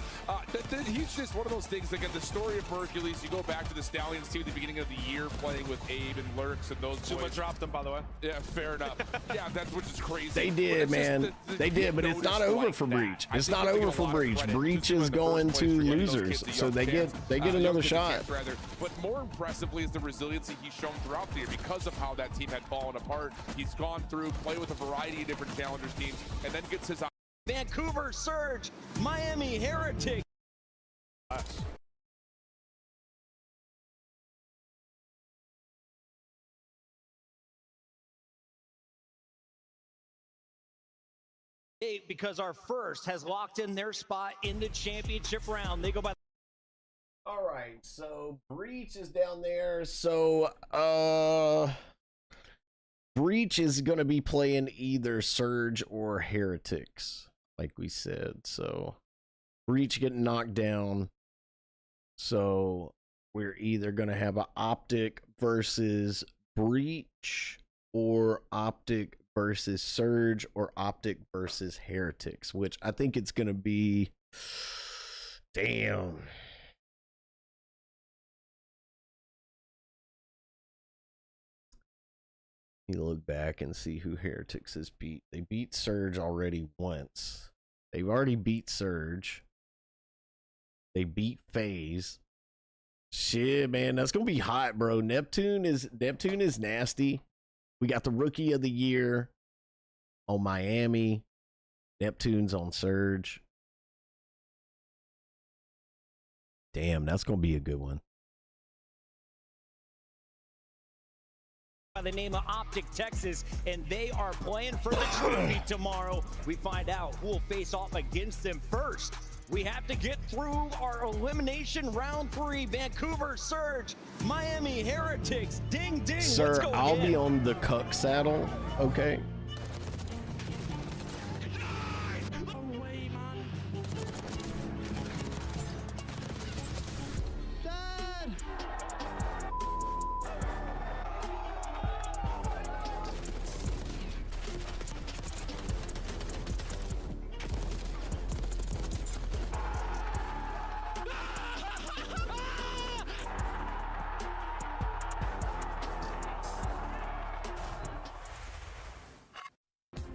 He's just one of those things. Like, the story of Hercules, you go back to the Stallions team at the beginning of the year playing with Abe and Lurks and those Zuma boys. dropped them, by the way. Yeah, fair enough. Yeah, that's which is crazy. They But did, it's just man. They did, but it's not noticed over like for that. Breach. I It's think not we're giving over a for lot of Breach. credit Breach to Zuma is in the going first to place for getting those losers, kids the so young they kids, get the young another kids, shot. rather. But more impressively is the resiliency he's shown throughout the year because of how that team had fallen apart. He's gone through, played with a variety of different challengers teams, and then gets his Vancouver Surge, Miami Heretic. Because our first has locked in their spot in the championship round. They go by. All right, so Breach is down there. So Breach is going to be playing either Surge or Heretics, like we said. So Breach getting knocked down. So we're either going to have an Optic versus Breach, or Optic versus Surge, or Optic versus Heretics, which I think it's going to be. Damn. You look back and see who Heretics has beat. They beat Surge already once. They've already beat Surge. They beat FaZe. Shit, man, that's gonna be hot, bro. Neptune is nasty. We got the Rookie of the Year on Miami. Neptune's on Surge. Damn, that's gonna be a good one. By the name of Optic Texas, and they are playing for the trophy tomorrow. We find out who will face off against them first. We have to get through our elimination round 3. Vancouver Surge, Miami Heretics. Ding ding. Sir, Let's go I'll again. be on the cuck saddle, okay?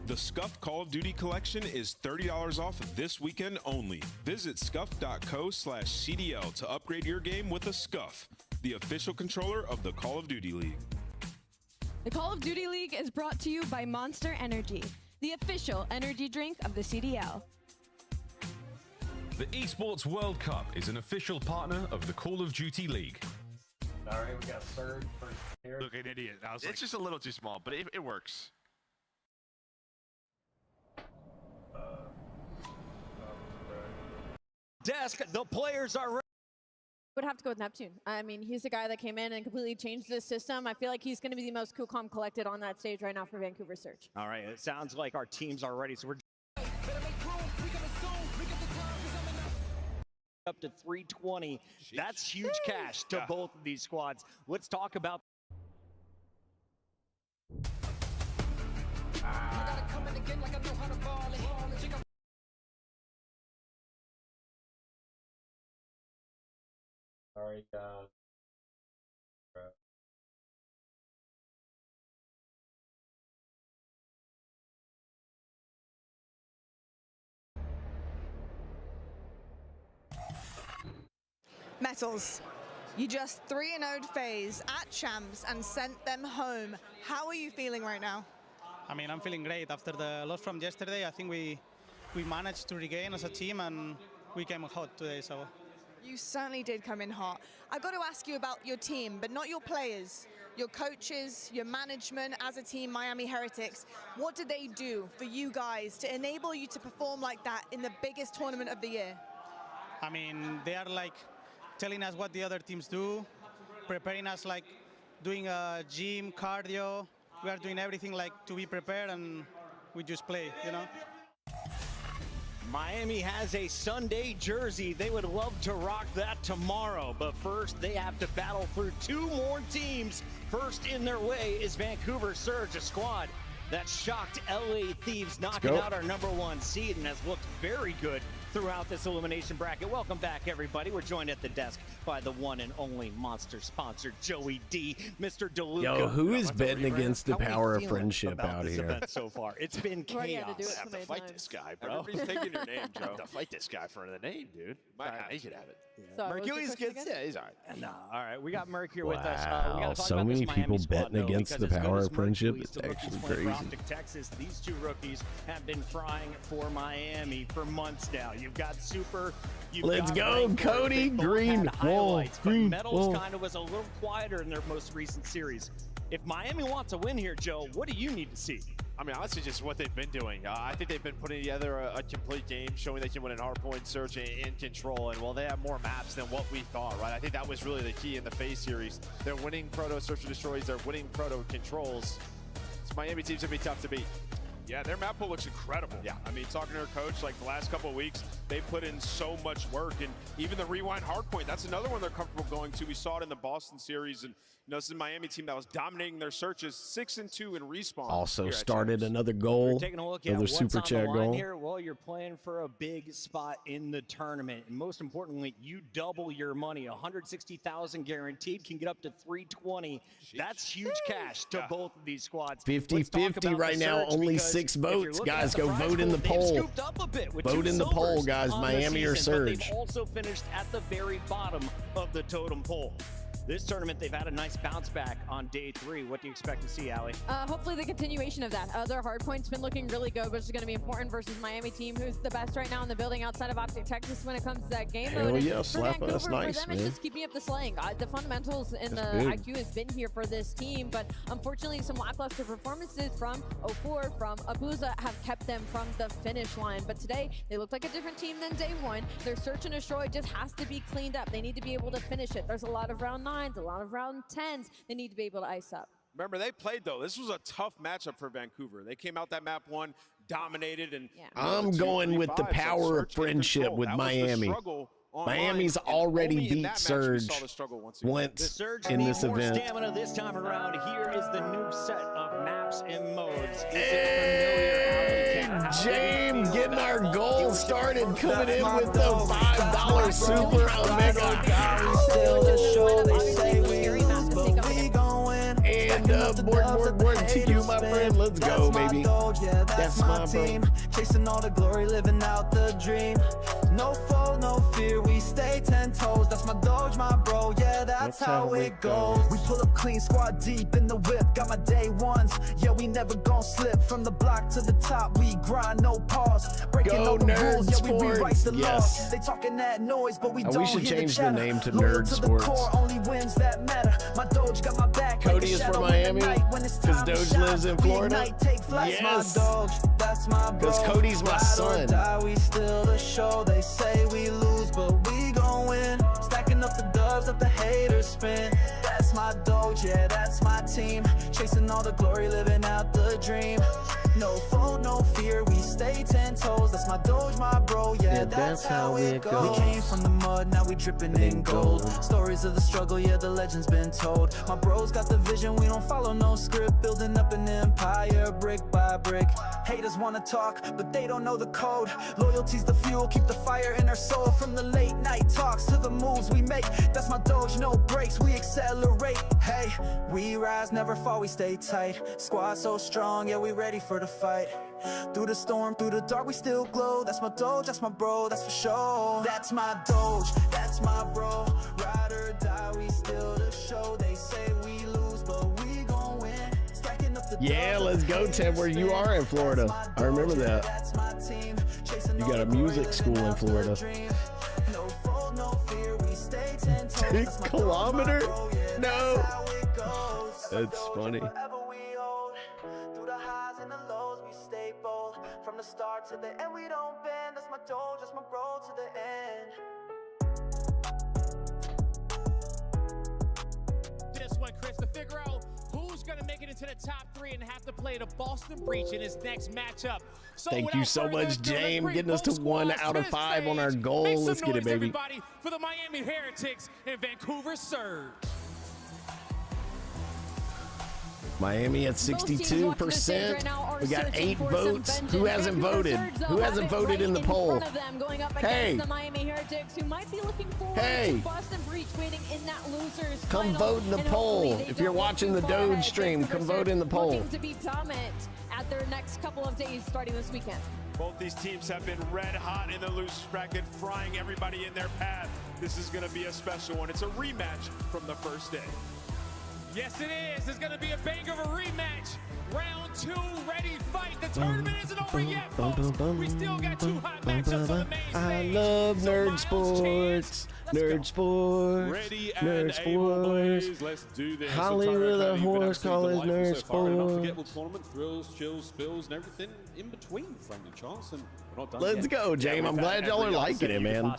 The Scuffed Call of Duty collection is $30 off this weekend only. Visit scuff.co/CDL to upgrade your game with a Scuff, the official controller of the Call of Duty League. The Call of Duty League is brought to you by Monster Energy, the official energy drink of the CDL. The Esports World Cup is an official partner of the Call of Duty League. All right, we got Surge for Look, an idiot. It's just a little too small, but it works. Desk, the players are ready. Would have to go with Neptune. I mean, he's the guy that came in and completely changed this system. I feel like he's going to be the most cool, calm, collected on that stage right now for Vancouver Surge. All right, it sounds like our teams are ready, so we're up to 320. That's huge cash to both of these squads. Let's talk about All right, Metals, you just 3-0'd FaZe at Champs and sent them home. How are you feeling right now? I mean, I'm feeling great. After the loss from yesterday, I think we managed to regain as a team, and we came hot today. So You certainly did come in hot. I've got to ask you about your team, but not your players, your coaches, your management as a team, Miami Heretics. What did they do for you guys to enable you to perform like that in the biggest tournament of the year? I mean, they are like telling us what the other teams do, preparing us, like doing a gym, cardio. We are doing everything like to be prepared, and we just play, you know? Miami has a Sunday jersey. They would love to rock that tomorrow, but first they have to battle through 2 more teams. First in their way is Vancouver Surge, a squad that shocked LA Thieves, knocking out our #1 seed and has looked very good throughout this elimination bracket. Welcome back, everybody. We're joined at the desk by the one and only Monster sponsor, Joey D, Mr. DeLuca. Yo, who is betting against the power of friendship out here? So far, it's been chaos. You have to fight this guy, bro. Everybody's taking your name, Joe. You have to fight this guy for the name, dude. He should have it. So, Mercury's good. Yeah, he's all right. No, all right. We got Merc here with us. We Wow, gotta talk so about this many people Miami squad, betting though, against the because as power good of as friendship. Mercury's It's the rookies actually playing for crazy. Optic Texas, these 2 rookies have been frying for Miami for months now. You've got Super. You've Let's got go, Rancor. Cody. They both Green had wall, highlights, but green Metals wall. kind of was a little quieter in their most recent series. If Miami wants to win here, Joe, what do you need to see? I mean, honestly, just what they've been doing. I think they've been putting together a complete game, showing they can win in hardpoint, search, and control. And well, they have more maps than what we thought, right? I think that was really the key in the FaZe series. They're winning Proto Search and Destroys. They're winning Proto Controls. This Miami team's gonna be tough to beat. Yeah, their map pool looks incredible. Yeah. I mean, talking to their coach, like the last couple of weeks, they put in so much work. And even the Rewind Hardpoint, that's another one they're comfortable going to. We saw it in the Boston series. And, you know, this is a Miami team that was dominating their searches, 6-2 in Respawn. Also started another goal, Taking a look at another what's super on chat the line goal. here. Well, you're playing for a big spot in the tournament, and most importantly, you double your money. 160,000 guaranteed, can get up to 320. That's huge cash to both of these squads. 50-50 right now, only 6 votes. Guys, go vote in the poll. Vote in the poll, guys. Miami or Surge. They've also finished at the very bottom of the totem pole. This tournament, they've had a nice bounce back on day 3. What do you expect to see, Allie? Hopefully the continuation of that. Their hard point's been looking really good, which is going to be important versus Miami team, who's the best right now in the building outside of Optic Texas when it comes to that game Hell mode. yeah, For slap Vancouver, us, nice, for them, man. it's just keeping up the slaying. The fundamentals and the big. IQ has been here for this team, but unfortunately some lackluster performances from 04, from Abuza have kept them from the finish line. But today, they look like a different team than day 1. Their search and destroy just has to be cleaned up. They need to be able to finish it. There's a lot of round 9s, a lot of round 10s. They need to be able to ice up. Remember, they played, though. This was a tough matchup for Vancouver. They came out that map 1, dominated, and I'm going with the power of friendship with Miami. Miami's already beat Surge once in this event. Stamina this time around. Here is the new set of maps and modes. Hey, James getting our goal started, coming in with the $5 Super Omega. And board to you, my friend. Let's go, baby. That's my team. Chasing all the glory, living out the dream. No foe, no fear, we stay 10 toes. That's my Doge, my bro, yeah, that's how it goes. We pull up clean, squad deep in the whip. Got my day ones, yeah, we never gon' slip. From the block to the top, we grind, no pause. Breaking all the rules, yeah, we rewrite the laws. They talking that noise, but we don't we should hear change the the chatter. name to Loyal Nerd to Sports. The core, only wins that matter. My Doge got my back. Cody like is from Miami because Doge lives in Florida. Yes, that's my bro. Because Cody's my son. We still the show. They say we lose, but we gon' win. Stacking up the dubs that the haters spin. That's my Doge, yeah, that's my team. Chasing all the glory, living out the dream. No foe, no fear, we stay 10 toes. That's my Doge, my bro, yeah, that's how it goes. We came from the mud, now we dripping in gold. Stories of the struggle, yeah, the legend's been told. My bros got the vision, we don't follow no script. Building up an empire, brick by brick. Haters wanna talk, but they don't know the code. Loyalty's the fuel, keep the fire in our soul. From the late night talks to the moves we make. That's my Doge, no breaks, we accelerate. Hey, we rise, never fall, we stay tight. Squad so strong, yeah, we ready for the fight. Through the storm, through the dark, we still glow. That's my Doge, that's my bro, that's for sure. That's my Doge, that's my bro. Ride or die, we still the show. They say we lose, but we gon' win. Stacking up the Yeah, let's go, Ted, where you are in Florida. I remember that. That's my team. You got a music school in Florida. No foe, no fear, we stay 10 toes. 10 That's my kilometers? Doge, my bro, yeah, No. that's how it goes. That's funny. Forever we hold. Through the highs and the lows, we stay bold. From the start to the end, we don't bend. That's my Doge, that's my bro to the end. This one, Chris, to figure out who's going to make it into the top 3 and have to play the Boston Breach in his next matchup. So Thank you so much, James, getting us to 1 out of 5 on our goal. Let's get it, baby. Everybody, for the Miami Heretics and Vancouver Surge. Miami at 62%. We got 8 votes. Who hasn't voted? Who hasn't voted in the poll? Hey, the Miami Heretics, who might be looking forward Hey. to Boston Breach waiting in that losers come final, vote in the and poll. hopefully they If you're don't look watching too the far Doge ahead. stream, Vancouver come vote in the Surge poll. looking to be dominant at their next couple of days starting this weekend. Both these teams have been red hot in the losers bracket, frying everybody in their path. This is going to be a special one. It's a rematch from the first day. Yes, it is. It's going to be a bang of a rematch. Round 2, ready, fight. The tournament isn't over yet, folks. We still got 2 hot matchups on the main stage. I love Nerd Sports. Nerd sports. Ready and Nerd able, boys. sports. Let's do this. Holly Ontario with a Academy, been horse, absolutely call it delightful nerd so far. An sports. unforgettable tournament, thrills, chills, spills, and everything in between, Frank and Charles. And we're not done Let's yet. go, James. I'm glad y'all are liking it, man.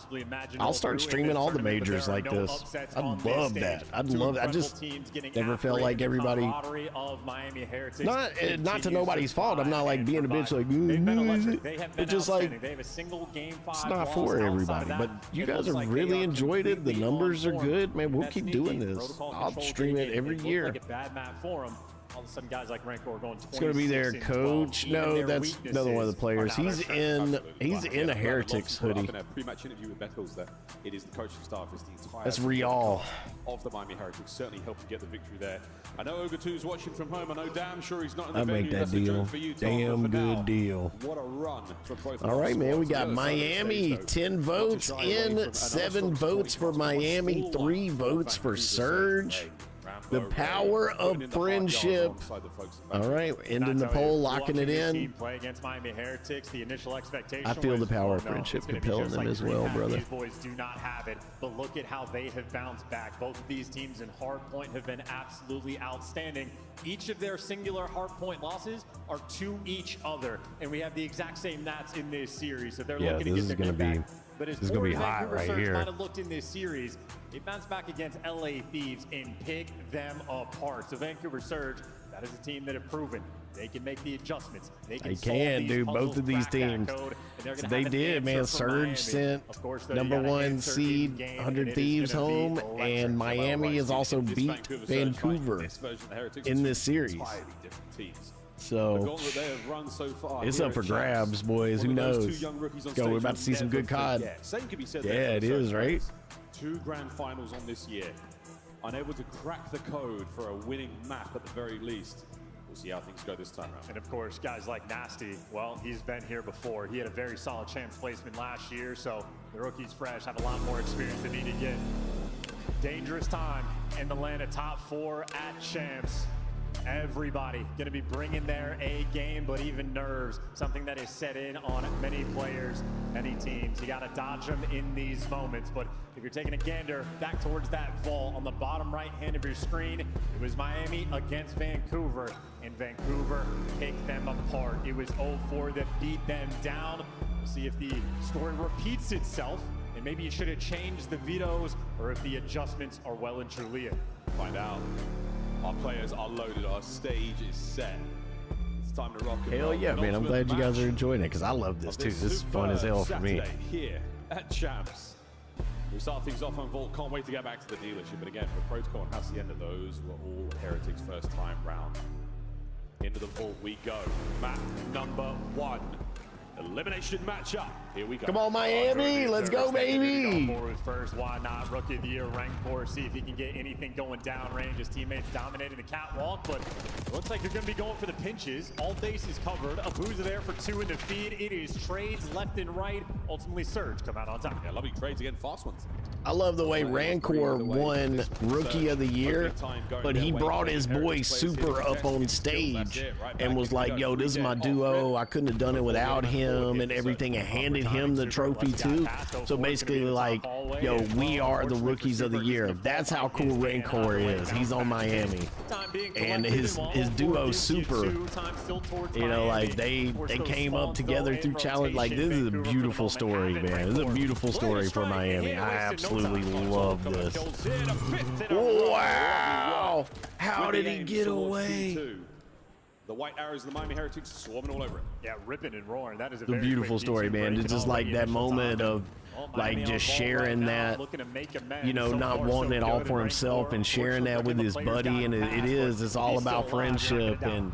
I'll start streaming all the majors like this. I'd love that. I'd love. I just never felt like everybody. Not to nobody's fault. I'm not like being a bitch like. It's just like it's not for everybody. But you guys have really enjoyed it. The numbers are good, man. We'll keep doing this. I'll stream it every year. All of a sudden, guys like Rancor are going. It's going to be their coach. No, that's another one of the players. He's in a Heretics hoodie. In a pre-match interview with Metals, that it is the coaching staff, is the entire. That's Real of the Miami Heretics, certainly helping get the victory there. I know Ogre 2's watching from home. I know damn sure he's not in the I'd venue. make that That's a deal. joke for you, Tom, Damn but for good now, deal. What a run from both. All right, man. We got on the other side of the Miami, stage, though. 10 votes Not to shy away in, from- and also 7 votes for Miami, 3 votes for Surge. The power of friendship. All right, ending the poll, locking it in. Play against Miami Heretics. The initial expectation. I feel the was, power of no, friendship it's gonna be compelling just them like as Green well, Hat. brother. These boys do not have it, but look at how they have bounced back. Both of these teams in hardpoint have been absolutely outstanding. Each of their singular hardpoint losses are to each other, and we have the exact same Nats in this series. So they're Yeah, looking to this get is their gonna game be. back. But as This is gonna be poor as hot Vancouver right Surge here. might have looked in this series, they bounced back against LA Thieves and picked them apart. So Vancouver Surge, that is a team that have proven they can make the adjustments. They They solve can, these dude. puzzles, Both of these crack that teams. code, and they're gonna They have an did, man. answer for Miami. Surge sent Of course, though, number you got an 1 answer seed, in game, and 100 it is Thieves gonna be home, electric. and Miami has also beat Vancouver in this series. So it's up for grabs, boys. Who knows? Let's go. We're about to see some good COD. Same could be said Yeah, there it for is, Surge right? players. 2 grand finals on this year. Unable to crack the code for a winning map at the very least. We'll see how things go this time around. And of course, guys like Nasty, well, he's been here before. He had a very solid champs placement last year, so the rookies fresh have a lot more experience than need to get. Dangerous time in the land of top 4 at champs. Everybody going to be bringing their A game, but even nerves, something that is set in on many players, many teams. You got to dodge them in these moments. But if you're taking a gander back towards that vault on the bottom right hand of your screen, it was Miami against Vancouver, and Vancouver picked them apart. It was 0-4 that beat them down. We'll see if the story repeats itself, and maybe you should have changed the vetoes, or if the adjustments are well and truly in. Find out. Our players are loaded. Our stage is set. It's time to rock and Hell roll. yeah, man. I'm glad you guys are enjoying it because I love this Of too. This is fun as hell for me. Saturday here at Champs. We start things off on Vault. Can't wait to get back to the dealership. But again, for Protocol and Hacienda, those were all Heretics first time round. Into the Vault we go. Map number 1. Elimination matchup. Here we go. Come on, Miami. Let's go, baby. First, why not? Rookie of the year, Rancor. See if he can get anything going downrange. His teammates dominating the catwalk, but it looks like they're going to be going for the pinches. All bases covered. Abuza there for 2 in the feed. It is trades left and right. Ultimately, Surge come out on top. Yeah, lovely trades again. Fast ones. I love the way Rancor won Rookie of the Year, but he brought his boy Super up on stage and was like, yo, this is my duo. I couldn't have done it without him and everything, and handed him the trophy too. So basically like, yo, we are the Rookies of the Year. That's how cool Rancor is. He's on Miami. And his duo Super, you know, like they came up together through challenge. Like, this is a beautiful story, man. This is a beautiful story for Miami. I absolutely love this. Wow! How did he get away? The White Arrows of the Miami Heretics swarming all over it. Yeah, ripping and roaring. That is a The very beautiful quick story, D2 man. break It's just and all like the that initial moment time. of like just sharing that, you know, not wanting it all for himself and sharing that with his buddy. And it's all about friendship and,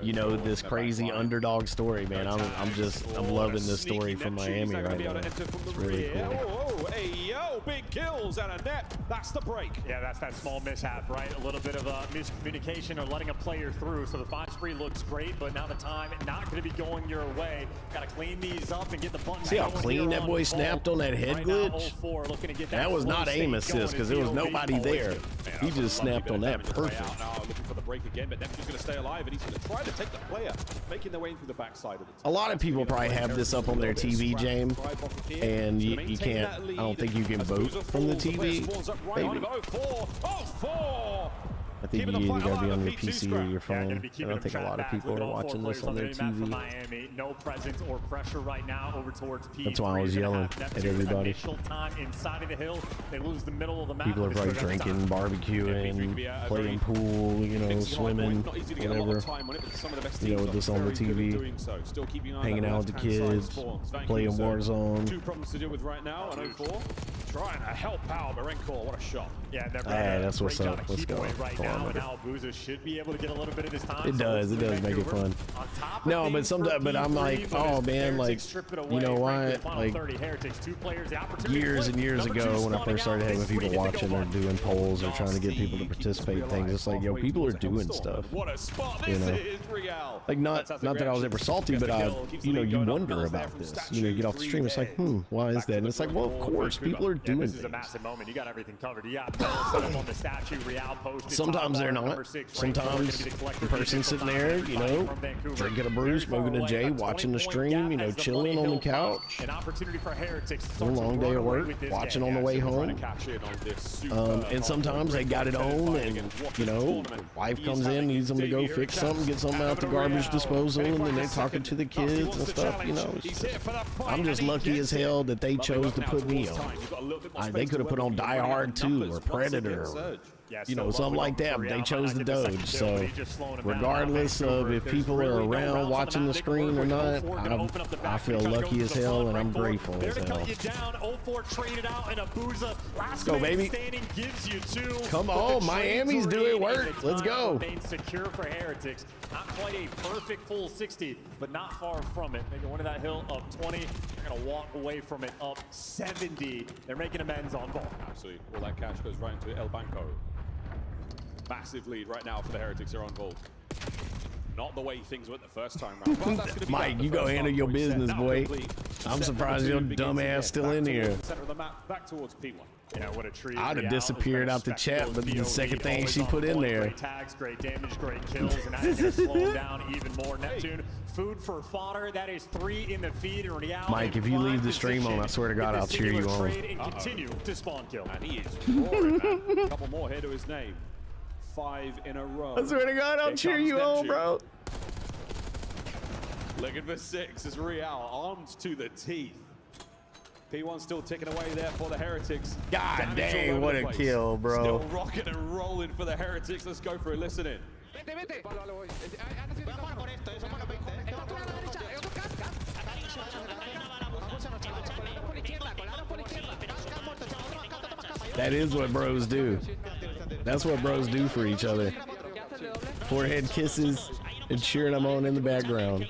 you know, this crazy underdog story, man. I'm loving this story from Miami right now. It's really cool. Oh, hey, yo, big kills and a net. That's the break. Yeah, that's that small mishap, right? A little bit of a miscommunication or letting a player through. So the 5 spree looks great, but now the time not going to be going your way. Got to clean these up and get the button. See how clean that boy snapped on that head glitch? That was not aim assist because there was nobody there. He just snapped on that perfect. Now looking for the break again, but Neptune's going to stay alive, and he's going to try to take the player, making their way through the backside of the A lot of people probably have this up on their TV, James, and you can't. I don't think you can vote from the TV. Maybe. I think you either gotta be on your PC or your phone. I don't think a lot of people are watching this on their TV. Miami, no presence or pressure right now over towards P3. That's why I was yelling at everybody. Time inside of the hill. They lose the middle of the map. People are probably drinking, barbecuing, playing pool, you know, swimming, whatever. You know, with this on the TV, hanging out with the kids, playing Warzone. 2 problems to deal with right now on 04. Trying to help out, but Rencor, what a shot. Yeah, that's what's up. Let's go. Now, and Albuza should be able to get a little bit of his time. It does make it fun. No, but sometimes, but I'm like, oh man, like, you know what? Like, years and years ago, when I first started having people watching or doing polls or trying to get people to participate in things, it's like, yo, people are doing stuff. You know, like not that I was ever salty, but you know, you wonder about this. You know, you get off the stream, it's like, why is that? And it's like, well, of course, people are doing things. This is a massive moment. You got everything covered. You got set up on the statue. Real posted. Sometimes they're not. Sometimes the person sitting there, you know, drinking a brew, smoking a J, watching the stream, you know, chilling on the couch. An opportunity for Heretics. It's a long day at work, watching on the way home. And sometimes they got it on, and you know, wife comes in, needs them to go fix something, get something out the garbage disposal, and then they're talking to the kids and stuff. You know, I'm just lucky as hell that they chose to put me on. They could have put on Die Hard 2 or Predator. Or, you know, something like that, but they chose the Doge. So regardless of if people are around watching the screen or not, I feel lucky as hell, and I'm grateful as hell. Let's go, baby. Come on, Miami's doing work. Let's go. Secure for Heretics. Not quite a perfect full 60, but not far from it. They go into that hill up 20. They're going to walk away from it up 70. They're making amends on ball. Absolutely. All that cash goes right into El Banco. Massive lead right now for the Heretics here on Vault. Not the way things went the first time round. Mike, you go handle your business, boy. I'm surprised your dumb ass still in here. Center of the map, back towards P1. Yeah, what a treat. I'd have disappeared out the chat, but the second thing she put in there. Great tags, great damage, great kills, and that's going to slow him down even more. Neptune, food for fodder. That is 3 in the feed. In reality, Mike, if you leave the stream on, I swear to God, I'll cheer you on. And continue to spawn kill. And he is roaring, man. A couple more here to his name. 5 in a row. I swear to God, I'll cheer you on, bro. Looking for 6 as Real, armed to the teeth. P1 still ticking away there for the Heretics. God dang, what a kill, bro. Still rocking and rolling for the Heretics. Let's go for a listen in. That is what bros do. That's what bros do for each other. Forehead kisses and cheering them on in the background.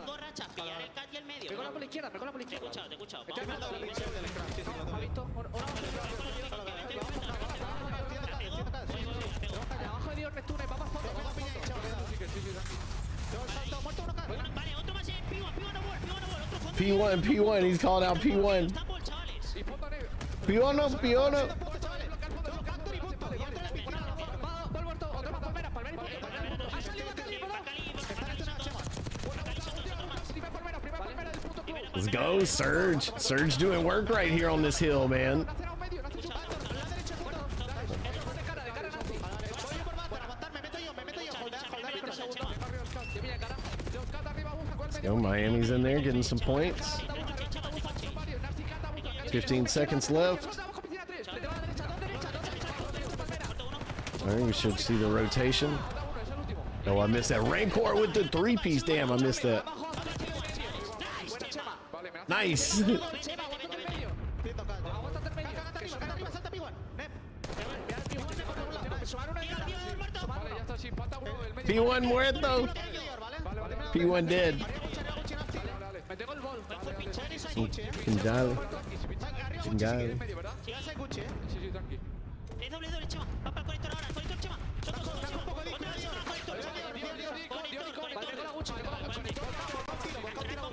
P1, he's calling out P1. P1. Let's go, Surge. Surge doing work right here on this hill, man. Let's go, Miami's in there getting some points. 15 seconds left. All right, we should see the rotation. Oh, I missed that. Rancor with the 3-piece. Damn, I missed that. Nice. P1 muerto. P1 dead. Chingale.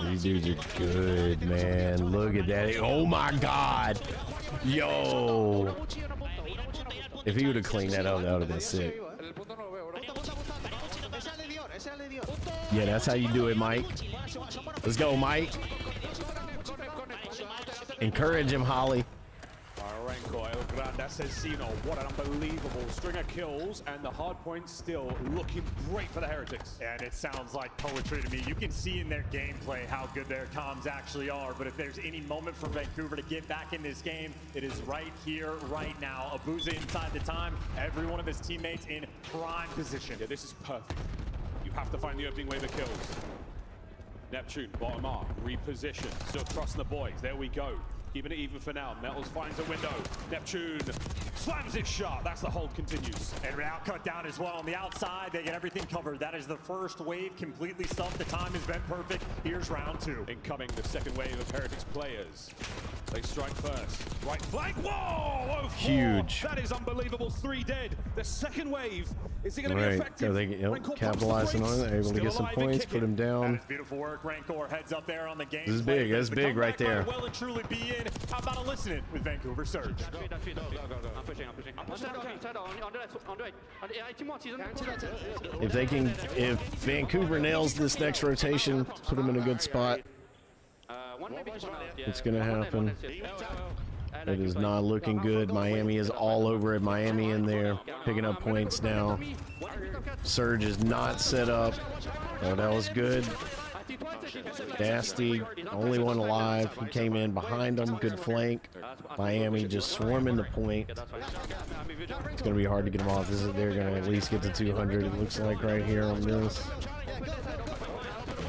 These dudes are good, man. Look at that. Oh my God. Yo. If he would have cleaned that up, that would have been sick. Yeah, that's how you do it, Mike. Let's go, Mike. Encourage him, Holly. Rancor, El Grande Asesino. What an unbelievable string of kills, and the hard point still looking great for the Heretics. And it sounds like poetry to me. You can see in their gameplay how good their comms actually are, but if there's any moment for Vancouver to get back in this game, it is right here, right now. Abuza inside the time, every one of his teammates in prime position. Yeah, this is perfect. You have to find the opening wave of kills. Neptune, bottom arc, reposition, still trusting the boys. There we go. Keeping it even for now. Metals finds a window. Neptune slams it shut. That's the hold continues. And Real cut down as well on the outside. They get everything covered. That is the first wave completely stuffed. The time has been perfect. Here's round 2. Incoming the second wave of Heretics players. They strike first. Right flank. Whoa! Oh, huge. That is unbelievable. 3 dead. The second wave. Is it going to be effective? They capitalizing on it. They're able to get some points, put him down. Beautiful work, Rancor. Heads up there on the game. This is big. That's big right there. Well and truly be in. How about a listening with Vancouver Surge? If Vancouver nails this next rotation, put them in a good spot. What's going to happen? It is not looking good. Miami is all over it. Miami in there, picking up points now. Surge is not set up. Oh, that was good. Nasty, only one alive. He came in behind them. Good flank. Miami just swarming the point. It's going to be hard to get them off. They're going to at least get to 200, it looks like, right here on this.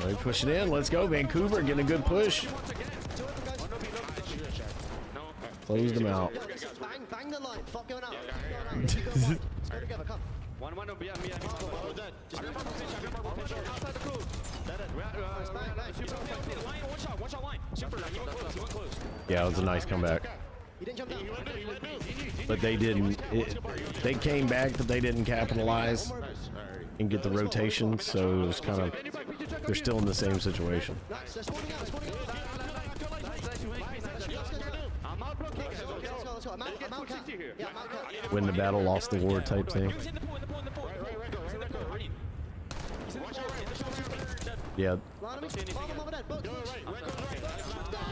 They push it in. Let's go. Vancouver getting a good push. Closed them out. Bang the line. Fuck going out. Yeah, it was a nice comeback. But they didn't. They came back, but they didn't capitalize and get the rotation, so it was kind of, they're still in the same situation. Win the battle, lost the war type thing. Yeah.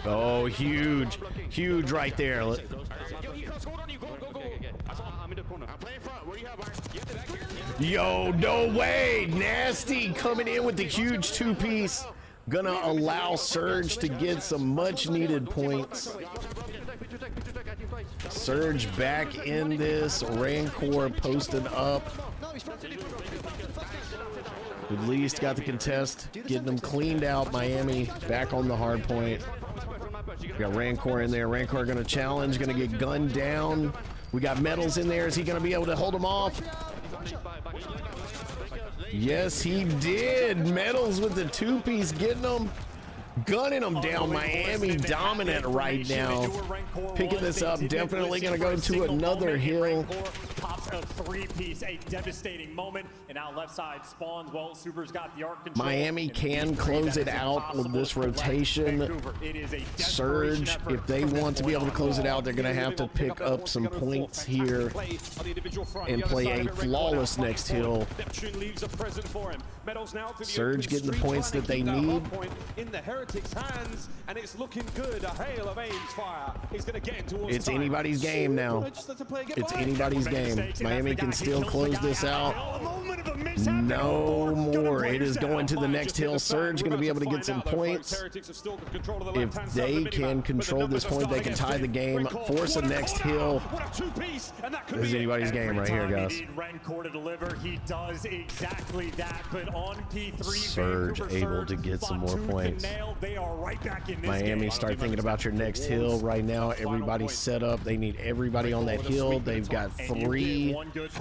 Oh, huge. Huge right there. Yo, no way. Nasty coming in with the huge 2-piece. Gonna allow Surge to get some much needed points. Surge back in this. Rancor posted up. At least got the contest, getting them cleaned out. Miami back on the hard point. We got Rancor in there. Rancor gonna challenge, gonna get gunned down. We got Metals in there. Is he gonna be able to hold him off? Yes, he did. Metals with the 2-piece getting them. Gunning them down. Miami dominant right now. Picking this up. Definitely going to go to another hill. Pops a 3-piece, a devastating moment. And now left side spawns. Well, Super's got the arc control. Miami can close it out with this rotation. Surge, if they want to be able to close it out, they're going to have to pick up some points here and play a flawless next hill. Surge getting the points that they need. Hands, and it's looking good. A hail of aims fire. He's going to get towards it's anybody's game now. It's anybody's game. Miami can still close this out. No more. It is going to the next hill. Surge going to be able to get some points. If they can control this point, they can tie the game, force a next hill. This is anybody's game right here, guys. He does exactly that, but on P3, Surge able to get some more points. Miami, start thinking about your next hill right now. Everybody's set up. They need everybody on that hill. They've got 3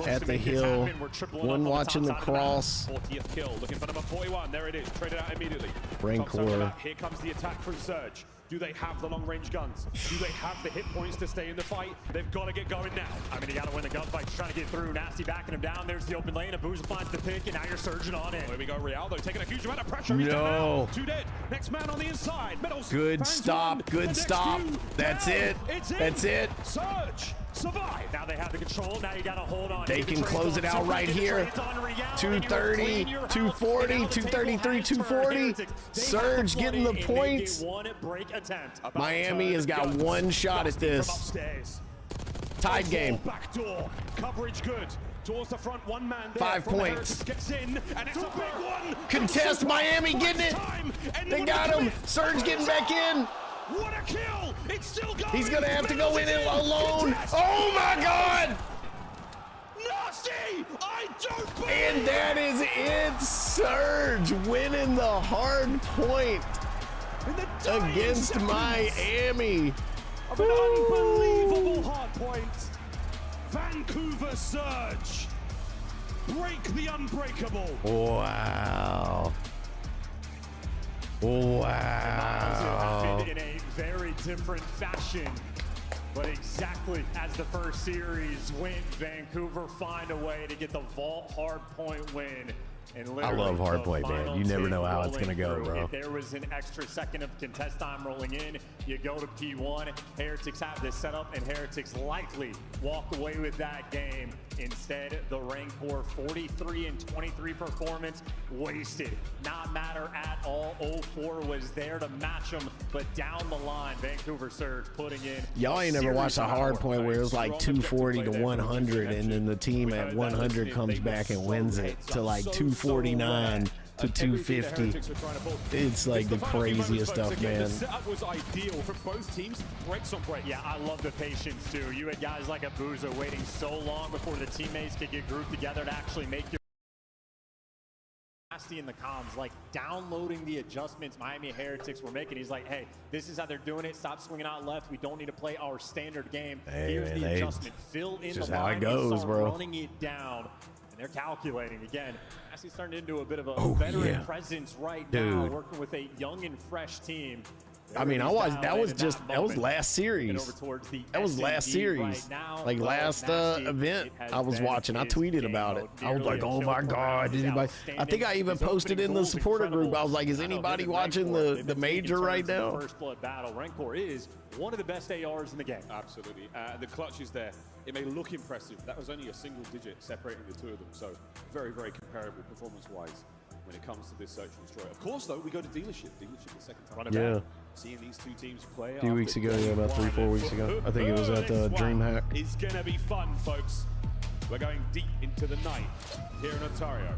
at the hill. 1 watching the cross. 40th kill. Looking for number 41. There it is. Traded out immediately. Rancor. Here comes the attack from Surge. Do they have the long-range guns? Do they have the hit points to stay in the fight? They've got to get going now. I mean, you got to win the gunfight. He's trying to get through. Nasty backing him down. There's the open lane. Abuza finds the pick, and now you're surging on in. Here we go. Rialdo taking a huge amount of pressure. No. 2 dead. Next man on the inside. Metals. Good stop. Good stop. That's it. That's it. Surge. Survive. Now they have the control. Now you got to hold on. They can close it out right here. 230, 240, 233, 240. Surge getting the points. Miami has got 1 shot at this. Tied game. Back door. Coverage good. Towards the front, one man there. 5 points. Gets in, and it's a big one. Contest, Miami getting it. They got him. Surge getting back in. What a kill! It's still going. He's gonna have to go in it alone. Oh my God! Nasty! I don't believe. And that is it. Surge winning the hard point against Miami. Of an unbelievable hard point. Vancouver Surge break the unbreakable. Wow. Wow. Happened in a very different fashion. But exactly as the first series went, Vancouver find a way to get the vault hard point win. And I love hardpoint, man. You never know how it's going to go, bro. If there was an extra second of contest time rolling in, you go to P1. Heretics have this set up, and Heretics likely walk away with that game. Instead, the Rancor 43-23 performance wasted. Not matter at all. 04 was there to match them, but down the line, Vancouver Surge putting in. Y'all ain't never watched a hard point where it was like 240 to 100, and then the team at 100 comes back and wins it to like 249 to 250. It's like the craziest stuff, man. The setup was ideal for both teams. Breaks on breaks. Yeah, I love the patience too. You had guys like Abuza waiting so long before the teammates could get grouped together to actually make your nasty in the comms, like downloading the adjustments Miami Heretics were making. He's like, hey, this is how they're doing it. Stop swinging out left. We don't need to play our standard game. Hey, here's man, the adjustment. Fill in just the how line it goes, and start bro. running it down. And they're calculating again. Nasty's turned into a bit of a veteran presence right now, working with a young and fresh team. I mean, I watched. That was last series. That was last series. Like last event I was watching. I tweeted about it. I was like, oh my God, anybody? I think I even posted in the supporter group. I was like, is anybody watching the major right now? First blood battle. Rancor is one of the best ARs in the game. Absolutely. The clutch is there. It may look impressive. That was only a single digit separating the two of them. So very, very comparable performance-wise when it comes to this search and destroy. Of course, though, we go to Dealership. Dealership the second time. Yeah. Seeing these two teams play. A few weeks ago, yeah, about 3-4 weeks ago. I think it was at the DreamHack. It's going to be fun, folks. We're going deep into the night here in Ontario.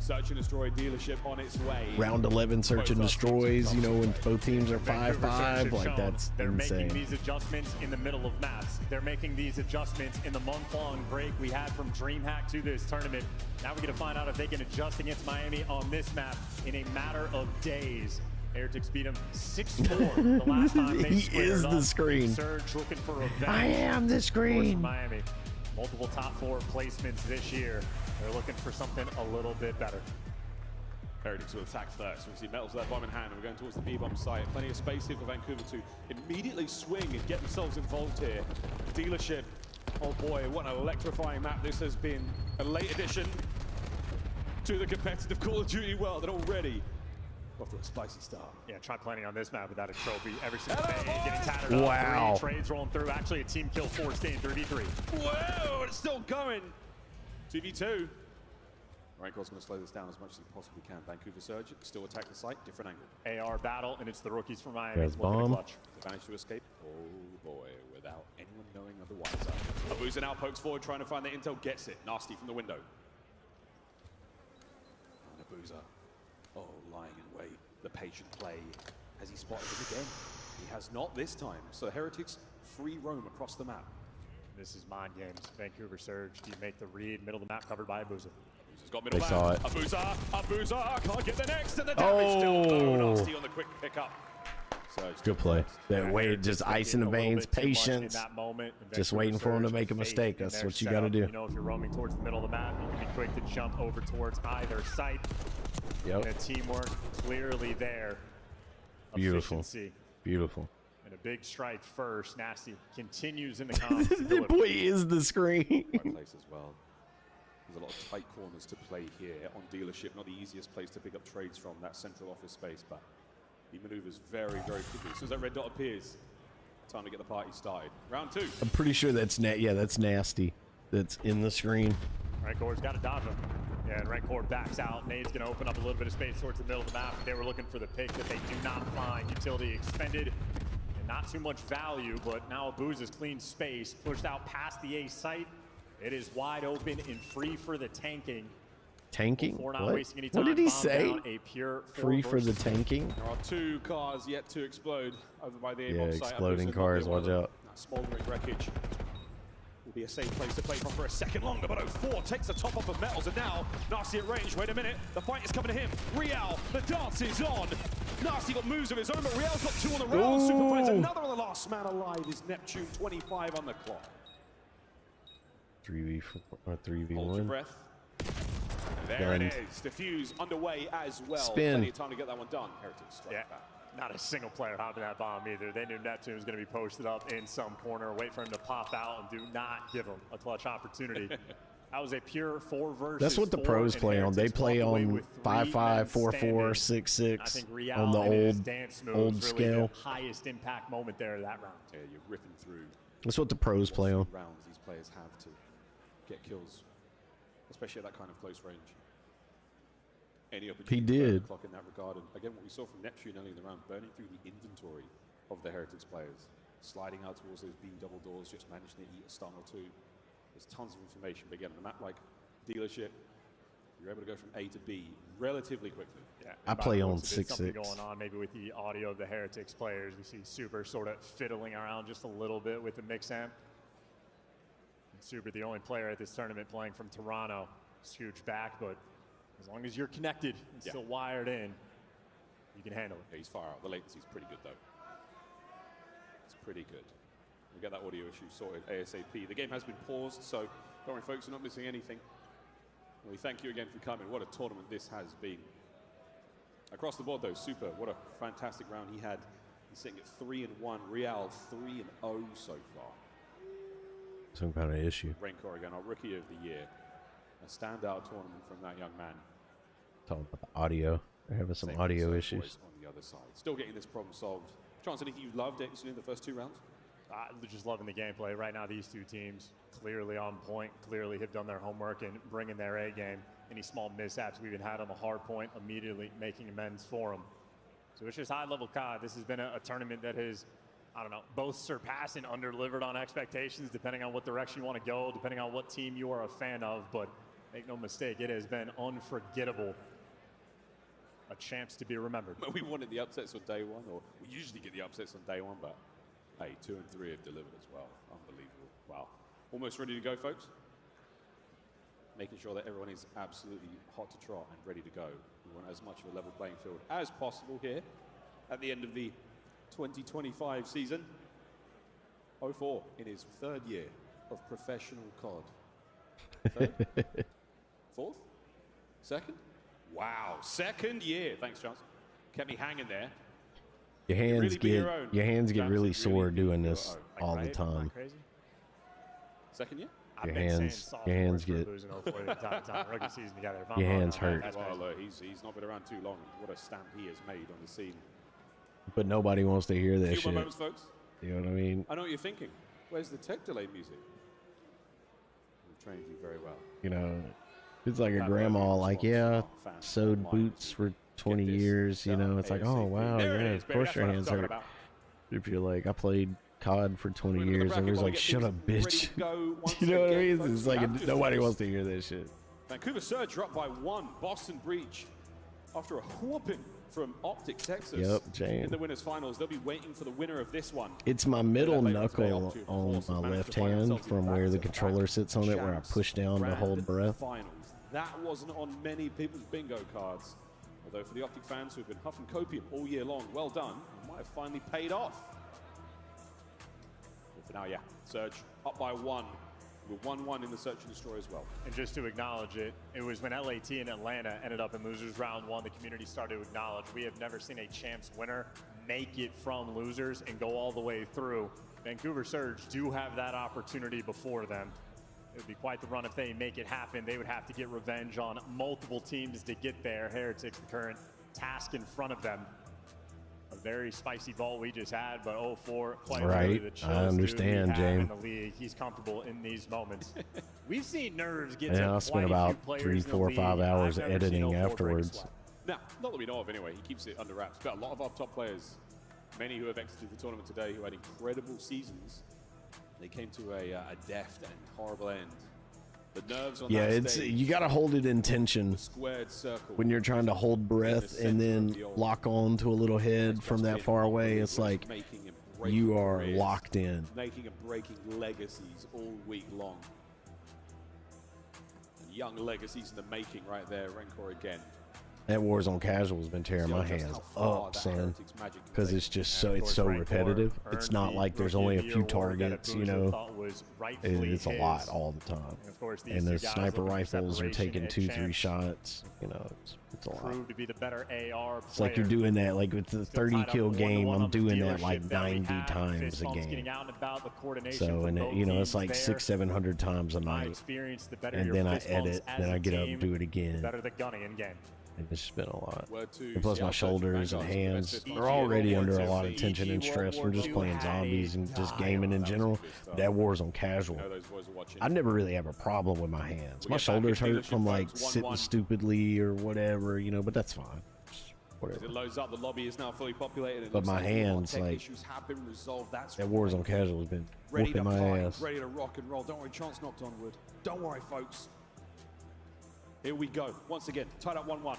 Search and destroy Dealership on its way. Round 11 search and destroys, you know, when both teams are 5-5, like that's They're insane. making these adjustments in the middle of maps. They're making these adjustments in the month-long break we had from DreamHack to this tournament. Now we're going to find out if they can adjust against Miami on this map in a matter of days. Heretics beat him 6-4 the last time they He is the screen. Surge looking for revenge. I am the screen. Miami. Multiple top 4 placements this year. They're looking for something a little bit better. Heretics will attack first. We see Metals with that bomb in hand. We're going towards the B-bomb site. Plenty of space here for Vancouver to immediately swing and get themselves involved here. Dealership. Oh boy, what an electrifying map this has been. A late addition to the competitive Call of Duty world, and already off to a spicy start. Yeah, try playing on this map without a trophy every single day. Getting tattered Wow. up. 3 trades rolling through. Actually, a team kill 4 staying 3v3. Whoa, it's still going. 2v2. Rancor's going to slow this down as much as he possibly can. Vancouver Surge still attack the site, different angle. AR battle, and it's the rookies from Miami. There's bomb. They managed to escape. Oh boy, without anyone knowing otherwise. Abuza now pokes forward, trying to find the intel, gets it. Nasty from the window. And Abuza, oh, lying in wait. The patient play. Has he spotted him again? He has not this time. So Heretics free roam across the map. This is mind games. Vancouver Surge. Do you make the read? Middle of the map covered by Abuza. Abuza's got middle They map. saw it. Abuza can't get the next, and the damage still low. Nasty on the quick pickup. Surge Good play. That way, just ice in the veins, patience, just waiting for him to make a mistake. That's what you got to do. You know, if you're roaming towards the middle of the map, you can be quick to jump over towards either site. Yep. And teamwork clearly there. Beautiful. Efficiency. Beautiful. And a big strike first. Nasty continues in the comms. The boy is the screen. Right place as well. There's a lot of tight corners to play here on Dealership. Not the easiest place to pick up trades from, that central office space, but he maneuvers very, very quickly. As soon as that red dot appears, time to get the party started. Round 2. I'm pretty sure that's that's nasty. That's in the screen. Rancor's got to dodge him. Yeah, and Rancor backs out. Nade's going to open up a little bit of space towards the middle of the map. They were looking for the pick that they do not find. Utility expended. And not too much value, but now Abuz has cleaned space, pushed out past the A site. It is wide open and free for the tanking. Tanking? Not What? wasting any time. What did he Bomb say? down, a pure Free for the tanking? There are 2 cars yet to explode over by the Yeah, AMOB site. exploding cars, watch out. That smoldering wreckage will be a safe place to play from for a second longer, but 04 takes the top off of Metals, and now Nasty at range. Wait a minute, the fight is coming to him. Real, the dance is on. Nasty got moves of his own, but Real's got 2 on the rail. Super finds another of the last man alive is Neptune, 25 on the clock. 3v4 or 3v1. Hold your breath. There Done. it is. Diffuse underway as well. Spin. Plenty of time to get that one done. Heretics strike back. Not a single player hopping that bomb either. They knew Neptune was going to be posted up in some corner, wait for him to pop out, and do not give him a clutch opportunity. That was a pure 4 versus That's what the 4, pros and play on. They Heretics play walked away on with 5-5, 3 men 4-4, standing. 6-6 I think Real on the and his old dance moves old really scale. the highest impact moment there of that round. Yeah, you're ripping through. That's what the pros play on. Rounds these players have to get kills, especially at that kind of close range. Any opportunity He to burn the did. clock in that regard. And again, what we saw from Neptune early in the round, burning through the inventory of the Heretics players, sliding out towards those beam double doors, just managing to eat a stun or 2. There's tons of information, but again, on a map like Dealership, you're able to go from A to B relatively quickly. Yeah, I and by play the on looks of it, something 6-6. going on maybe with the audio of the Heretics players. We see Super sort of fiddling around just a little bit with the mix amp. And Super, the only player at this tournament playing from Toronto. It's huge back, but as long as you're connected and still wired in, you can handle it. Yeah, he's far out. The latency's pretty good, though. It's pretty good. We get that audio issue sorted ASAP. The game has been paused, so don't worry, folks, you're not missing anything. We thank you again for coming. What a tournament this has been. Across the board, though, Super, what a fantastic round he had. He's sitting at 3-1. Real 3-0 so far. Some kind of issue. Rancor again, our rookie of the year. A standout tournament from that young man. Talking about the audio. They're having some Same audio with issues. boys on the other side. Still getting this problem solved. Chance, anything you loved in the first 2 rounds? Just loving the gameplay. Right now, these 2 teams clearly on point, clearly have done their homework and bringing their A game. Any small mishaps we've had on the hard point, immediately making amends for them. So it's just high-level COD. This has been a tournament that has, I don't know, both surpassed and under-delivered on expectations, depending on what direction you want to go, depending on what team you are a fan of. But make no mistake, it has been unforgettable. A chance to be remembered. We wanted the upsets on day 1, or we usually get the upsets on day 1, but hey, 2 and 3 have delivered as well. Unbelievable. Wow. Almost ready to go, folks. Making sure that everyone is absolutely hot to trot and ready to go. We want as much of a level playing field as possible here at the end of the 2025 season. 04 in his 3rd year of professional COD. 3rd? 4th? 2nd? Wow, 2nd year. Thanks, Chance. Kept me hanging there. Your hands really be get your own. really James, sore really doing be your this own. all the time. 2nd year? Your hands get your hands hurt. Well, look, he's not been around too long. What a stamp he has made on the scene. But nobody wants to hear A that few shit. more moments, folks. You know what I mean? I know what you're thinking. Where's the tech delay music? We've trained you very well. You know, it's like a grandma, like, yeah, sewed boots for 20 years. You know, it's like, oh wow, yeah, of course your hands hurt. If you're like, I played COD for 20 years, everybody's like, shut up, bitch. You know what I mean? It's like nobody wants to hear that shit. Vancouver Surge dropped by 1. Boston Breach after a whooping from Optic Texas. Yep, Jane. In the winners finals, they'll be waiting for the winner of this one. It's my middle knuckle on my left hand from where the controller sits on it, where I push down to hold breath. Finals. That wasn't on many people's bingo cards. Although for the Optic fans who've been huffing copium all year long, well done. It might have finally paid off. But for now, yeah, Surge up by 1. We're 1-1 in the Search and Destroy as well. And just to acknowledge it, it was when LAT and Atlanta ended up in losers round 1, the community started to acknowledge we have never seen a champs winner make it from losers and go all the way through. Vancouver Surge do have that opportunity before them. It would be quite the run if they make it happen. They would have to get revenge on multiple teams to get there. Heretics, the current task in front of them. A very spicy vault we just had, but 04 quite Right, the I understand, James. in the league. He's comfortable in these moments. We've seen nerves get And to I spent quite a few about players 3, in the 4, league. 5 hours I've never seen editing 04 break a afterwards. sweat. Now, not that we know of anyway, he keeps it under wraps, but a lot of our top players Many who have exited the tournament today who had incredible seasons, they came to a deft and horrible end. The nerves on that stage, you got to hold it in tension squared circle. when you're trying to hold breath and then lock on to a little head from that far away. It's like you are locked in. Making and breaking legacies all week long. And young legacies in the making right there. Rancor again. That Warzone casual has been tearing my hands up, son, because it's just so repetitive. It's not like there's only a few targets, you know. It's a lot all the time. And the sniper rifles are taking 2-3 shots. You know, it's a lot. It's like you're doing that, like with the 30 kill game, I'm doing that like 90 times a game. So, and it, you know, it's like 600-700 times a night. And then I edit, then I get up and do it again. And it's just been a lot. And plus my shoulders and hands are already under a lot of tension and stress from just playing zombies and just gaming in general. That Warzone casual, I never really have a problem with my hands. My shoulders hurt from like sitting stupidly or whatever, you know, but that's fine. Whatever. It loads up, the lobby is now fully populated. But my hands, like, that Warzone casual has been whooping my ass. Ready to rock and roll. Don't worry, chance knocked on wood. Don't worry, folks. Here we go. Once again, tied up 1-1.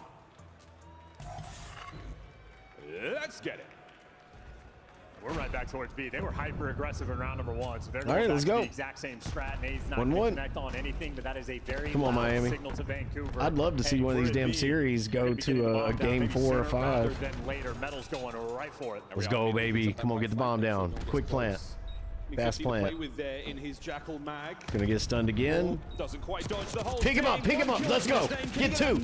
Let's get it. We're right back towards B. They were hyper aggressive in round number 1, so they're all right, let's go. The exact same strat. And he's not going to connect on anything, but that is a very Come on, Miami. signal to Vancouver. I'd love to see one of these damn series go to a game 4 or 5. Then later, Metal's going right for it. Let's go, baby. Come on, get the bomb down. Quick plant. Fast plant. In his Jackal mag. Gonna get stunned again. Doesn't quite dodge the whole Pick him up, pick him up. Let's go. Get 2.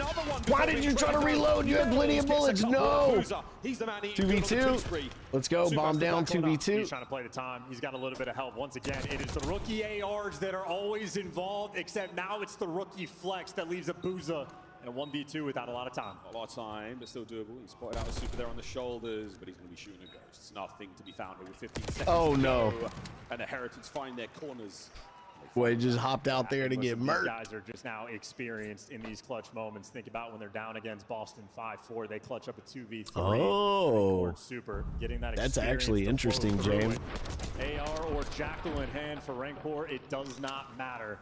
Why did you try to reload? You had plenty of bullets. No. 2v2. Let's go. Bomb down. 2v2. He's trying to play the time. He's got a little bit of help. Once again, it is the rookie ARs that are always involved, except now it's the rookie flex that leaves Abuza in a 1v2 without a lot of time. A lot of time, but still doable. He spotted out a super there on the shoulders, but he's going to be shooting a ghost. It's nothing to be found here with 15 seconds. Oh, no. And the Heretics find their corners. Boy, just hopped out there to get murked. These guys are just now experienced in these clutch moments. Think about when they're down against Boston 5-4, they clutch up a 2v3. Oh, super. Getting that that's actually interesting, James. AR or Jackal in hand for Rancor, it does not matter.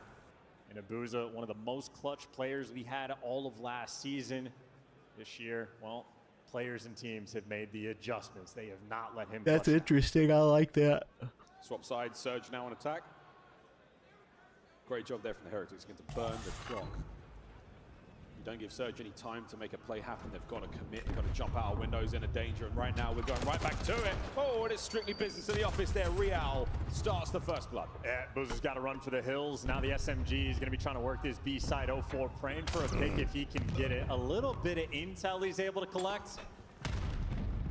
And Abuza, one of the most clutch players we had all of last season. This year, well, players and teams have made the adjustments. They have not let him. That's interesting. I like that. Swap side, Surge now on attack. Great job there from the Heretics, going to burn the clock. You don't give Surge any time to make a play happen. They've got to commit, they've got to jump out of windows in a danger, and right now we're going right back to it. Oh, and it's strictly business in the office there. Real starts the first blood. Yeah, Boozer's got to run for the hills. Now the SMG is going to be trying to work this B side 0-4, praying for a pick if he can get it. A little bit of intel he's able to collect.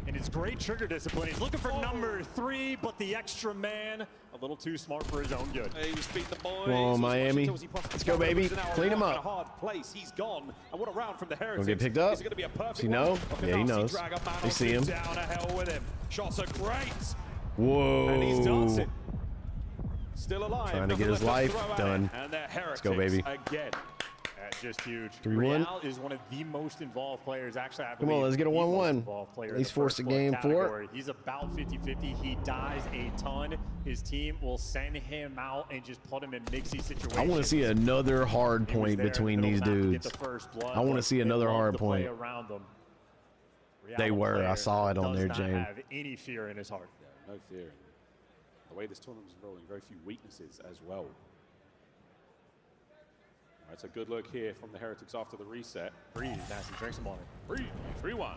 And it's great trigger discipline. He's looking for number 3, but the extra man, a little too smart for his own good. He was beat the boys. Come on, Miami. Let's go, baby. Clean him up. Hard place. He's gone. And what a round from the Heretics. Gonna get picked up. Is it gonna be a perfect Does he know? Yeah, he knows. They see him. Down to hell with him. Shots are great. Whoa. And he's dancing. Still alive. Trying to get his life done. And the Heretics Let's go, baby. Again. Just huge. 3-1. Real is one of the most involved players. Actually, I believe Come on, let's get a 1-1. At least force a game 4. He's about 50-50. He dies a ton. His team will send him out and just put him in mixy situations. I want to see another hard point between these dudes. I want to see another hard point. They were. I saw it on their James. Does not have any fear in his heart. Yeah, no fear. The way this tournament is rolling, very few weaknesses as well. That's a good look here from the Heretics after the reset. Breathe, Nasty, drink some water. Breathe, 3-1.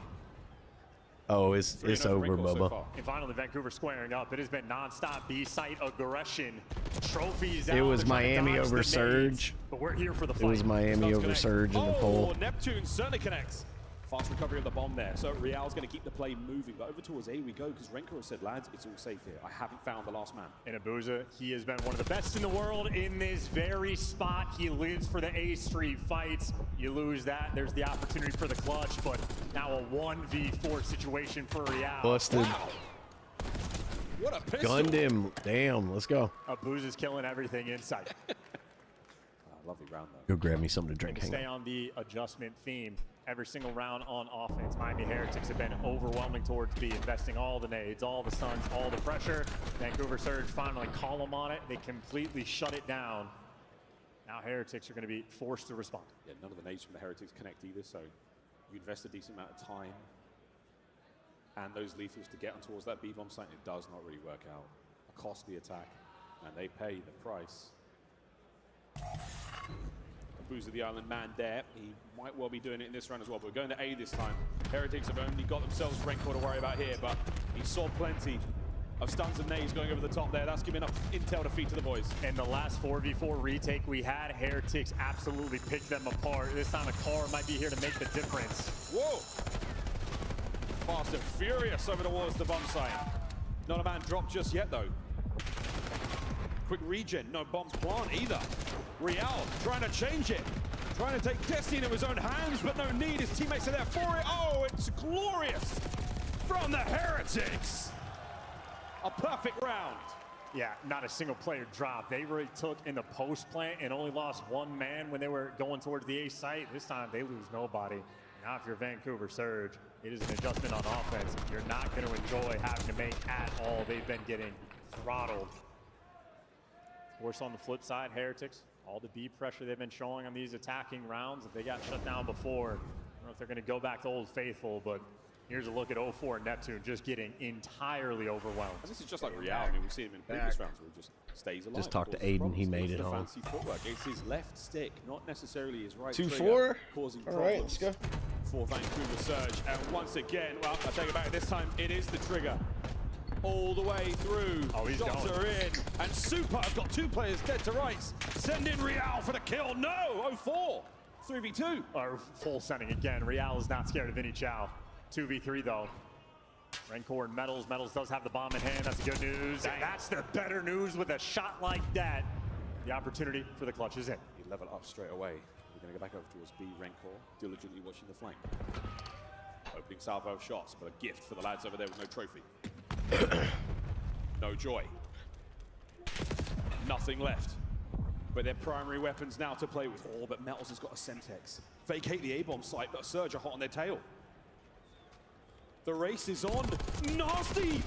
Oh, it's over, Bubba. So and finally, Vancouver squaring up. It has been nonstop B-site aggression. Trophies out. It was Miami over Surge. But we're here for the fight. It was Miami over Surge in the poll. Neptune certainly connects. Fast recovery of the bomb there. So Real's going to keep the play moving. But over towards A we go, because Rancor said, lads, it's all safe here. I haven't found the last man. And Abuza, he has been one of the best in the world in this very spot. He lives for the A Street fights. You lose that, there's the opportunity for the clutch. But now a 1v4 situation for Real. Busted. Wow. What a pistol. Gunned him. Damn, let's go. Abuza's killing everything in sight. Lovely round, though. Go grab me something to drink. Stay on the adjustment theme. every single round on offense. Miami Heretics have been overwhelming towards B, investing all the nades, all the stuns, all the pressure. Vancouver Surge finally call them on it. They completely shut it down. Now Heretics are going to be forced to respond. Yeah, none of the nades from the Heretics connect either, so you invest a decent amount of time and those lethals to get on towards that B-bomb site, and it does not really work out. A costly attack, and they pay the price. Boozer the Island man there. He might well be doing it in this round as well, but we're going to A this time. Heretics have only got themselves Rancor to worry about here, but he saw plenty of stuns and nades going over the top there. That's giving up intel to feed to the boys. In the last 4v4 retake we had, Heretics absolutely picked them apart. This time a car might be here to make the difference. Whoa! Fast and furious over towards the bomb site. Not a man dropped just yet, though. Quick regen, no bombs plant either. Real trying to change it. Trying to take destiny into his own hands, but no need. His teammates are there for it. Oh, it's glorious from the Heretics. A perfect round. Yeah, not a single player dropped. They really took in the post plant and only lost one man when they were going towards the A site. This time they lose nobody. Now if you're Vancouver Surge, it is an adjustment on offense. You're not going to enjoy having to make at all. They've been getting throttled. Of course, on the flip side, Heretics, all the B pressure they've been showing on these attacking rounds, if they got shut down before, I don't know if they're going to go back to Old Faithful, but here's a look at 0-4 Neptune just getting entirely overwhelmed. And this is just like Real. I mean, we've seen him in previous rounds where he just stays alive. Just talk to Aiden. He made it home. Fancy footwork. It's his left stick, not necessarily his right 2-4. Causing All problems. right, let's go. For Vancouver Surge. And once again, well, I take it back. This time it is the trigger. All the way through. Oh, he's Shots going. are in. And Super have got two players dead to rights. Send in Real for the kill. No, 0-4. 3v2. Or full sending again. Real is not scared of Vinny Chow. 2v3 though. Rancor and Metals. Metals does have the bomb in hand. That's good news. And that's the better news with a shot like that. The opportunity for the clutch is in. He level up straight away. We're going to go back over towards B. Rancor diligently watching the flank. Opening salvo of shots, but a gift for the lads over there with no trophy. No joy. Nothing left. But their primary weapons now to play with. Oh, but Metals has got a Semtex. Vacate the A-bomb site, but Surge are hot on their tail. The race is on. Nasty!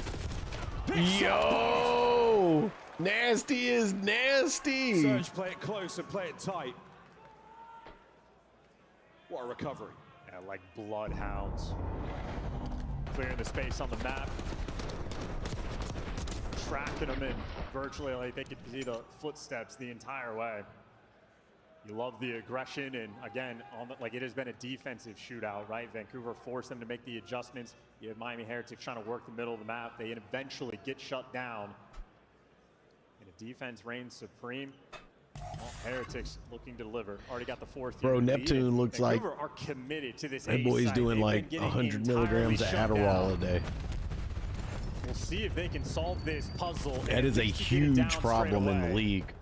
Yo! Nasty is nasty! Surge play it close and play it tight. What a recovery. Yeah, like bloodhounds. Clearing the space on the map. Tracking them in virtually like they could see the footsteps the entire way. You love the aggression, and again, like it has been a defensive shootout, right? Vancouver forced them to make the adjustments. You have Miami Heretics trying to work the middle of the map. They eventually get shut down. And the defense reigns supreme. Well, Heretics looking to deliver. Already got the 4th. Bro, Neptune looks like Vancouver are committed to this. that boy's doing like 100 milligrams of Adderall a day. We'll see if they can solve this puzzle. That is a huge problem in the league.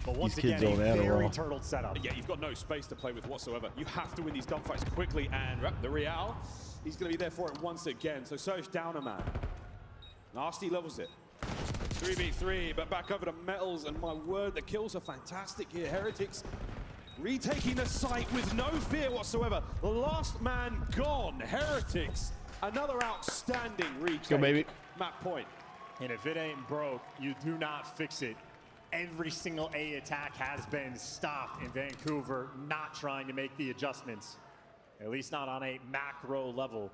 But once These kids again, on a very Adderall. turtled setup. Yeah, you've got no space to play with whatsoever. You have to win these gunfights quickly, and the Real, he's going to be there for it once again. So Surge down a man. Nasty levels it. 3v3, but back over to Metals, and my word, the kills are fantastic here. Heretics retaking the site with no fear whatsoever. The last man gone. Heretics, another outstanding retake. Go, baby. Map point. And if it ain't broke, you do not fix it. Every single A attack has been stopped in Vancouver, not trying to make the adjustments. At least not on a macro level.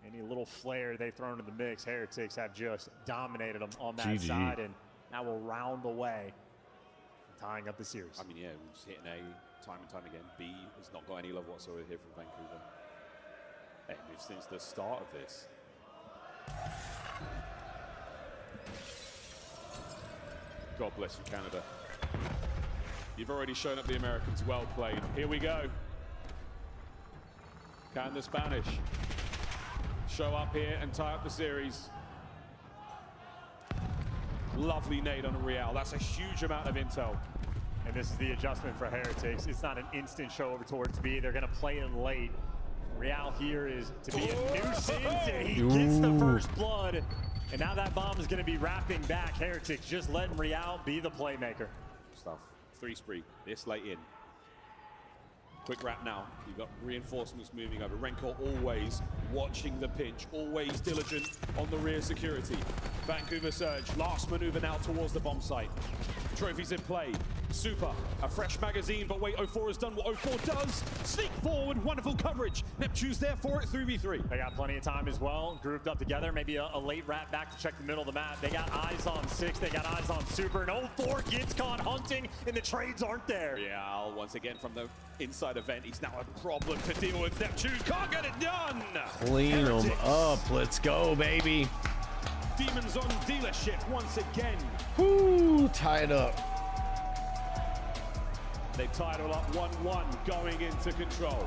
Any little flare they've thrown in the mix, Heretics have just dominated them on that GG. side, and that will round the way, tying up the series. I mean, yeah, we're just hitting A time and time again. B has not got any love whatsoever here from Vancouver. And since the start of this. God bless you, Canada. You've already shown up the Americans. Well played. Here we go. Can the Spanish show up here and tie up the series? Lovely nade on a Real. That's a huge amount of intel. And this is the adjustment for Heretics. It's not an instant show over towards B. They're going to play it late. Real here is to be a nuisance, and he gets the first blood. And now that bomb is going to be wrapping back Heretics, just letting Real be the playmaker. Stuff. 3 spree this late in. Quick wrap now. You've got reinforcements moving over. Renko always watching the pinch, always diligent on the rear security. Vancouver Surge, last maneuver now towards the bomb site. Trophies in play. Super, a fresh magazine, but wait, 04 has done what 04 does. Sneak forward, wonderful coverage. Neptune's there for it, 3v3. They got plenty of time as well, grouped up together. Maybe a late wrap back to check the middle of the map. They got eyes on 6, they got eyes on Super, and 04 gets caught hunting, and the trades aren't there. Yeah, once again from the inside event, he's now a problem to deal with. Neptune can't get it done. Clean them up. Let's go, baby. Demons on dealership once again. Whoo, tied up. They tied it up 1-1 going into control.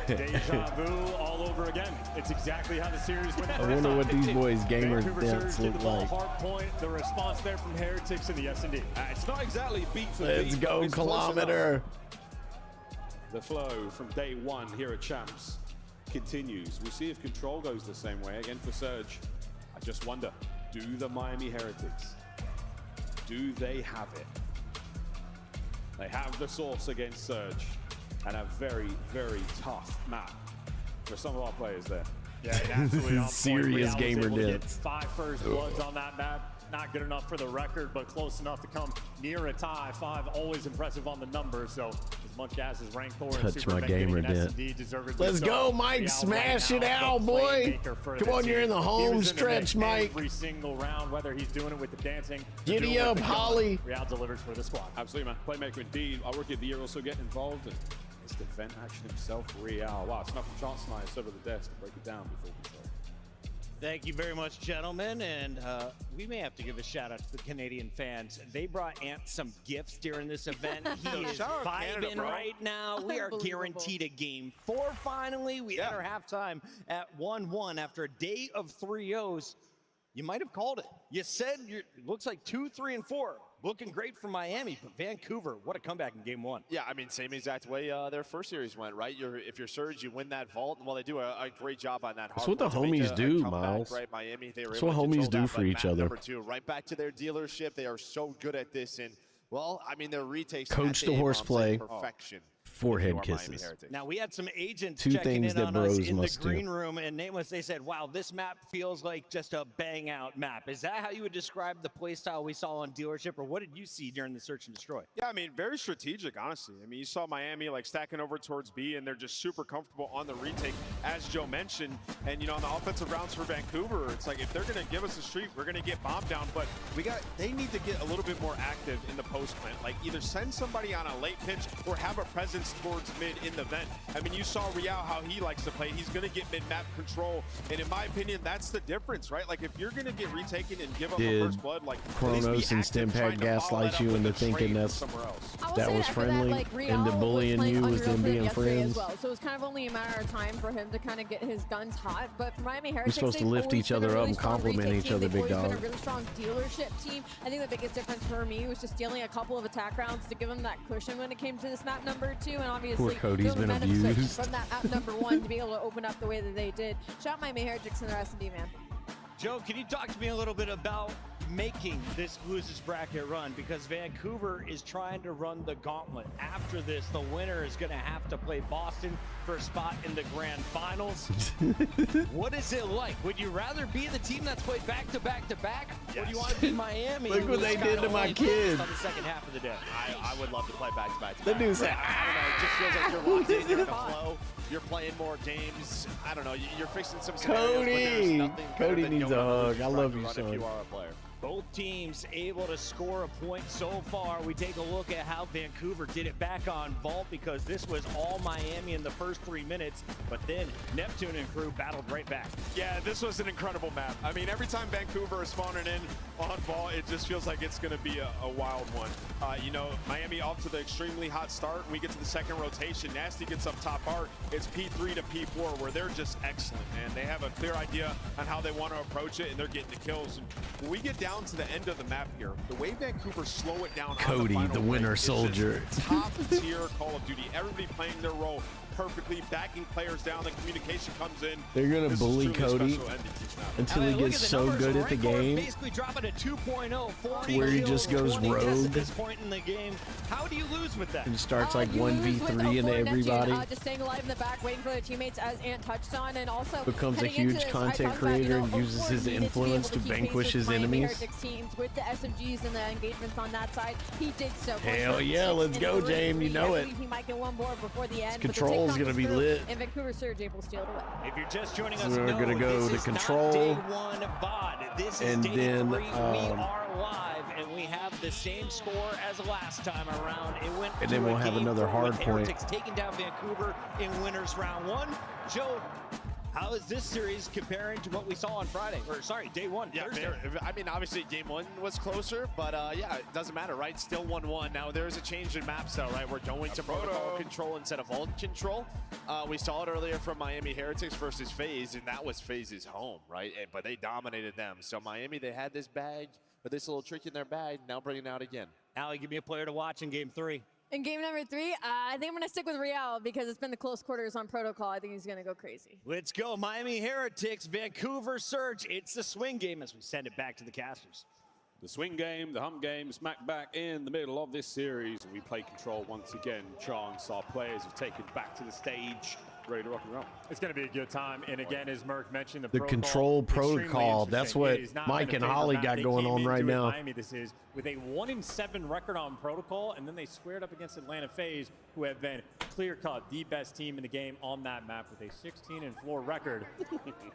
Deja vu all over again. It's exactly how the series went. I wonder what these boys' gamer dance look like. Hard point, the response there from Heretics in the S&D. It's not exactly beat for Let's beat. go, Kilometer. The flow from day one here at Champs continues. We'll see if Control goes the same way again for Surge. I just wonder, do the Miami Heretics, do they have it? They have the source against Surge and a very, very tough map for some of our players there. Yeah, absolutely. Serious gamer dance. 5 first bloods on that map. Not good enough for the record, but close enough to come near a tie. 5 always impressive on the numbers. So as much as his rank 4 and Touch Super my gamer dance. Let's go, Mike. Smash it out, boy. Come on, you're in the home stretch, Mike. Every single round, whether he's doing it with the dancing. Giddy up, Holly. Real delivers for the squad. Absolutely, man. Playmaker indeed. Our Rookie of the Year also getting involved. And it's the vent action himself, Real. Wow, it's not from Chance Snice over the desk to break it down before Control. Thank you very much, gentlemen, and we may have to give a shout out to the Canadian fans. They brought Ant some gifts during this event. He is vibing right now. We are guaranteed a game 4 finally. We enter halftime at 1-1 after a day of 3-0s. You might have called it. You said it looks like 2, 3, and 4. Looking great for Miami, but Vancouver, what a comeback in game 1. Yeah, I mean, same exact way their first series went, right? If you're Surge, you win that vault. Well, they do a great job on that. That's what the homies do, Miles. Right, Miami, they were That's what homies do for each other. Number 2, right back to their dealership. They are so good at this, and well, I mean, their retakes. Coach the horseplay. Perfection. Forehead kisses. Now, we had some agents Two checking things in that on us bros in the must do. green room, and nameless, they said, wow, this map feels like just a bang-out map. Is that how you would describe the playstyle we saw on dealership, or what did you see during the search and destroy? Yeah, I mean, very strategic, honestly. I mean, you saw Miami like stacking over towards B, and they're just super comfortable on the retake, as Joe mentioned. And, you know, on the offensive rounds for Vancouver, it's like if they're going to give us a streak, we're going to get bombed down. But they need to get a little bit more active in the post plant. Like either send somebody on a late pitch or have a presence towards mid in the vent. I mean, you saw Real, how he likes to play. He's going to get mid-map control. And in my opinion, that's the difference, right? Like if you're going to get retaken and give up a first blood, like Kronos and Stimpack gaslight you into thinking that was friendly, into bullying you with them being friends? Well. So it was kind of only a matter of time for him to kind of get his guns hot. But for Miami We're Heretics, supposed to lift each other up and compliment each other, big dog. They've always been a really strong dealership team. I think the biggest difference for me was just stealing a couple of attack rounds to give them that cushion when it came to this map number 2, and obviously Cody's been abused from that map number 1 to be able to open up the way that they did. Shout Miami Heretics and the S&D, man. Joe, can you talk to me a little bit about making this losers bracket run? Because Vancouver is trying to run the gauntlet. After this, the winner is going to have to play Boston for a spot in the grand finals. What is it like? Would you rather be the team that's played back-to-back-to-back, or do you want to be Miami? Look what they did to my kid. On the second half of the day. I would love to play back-to-back. The dude said, I don't know, it just feels like you're locked in, you're in a flow. You're playing more games. I don't know, you're fixing some scenarios, but there's nothing better Cody than needs a going on hug. losers I love bracket you, run son. if you are a player. Both teams able to score a point so far. We take a look at how Vancouver did it back on Vault, because this was all Miami in the first 3 minutes, but then Neptune and crew battled right back. Yeah, this was an incredible map. I mean, every time Vancouver is spawning in on Vault, it just feels like it's going to be a wild one. You know, Miami off to the extremely hot start. We get to the second rotation. Nasty gets up top art. It's P3 to P4, where they're just excellent, man. They have a clear idea on how they want to approach it, and they're getting the kills. And when we get down to the end of the map here, the way Vancouver slow it down Cody, on the the winner play is just soldier. top tier Call of Duty. Everybody playing their role perfectly, backing players down. The communication comes in. They're going to This is bully truly Cody special ending now. until he gets so good at the game Basically dropping a 2.0, 40 where he kills, just goes 20 deaths rogue at this point in the game. How do you lose with that? and starts like You lose with 1v3 into 04 Neptune, everybody. just staying alive in the back, waiting for their teammates, as Ant touched on, and also Becomes a heading into huge this, content I talked creator about, and uses 04 his needed be influence able to keep pace vanquish with his Miami enemies. Heretics teams with the SMGs and the engagements on that side. He did so. Hell yeah, let's go, James. You know I it. believe he might get one more before the end. Control's but the gonna TikTok be is through, lit. And Vancouver Surge able to steal it away. If you're just joining us, We're no, gonna go this the is control, not day one VOD. This is and day then, 3. We are live, and we have the same score as last time around. It went And to then a we'll have game another 4 hard with point. Heretics taking down Vancouver in winners round 1. Joe, how is this series comparing to what we saw on Friday? Or sorry, day 1, Yeah, Thursday. I mean, obviously game 1 was closer, but yeah, it doesn't matter, right? Still 1-1. Now there is a change in maps though, right? We're going to protocol control instead of vault control. We saw it earlier from Miami Heretics versus FaZe, and that was FaZe's home, right? But they dominated them. So Miami, they had this bag, or this little trick in their bag, now bringing it out again. Allie, give me a player to watch in game 3. In game number 3, I think I'm going to stick with Real because it's been the close quarters on protocol. I think he's going to go crazy. Let's go. Miami Heretics, Vancouver Surge. It's the swing game as we send it back to the casters. The swing game, the hump game, smack back in the middle of this series. We play control once again. Chance, our players have taken back to the stage, ready to rock and roll. It's going to be a good time. And again, as Merc mentioned, The control protocol, that's what Mike and Holly got going on right now. Miami, this is with a 1-7 record on protocol, and then they squared up against Atlanta FaZe, who have been clear-cut the best team in the game on that map with a 16-4 record,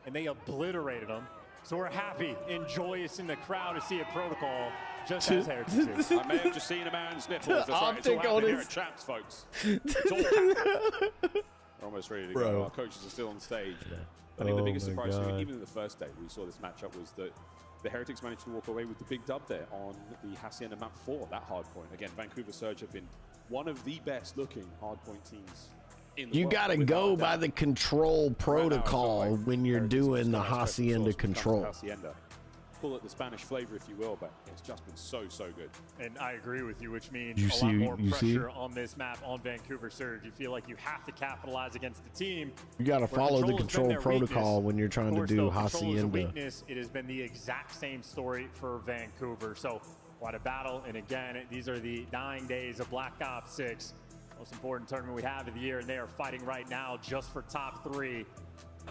and they obliterated them. So we're happy and joyous in the crowd to see a protocol just as Heretics is. I may have just seen a man's nipples. That's right. It's Optic all on happening here his- at Champs, folks. It's all happening. We're almost ready to Bro. go. Our coaches are still on stage. I think the Oh biggest my surprise, God. even in the first day we saw this matchup, was that the Heretics managed to walk away with the big dub there on the Hacienda map 4, that hard point. Again, Vancouver Surge have been one of the best looking hard point teams in the You world, got to without go a by doubt. the control Right now, I feel protocol like when you're Heretics doing the have special Hacienda sauce when it comes to control. Hacienda. Call it the Spanish flavor if you will, but it's just been so good. And I agree with you, which means You a see- lot more you see? pressure on this map on Vancouver Surge. You feel like you have to capitalize against the team. You got to where follow the has been control their protocol weakness. when you're trying Of to course, do though, control is a Hacienda. weakness. It has been the exact same story for Vancouver. So quite a battle. And again, these are the dying days of Black Ops 6. Most important tournament we have of the year, and they are fighting right now just for top 3.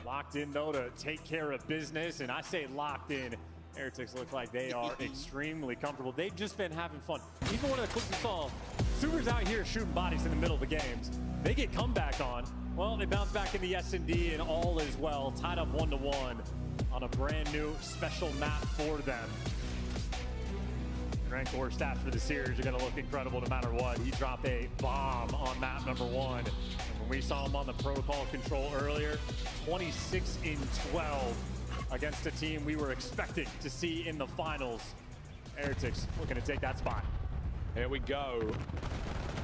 Locked in, though, to take care of business. And I say locked in. Heretics look like they are extremely comfortable. They've just been having fun. Even one of the clips we saw, Super's out here shooting bodies in the middle of the games. They get comeback on. Well, they bounce back in the S&D and all is well. Tied up 1-1 on a brand new special map for them. Ranked core stats for the series are going to look incredible no matter what. He dropped a bomb on map number 1. And when we saw him on the protocol control earlier, 26-12 against a team we were expecting to see in the finals. Heretics looking to take that spot. Here we go.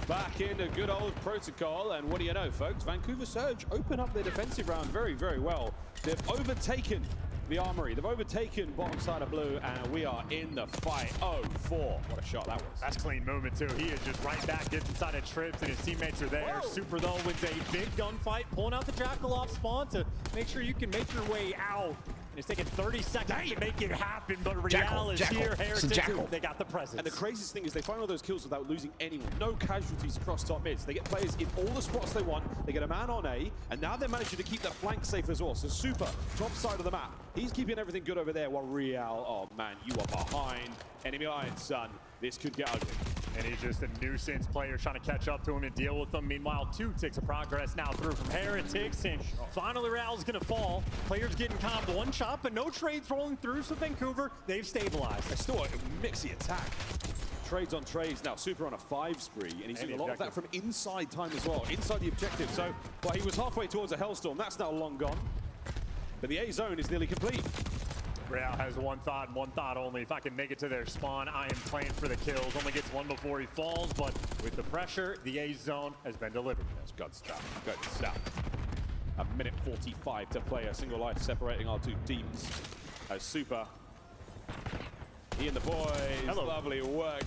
Back into good old protocol, and what do you know, folks? Vancouver Surge open up their defensive round very well. They've overtaken the Armory. They've overtaken bottom side of blue, and we are in the fight. 0-4. What a shot that was. That's clean movement, too. He is just right back inside of Trips, and his teammates are there. Whoa. Super, though, wins a big gunfight, pulling out the Jackal off spawn to make sure you can make your way out. And it's taking 30 seconds to make it happen, but Real is here. Heretics, they got the presence. And the craziest thing is they find all those kills without losing anyone. No casualties across top mids. They get players in all the spots they want. They get a man on A, and now they're managing to keep that flank safe as well. So Super, top side of the map. He's keeping everything good over there, while Real, oh man, you are behind enemy lines, son. This could get ugly. And he's just a nuisance player trying to catch up to him and deal with them. Meanwhile, 2 ticks of progress now through from Heretics, and finally Real's gonna fall. Players getting comped 1 shot, but no trades rolling through, so Vancouver, they've stabilized. It's still a mixy attack. Trades on trades now. Super on a 5 spree, and he's doing a lot of that from inside time as well, inside the objective. So, well, he was halfway towards a Hellstorm. That's now long gone. But the A zone is nearly complete. Real has one thought and one thought only. If I can make it to their spawn, I am playing for the kills. Only gets 1 before he falls, but with the pressure, the A zone has been delivered. That's good stuff. Good stuff. A minute 45 to play. A single life separating our 2 teams. As Super, he and the boys, lovely work.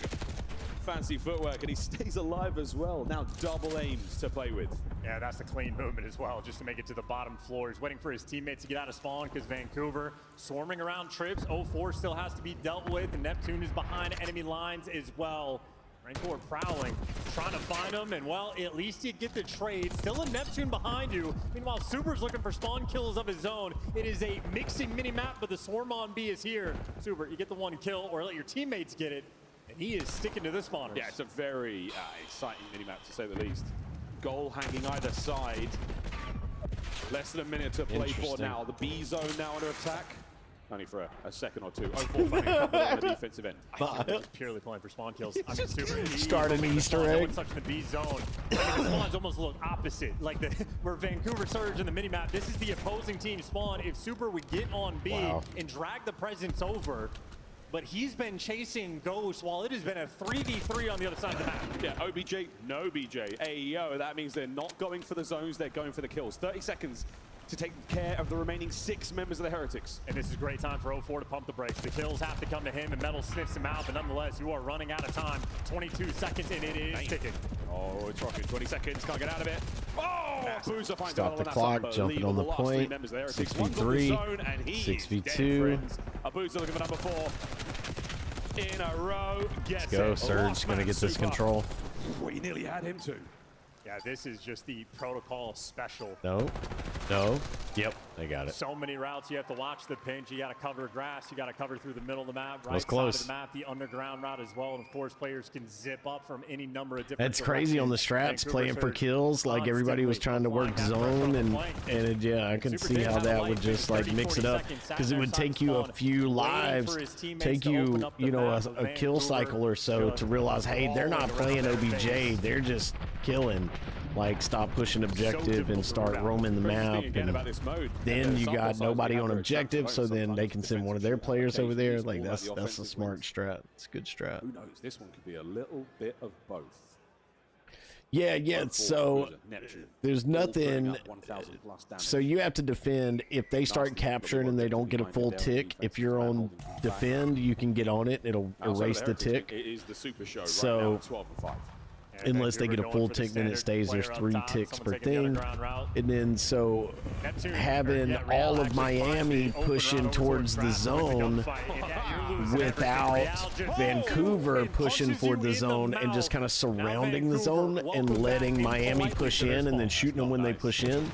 fancy footwork, and he stays alive as well. Now double aims to play with. Yeah, that's the clean movement as well, just to make it to the bottom floor. He's waiting for his teammates to get out of spawn because Vancouver swarming around trips. 0-4 still has to be dealt with, and Neptune is behind enemy lines as well. Rancor prowling, trying to find him, and well, at least you get the trade. Still a Neptune behind you. Meanwhile, Super's looking for spawn kills of his own. It is a mixing mini-map, but the swarm on B is here. Super, you get the one kill, or let your teammates get it, and he is sticking to the spawners. Yeah, it's a very exciting mini-map, to say the least. Goal hanging either side. Less than a minute to play for now. The B zone now under attack. Only for a second or two. 0-4 finding a couple on the defensive end. I think he's purely playing for spawn kills. I mean, Super. Start an Easter egg. Such in the B zone. I mean, the spawns almost look opposite. Like where Vancouver surge in the minimap. This is the opposing team spawn. If Super would get on B and drag the presence over, but he's been chasing Ghost while it has been a 3v3 on the other side of the map. Yeah, OBJ, no BJ. AEO, that means they're not going for the zones, they're going for the kills. 30 seconds to take care of the remaining 6 members of the Heretics. And this is a great time for 0-4 to pump the brakes. The kills have to come to him, and Metal sniffs him out, but nonetheless, you are running out of time. 22 seconds, and it is ticking. Oh, it's rocking. 20 seconds, can't get out of it. Oh! Boozer finds Stop the clock, jumping on the point. 6v3, 6v2. Boozer looking for number 4. In a row, gets Let's go, it. Surge, gonna get this control. We nearly had him too. Yeah, this is just the protocol special. No. Yep, they got it. So many routes. You have to watch the pinch. You got to cover grass. You got to cover through the middle of the map. Right was close. side of the map, the underground route as well. And of course, players can zip up from any number of different. That's crazy on the strats, playing for kills. Like everybody was trying to work zone, and yeah, I could see how that would just like mix it up, because it would take you a few lives, take you, you know, a kill cycle or so to realize, hey, they're not playing OBJ, they're just killing. Like, stop pushing objective and start roaming the map, and then you got nobody on objective, so then they can send one of their players over there. Like, that's a smart strat. It's a good strat. Who knows? This one could be a little bit of both. Yeah. So there's nothing. So you have to defend. If they start capturing and they don't get a full tick, if you're on defend, you can get on it. It'll erase the tick. It is the super show right So now, 12-5. unless they get a full tick, then it stays. There's 3 ticks per thing. And then so having all of Miami pushing towards the zone without Vancouver pushing for the zone and just kind of surrounding the zone and letting Miami push in and then shooting them when they push in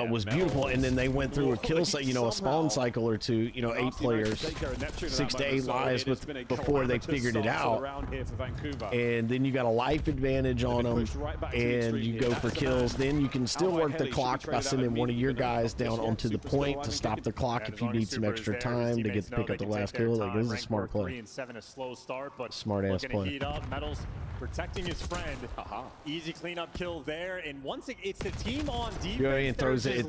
was beautiful. And then they went through a kill cycle, you know, a spawn cycle or two, you know, 8 players, 6 to 8 lives before they figured it out. And then you got a life advantage on them, and you go for kills. Then you can still work the clock by sending one of your guys down onto the point to stop the clock if you need some extra time to get to pick up the last kill. Like, this is a smart play. Smart ass play. Metals protecting his friend. Easy cleanup kill there, and once it's the team on defense. It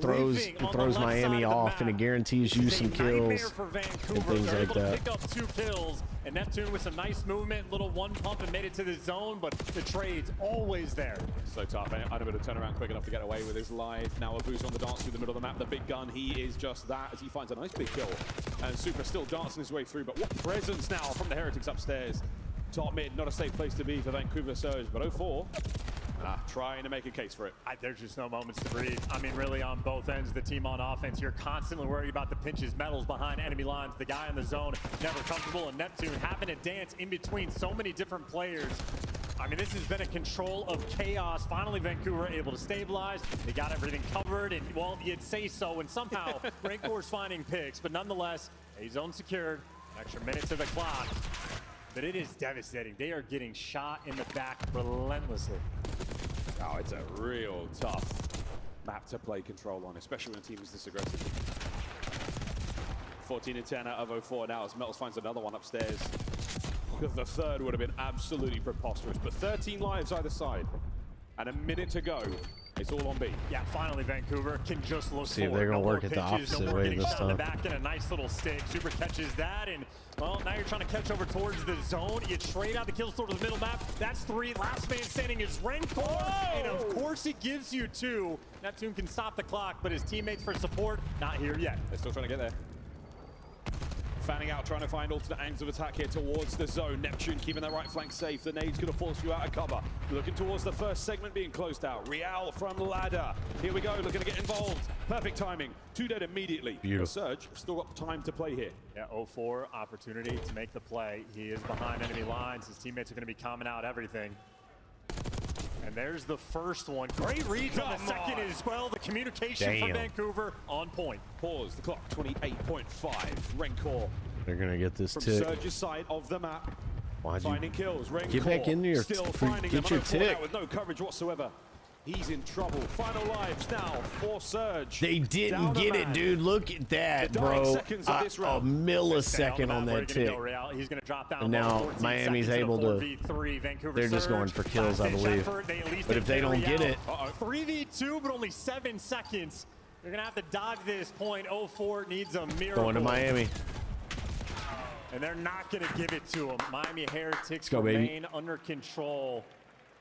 throws Miami off, and it guarantees you some kills and things like that. Pick up 2 kills, and Neptune with some nice movement, little one pump, and made it to the zone, but the trade's always there. So tough. Unable to turn around quick enough to get away with his life. Now a boost on the dance through the middle of the map. The big gun, he is just that as he finds a nice big kill. And Super still dancing his way through, but what presence now from the Heretics upstairs. Top mid, not a safe place to be for Vancouver Surge, but 0-4. Trying to make a case for it. There's just no moments to breathe. I mean, really, on both ends, the team on offense, you're constantly worried about the pinches, Metals behind enemy lines, the guy in the zone, never comfortable, and Neptune having to dance in between so many different players. I mean, this has been a control of chaos. Finally, Vancouver able to stabilize. They got everything covered, and, well, you'd say so, and somehow Rancor's finding picks, but nonetheless, a zone secured, extra minute to the clock. But it is devastating. They are getting shot in the back relentlessly. Oh, it's a real tough map to play control on, especially when a team is this aggressive. 14-10 out of 0-4 now as Metals finds another one upstairs. Because the third would have been absolutely preposterous. But 13 lives either side. And a minute to go. It's all on B. Yeah, finally Vancouver can just look See if they're going to work it the opposite way this time. Back in a nice little stick. Super catches that, and well, now you're trying to catch over towards the zone. You trade out the kills towards the middle map. That's 3. Last man standing is Rancor, and of course he gives you 2. Neptune can stop the clock, but his teammates for support, not here yet. They're still trying to get there. Fanning out, trying to find alternate angles of attack here towards the zone. Neptune keeping their right flank safe. The nade's going to force you out of cover. Looking towards the first segment being closed out. Real from ladder. Here we go, looking to get involved. Perfect timing. 2 dead immediately. Beautiful. Surge, still got time to play here. Yeah, 0-4, opportunity to make the play. He is behind enemy lines. His teammates are going to be calming out everything. And there's the first one. Great reads on the second as well. The communication from Vancouver on point. Pause the clock, 28.5. Rencor. They're going to get this from tick. Surge's side of the map. Why'd you finding kills. Rencor get back in there? still finding Get your tick. with no coverage whatsoever. He's in trouble. Final lives now for Surge. They didn't get it, dude. Look at that, bro. A millisecond on that tick. He's going to drop down. And now Miami's able to. They're just going for kills, I believe. But if they don't get it, 3v2, but only 7 seconds. They're going to have to dodge this point. 0-4 needs a miracle. going to Miami. And they're not going to give it to them. Miami Heretics go, remain under control.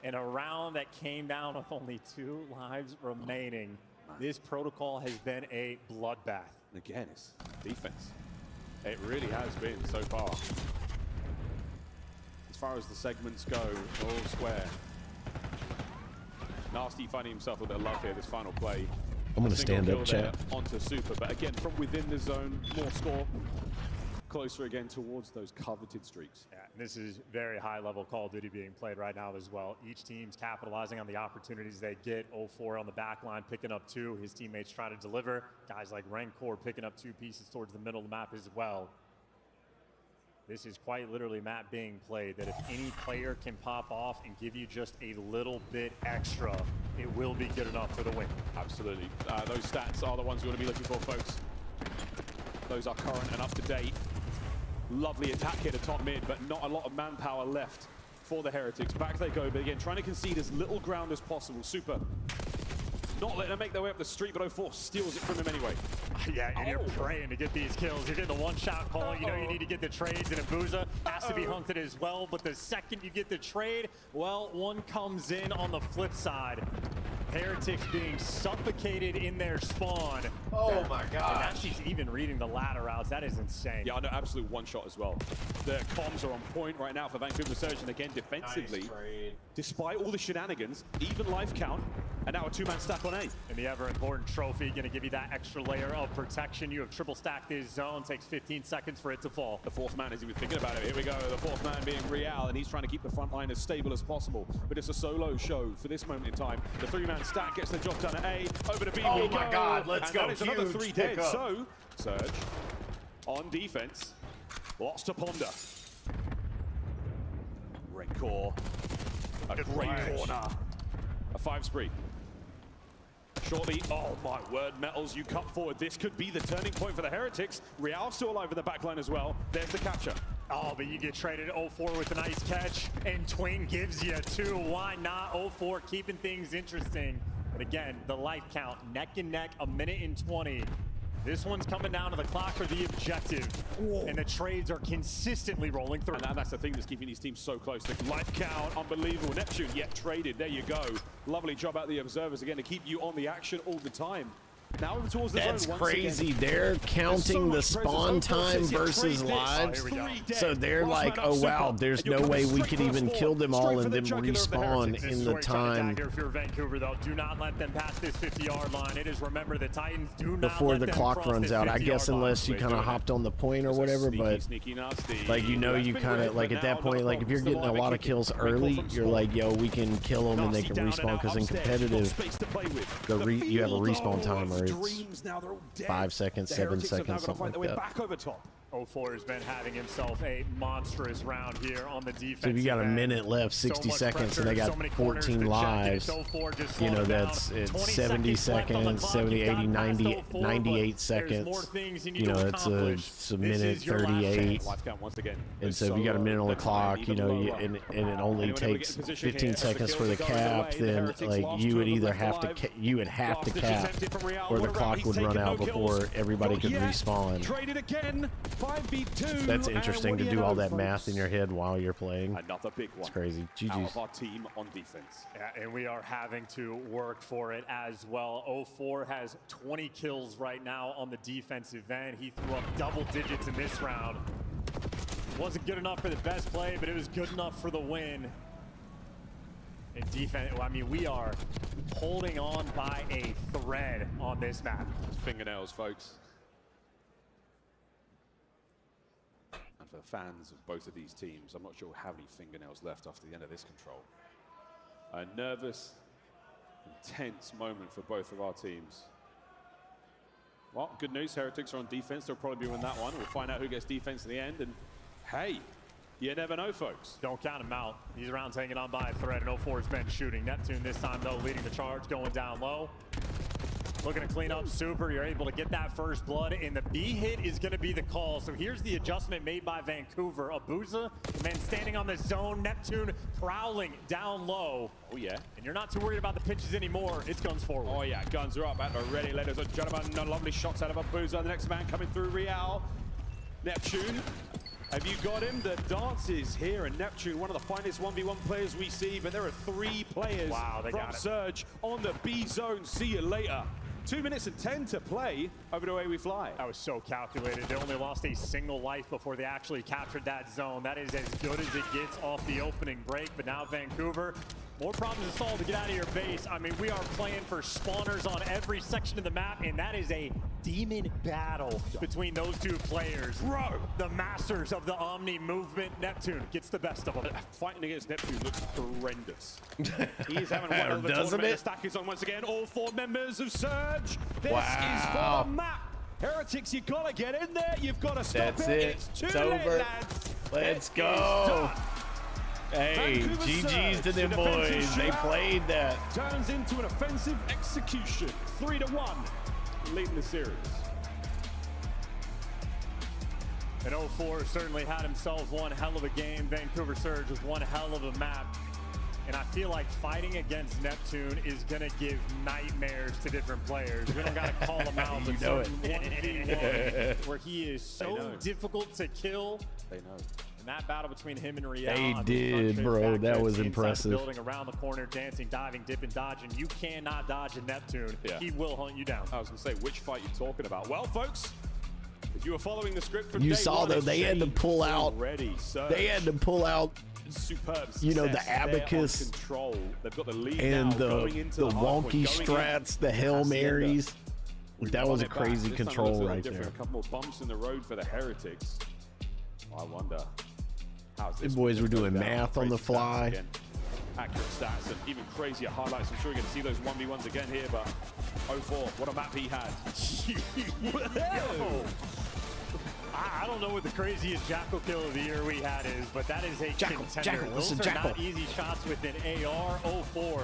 In a round that came down with only 2 lives remaining, this protocol has been a bloodbath. Again, it's defense. It really has been so far. As far as the segments go, all square. Nasty finding himself a bit of love here, this final play. I'm going to stand up, chat. Onto Super, but again, from within the zone, more score. Closer again towards those coveted streaks. Yeah, this is very high-level Call of Duty being played right now as well. Each team's capitalizing on the opportunities they get. 0-4 on the back line, picking up 2. His teammates trying to deliver. Guys like Rencor picking up 2 pieces towards the middle of the map as well. This is quite literally map being played, that if any player can pop off and give you just a little bit extra, it will be good enough for the win. Absolutely. Those stats are the ones you want to be looking for, folks. Those are current and up to date. Lovely attack here to top mid, but not a lot of manpower left for the Heretics. Back they go, but again, trying to concede as little ground as possible. Super. Not letting them make their way up the street, but 0-4 steals it from him anyway. Yeah, and you're praying to get these kills. You're getting the one-shot call. You know you need to get the trades, and Abuza has to be hunted as well. But the second you get the trade, well, one comes in on the flip side. Heretics being suffocated in their spawn. Oh my God. And now she's even reading the ladder routes. That is insane. Yeah, no, absolute one-shot as well. The comms are on point right now for Vancouver Surge, and again, defensively, despite all the shenanigans, even life count, and now a 2-man stack on A. And the ever-important trophy going to give you that extra layer of protection. You have triple stacked this zone. Takes 15 seconds for it to fall. The 4th man, as he was thinking about it. Here we go. The 4th man being Real, and he's trying to keep the front line as stable as possible. But it's a solo show for this moment in time. The 3-man stack gets the job done at A. Over to B. Oh my God, let's go. That is another 3 dead. Up. So, Surge on defense. Lots to ponder. Rencor. A great corner. A 5 spree. Shortly, oh my word, Metals, you cut forward. This could be the turning point for the Heretics. Real still alive in the backline as well. There's the capture. Oh, but you get traded 0-4 with a nice catch, and Twing gives you 2. Why not? 0-4 keeping things interesting. But again, the life count, neck and neck, 1 minute and 20. This one's coming down to the clock for the objective. Whoa. And the trades are consistently rolling through. And that's the thing that's keeping these teams so close. The life count, unbelievable. Neptune yet traded. There you go. Lovely job out of the observers again to keep you on the action all the time. Now over towards the That's zone crazy. Again. They're counting the spawn time versus lives. So they're like, oh wow, there's no way we could even kill them all and then respawn in the time. Here if you're Vancouver, though, do not let them pass this 50-yard line. It is, remember, the Titans do not before the clock runs out. I guess unless you kind of hopped on the point or whatever, but like you know, you kind of like at that point, like if you're getting a lot of kills early, you're like, yo, we can kill them and they can respawn because in competitive, you have a respawn timer. It's 5 seconds, 7 seconds, something like that. Back over top. 0-4 has been having himself a monstrous round here on the defense. So if you got a minute left, 60 seconds, and they got 14 lives, you know, that's it's 70 seconds, 70, 80, 90, 98 seconds. You know, it's a minute 38. And so if you got a minute on the clock, you know, and it only takes 15 seconds for the cap, then like you would either have to cap, or the clock would run out before everybody could respawn. Traded again. 5v2. That's interesting to do all that math in your head while you're playing. Another big one. It's crazy. Out GG's. of our team on defense. Yeah, and we are having to work for it as well. 04 has 20 kills right now on the defensive end. He threw up double digits in this round. Wasn't good enough for the best play, but it was good enough for the win. In defense, I mean, we are holding on by a thread on this map. Fingernails, folks. And for the fans of both of these teams, I'm not sure how many fingernails left after the end of this control. A nervous, intense moment for both of our teams. Well, good news, Heretics are on defense. They'll probably win that one. We'll find out who gets defense in the end. And hey, you never know, folks. Don't count him out. These rounds hanging on by a thread, and 04's been shooting. Neptune this time, though, leading the charge, going down low. Looking to clean up super. You're able to get that first blood, and the B hit is going to be the call. So here's the adjustment made by Vancouver. Abuza, the man standing on the zone. Neptune prowling down low. Oh, yeah. And you're not too worried about the pitches anymore. It's guns forward. Oh, yeah. Guns are up at the ready, ladies and gentlemen. No lovely shots out of Abuza. The next man coming through, Real. Neptune. Have you got him? The dance is here, and Neptune, one of the finest 1v1 players we see, but there are 3 players from Surge on the B zone. See you later. 2 minutes and 10 to play. Over the way we fly. That was so calculated. They only lost a single life before they actually captured that zone. That is as good as it gets off the opening break, but now Vancouver, more problems to solve to get out of your base. I mean, we are playing for spawners on every section of the map, and that is a demon battle between those 2 players. Bro! The masters of the Omni movement. Neptune gets the best of them. Fighting against Neptune looks horrendous. He is having one of the Doesn't tournament. it? The stack is on once again. All 4 members of Surge. This Wow. is for the map. Heretics, you gotta get in there. You've got to stop That's it. it. It's too It's late, over. lads. Let's It go. is done. Hey, Vancouver GG's to Surge, them the boys. defensive They shootout played that. Turns into an offensive execution. 3-1, leading the series. And 04 certainly had himself one hell of a game. Vancouver Surge was one hell of a map. And I feel like fighting against Neptune is going to give nightmares to different players. We don't got to call him out, but know it. 1v1 where he is so difficult to kill. They know. And that battle between him and Real. They I mean, did, Huntress bro. back That there, was inside the impressive. Building around the corner, dancing, diving, dipping, dodging. You cannot dodge a Neptune. Yeah. He will hunt you down. I was going to say, which fight you talking about? Well, folks, if you were following the script from You day saw one, though, it's they had to changed pull out. already. Surge. They had to pull out, Superb you know, the success. They're on abacus control. They've got the lead and now, going into the hard point, wonky going strats, in. the Hail Hacienda. Marys. That was a Run it back. crazy This time it control looks a little right different. there. A couple more bumps in the road for the Heretics. I wonder how's this The boys one were gonna doing go down. math on the Crazy stats fly. again. Accurate stats and even crazier highlights. I'm sure you're going to see those 1v1s again here, but 04, what a map he had. Yo. I don't know what the craziest Jackal kill of the year we had is, but that is a contender. Jackal, Those listen, are Jackal. not easy shots with an AR-04.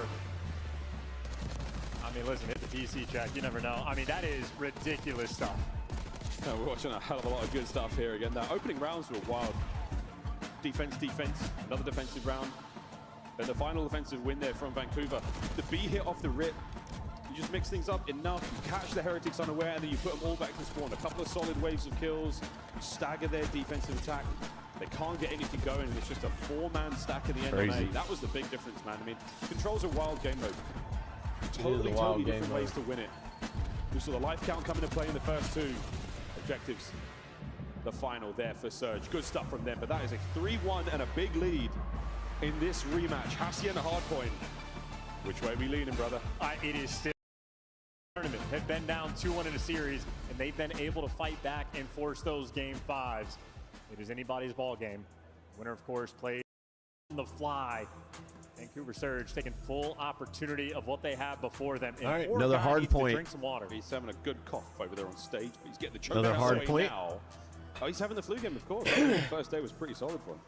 I mean, listen, hit the PC check. You never know. I mean, that is ridiculous stuff. We're watching a hell of a lot of good stuff here again. Now, opening rounds were wild. Defense, another defensive round. Then the final offensive win there from Vancouver. The B hit off the rip. You just mix things up enough, you catch the Heretics unaware, and then you put them all back to spawn. A couple of solid waves of kills, you stagger their defensive attack. They can't get anything going, and it's just a 4-man stack at the end Crazy. of A. That was the big difference, man. I mean, Control's a wild game mode. is a Totally wild game different ways mode. to win it. We saw the life count come into play in the first 2 objectives. The final there for Surge. Good stuff from them, but that is a 3-1 and a big lead in this rematch. Hacienda Hardpoint. Which way we leaning, brother? It is still tournament. Have been down 2-1 in a series, and they've been able to fight back and force those game 5s. It is anybody's ball game. Winner, of course, plays on the fly. Vancouver Surge taking full opportunity of what they have before them. And All right, poor another guy hard needs to point. drink some water. He's having a good cough over there on stage, but he's getting the choke Another out hard of the way point. now. Oh, he's having the flu game, of course. The first day was pretty solid for him.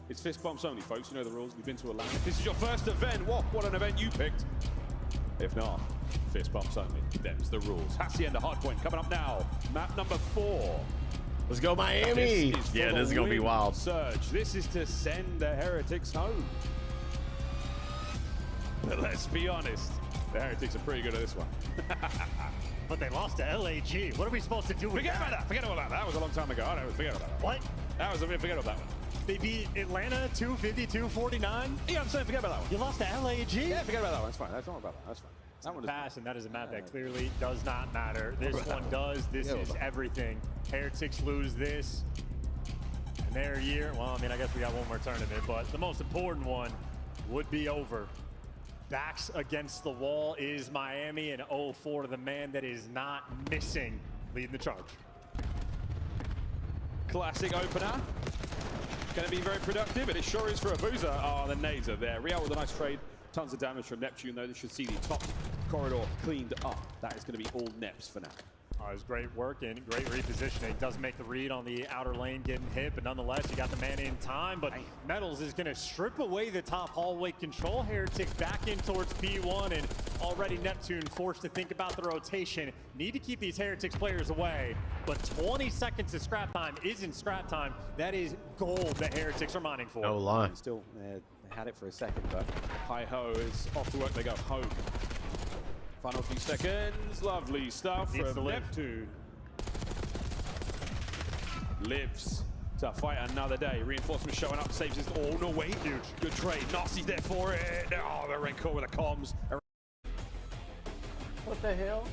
It's fist bumps only, folks. You know the rules. We've been to a land. If this is your first event, what an event you picked. If not, fist bumps only. Them's the rules. Hacienda Hardpoint coming up now. Map number 4. Let's go, Miami. This is for Yeah, the this is going to be win, wild. Surge. This is to send the Heretics home. But let's be honest, the Heretics are pretty good at this one. but they lost to LAG. What are we supposed to do with Forget about that. Forget about that. That was a long time ago. I don't forget about that. What? That was forget about that one. They beat Atlanta 252-49. Yeah, I'm saying forget about that one. You lost to LAG? Yeah, forget about that one. That's fine. That's not about that. That's fine. That one is pass, and that is a map that clearly does not matter. This one does. This is everything. Heretics lose this. And their year, well, I mean, I guess we got one more tournament, but the most important one would be over. Backs against the wall is Miami, and 0-4, the man that is not missing, leading the charge. Classic opener. Going to be very productive, and it sure is for Abuza. Oh, the nades are there. Real with a nice trade. Tons of damage from Neptune, though. They should see the top corridor cleaned up. That is going to be all Neps for now. It was great work and great repositioning. Does make the read on the outer lane getting hit, but nonetheless, you got the man in time. But Metals is going to strip away the top hallway control. Heretics back in towards P1, and already Neptune forced to think about the rotation. Need to keep these Heretics players away, but 20 seconds of scrap time isn't scrap time. That is gold that Heretics are mining for. No lie. Still had it for a second, but Hi-Ho is off to work. They go home. Final few seconds. Lovely stuff from Neptune. Lives to fight another day. Reinforcements showing up. Saves his... Oh, no, wait. Huge. Good trade. Nasty's there for it. Oh, the Renko with the comms. What the hell?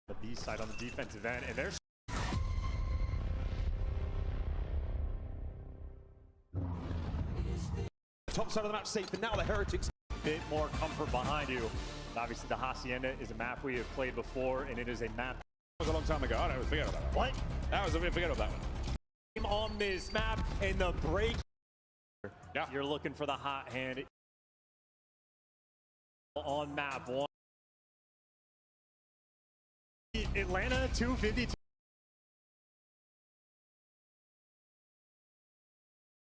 The B side on the defensive end, and there's top side of the map safe, but now the Heretics. Bit more comfort behind you. Obviously, the Hacienda is a map we have played before, and it is a map. That was a long time ago. I don't forget about that. What? That was forget about that one. On this map, and the break. Yeah. You're looking for the hot hand on map 1. Atlanta 252.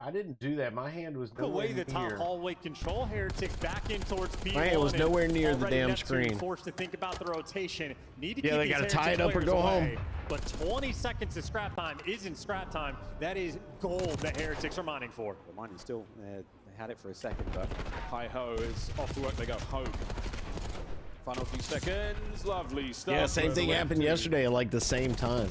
I didn't do that. My hand was nowhere away the top near. hallway control. Heretics back in towards P1. My hand was nowhere near the damn screen. Forced to think about the rotation. Need to yeah, keep they got to tie it up or go home. But 20 seconds of scrap time isn't scrap time. That is gold that Heretics are mining for. The mining still had it for a second, but Hi-Ho is off to work. They go home. Final few seconds. Lovely stuff. Yeah, same thing happened yesterday at like the same time.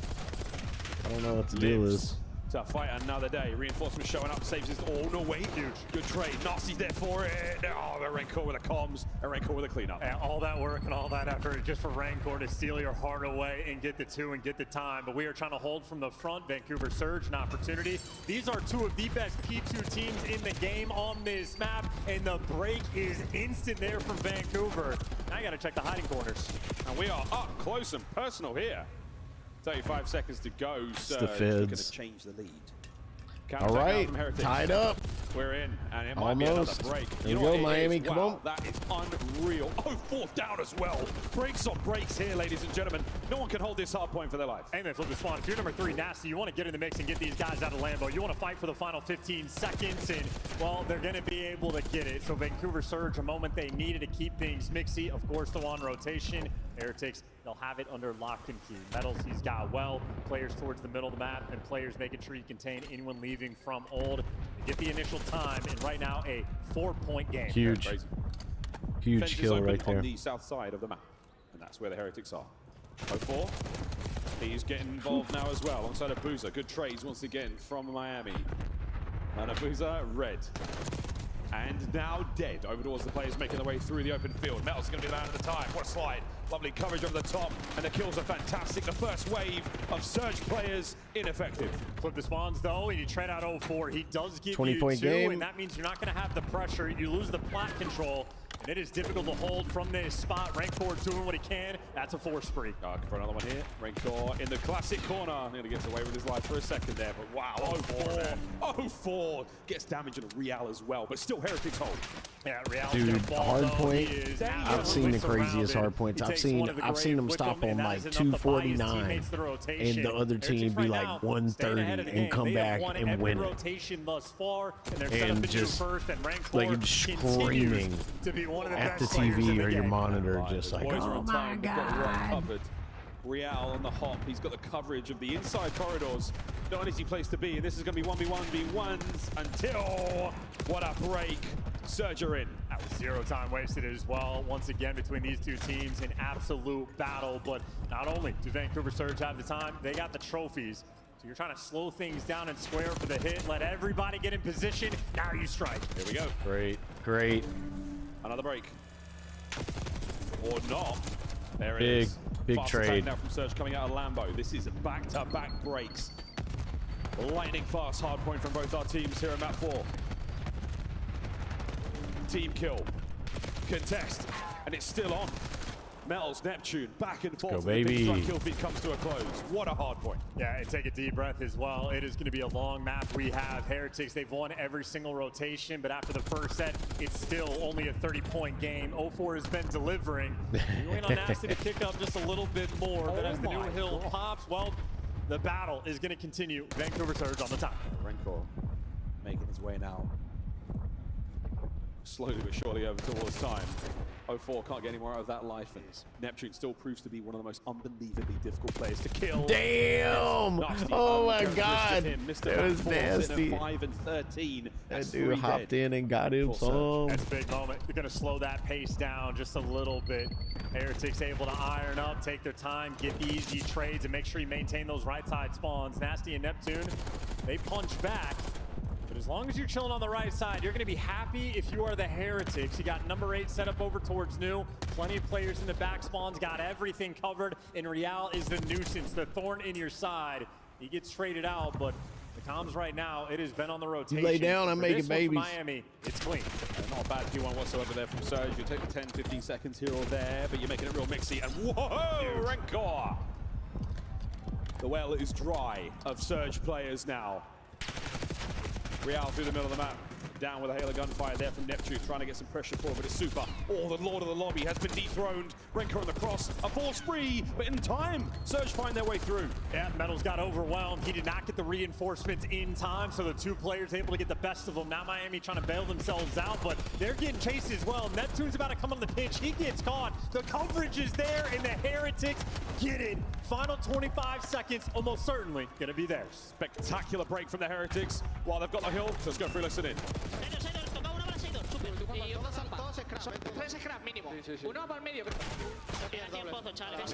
I don't know what the deal is. To fight another day. Reinforcements showing up. Saves his... Oh, no, wait. Huge. Good trade. Nasty's there for it. Oh, the Rancor with the comms. And Rancor with the cleanup. And all that work and all that effort just for Rancor to steal your heart away and get the 2 and get the time. But we are trying to hold from the front. Vancouver Surge, an opportunity. These are 2 of the best P2 teams in the game on this map. And the break is instant there from Vancouver. Now you got to check the hiding corners. And we are up close and personal here. 35 seconds to go. It's the Feds. Going to change the lead. All right, tied up. We're in, and it might almost be another break. There you go, Miami. Come on. That is unreal. Oh, 4th down as well. Breaks on breaks here, ladies and gentlemen. No one can hold this hard point for their life. And then flip the spawn. If you're number 3, Nasty, you want to get in the mix and get these guys out of Lambo. You want to fight for the final 15 seconds, and, well, they're going to be able to get it. So Vancouver Surge, a moment they needed to keep things mixy. Of course, the on rotation. Heretics, they'll have it under lock and key. Metals, he's got well. Players towards the middle of the map, and players making sure you contain anyone leaving from old. Get the initial time, and right now a 4-point game. Huge. Huge kill right there. On the south side of the map, and that's where the Heretics are. 0-4. He's getting involved now as well, alongside Abuza. Good trades once again from Miami. And Abuza, red. And now dead. Over towards the players making their way through the open field. Metal's going to be man at the time. What a slide. Lovely coverage over the top. And the kills are fantastic. The first wave of Surge players ineffective. Flip the spawns though, and you trade out 0-4. He does give 20-point you 2, game. and that means you're not going to have the pressure. You lose the plat control. And it is difficult to hold from this spot. Rancor doing what he can. That's a 4 spree. For another one here. Rancor in the classic corner. Nearly gets away with his life for a second there. But wow, 0-4. 0-4. Gets damage in Real as well. But still Heretics hold. Yeah, Real. Dude, hard point. I've seen the craziest hard points. I've seen them stop on like 249, and the other team be like 130 and come back and win it. And just like screaming at the TV or your monitor, just like, oh my god. Real on the hop. He's got the coverage of the inside corridors. Not an easy place to be. And this is going to be 1v1v1s until what a break. Surge are in. That was 0 time wasted as well. Once again, between these two teams, an absolute battle. But not only do Vancouver Surge have the time, they got the trophies. So you're trying to slow things down and square for the hit. Let everybody get in position. Now you strike. Here we go. Great, great. Another break. Or not. There it Big, is. big Fast trade. attack now from Surge coming out of Lambo. This is back-to-back breaks. Lightning fast hard point from both our teams here at map 4. Team kill. Contest. And it's still on. Metals, Neptune, back and forth. Go, The big baby. strike kill feed comes to a close. What a hard point. Yeah, and take a deep breath as well. It is going to be a long map. We have Heretics. They've won every single rotation, but after the first set, it's still only a 30-point game. 0-4 has been delivering. You're waiting on Nasty to kick up just a little bit more, but as the new hill pops, well, the battle is going to continue. Vancouver Surge on the top. Rencor making his way now. Slowly but surely over towards time. 0-4 can't get any more out of that life, and Neptune still proves to be one of the most unbelievably difficult players to kill. Damn! Nasty Oh my uncharacteristic God! him. Mr. That was Van Force in nasty. at 5 and 13. That's That dude 3 hopped dead. in and got him some. That's a big moment. They're going to slow that pace down just a little bit. Heretics able to iron up, take their time, get easy trades, and make sure you maintain those right side spawns. Nasty and Neptune, they punch back. But as long as you're chilling on the right side, you're going to be happy if you are the Heretics. You got number 8 set up over towards new. Plenty of players in the back spawns, got everything covered. And Real is the nuisance, the thorn in your side. He gets traded out, but the comms right now, it has been on the rotation. You lay down, I'm For making this one for babies. Miami, it's clean. Not a bad Q1 whatsoever there from Surge. You take the 10, 15 seconds here or there, but you're making it real mixy. And whoa, Rencor! The well is dry of Surge players now. Real through the middle of the map. Down with a hail of gunfire there from Neptune, trying to get some pressure forward, but it's super. Oh, the Lord of the Lobby has been dethroned. Rencor on the cross, a full spree, but in time, Surge find their way through. Yeah, Metals got overwhelmed. He did not get the reinforcements in time, so the two players able to get the best of them. Now Miami trying to bail themselves out, but they're getting chased as well. Neptune's about to come on the pitch. He gets caught. The coverage is there, and the Heretics get it. Final 25 seconds, almost certainly gonna be theirs. Spectacular break from the Heretics. While they've got the hill, let's go through, listen in.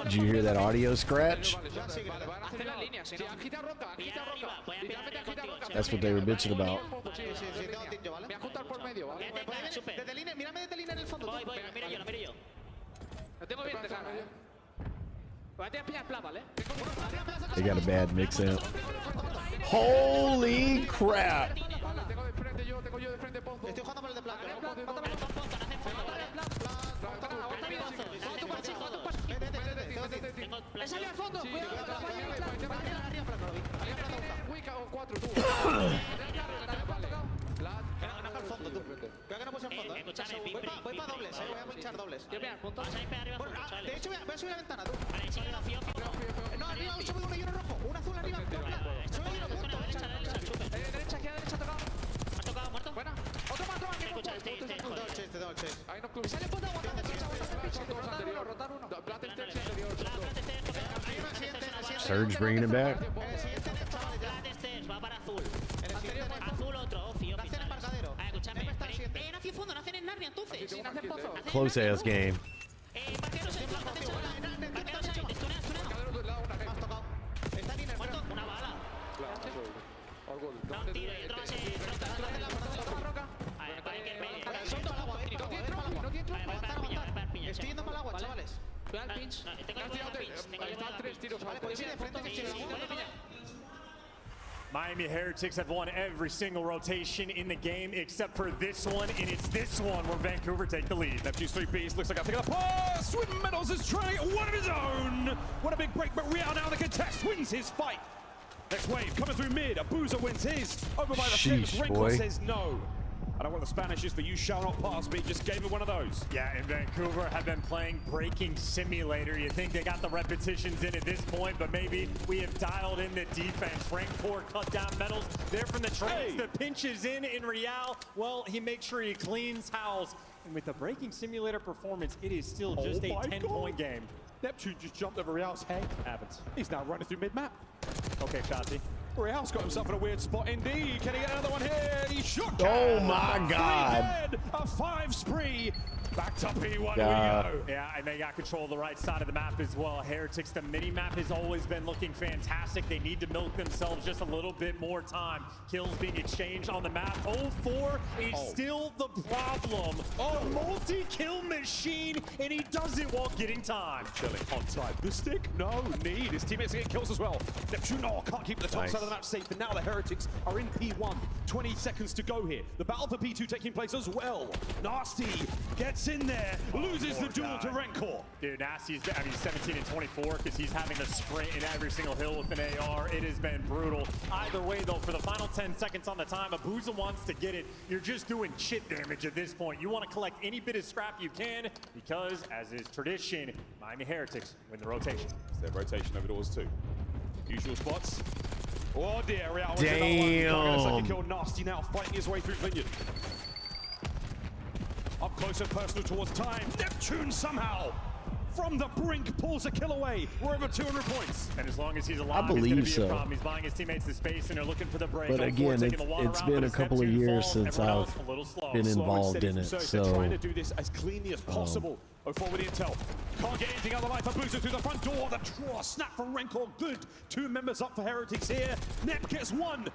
Did you hear that audio scratch? That's what they were bitching about. They got a bad mix in. Holy crap! Voy para dobles, voy a pinchar dobles. De hecho, voy a subir la ventana, tú. No, arriba, un sube uno y uno rojo. Un azul arriba. Sube uno, punto. Derecha, aquí a derecha, tocado. ¿Ha tocado, muerto? Buena. Otro más, que Tengo el chase. ahí no club. Sale puta, aguanta, rotar uno. Plata Surge bringing it back. Va para azul. Azul otro, Ofi. Nacen en embarcadero. Escúchame. No hacen fondo, nacen en Narnia entonces. Sí, nacen pozo. Close ass game. Barqueros en flanco, barqueros ahí, estunea. Has tocado. Está en el muerto. Una bala. No, tiro y otro base. Roca. A ver, para que medio. Suelto al agua, Estoy yendo para el agua, chavales. Voy al pinch. Tengo que 3 tiros. Vale, pues ir de frente que estoy en la Miami Heretics have won every single rotation in the game except for this one, and it's this one where Vancouver take the lead. Neptune's 3Ps, looks like I think of the pass. Swim Metals is trying one of his own. What a big break, but Real now the contest wins his fight. Next wave coming through mid. Abuza wins his. Over by the fence. Sheesh, Rencor boy. says no. I don't know what the Spanish is, but you shall not pass me. Just gave it one of those. Yeah, and Vancouver have been playing Breaking Simulator. You think they got the repetitions in at this point, but maybe we have dialed in the defense. Rank 4 cut down Metals. There from the trades. The pinch is in Real. Well, he makes sure he cleans house. And with the Breaking Simulator performance, it is still just a 10-point game. Neptune just jumped over Real's head. Happens. He's now running through mid-map. Okay, Shotzi. Real's got himself in a weird spot indeed. Can he get another one here? He shook. Oh my God. A 5 spree. Back to P1 we go. Yeah, and they got control of the right side of the map as well. Heretics, the mini-map has always been looking fantastic. They need to milk themselves just a little bit more time. Kills being exchanged on the map. 0-4 is still the problem. The multi-kill machine, and he does it while getting time. Chilling on side. The stick, no need. His teammates are getting kills as well. Neptune can't keep the top side of the map safe, and now the Heretics are in P1. 20 seconds to go here. The battle for P2 taking place as well. Nasty gets in there, loses the duel to Rencor. Dude, Nasty's, 17 and 24 because he's having to sprint in every single hill with an AR. It has been brutal. Either way, though, for the final 10 seconds on the time, Abuza wants to get it. You're just doing chip damage at this point. You want to collect any bit of scrap you can because, as is tradition, Miami Heretics win the rotation. It's their rotation over doors too. Usual spots. Oh dear, Real. Damn. Second kill. Nasty now fighting his way through Vineyard. Up close and personal towards time. Neptune somehow from the brink pulls a kill away. We're over 200 points. And as long as he's alive, I believe it's going to be a so. problem. He's buying his teammates the space and they're looking for the break. But again, it's been a couple of years since I've been involved in it, so they're trying to do this as cleanly as possible. 0-4 with the intel. Can't get anything out of the life. Abuza through the front door. The draw snap from Rencor. Good. 2 members up for Heretics here. Nep gets 1.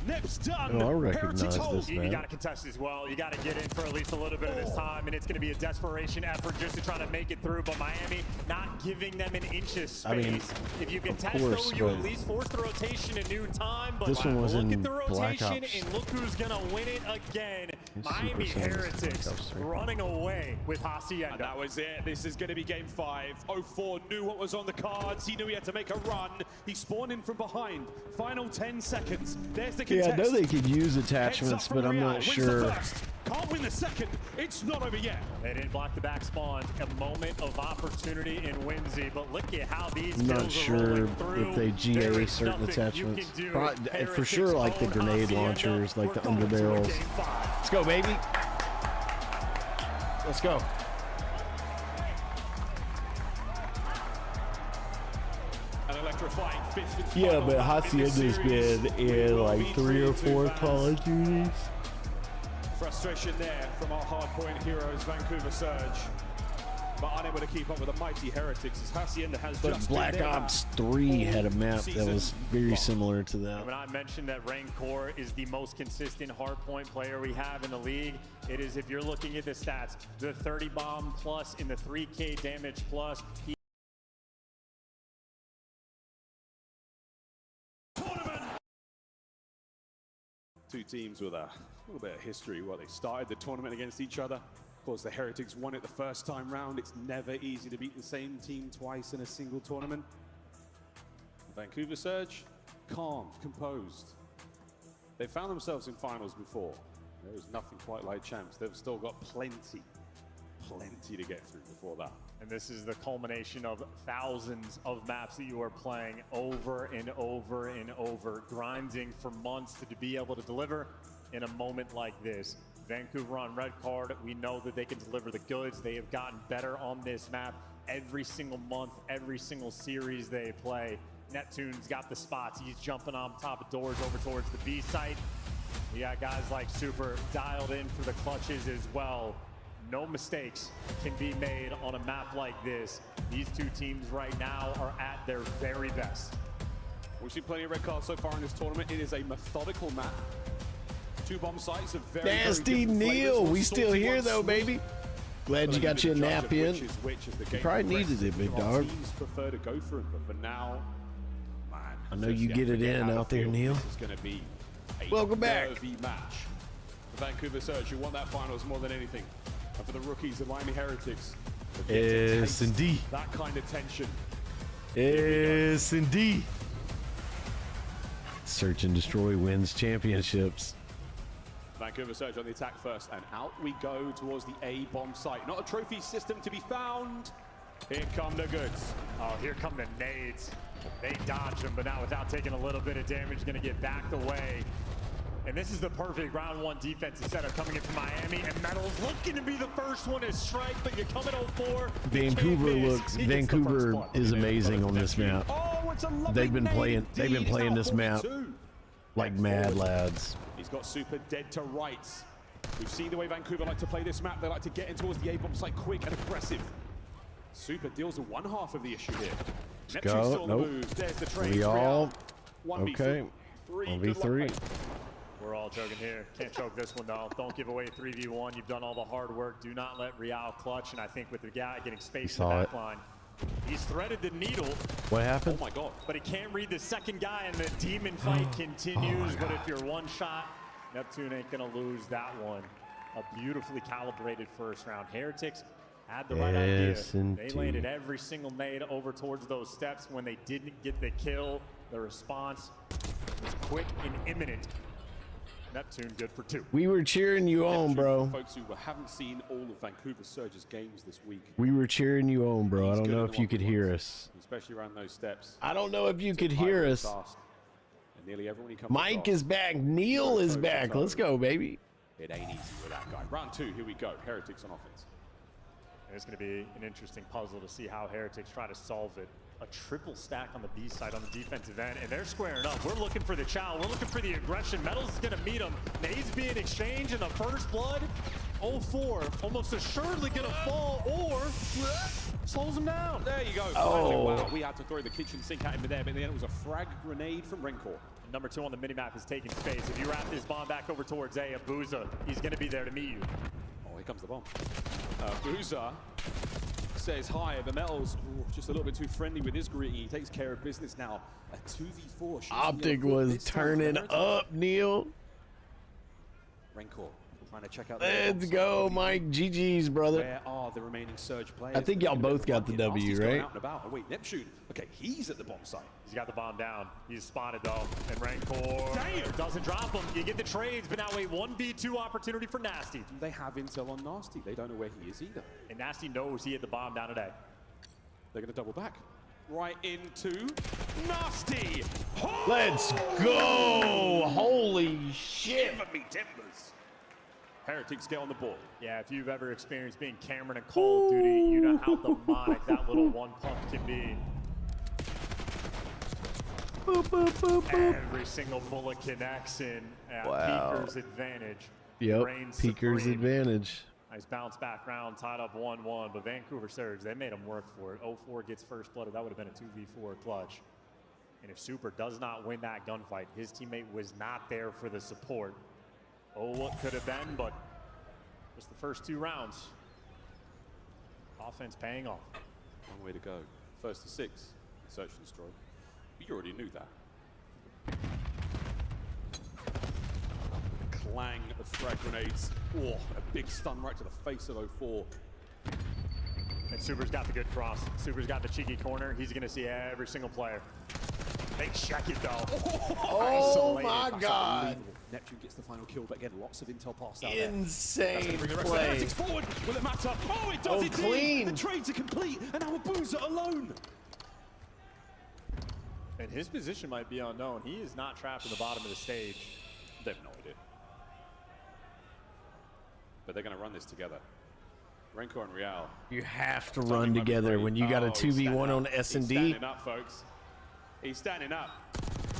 Nep's done. Oh, I recognize this, You man. got to contest as well. You got to get in for at least a little bit of this time, and it's going to be a desperation effort just to try to make it through. But Miami not giving them an inch of space. I mean, if you contest, course, though, you but at least force the rotation a new time. But this one was look in at the Black rotation, Ops. and look who's going to win it again. It's Miami Super Saiyan Heretics Black Ops 3. running away with Hacienda. And that was it. This is going to be game 5. 0-4 knew what was on the cards. He knew he had to make a run. He spawned in from behind. Final 10 seconds. There's the contest. Yeah, I know they could use attachments, but I'm not sure. Can't win the second. It's not over yet. They didn't block the back spawn. A moment of opportunity in Whimsy, but look at how these I'm not kills are sure rolling through. if they There GA is certain nothing attachments. you can do. For Heretics sure, like the own grenade Hacienda. launchers, like We're the going to underbarrels. game 5. Let's go, baby. Let's go. An electrifying 5th and Yeah, final but map in this Hacienda's series. been in like 3 or 4 Call of Duties. Frustration there from our hardpoint heroes, Vancouver Surge. But unable to keep up with the mighty Heretics as Hacienda has But just Black been there Ops 3 had a map that season was very long. similar to that. When I mentioned that Rancor is the most consistent hardpoint player we have in the league, it is, if you're looking at the stats, the 30 bomb plus in the 3K damage plus. Two teams with a little bit of history. Well, they started the tournament against each other. Of course, the Heretics won it the first time round. It's never easy to beat the same team twice in a single tournament. Vancouver Surge, calm, composed. They found themselves in finals before. There was nothing quite like champs. They've still got plenty to get through before that. And this is the culmination of thousands of maps that you are playing over and over and over, grinding for months to be able to deliver in a moment like this. Vancouver on red card, we know that they can deliver the goods. They have gotten better on this map every single month, every single series they play. Neptune's got the spots. He's jumping on top of doors over towards the B site. We got guys like Super dialed in for the clutches as well. No mistakes can be made on a map like this. These two teams right now are at their very best. We've seen plenty of red cards so far in this tournament. It is a methodical map. 2 bomb sites of very, Nasty very Neil, flavors. we still Salty here ones, though, sweet. baby. Glad you got your Judge nap of in. which is the You game probably progresses. needed it, big Our dog. Teams prefer to go for it, but for now, man. I know just you have get to it in out of out there, field. Neil. This is going to be a Welcome back. nervy match. For Vancouver Surge, you want that finals more than anything. And for the rookies, the Miami Heretics, they get to Yes, taste indeed. that kind of tension. Yes, indeed. Search and Destroy wins championships. Vancouver Surge on the attack first, and out we go towards the A bomb site. Not a trophy system to be found. Here come the goods. Oh, here come the nades. They dodge them, but now without taking a little bit of damage, going to get backed away. And this is the perfect round 1 defensive setup coming in from Miami, and Metal's looking to be the first one to strike, but you come at 0-4. Vancouver is amazing on this map. Oh, Oh, it's a lovely They've been nade playing indeed. this map 42. like mad lads. He's got Super dead to rights. We've seen the way Vancouver like to play this map. They like to get in towards the A-bomb site quick and aggressive. Super deals with one half of the issue here. Let's go. Nope. There's the trade. We all 1v3. okay. 1v3. We're all joking here. Can't choke this one though. Don't give away 3v1. You've done all the hard work. Do not let Real clutch. And I think with the guy getting space in the back line, he's threaded the needle. What happened? Oh my god. But he can't read the second guy, and the demon fight continues. But if you're one shot, Neptune ain't gonna lose that one. A beautifully calibrated first round. Heretics had the right idea. They landed every single nade over towards those steps. When they didn't get the kill, the response was quick and imminent. Neptune good for 2. We were cheering you on, bro. Folks who haven't seen all of Vancouver Surge's games this week. We were cheering you on, bro. I don't know if you could hear us. Especially around those steps. I don't know if you could hear us. And nearly everyone he comes Mike across, is back. Neil is back. Let's go, baby. It ain't easy with that guy. Round 2, here we go. Heretics on offense. It's going to be an interesting puzzle to see how Heretics try to solve it. A triple stack on the B side on the defensive end, and they're squaring up. We're looking for the chow. We're looking for the aggression. Metals is going to meet him. Nades being exchanged in the first blood. 0-4, almost assuredly going to fall, or slows him down. There you go. Oh. Wow, we had to throw the kitchen sink at him there, but then it was a frag grenade from Rencor. Number 2 on the minimap is taking space. If you wrap this bomb back over towards A, Abuza, he's going to be there to meet you. Oh, here comes the bomb. Abuza says hi, but Metals just a little bit too friendly with his greeting. He takes care of business now. A 2v4. Optic was turning up, Neil. Rencor trying to check out. Let's go, Mike. GG's, brother. Where are the remaining Surge players? I think y'all both got the W, right? Out and about. Oh, wait, Neptune. Okay, he's at the bomb site. He's got the bomb down. He's spotted though. And Rancor doesn't drop him. You get the trades, but now a 1v2 opportunity for Nasty. Do they have intel on Nasty? They don't know where he is either. And Nasty knows he had the bomb down today. They're going to double back. Right into Nasty. Let's go. Holy shit. Give me timbers. Heretics get on the board. Yeah, if you've ever experienced being Cameron in Call of Duty, you know how demonic that little one pump can be. Boop, boop, boop, boop. Every single bullet connects in at Wow. Peaker's advantage. Yep, Reigns Peaker's supreme. advantage. Nice bounce back round, tied up 1-1, but Vancouver Surge, they made him work for it. 0-4 gets first blooded. That would have been a 2v4 clutch. And if Super does not win that gunfight, his teammate was not there for the support. Oh, what could have been, but just the first 2 rounds. Offense paying off. Long way to go. First to 6. Search and destroy. You already knew that. The clang of frag grenades. Oh, a big stun right to the face of 0-4. And Super's got the good cross. Super's got the cheeky corner. He's going to see every single player. They check it though. Oh my god. Neptune gets the final kill, but again, lots of intel passed out Insane there. play. Heretics forward. Will it matter? Oh, it does indeed. Clean. The trades are complete, and now Abuza alone. And his position might be unknown. He is not trapped in the bottom of the stage. They have no idea. But they're going to run this together. Rencor and Real. You have to run together when you got a 2v1 on He's S&D. standing up, folks. He's standing up.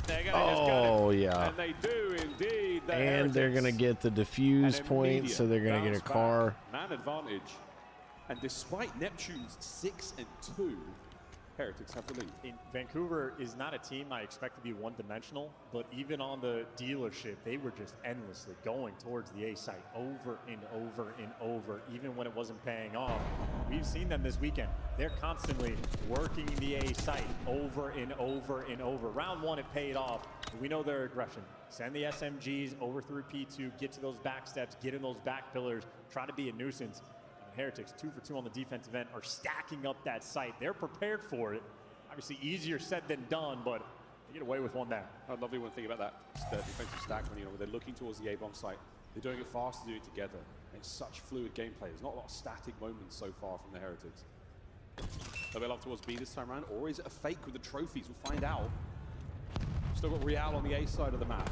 They're gonna Oh, just yeah. And they do indeed. And they're going to get the diffuse point, so they're going to get a car. Man advantage. And despite Neptune's 6 and 2, Heretics have the lead. In Vancouver is not a team I expect to be one-dimensional, but even on the dealership, they were just endlessly going towards the A site over and over and over, even when it wasn't paying off. We've seen them this weekend. They're constantly working the A site over and over and over. Round 1, it paid off. We know their aggression. Send the SMGs over through P2, get to those back steps, get in those back pillars, try to be a nuisance. Heretics 2 for 2 on the defensive end are stacking up that site. They're prepared for it. Obviously easier said than done, but they get away with one there. I love the one thing about that defensive stack when they're looking towards the A-bomb site. They're doing it fast, doing it together. It's such fluid gameplay. There's not a lot of static moments so far from the Heretics. They'll be up towards B this time around, or is it a fake with the trophies? We'll find out. Still got Real on the A side of the map.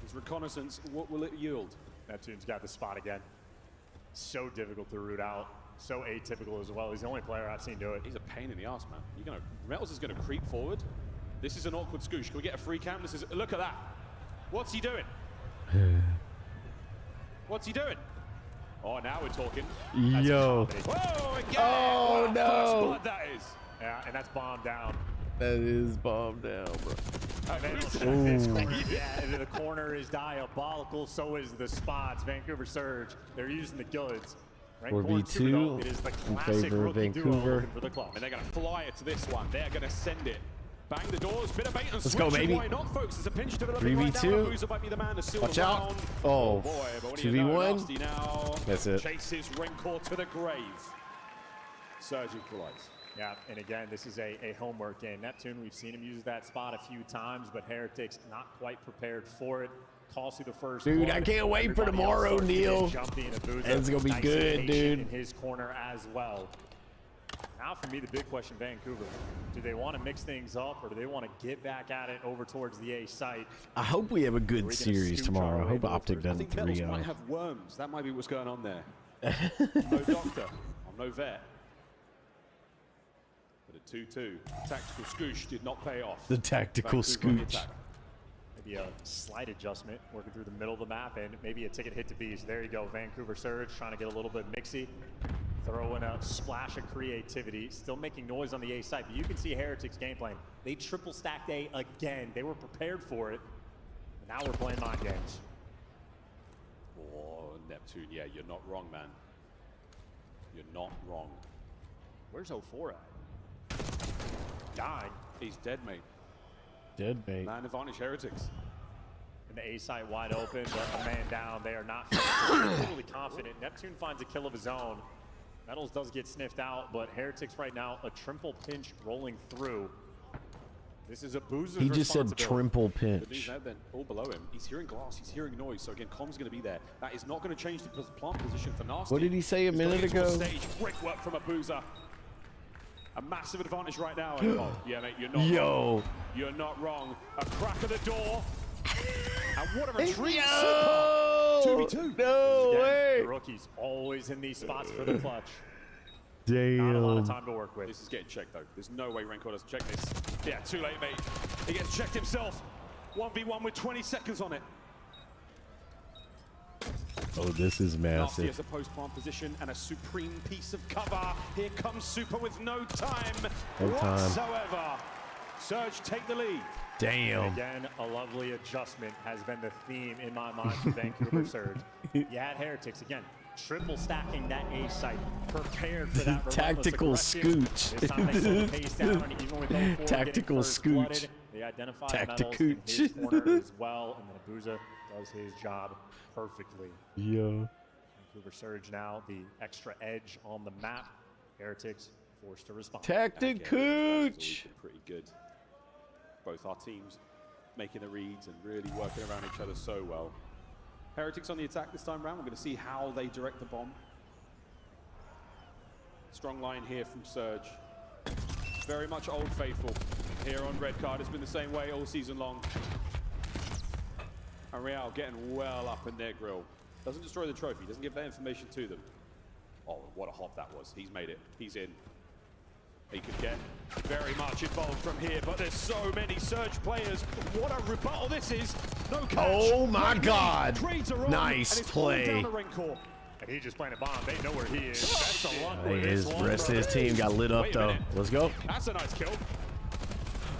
His reconnaissance, what will it yield? Neptune's got the spot again. So difficult to root out. So atypical as well. He's the only player I've seen do it. He's a pain in the ass, man. Metals is gonna creep forward. This is an awkward scoosh. Can we get a free count? Look at that. What's he doing? What's he doing? Oh, now we're talking. Yo. Whoa, again. Oh, What a no. first blood that is. Yeah, and that's bombed down. That is bombed down, bro. Yeah, and the corner is diabolical. So is the spots. Vancouver Surge. They're using the goods. Right, 4v2 it is the in classic favor of rookie duo Vancouver. looking for the club. And they're going to fly it to this one. They're going to send it. Bang the doors, bit of bait and Let's switch. go, baby. Why not, folks? There's a pinch developing right now. 3v2. Abuser might be the man to seal Watch the out. round. Oh, Boy, but what do you know? 2v1. Nasty now That's it. chases Rencor to the grave. Surge equalize. Yeah, and again, this is a homework game. Neptune, we've seen him use that spot a few times, but Heretics not quite prepared for it. Calls through the first Dude, one. I can't wait for Everybody else tomorrow, starts to get Neil. jumpy, and Abuza It's gonna be nice good, and patient dude. in his corner as well. Now for me, the big question, Vancouver, do they want to mix things up or do they want to get back at it over towards the A site? I hope we have a good series tomorrow. I hope Optic I doesn't think Metals 3-0. might have worms. That might be what's going on there. No doctor. No vet. But a 2-2. Tactical scoosh did not pay off. The tactical Vancouver on the scooch. attack. Maybe a slight adjustment, working through the middle of the map, and maybe a ticket hit to B. So there you go, Vancouver Surge trying to get a little bit mixy. Throw in a splash of creativity, still making noise on the A side, but you can see Heretics game plan. They triple stacked A again. They were prepared for it. And now we're playing mind games. Oh, Neptune, yeah, you're not wrong, man. You're not wrong. Where's 04 at? Died. He's dead, mate. Dead, mate. Man advantage Heretics. And the A site wide open, but a man down. They are not totally confident. Neptune finds a kill of his own. Metals does get sniffed out, but Heretics right now, a triple pinch rolling through. This is a Boozer's He just said responsibility. triple But pinch. these now then all below him. He's hearing glass, he's hearing noise. So again, Com's going to be there. That is not going to change the plant position for Nasty. What did he say a He's going minute into a ago? Stage. Great work from a Boozer. A massive advantage right now. Oh, yeah, mate, you're not Yo. wrong. You're not wrong. A crack of the door. And what a retreat. Yo. Super. 2v2. No Again, way. the rookies always in these spots for the clutch. Damn. Not a lot of time to work with. This is getting checked, though. There's no way Rencor doesn't check this. Yeah, too late, mate. He gets checked himself. 1v1 with 20 seconds on it. Oh, this is Nasty massive. as a post-plant position and a supreme piece of cover. Here comes Super with no time No time. whatsoever. Surge take the lead. Damn. Again, a lovely adjustment has been the theme in my mind for Vancouver Surge. You had Heretics, again, triple stacking that A site, prepared for that Tactical relentless aggression. scooch. This time they slow the pace down, and even with 04 Tactical getting first scooch. blooded, they identify Metals in Tacticooch. his corner as well, and then Abuza does his job perfectly. Yo. Vancouver Surge now, the extra edge on the map. Heretics forced to respond. Tacticooch. Pretty good. Both our teams making the reads and really working around each other so well. Heretics on the attack this time round. We're going to see how they direct the bomb. Strong line here from Surge. Very much Old Faithful here on Red Card. It's been the same way all season long. And Real getting well up in their grill. Doesn't destroy the trophy, doesn't give that information to them. Oh, what a hop that was. He's made it. He's in. He could get very much involved from here, but there's so many Surge players. What a rebuttal this is. No catch. Oh my No God. trades are on, Nice and it's falling play. down to Rencor. And he just playing a bomb. They know where he is. That's the luck Hey, with this his one. rest of his team got lit up Wait a though. minute. Let's go. That's a nice kill.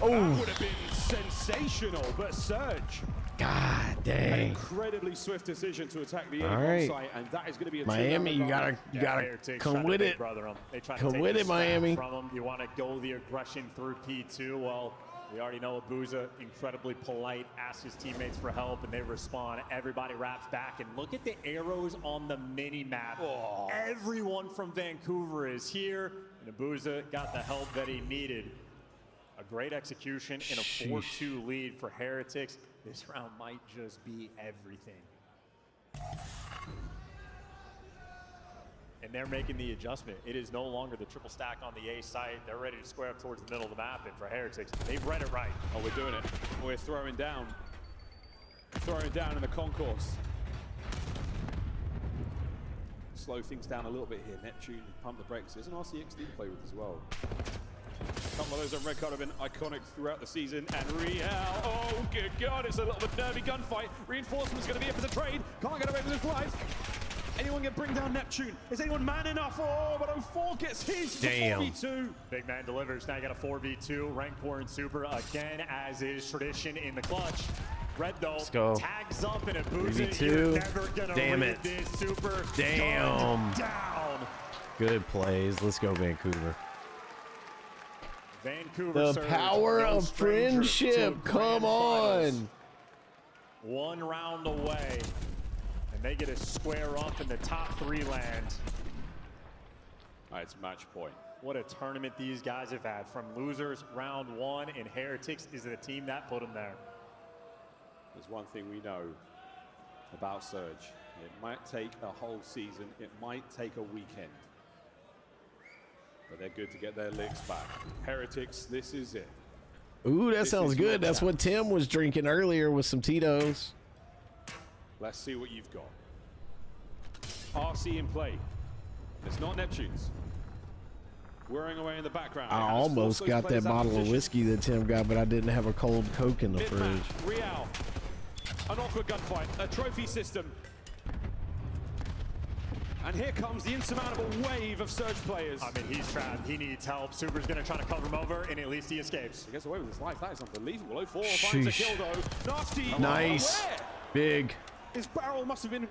Oh. That would have been sensational, but Surge. God An dang. incredibly swift decision to attack the All A1 right. site, and that is going to be a Miami, you gotta Heretics come trying to with big it. brother 'em. They try to Come take with the it, snap Miami. From them. You want to go the aggression through P2. Well, we already know Abuza, incredibly polite, asks his teammates for help, and they respond. Everybody wraps back, and look at the arrows on the mini-map. Everyone from Vancouver is here, and Abuza got the help that he needed. A great execution and a 4-2 lead for Heretics. This round might just be everything. And they're making the adjustment. It is no longer the triple stack on the A site. They're ready to square up towards the middle of the map. And for Heretics, they've read it right. Oh, we're doing it. We're throwing down. Throwing down in the concourse. slow things down a little bit here. Neptune, pump the brakes. There's an RCXD to play with as well. A couple of those on red card have been iconic throughout the season. And Real, oh good God, it's a little bit nervy gunfight. Reinforcement's going to be up for the trade. Can't get away with his life. Anyone can bring down Neptune? Is anyone man enough? Oh, but 04 gets his 4v2. Big man delivers. Now you got a 4v2. Rancor and Super again, as is tradition in the clutch. Red though tags up in a boost. You're never gonna read this. Super. Damn. Down. Good plays. Let's go, Vancouver. Vancouver. The power of friendship. Come on. One round away, and they get a square up in the top 3 land. All right, it's match point. What a tournament these guys have had. From losers round 1, and Heretics is the team that put them there. There's one thing we know about Surge. It might take a whole season. It might take a weekend. But they're good to get their licks back. Heretics, this is it. Ooh, that sounds good. That's what Tim was drinking earlier with some Tito's. Let's see what you've got. RC in play. It's not Neptune's. Whirring away in the background. I almost got that bottle of whiskey that Tim got, but I didn't have a cold Coke in the fridge. Real. An awkward gunfight. A trophy system. And here comes the insurmountable wave of Surge players. I mean, he's trapped. He needs help. Super's going to try to cover him over, and at least he escapes. He gets away with his life. That is unbelievable. 04 finds a kill, though. Nasty. Nice. Big. His barrel must have been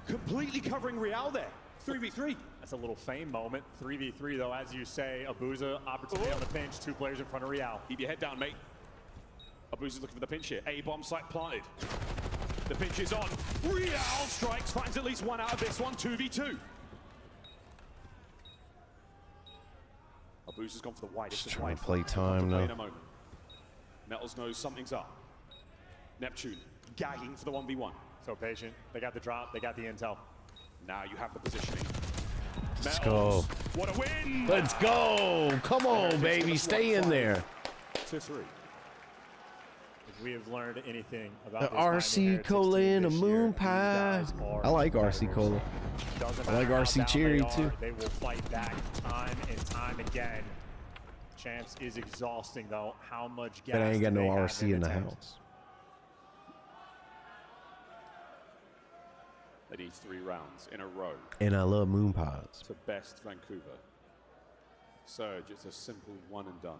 completely covering Real there. 3v3. That's a little fame moment. 3v3, though, as you say. Abuza, opportunity on the pinch. 2 players in front of Real. Keep your head down, mate. Abuza's looking for the pinch here. A-bomb site planted. The pinch is on. Real strikes, finds at least 1 out of this one. 2v2. Abuza's gone for the widest. Just trying to play time now. Metals knows something's up. Neptune gagging for the 1v1. So patient. They got the drop. They got the intel. Now you have the positioning. Let's go. What a win! Let's go. Come on, baby. Stay in there. 2-3. If we have learned anything about the RC Cola and a moon pie. I like RC Cola. I like RC Cherry too. They will fight back time and time again. Champs is exhausting though. How much gas? But I ain't got no RC in the house. They need 3 rounds in a row. And I love moon pies. To best Vancouver. Surge, it's a simple one and done.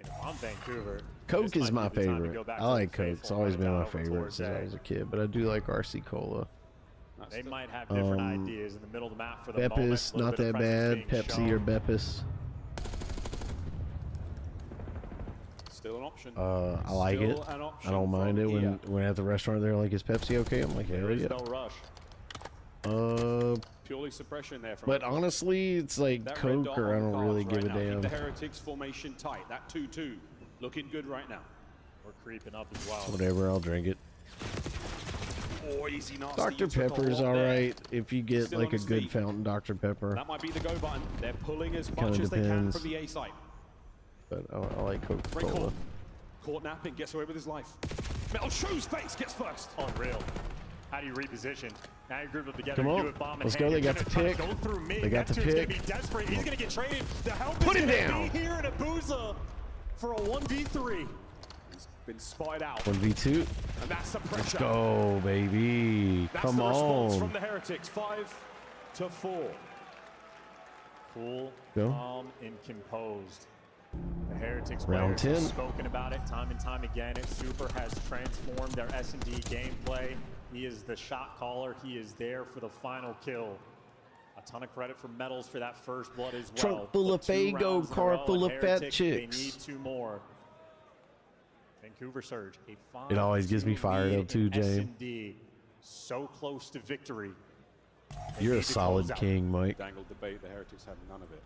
And if I'm Vancouver, Coke is my favorite. I like Coke. It's always been my favorite since I was a kid, but I do like RC Cola. They might have different ideas in the middle of the map for the Beppis, moment. not that bad. Pepsi or Beppis. Still an option. I like it. I don't mind it when at the restaurant they're like, "Is Pepsi okay?" I'm like, "Hell yeah." No rush. Purely suppression there. But honestly, it's like Coke, or I don't really give a damn. Keep the Heretics formation tight. That 2-2 looking good right now. We're creeping up as well. Whatever, I'll drink it. Oh, easy, nasty. Dr. Pepper's all right if you get like a good fountain Dr. Pepper. That might be the go button. They're pulling as much as they can from the A site. But I like Coca-Cola. Caught napping, gets away with his life. Metal shows face, gets first. Unreal. How do you reposition? Now you're grouped up together. Come on, do it, bomb let's go. They got the pick. They got the pick. Be desperate. He's gonna get traded. The help Put is him down. Be here in Abuza for a 1v3. He's been spied out. 1v2. And that's the pressure. Let's go, baby. That's Come the response on. from the Heretics. 5-4. Cool, Go. calm, and composed. The Heretics Round players 10. have spoken about it time and time again. Super has transformed their S&D gameplay. He is the shot caller. He is there for the final kill. A ton of credit for Metals for that first blood as well. Trunk full of Fago, car full of fat chicks. They need 2 more. Vancouver Surge, a 5-2 It always gets me fired up too, James. S&D, so close to victory. You're a solid king, Mike. Dangled debate. The Heretics had none of it.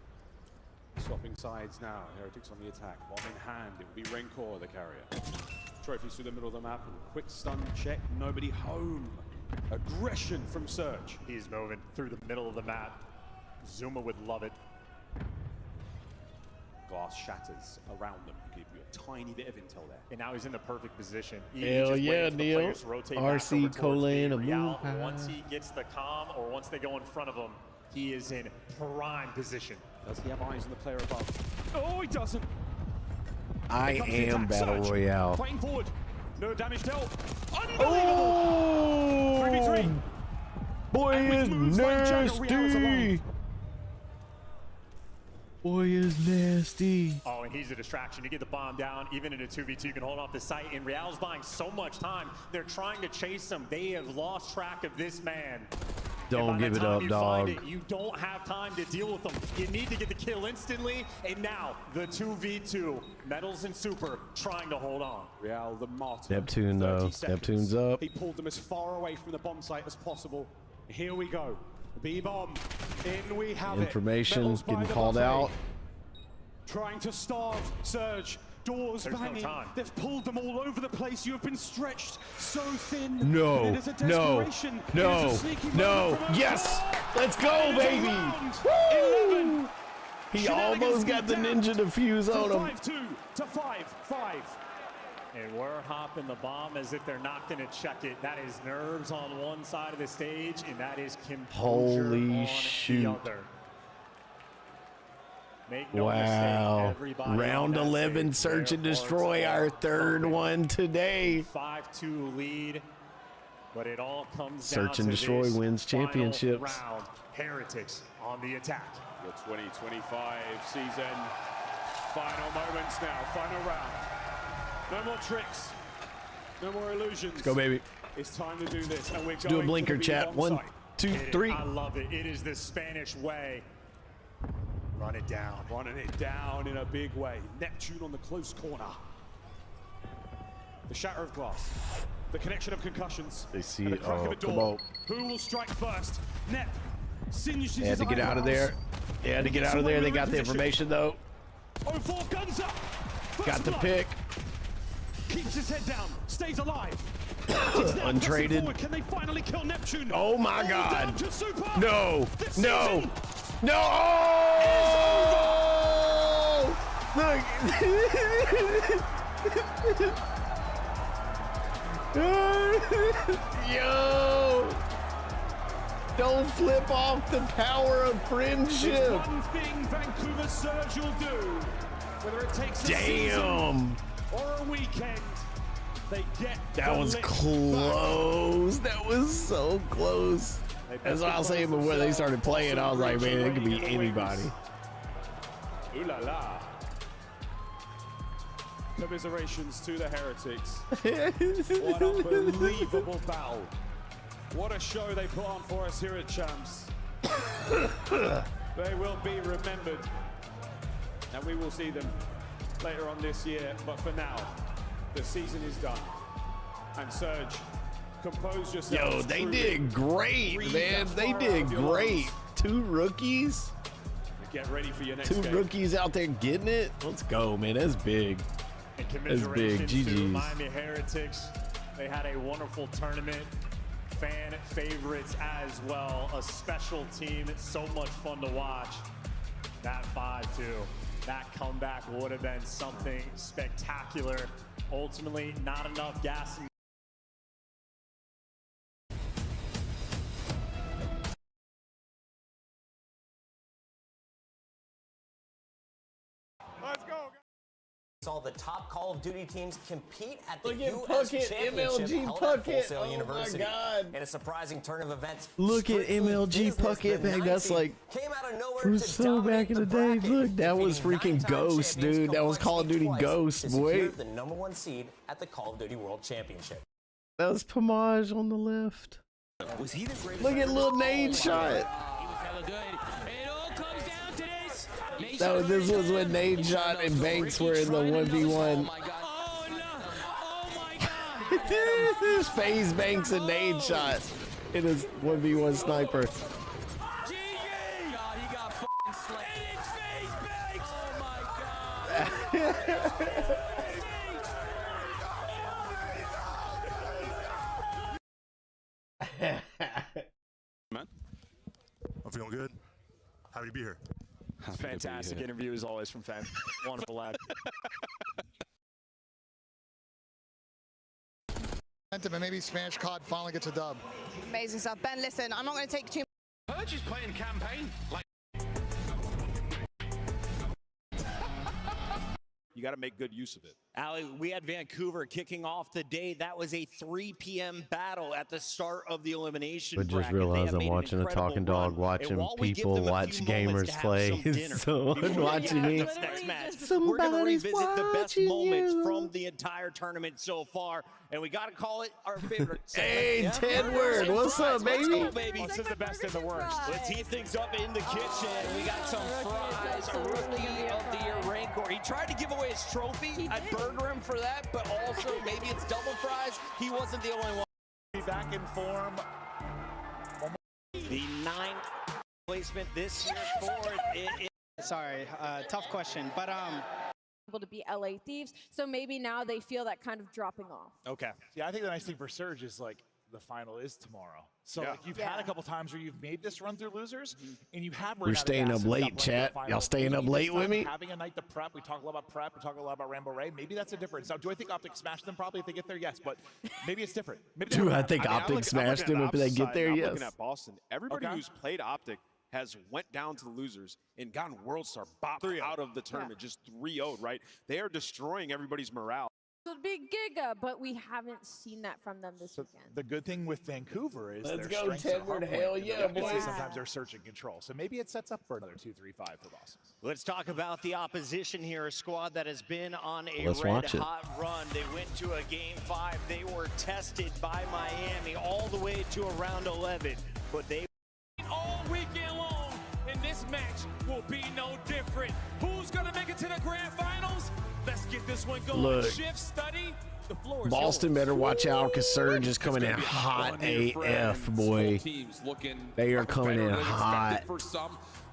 Swapping sides now. Heretics on the attack. Bomb in hand. It will be Rancor, the carrier. Trophies through the middle of the map. Quick stun check. Nobody home. Aggression from Surge. He's moving through the middle of the map. Zuma would love it. Glass shatters around them. Give you a tiny bit of intel there. And now he's in the perfect position. Hell yeah, Neil. RC Cola and a moon pie. Once he gets the comm, or once they go in front of him, He is in prime position. Does he have eyes on the player above? Oh, he doesn't. I am Battle Royale. Fighting forward. No damage dealt. Oh! 3v3. Boy is nasty. Boy is nasty. Oh, and he's a distraction. You get the bomb down, even in a 2v2, you can hold off the site. And Real's buying so much time. They're trying to chase him. They have lost track of this man. Don't give it up, dog. You don't have time to deal with them. You need to get the kill instantly. And now the 2v2, Metals and Super trying to hold on. Real the martyr. Neptune though. Neptune's up. He pulled them as far away from the bomb site as possible. Here we go. B-bomb. In we have Information getting called out. Trying to starve Surge. Doors banging. No time. They've pulled them all over the place. You have been stretched so thin. No, it is a no, desperation. no, It is a sneaky no. moment from Yes, Oakland. let's go, And it is baby. around. Woo! 11. He almost got the ninja defuse on him. 5-2 to 5-5. And we're hopping the bomb as if they're not going to check it. That is nerves on one side of the stage, and that is composure Holy on shoot. the other. Make no Wow. mistake, everybody Round on that 11, stage, search and their hearts destroy, are our third pumping. one today. 5-2 lead, but it all comes Search down and to destroy this wins final championships. round. Heretics on the attack. The 2025 season. Final moments now. Final round. No more tricks. No more illusions. Let's go, baby. It's time to do this. And we're Do a going blinker to the chat. bomb 1, site. 2, 3. I love it. It is the Spanish way. Run it down. Running it down in a big way. Neptune on the close corner. The shatter of glass. The connection of concussions. They see and the it. crack of Oh, a come door. on. Who will strike first? Nep singes They had to get out of there. They had to get out of there. They got the information, though. 04 guns up. First Got the blood. pick. Keeps his head down. Stays alive. Untraded. Can they finally kill Neptune? Oh my All God. down to Super. No. This No. season No. Look. Yo. Don't flip off the power of friendship. It's one thing Vancouver Surge will do. Whether it takes a season or a weekend, they get That the was lick close. That was so close. That's what I was saying before they started playing. I was like, man, it could be anybody. Ooh la la. Commiserations to the Heretics. What unbelievable battle. What a show they put on for us here at Champs. They will be remembered. And we will see them later on this year. But for now, the season is done. And Surge, compose yourself. Yo, they did great, man. They did great. 2 rookies. Get ready for your next 2 game. rookies out there getting it. Let's go, man. That's big. And That's big. commiserations to GG's. Miami Heretics. They had a wonderful tournament. Fan favorites as well. A special team. It's so much fun to watch. That 5-2. That comeback would have been something spectacular. Ultimately, not enough gas. All the top Call of Duty teams compete at the Look at US Puckett, Championship MLG held Puckett. at Full Sail Oh my University. God. In a surprising turn of events, Look at Strictly MLG Business, Puckett, the man. That's 19 like came out of nowhere from to so back in the day. bracket, Look, that was defeating freaking 9-time Ghost, champions dude. That was Call of Duty twice Ghost, to secure boy. the #1 seed at the Call of Duty World Championship. That was Pomage on the left. Was he the greatest? Look at Lil Nade shot. This was when Nade shot and Banks were in the 1v1. This FaZe Banks and Nade shot in his 1v1 sniper. Man. I'm feeling good. Happy to be here. Fantastic interview as always from Fan. Wonderful lad. And maybe Spanish COD finally gets a dub. Amazing stuff. Ben, listen, I'm not going to take too Surge is playing campaign. Like, you got to make good use of it. Ali, we had Vancouver kicking off the day. That was a 3 p.m. battle at the start of the elimination But just bracket. realized I'm watching a talking dog, watching people watch gamers play. Someone watching me. Next match, we're going to revisit the best moments from the entire tournament so far. And we got to call it our favorite. Hey, Tedward, what's up, baby? Let's go, baby. This is the best and the worst. Let's heat things up in the kitchen. We got some fries. Rookie of the year Rancor. He tried to give away his trophy. I'd burger him for that, but also maybe it's double fries. He wasn't the only one. Be back in form. The 9th placement this year for it. Sorry, tough question, but able to be LA Thieves, so maybe now they feel that kind of dropping off. Okay. Yeah, I think the nice thing for Surge is like the final is tomorrow. So like you've had a couple times where you've made this run through losers, and you have. We're staying up late, chat. Y'all staying up late with me? Having a night to prep. We talk a lot about prep. We talk a lot about Rambo Ray. Maybe that's a difference. Now, do I think Optic smashed them? Probably if they get there, yes. But maybe it's different. Maybe Dude, I think Optic smashed them if they get there, I'm yes. looking at Boston. Everybody who's played Optic has went down to the losers and gotten World Star bopped out of the tournament, just 3-0'd, right? They are destroying everybody's morale. It'll be Giga, but we haven't seen that from them this weekend. The good thing with Vancouver is Let's their go, strengths are Tedward. hardpoint. Hell yeah, boys. Sometimes they're search and control. So maybe it sets up for another 2-3-5 for Boston. Let's talk about the opposition here, a squad that has been on a Let's watch it. red-hot run. They went to a Game 5. They were tested by Miami all the way to a round 11, but they all weekend long, and this match will be no different. Who's gonna make it to the grand finals? Let's get this one going. Look. Shift study. The floor is Boston yours. better watch out because Surge is coming in hot AF, boy. They are coming in hot.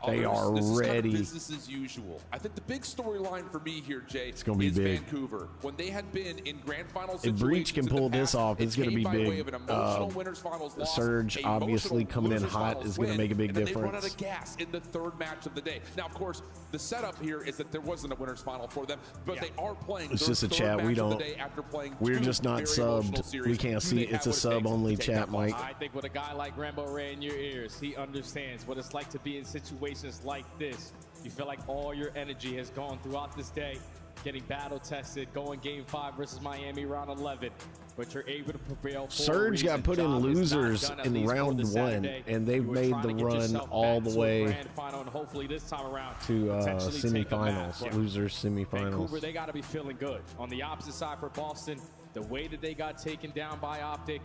They are this is kind of ready. business as usual. I think the big storyline for me here, Jay, It's gonna be is big. Vancouver. When they had been in grand final If Breach can pull this off, it's going to be by way big. of an emotional winners finals loss, Surge, a obviously, emotional coming in losers hot finals is going to win, make a big and then they run out difference. of gas in the third match of the day. Now, of course, the setup here is that there wasn't a winners final for them, but they are playing It's their just a third chat. match We of the don't. day after playing We're two just not very emotional subbed. series. We can't Do see. they It's have a what it takes sub-only to take chat, that loss? Mike. I think with a guy like Rambo Ray in your ears, he understands what it's like to be in situations like this. You feel like all your energy has gone throughout this day, getting battle tested, going Game 5 versus Miami round 11, but you're able to prevail. Surge got put in losers in round 1, and they've made the run all the way final, and hopefully this time around to potentially take a semifinals. match. Losers Vancouver, semifinals. they got to be feeling good. On the opposite side for Boston, the way that they got taken down by Optic,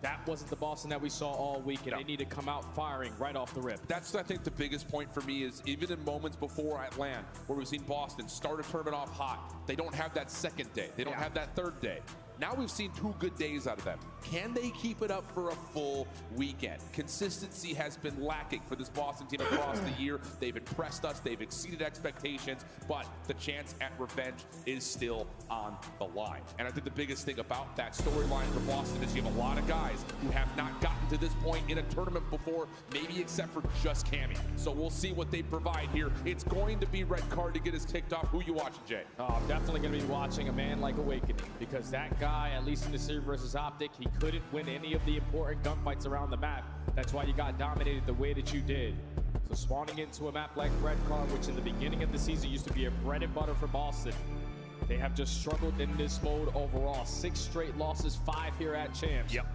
that wasn't the Boston that we saw all week, and they need to come out firing right off the rip. That's, I think, the biggest point for me is even in moments before Atlanta, where we've seen Boston start a tournament off hot, they don't have that second day. They don't have that third day. Now we've seen 2 good days out of them. Can they keep it up for a full weekend? Consistency has been lacking for this Boston team across the year. They've impressed us. They've exceeded expectations, but the chance at revenge is still on the line. And I think the biggest thing about that storyline for Boston is you have a lot of guys who have not gotten to this point in a tournament before, maybe except for just Cammy. So we'll see what they provide here. It's going to be red card to get us kicked off. Who you watching, Jay? I'm definitely going to be watching a man like Awakening, because that guy, at least in the series versus Optic, he couldn't win any of the important gunfights around the map. That's why you got dominated the way that you did. So spawning into a map like Red Card, which in the beginning of the season used to be a bread and butter for Boston, they have just struggled in this mode overall. 6 straight losses, 5 here at Champs. Yep.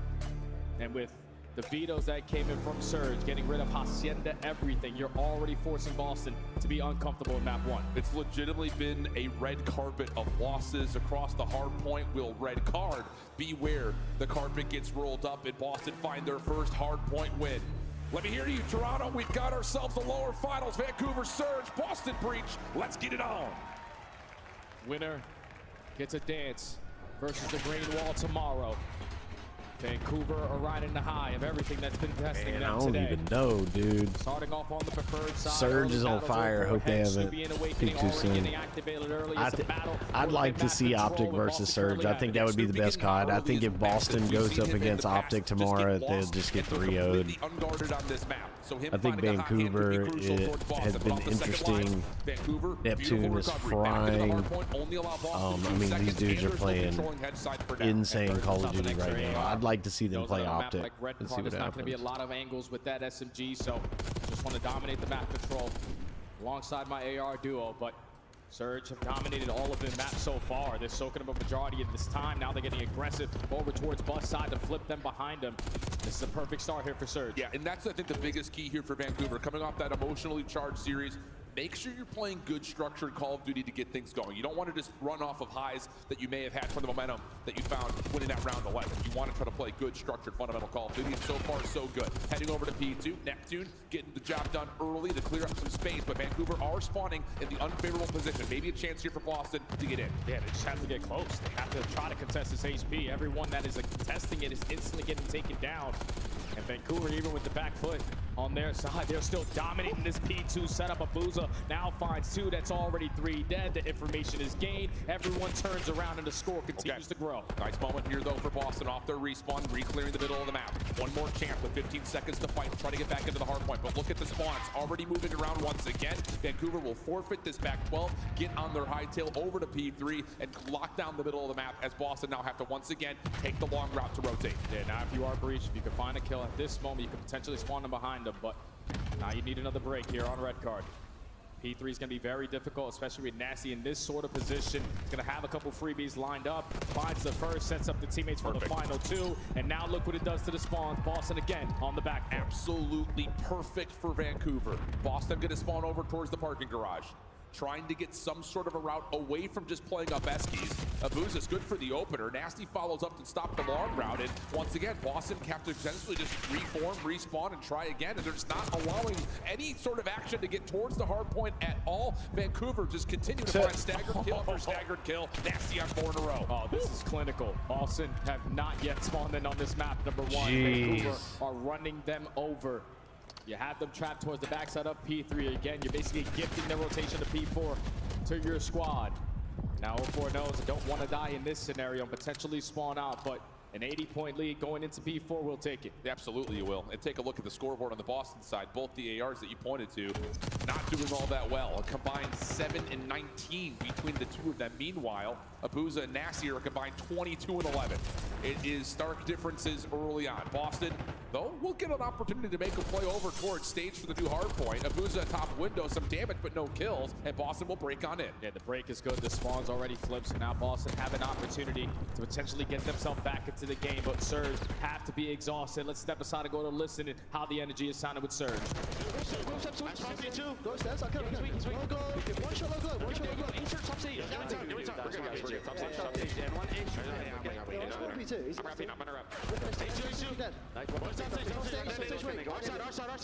And with the vetoes that came in from Surge, getting rid of Hacienda, everything, you're already forcing Boston to be uncomfortable in map 1. It's legitimately been a red carpet of losses across the hard point. Will red card be where the carpet gets rolled up and Boston find their first hard point win? Let me hear you, Toronto. We've got ourselves the lower finals. Vancouver Surge, Boston Breach. Let's get it on. Winner gets a dance versus the Green Wall tomorrow. Vancouver are riding the high of everything that's been testing Man, them I don't today. even know, dude. Starting off on the preferred side. Surge is on fire. Hope they haven't peaked too soon. I'd like to see Optic versus Surge. I think that would be the best COD. I think if Boston goes up against Optic tomorrow, they'll just get 3-0'd. Unguarded on this map. So him I think finding a hot hand could be Vancouver crucial towards Boston, has but been off the second line, interesting. Vancouver, Neptune beautiful is recovery. Back into the frying. hard point, only allow Boston I 2 mean, these seconds, dudes and are they're still playing controlling head side for down. insane Call of Duty right now. I'd like to see them play on a map Optic like Red and see Card, what there's not going to be a happens. lot of angles with that SMG, so just want to dominate the map control alongside my AR duo, but Surge have dominated all of the map so far. They're soaking up a majority of this time. Now they're getting aggressive over towards bus side to flip them behind them. This is a perfect start here for Surge. Yeah, and that's, I think, the biggest key here for Vancouver. Coming off that emotionally charged series, make sure you're playing good structured Call of Duty to get things going. You don't want to just run off of highs that you may have had from the momentum that you found winning that round 11. You want to try to play good structured fundamental Call of Duty, and so far so good. Heading over to P2, Neptune getting the job done early to clear up some space, but Vancouver are spawning in the unfavorable position. Maybe a chance here for Boston to get in. Yeah, they just have to get close. They have to try to contest this HP. Everyone that is contesting it is instantly getting taken down. And Vancouver, even with the back foot on their side, they're still dominating this P2 setup. Abuza now finds 2. That's already 3 dead. The information is gained. Everyone turns around and the score continues to grow. Nice moment here, though, for Boston off their respawn, re-clearing the middle of the map. One more chance with 15 seconds to fight, try to get back into the hard point. But look at the spawns, already moving around once again. Vancouver will forfeit this back 12, get on their hightail over to P3, and lock down the middle of the map as Boston now have to once again take the long route to rotate. Yeah, now if you are breached, if you can find a kill at this moment, you can potentially spawn them behind them, but now you need another break here on Red Card. P3 is going to be very difficult, especially with Nasty in this sort of position. He's going to have a couple freebies lined up, finds the first, sets up the teammates for the final 2, and now look what it does to the spawns. Boston again on the back foot. Absolutely perfect for Vancouver. Boston going to spawn over towards the parking garage, trying to get some sort of a route away from just playing up Eskies. Abuza's good for the opener. Nasty follows up to stop the long route, and once again, Boston have to essentially just reform, respawn, and try again, and they're just not allowing any sort of action to get towards the hard point at all. Vancouver just continue to find staggered kill for staggered kill. Nasty on 4 in a row. Oh, this is clinical. Boston have not yet spawned in on this map, number 1. Jeez. Vancouver are running them over. You have them trapped towards the backside of P3 again. You're basically gifting the rotation to P4 to your squad. Now 04 knows they don't want to die in this scenario and potentially spawn out, but an 80-point lead going into P4 will take it. Absolutely you will. And take a look at the scoreboard on the Boston side. Both the ARs that you pointed to not doing all that well. A combined 7 and 19 between the two of them. Meanwhile, Abuza and Nasty are combined 22 and 11. It is stark differences early on. Boston, though, will get an opportunity to make a play over towards stage for the new hard point. Abuza top window, some damage but no kills, and Boston will break on in. Yeah, the break is good. The spawn's already flipped, so now Boston have an opportunity to potentially get themselves back into the game, but Surge have to be exhausted. Let's step aside and go to listen to how the energy is sounded with Surge.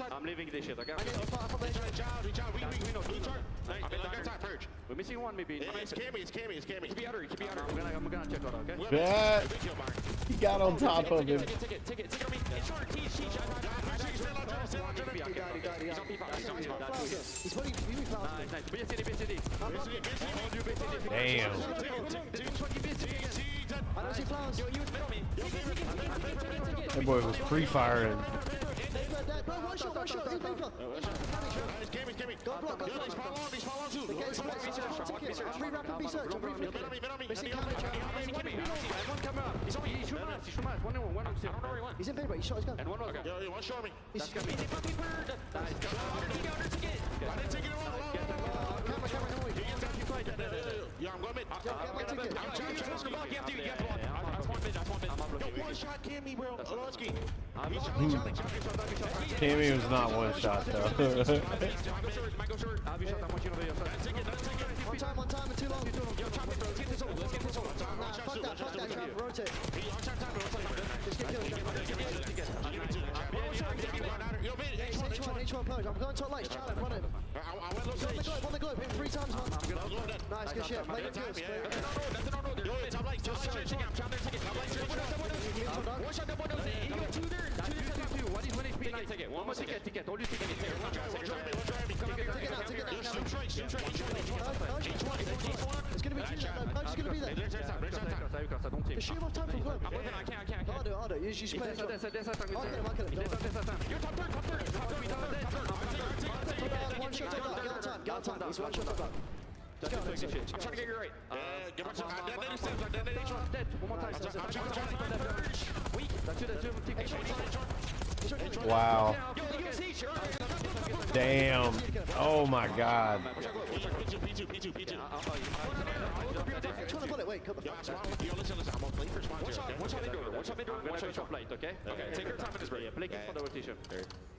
I'm leaving this shit, okay? We're missing one maybe. It's Cammy. Keep me under. I'm gonna check out, okay? Bet. He got on top of him. Take it on me. It's short. Damn. That boy was pre-firing. He's in paper, he shot his gun. And one more. Yo, one shot me. That's gonna be the fucking bird. Nice. I didn't take it wrong. Camera, no way. Yeah, I'm going mid. I'm trying to block. You have to block. That's one mid. One shot Cammy, bro. Alonski. Cammy was not one shot though. One time, and too long. Yo, top it, bro. Let's get this over. Nah, fuck that, trap. Rotate. H1 purge. I'm going top lights. Challenge, run it. On the globe. Hit 3 times, man. Nice, good shit. Play the kills. One more ticket. Don't lose ticket. It's gonna be 2. Purge is gonna be there. Is she enough time for Glove? I'm moving, I can't. Harder. You should play this. I'll get him. You're top third. One shot of that. Get on time. He's one shot of that. I'm trying to get you right. Give me some. Dead. One more time. Weak. Wow. Damn. Oh my God. Wait, come on. Listen, I'm gonna play first one. Watch out mid door. Watch out late, okay? Okay, take your time in this break. Play for the rotation.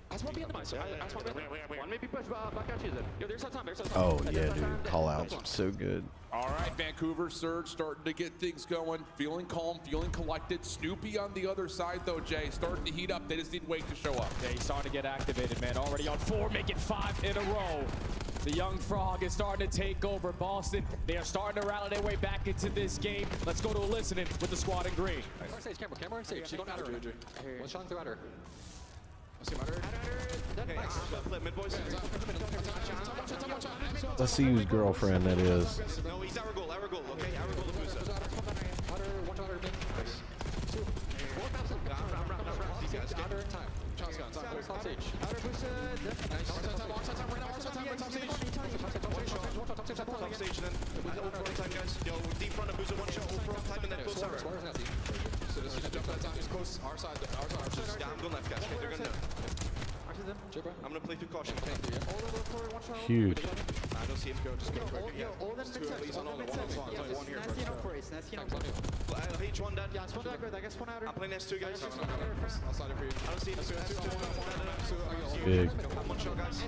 That's one behind the mic. One maybe push back out season. Yo, there's some time. Oh yeah, dude. Call outs so good. All right, Vancouver Surge starting to get things going, feeling calm, feeling collected. Snoopy on the other side, though, Jay, starting to heat up. They just need Wake to show up. Yeah, he's starting to get activated, man. Already on 4, making 5 in a row. The young frog is starting to take over Boston. They are starting to rally their way back into this game. Let's go to a listening with the squad in green. Camera on stage. She's going at her. One shot through at her. Let's see whose girlfriend that is. No, he's our goal, okay? Our goal to Musa. Deep front of Musa, one shot, all front time, and then close Sarah. Yeah, I'm going left, guys. They're going to I'm going to play through caution. Huge. I don't see him go. Just go quick. Yeah. He's on all the one here. H1 dead. Yeah, I'm playing S2, guys. I'll slide it for you. I don't see him. Big. One shot, guys.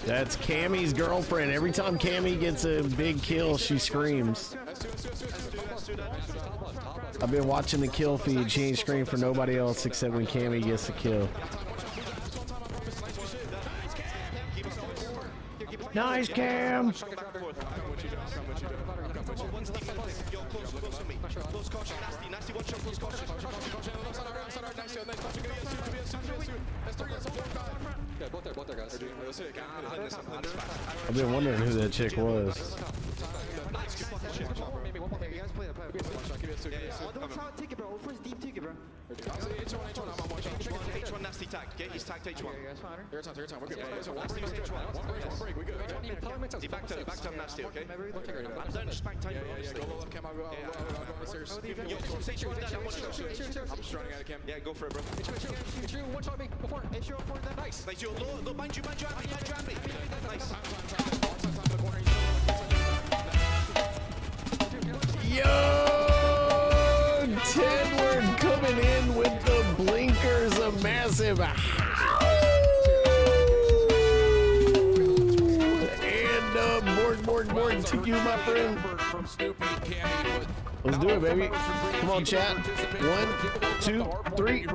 That's Cammy's girlfriend. Every time Cammy gets a big kill, she screams. I've been watching the kill feed. She ain't screamed for nobody else except when Cammy gets a kill. Nice, Cam. I've been wondering who that chick was. H1 nasty tag. Okay, he's tagged H1. Your time. We're good. Back to nasty, okay? I'm done. Just back time. I'm just running out of cam. Yeah, go for it, bro. One shot me before. Nice. Nice. Yo, low, mind you, Nice. Yo! Tedward coming in with the blinkers, a massive and board to you, my friend. Let's do it, baby. Come on, chat. 1, 2, 3.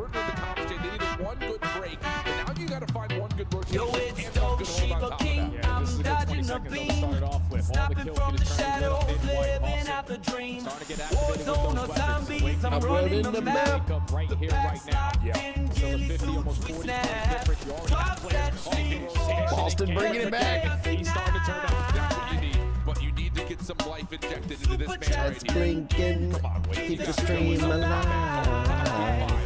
One good break. And now you got to find one good rotation. Yo, it's Dope Shiba King. I'm dodging the beam. Snapping from the shadows, living out the dream. Warzone or zombies, I'm running the map. Right here, right now. Boston bringing it back. He's starting to turn up. That's what you need. But you need to get some life injected into this man right here. Blinking. Keep the stream alive.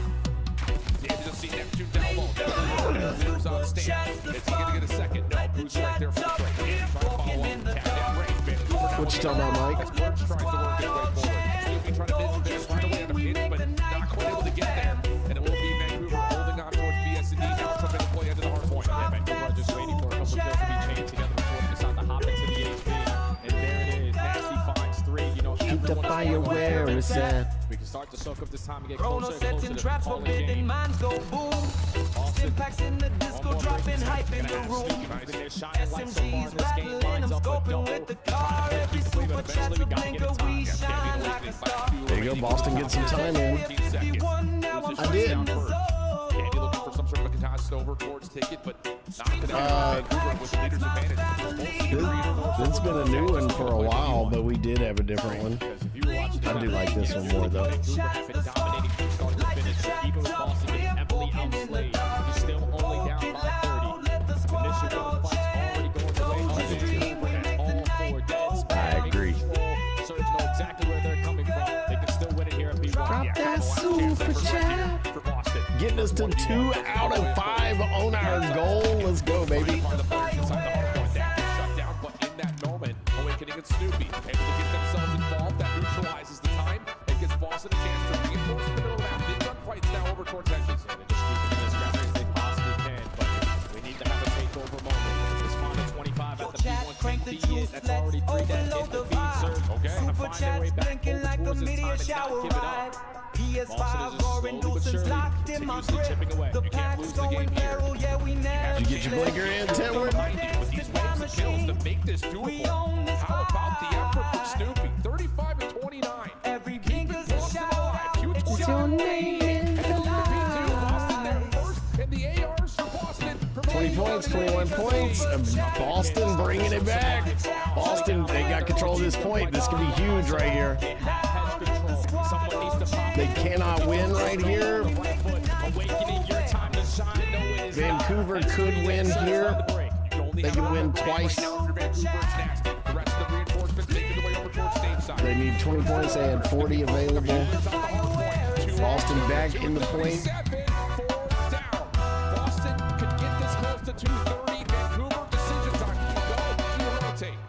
See Neptune down low. Who's on stand? Is he going to get a second? No. Who's right there for the strike? Try to follow up. Tap down range. What you talking about, Mike? Tries to work his way forward. Snoopy trying to miss there. Trying to land a hit, but not quite able to get there. And it will be Vancouver holding on towards BS&D. Now something to play into the hard point. Yeah, Vancouver are just waiting for a couple kills to be chained together before they decide to hop into the HP. And there it is. Nasty finds 3. You know, Keep the fire where it's at. We can start to soak up this time and get Chrono closer and closer setting to traps, calling forbidden game. minds go boom. Stimpaks in the disco, dropping hype in the room. SMG's battling, I'm scoping with the car. Every super chat's a blinker, we shine like a star. There you go, Boston, get some time in. I did. Andy looking for some sort of a contest over towards ticket, but not Vancouver with the leader's advantage. It's been a new one for a while, but we did have a different one. I do like this one more, though. I agree. Surge know exactly where they're coming from. They getting us to 2 out of 5 on our goal. Let's go, baby. Awakening and Snoopy able to get themselves involved. That neutralizes the time and gives Boston a chance to reinforce the middle of that. Big gunfights now over towards Texas. And they're just keeping this scrappy as they possibly can, but we need to have a takeover moment. This final 25 at the P1 that's already 3 that hit the feed surge. Okay. Super chats blinking like a meteor shower ride. PS5 roaring, deuces locked in my grip. The pack's going barrel, yeah, we never. Did you get your blinker in, Tedward? With these waves of kills to make this doable. How about the effort from Snoopy? 35 and 29. Every finger's a shower. Huge It's your name in the P2, Boston there first, and the ARs for Boston. 20 points, 21 points. Boston bringing it back. Boston, they got control of this point. This could be huge right here. They cannot win right here. Vancouver could win here. They can win twice. They need 20 points. They had 40 available. Boston back in the point. Boston could get this close to 230. Vancouver, decision time. Go, rotate.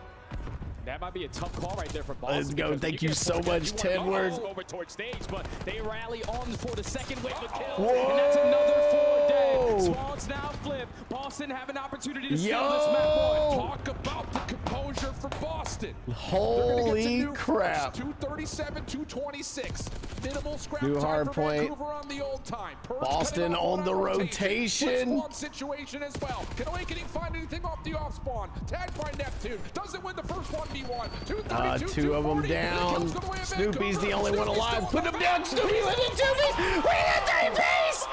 That might be a tough call right there for Boston. Let's go. Thank you so much, Tedward. Over towards stage, but they rally on for the second wave of kills. Whoa. And that's another 4 dead. Swans now flip. Boston have an opportunity to steal this map one. Talk about the composure for Boston. Holy crap. 237, 226. Minimal scrap New time hard for point. Vancouver on the old time. Boston on the rotation. One situation as well. Can Awakening find anything off the off spawn? Tagged by Neptune. Doesn't win the first 1v1. 232, 2 of them 240. down. Kills Snoopy's the only one alive. Put him down. Snoopy with it. Snoopy. We got 3 piece.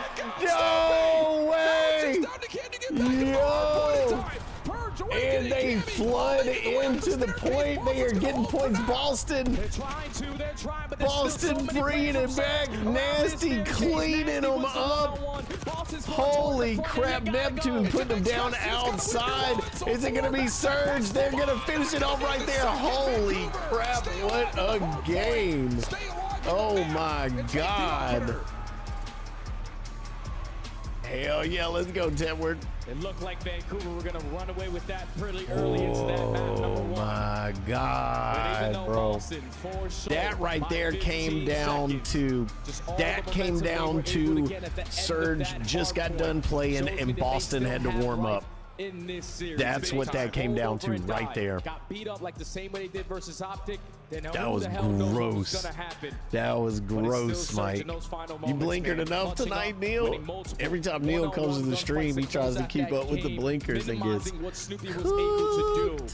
No way. Yo. And they flood into the point. They are getting points. Boston. Boston bringing it back. Nasty cleaning them up. Holy crap. Neptune putting them down outside. Is it going to be Surge? They're going to finish it off right there. Holy crap. What a game. Oh my God. Hell yeah, let's go, Tedward. It looked like Vancouver were going to run away with that pretty early into that map number 1. Oh my God, bro. That right there came down to, Surge just got done playing and Boston had to warm up. In this series. That's what that came down to right there. Got beat up like the same way they did versus Optic. That was gross. That was gross, Mike. You blinkered enough tonight, Neil? Every time Neil comes to the stream, he tries to keep up with the blinkers and gets what Snoopy was able to do.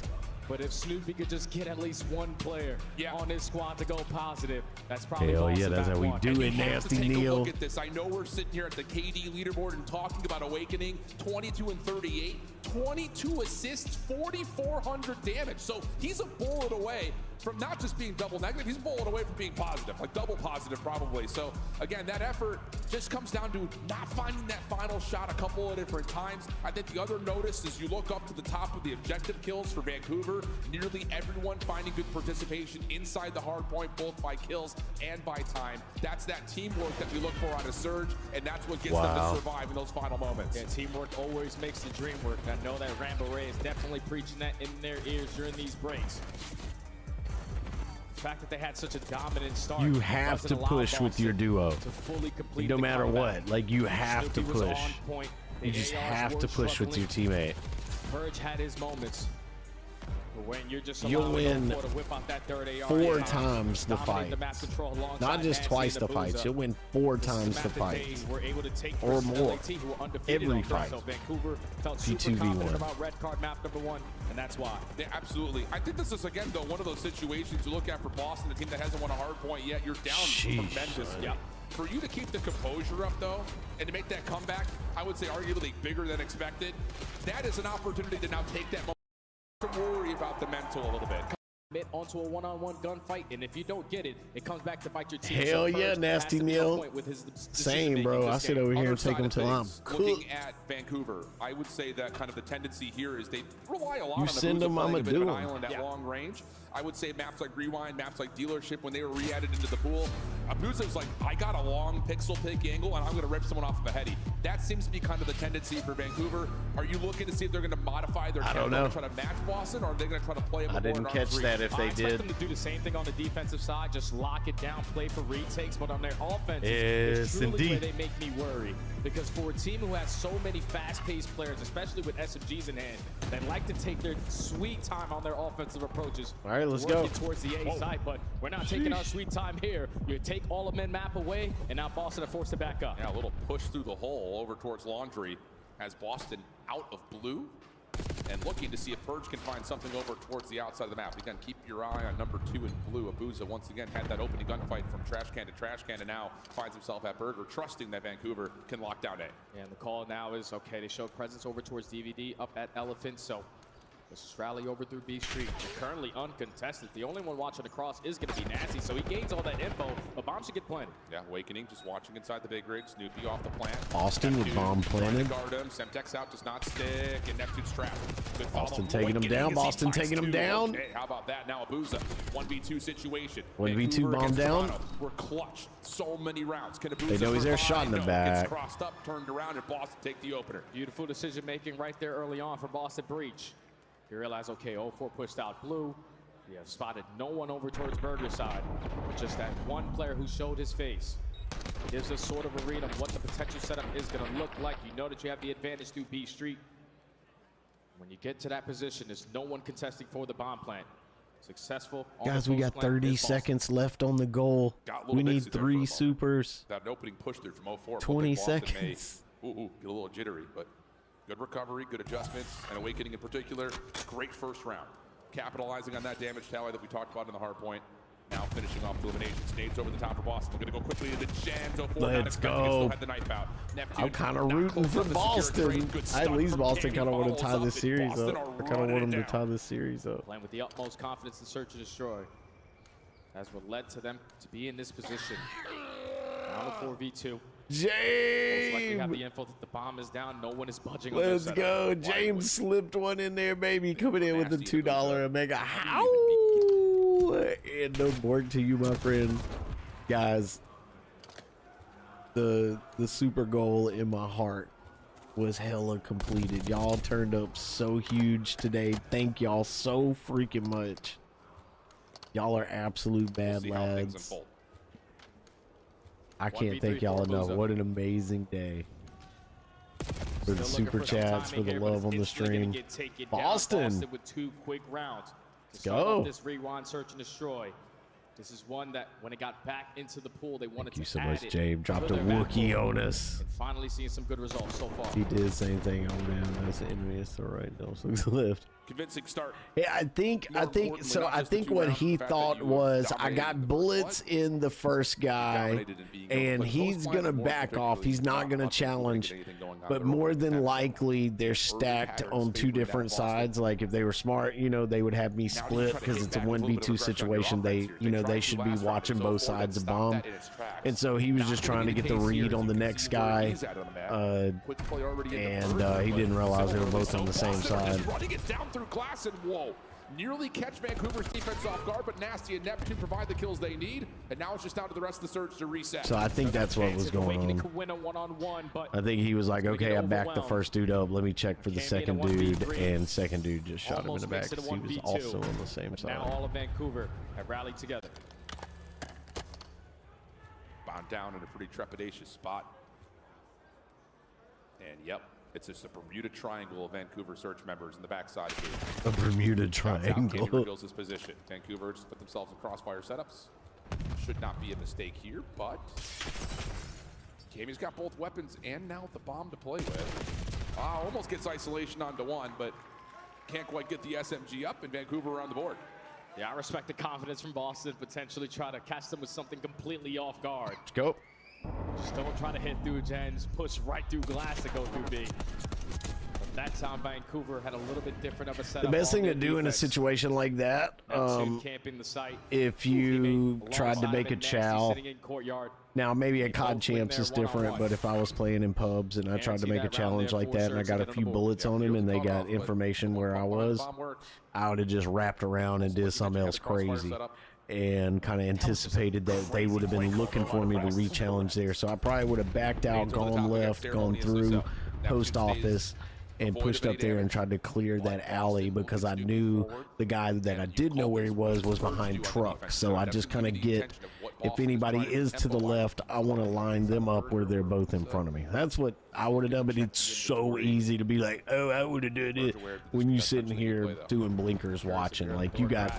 But if Snoopy could just get at least one player on his squad to go positive, that's probably hell yeah, that's how we do it, Nasty Neil. Look at this. I know we're sitting here at the KD leaderboard and talking about Awakening, 22 and 38, 22 assists, 4,400 damage. So he's a bullet away from not just being double negative, he's a bullet away from being positive, like double positive probably. So again, that effort just comes down to not finding that final shot a couple of different times. I think the other notice is you look up to the top of the objective kills for Vancouver, nearly everyone finding good participation inside the hard point, both by kills and by time. That's that teamwork that we look for on a Surge, and that's what gets them to survive in those final moments. Yeah, teamwork always makes the dream work. I know that Rambo Ray is definitely preaching that in their ears during these breaks. The fact that they had such a dominant start. You have to push with your duo. No matter what, like you have to push. You just have to push with your teammate. Purge had his moments. But when you're just You'll win to whip out that third AR 4 times the fight. Not just twice the fights. You'll win 4 times the fight. Or more. Every fight. So Vancouver felt super confident about red card map number 1, and that's why. Yeah, absolutely. I think this is, again, though, one of those situations you look at for Boston, a team that hasn't won a hard point yet. You're down tremendous. Yeah. For you to keep the composure up, though, and to make that comeback, I would say arguably bigger than expected, that is an opportunity to now take that moment to worry about the mental a little bit. Onto a one-on-one gunfight, and if you don't get it, it comes back to bite your team. Hell yeah, Nasty Neil. Same, bro. I sit over here and take him till I'm cooked. Looking at Vancouver, I would say that kind of the tendency here is they rely a lot on send them, I'ma do them. Island at long range. I would say maps like Rewind, maps like Dealership, when they were re-added into the pool, Abuza was like, I got a long pixel pick angle and I'm going to rip someone off of a heady. That seems to be kind of the tendency for Vancouver. Are you looking to see if they're going to modify their camera to try to match Boston, or are they going to try to play them? I didn't catch that if they I expect did. them to do the same thing on the defensive side, just lock it down, play for retakes, but on their offense, Yes, it's truly indeed. where they make me worry. Because for a team who has so many fast-paced players, especially with SMGs in hand, they like to take their sweet time on their offensive approaches. All right, let's working go. towards the A side, but we're not taking our sweet time here. You take all of mid-map away, and now Boston are forced to back up. Yeah, a little push through the hole over towards Laundry has Boston out of blue and looking to see if Purge can find something over towards the outside of the map. Again, keep your eye on number 2 in blue. Abuza once again had that opening gunfight from trash can to trash can, and now finds himself at Burger, trusting that Vancouver can lock down A. And the call now is, okay, they showed presence over towards DVD, up at Elephant, so let's just rally over through B Street. They're currently uncontested. The only one watching across is going to be Nasty, so he gains all that info, but Bomb should get planted. Yeah, Awakening just watching inside the big rig. Snoopy off the plant. Boston with bomb planted. Guard him. Semtex out, does not stick, and Neptune's trapped. Good follow. Boston taking him Awakening down. as he Boston finds taking him two. down. Okay, how about that? Now Abuza, 1v2 situation. 1v2 Vancouver bomb against down. Toronto. We're clutch. So many rounds. Can Abuza They know he's there, survive? shot in the No. back. Gets crossed up, turned around, and Boston take the opener. Beautiful decision making right there early on for Boston Breach. You realize, okay, 0-4 pushed out blue. We have spotted no one over towards Burger side, but just that one player who showed his face. Gives us sort of a read on what the potential setup is going to look like. You know that you have the advantage through B Street. When you get to that position, there's no one contesting for the bomb plant. Successful. on the Guys, we post got plant 30 is Boston. seconds left on the goal. Got a little We need mixed there for a 3 moment. supers. That opening push through from 0-4. 20 Boston may, seconds. get a little jittery, but good recovery, good adjustments, and Awakening in particular, great first round. Capitalizing on that damage tally that we talked about in the hard point. Now finishing off the elimination. Snades over the top for Boston. We're going to go quickly into Jans. 0-4. Let's go. Still had the knife out. Neptune, I'm kind of not rooting close for enough to secure a Boston. trade. Good At stuff least from Boston Jamie. kind of want Follows to tie up, this and series Boston up. are I kind of running want it them to down. tie this series up. Playing with the utmost confidence in search and destroy. That's what led to them to be in this position. Now the 4v2. Most likely have the James! info that the bomb is down. No one is budging on their Let's setup. go. James slipped one in there, baby. Coming in with the $2 Omega. How? And no work to you, my friend. Guys, the super goal in my heart was hella completed. Y'all turned up so huge today. Thank y'all so freaking much. Y'all are absolute bad See how things lads. unfold. I can't 1v3 thank y'all for enough. Abuza. What an amazing day. For the Still looking super for some chats, for timing the here, but love it's on the instantly gonna stream. get taken down. Boston. With 2 quick rounds. To Let's start off go. this rewind, search and destroy. This is one that when it got back into the pool, they wanted Thank you to so add much, it James. to Dropped a their back Wookiee foot. on us. And finally seeing some good results so far. He did the same thing. Oh man, that's the enemy. It's all right. No, so left. Convincing start. Yeah, I think so. importantly, not I just the think 2 what rounds, he the fact that thought you have was, I dominated got the first bullets in the first guy, Dominated and being able to and play he's post gonna line, more back off. He's particularly not gonna offense, we didn't challenge. get anything going on But there. more Early than patterns. likely, they're stacked patterns on 2 favoring that different Boston. sides. Like if they were smart, you know, they would have me Now you split try to because hit it's a back with a little bit 1v2 of aggression on your situation. offense They, here. you know, tried they to should be last round. watching It was both 0-4 that sides of stopped bomb. that in its tracks. And so he was Not just gonna trying to be get the the case here, read as on you the can next see where guy. he's at on the map. Quick play already in the And first, he but didn't realize they were still both on the same Boston are just side. running it down through glass, and whoa. Nearly catch Vancouver's defense off guard, but Nasty and Neptune provide the kills they need, and now it's just down to the rest of the surge to reset. So I think that's what was going Awakening on. could win a one-on-one, but I think he was like, gonna get okay, I backed the overwhelmed. first dude up. Let me check for the Can't be in a second dude, 1v3. and second dude just shot him in almost the back makes it a because he was 1v2. also on the same But side. now all of Vancouver have rallied together. Bound down in a pretty trepidatious spot. And yep, it's just a Bermuda Triangle of Vancouver Search members in the backside here. A Bermuda Candy Triangle. reveals his position. Vancouver just put themselves in crossfire setups. Should not be a mistake here, but Kami's got both weapons and now the bomb to play with. Almost gets isolation onto one, but can't quite get the SMG up, and Vancouver on the board. Yeah, I respect the confidence from Boston. Potentially try to catch them with something completely off guard. Let's go. Just don't try to hit through gens. Push right through glass to go through B. But that time Vancouver had a little bit different of a setup. The best thing to on do in a defense. situation like that, Neptune camping the site. if you tried to Alongside make a Nasty chow, sitting in courtyard. now maybe at They both COD win Champs there is different, one-on-one. but if I was playing in pubs and I tried to Guarantee make a that round challenge there, like four that and I shirts got to a get few on the board. bullets on him and they got but information where I was, I would have just wrapped around and did something else crazy and kind of anticipated that they would have been looking for me to re-challenge there. So I probably would have backed out, gone left, gone through post office, and pushed up there and tried to clear that alley because I knew the guy that I did know where he was behind truck. So I just kind of get, if anybody is to the left, I want to line them up where they're both in front of me. That's what I would have done, but it's so easy to be like, oh, I would have done it when you sitting here doing blinkers watching. Like you got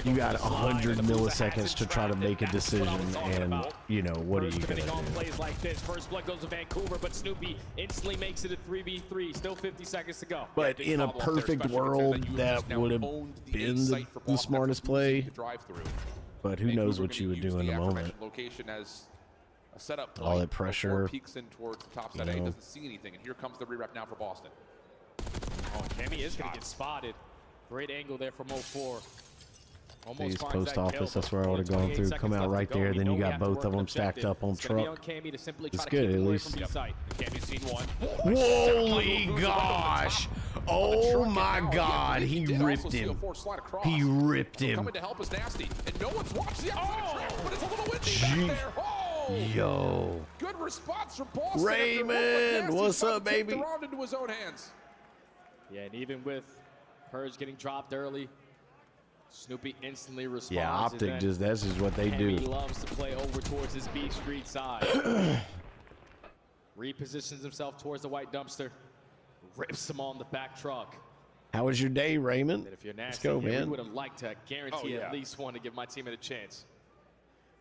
100 milliseconds to try to make a decision, and you know what are you gonna Depending on do? plays like this, first blood goes to Vancouver, but Snoopy instantly makes it a 3v3. Still 50 seconds to go. But in a perfect world, that would have been the smartest play. But who knows what you would do in the moment. Location as a setup. All that pressure, peeks in towards the top you set A, know. doesn't see anything, and here comes the re-rep now for Boston. Oh, Cammy is going to get spotted. Great angle there from 04. Almost These finds post that office, kill, that's where I would have but gone 28 through. seconds Come out left to right go. there, We then know you we got have to both work of an them stacked objective. up on It's gonna be truck. on Cammy to simply It's try to good, keep at it away least. from B-site. Cammy's seen one. Holy gosh! Oh my God! He ripped him. He ripped him. Coming to help is Nasty, and no one's watched the outside track, but it's a little windy back there. Oh! Yo. Good response from Boston. Raymond, what's up, Take baby? the round into his own hands. Yeah, and even with Purge getting dropped early, Snoopy instantly responds. Yeah, and Optic then just, that's just what they Cammy do. loves to play over towards his B Street side. Repositions himself towards the white dumpster. Rips him on the back truck. How was your day, Raymond? And if you're Let's nasty, go, here, we man. would have liked to guarantee Oh, yeah. at least one to give my teammate a chance.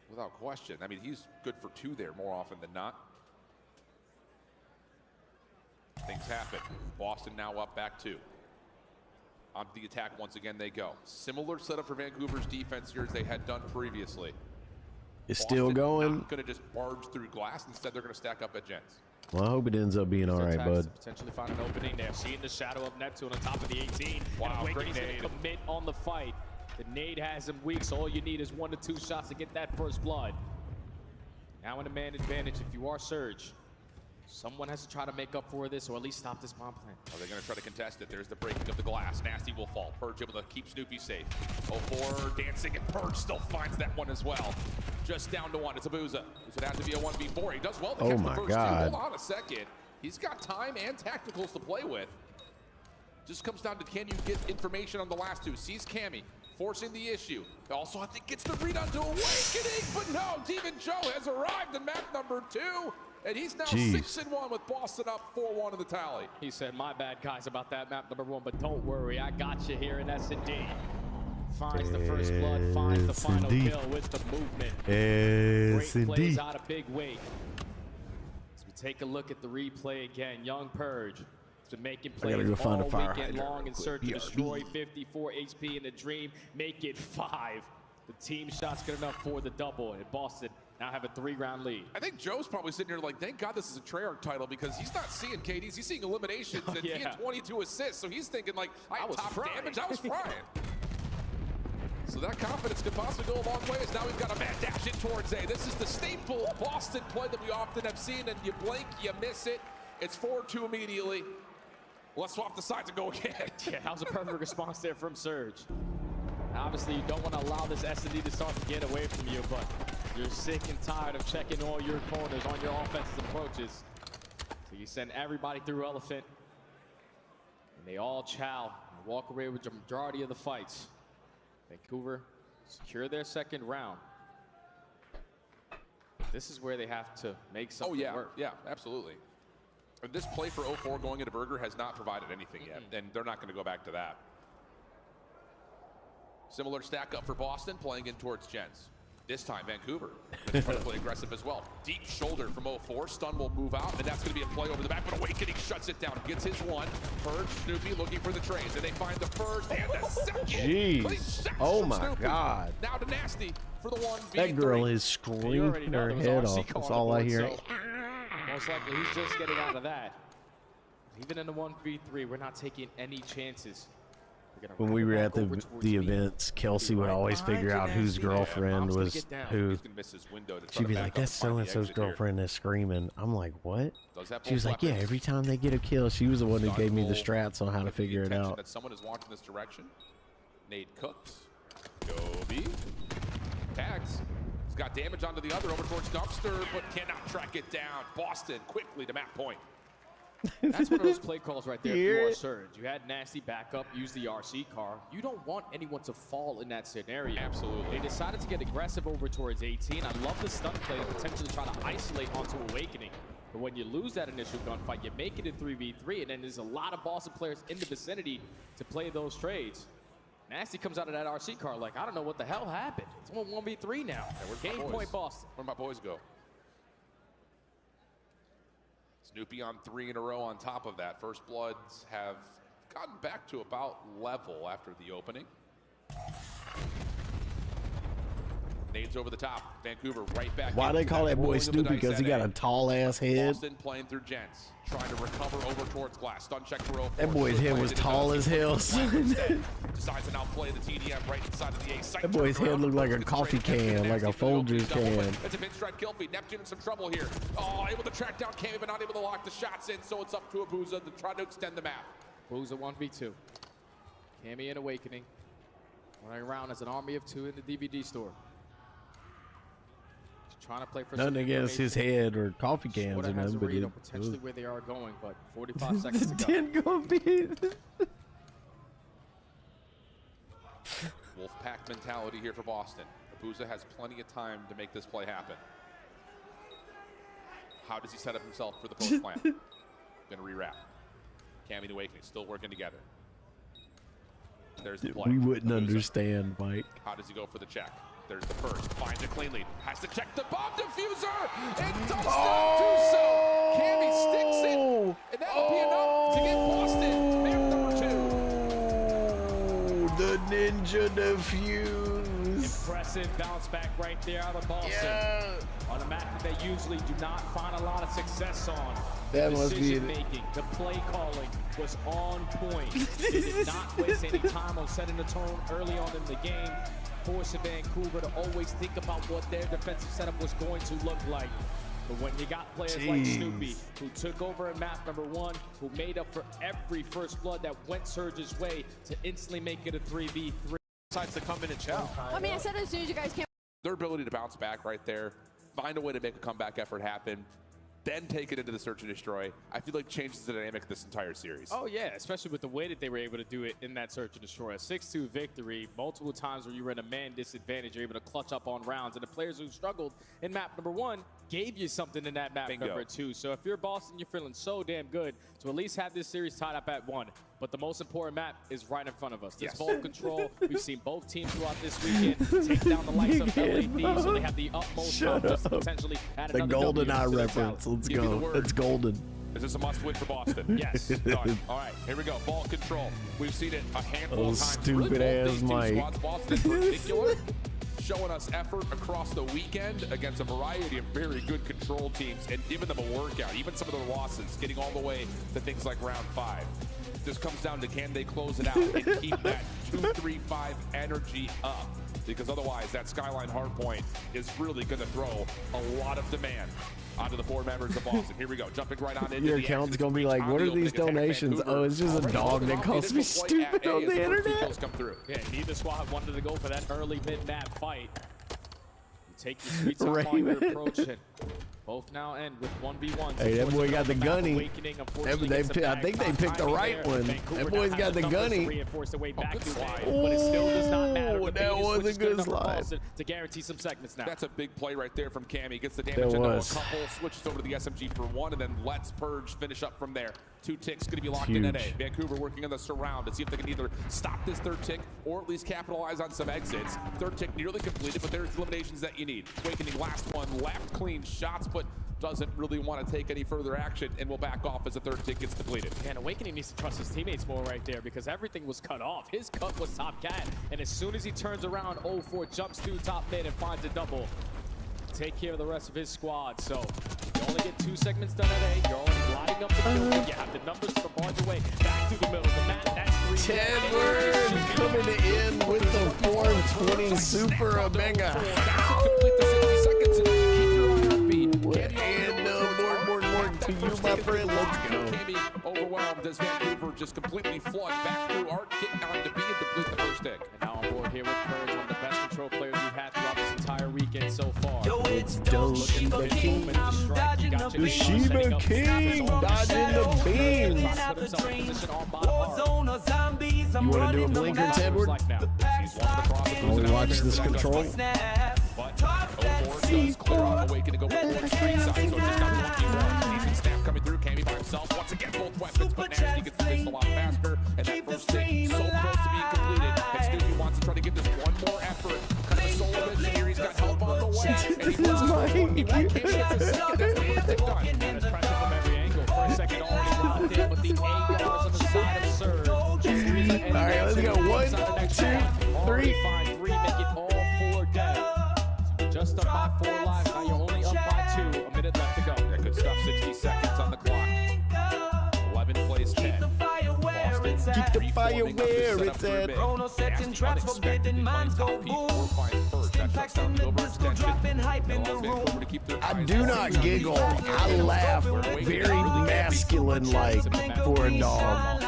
Without question. I mean, he's good for 2 there more often than not. Things happen. Boston now up back 2. On the attack once again they go. Similar setup for Vancouver's defense here as they had done previously. It's still going. Not going to just barge through glass. Instead, they're going to stack up at Gents. Well, I hope it ends up being all right, Attacks bud. to potentially find an opening there. Seeing the shadow of Neptune on top of the 18. Wow, and great Awakening's going nade. to commit on the fight. The nade has him weak, so all you need is 1 to 2 shots to get that first blood. Now in a man advantage if you are Surge. Someone has to try to make up for this or at least stop this bomb plan. Are they going to try to contest it? There's the breaking of the glass. Nasty will fall. Purge able to keep Snoopy safe. 04 dancing, and Purge still finds that one as well. Just down to 1. It's Abuza. This would have to be a 1v4. He does well to Oh catch my the first God. 2. Hold on a second. He's got time and tacticals to play with. Just comes down to can you get information on the last 2. Sees Cammy forcing the issue. Also, I think gets the read onto Awakening, but no, Demon Joe has arrived in map number 2. And he's now Jeez. 6-1 with Boston up 4-1 in the tally. He said, my bad, guys, about that map number 1, but don't worry, I got you here, and that's indeed. Finds the first blood, finds the Yes, final indeed. kill with the movement. Yes, Great plays indeed. out of Big Wake. As we take a look at the replay again, Young Purge has been making I gotta plays go find a all fire weekend hydrant long real in quick. search to BRB. destroy 54 HP in the Dream, make it 5. The team shot's good enough for the double, and Boston now have a 3-round lead. I think Joe's probably sitting here like, thank God this is a Treyarch title because he's not seeing KDs, he's seeing eliminations, and he Yeah. had 22 assists, so he's thinking like, I had was top frying. damage, I was frying. So that confidence could possibly go a long way as now we've got a man dash in towards A. This is the staple Boston play that we often have seen, and you blink, you miss it. It's 4-2 immediately. Let's swap the sides and go again. Yeah, that was a perfect response there from Surge. Obviously, you don't want to allow this S&D to start to get away from you, but you're sick and tired of checking all your corners on your offensive approaches. So you send everybody through Elephant, and they all chow and walk away with the majority of the fights. Vancouver secure their second round. This is where they have to make something work. Yeah, absolutely. And this play for 04 going into Burger has not provided anything yet, and they're not going to go back to that. Similar stack up for Boston, playing in towards Gents. This time, Vancouver going to try to play aggressive as well. Deep shoulder from 04. Stun will move out, and that's going to be a play over the back, but Awakening shuts it down. Gets his 1. Purge, Snoopy looking for the trades, and they find the first and the second. Clean Jeez. sets Oh from my Snoopy. God. Now to Nasty for the 1. That girl is You already screaming know her there was head RC off. call That's on all the I board, hear. so most likely he's just getting out of that. Even in the 1v3, we're not taking any chances. When we were at the events, Kelsey would always figure out whose girlfriend was who. She'd be like, "That's so-and-so's girlfriend that's screaming." I'm like, "What?" She was like, "Yeah, every time they get a kill." She was the one who gave me the strats on how to figure it out. That someone is walking this direction. Nade cooked. Gobi. Tags. He's got damage onto the other over towards Dumpster, but cannot track it down. Boston quickly to map point. That's one of those play calls right there. If you are Surge, you had Nasty back up, use the RC car. You don't want anyone to fall in that scenario. Absolutely. They decided to get aggressive over towards 18. I love the stun play to potentially try to isolate onto Awakening. But when you lose that initial gunfight, you make it in 3v3, and then there's a lot of Boston players in the vicinity to play those trades. Nasty comes out of that RC car like, I don't know what the hell happened. It's 1v3 now. Game point Boston. Where my boys go? Snoopy on 3 in a row on top of that. First Bloods have gotten back to about level after the opening. Nades over the top. Vancouver right back. Why they call that boy Snoopy? Because he got a tall ass head. Boston playing through gents, trying to recover over towards glass. Stun check for 04. That boy's head was tall as hell. Decides to now play the TDM right inside of the A. That boy's head looked like a coffee can, like a Folgers can. It's a pinstripe kill feed. Neptune in some trouble here. Oh, able to track down Cammy, but not able to lock the shots in. So it's up to Abuza to try to extend the map. Abuza 1v2. Cammy and Awakening running around as an army of 2 in the DVD store. Trying to play for nothing against his head or coffee cans or nothing, but potentially where they are going, but 45 seconds to go. Didn't go be. Wolfpack mentality here for Boston. Abuza has plenty of time to make this play happen. How does he set up himself for the post plant? Gonna rewrap. Cammy and Awakening still working together. There's the play. We wouldn't Abuza. Understand, Mike. How does he go for the check? There's the first. Finds it cleanly. Has to check the bomb diffuser. And does not do so. Cammy sticks it. And that'll be enough to get Boston map number 2. The ninja defuse. Impressive bounce back right there out of Boston. Yeah. On a map that they usually do not find a lot of success on. That the must be decision making, the play calling was on point. They did not waste any time on setting the tone early on in the game. Forcing Vancouver to always think about what their defensive setup was going to look like. But when you got players like Snoopy, who took over at map number 1, who made up for every first blood that went Surge's way to instantly make it a 3v3. Decides to come in and chow. I mean, I said as soon as you guys came. Their ability to bounce back right there, find a way to make a comeback effort happen, then take it into the search and destroy, I feel like changes the dynamic of this entire series. Oh yeah, especially with the way that they were able to do it in that search and destroy. A 6-2 victory, multiple times where you were in a man disadvantage, you're able to clutch up on rounds, and the players who struggled in map number 1 gave you something in that map number 2. So if you're Boston, you're feeling so damn good to at least have this series tied up at 1. But the most important map is right in front of us. This ball control, we've seen both teams throughout this weekend take down the likes of LA Thieves, so they have the utmost confidence to potentially add the another GoldenEye reference. Let's go. It's golden. Is this a must-win for Boston? Yes. Done. All right, here we go. Ball control. We've seen it a handful of times. Stupid ass Mike. Squads, Boston in particular, showing us effort across the weekend against a variety of very good control teams and giving them a workout. Even some of their losses, getting all the way to things like round 5. This comes down to can they close it out and keep that 2-3-5 energy up, because otherwise that Skyline hardpoint is really going to throw a lot of demand onto the 4 members of Boston. Here we go, jumping right on into Your the account's gonna be like, what are these donations? Oh, it's just a dog that calls me stupid on the internet. Come through. Yeah, neither squad wanted to go for that early mid-map fight. You take your sweet time on your approach, and both now end with 1v1. Hey, that boy got the gunny. I think they picked the right one. That boy's got the gunny. But it still does not matter. That was a good slide. To guarantee some segments now. That's a big play right there from Cammy. Gets the damage into a couple, switches over to the SMG for 1, and then lets Purge finish up from there. 2 ticks going to be locked in at A. Vancouver working on the surround to see if they can either stop this 3rd tick or at least capitalize on some exits. 3rd tick nearly completed, but there's eliminations that you need. Awakening last one, left clean shots, but doesn't really want to take any further action and will back off as the 3rd tick gets depleted. And Awakening needs to trust his teammates more right there, because everything was cut off. His cut was top cat, and as soon as he turns around, 0-4 jumps to top mid and finds a double. take care of the rest of his squad. So you only get 2 segments done at A. You're already lining up the kill. You have the numbers to barge away back through the middle. The mat, that's 3. Tedward coming in with the 420 Super Omega. Complete the 60 seconds and keep your eye on B. And more to you, my friend. Let's go. Cammy overwhelmed as Vancouver just completely flood back through Art, getting on to B and complete the first egg. And now on board here with Courage, one of the best control players we've had throughout this entire weekend so far. Yo, it's Shiba King. Shiba King dodging the beam. You want to do a blinker, Tedward? Only watch this control. But 04 does clear off Awakening over towards street side, so it's just got 1v1. Decent snap coming through. Cammy by himself. Once again, both weapons, but Nasty gets the pistol out faster. And that first thing so close to being completed. And Snoopy wants to try to give this one more effort. Kind of a solo mission here. He's got help on the way. And he does Cammy gets the second. That's the first thing done. And it's pressure from every angle. For a second, already locked in, but the ARs on the side of Surge. All right, let's go. 1, 2, 3. Find 3, make it all 4 dead. Just up by 4 lives. Now you're only up by 2. A minute left to go. Yeah, good stuff. 60 seconds on the clock. 11 plays 10. Keep the fire where it's at. Chrono setting traps, forbidden minds go boom. I do not giggle. I laugh very masculine-like for a dog.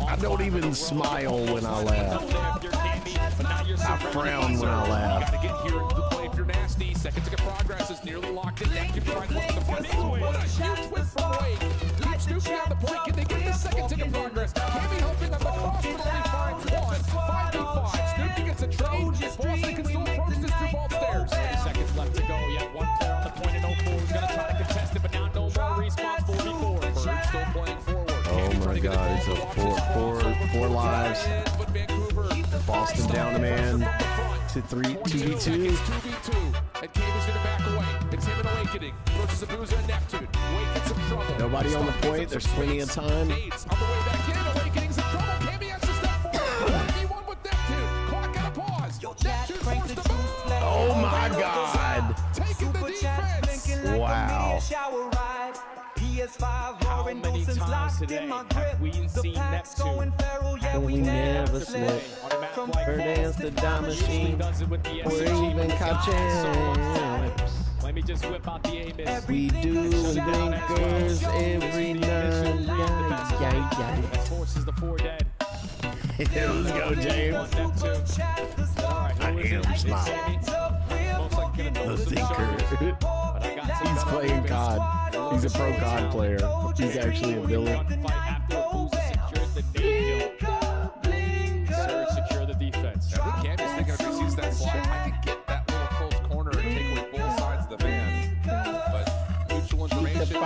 I don't even smile when I laugh. I frown when I laugh. Gotta get here into play if you're Nasty. Second to get progress is nearly locked in. Now keep trying to look at the front. What a huge win from Wade. Dude, Snoopy on the point. Can they get the second tick of progress? Cammy helping on the cross, but only finds one. 5v5. Snoopy gets a trade. Boston can still approach this through vault stairs. 30 seconds left to go. Yet one player on the point in 04 who's going to try to contest it, but now no more responsible before. Bird still playing forward. Oh my God, it's a four lives. Boston down a man to 2v2. 2v2. And Cammy's gonna back away. It's him and Awakening versus Abuza and Neptune. Wake gets some trouble. Nobody on the point. There's plenty of time. Nades on the way back in. Awakening's in trouble. Cammy has to step forward. 1v1 with Neptune. Clock got a pause. Neptune forced the move. Oh my God. Taking the defense. Wow. How many times today have we seen Neptune? And we never slip. Her dance the dime machine. Or even catch it. Let me just whip out the aim. We do blinkers every night. That forces the 4 dead. Let's go, James. I am smiling. The thinker. He's playing COD. He's a pro COD player. He's actually a villain. Surge secure the defense. I think Cammy's thinking if he sees that slide, I could get that little close corner and take away both sides of the van. But mutual information.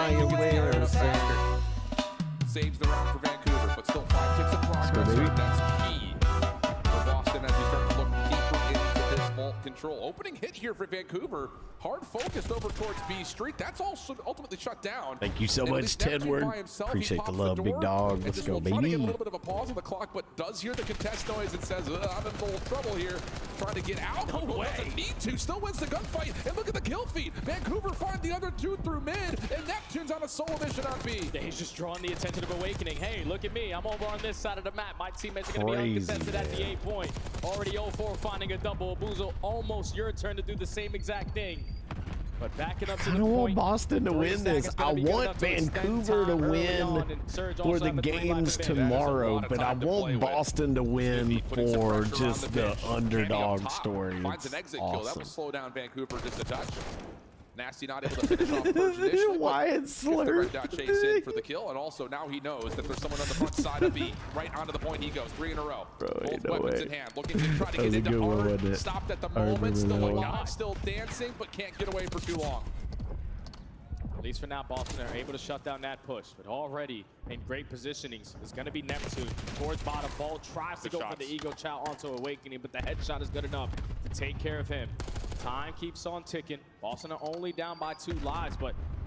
Saves the round for Vancouver, but still 5 ticks of progress. That's key for Boston as we start to look deeper into this vault control. Opening hit here for Vancouver. Hard focused over towards B Street. That's also ultimately shut down. Thank you so much, Tedward. Appreciate the love, big dog. Let's go, baby. Trying to get a little bit of a pause on the clock, but does hear the contest noise and says, I'm in a little trouble here. Trying to get out. No way. Doesn't need to. Still wins the gunfight. And look at the kill feed. Vancouver find the other 2 through mid, and Neptune's on a solo mission on B. He's just drawing the attention of Awakening. Hey, look at me. I'm over on this side of the map. My teammates are going to be uncontested at the 8 point. Already 04 finding a double. Abuzo, almost your turn to do the same exact thing. But backing up to the point. I don't want Boston to win this. I want Vancouver to win for the games tomorrow, but I want Boston to win for just the underdog story. Finds an exit kill. That Awesome. will slow down Vancouver just a touch. Nasty not able to finish off Purge initially. Wyatt Gets the red dot chase in for the kill, and also now he knows that there's someone on the front side of B. Right onto the point he goes. 3 in a row. Both weapons in hand. Looking to try to get into Art. Stopped at the moment. Still alive, still dancing, but can't get away for too long. At least for now, Boston are able to shut down that push, but already in great positionings. There's going to be Neptune towards bottom. Ball tries to go for the Ego Chow onto Awakening, but the headshot is good enough to take care of him. Time keeps on ticking. Boston are only down by 2 lives, but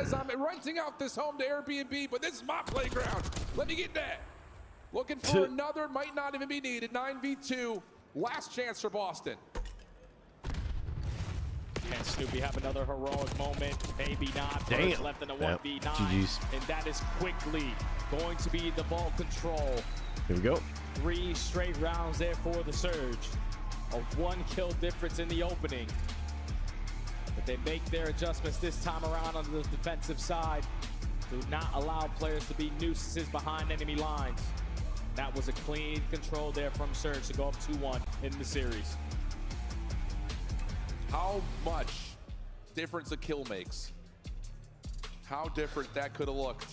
says, I'm renting out this home to Airbnb, but this is my playground. Let me get that. Looking for another, might not even be needed. 9v2, last chance for Boston. Can Snoopy have another heroic moment? Maybe not. Damn. First left in the Yep. 1v9. GG's. And that is quickly going to be the ball control. Here we go. 3 straight rounds there for the Surge. A 1 kill difference in the opening. But they make their adjustments this time around on the defensive side. Do not allow players to be nuisances behind enemy lines. That was a clean control there from Surge to go up 2-1 in the series. How much difference a kill makes. How different that could have looked.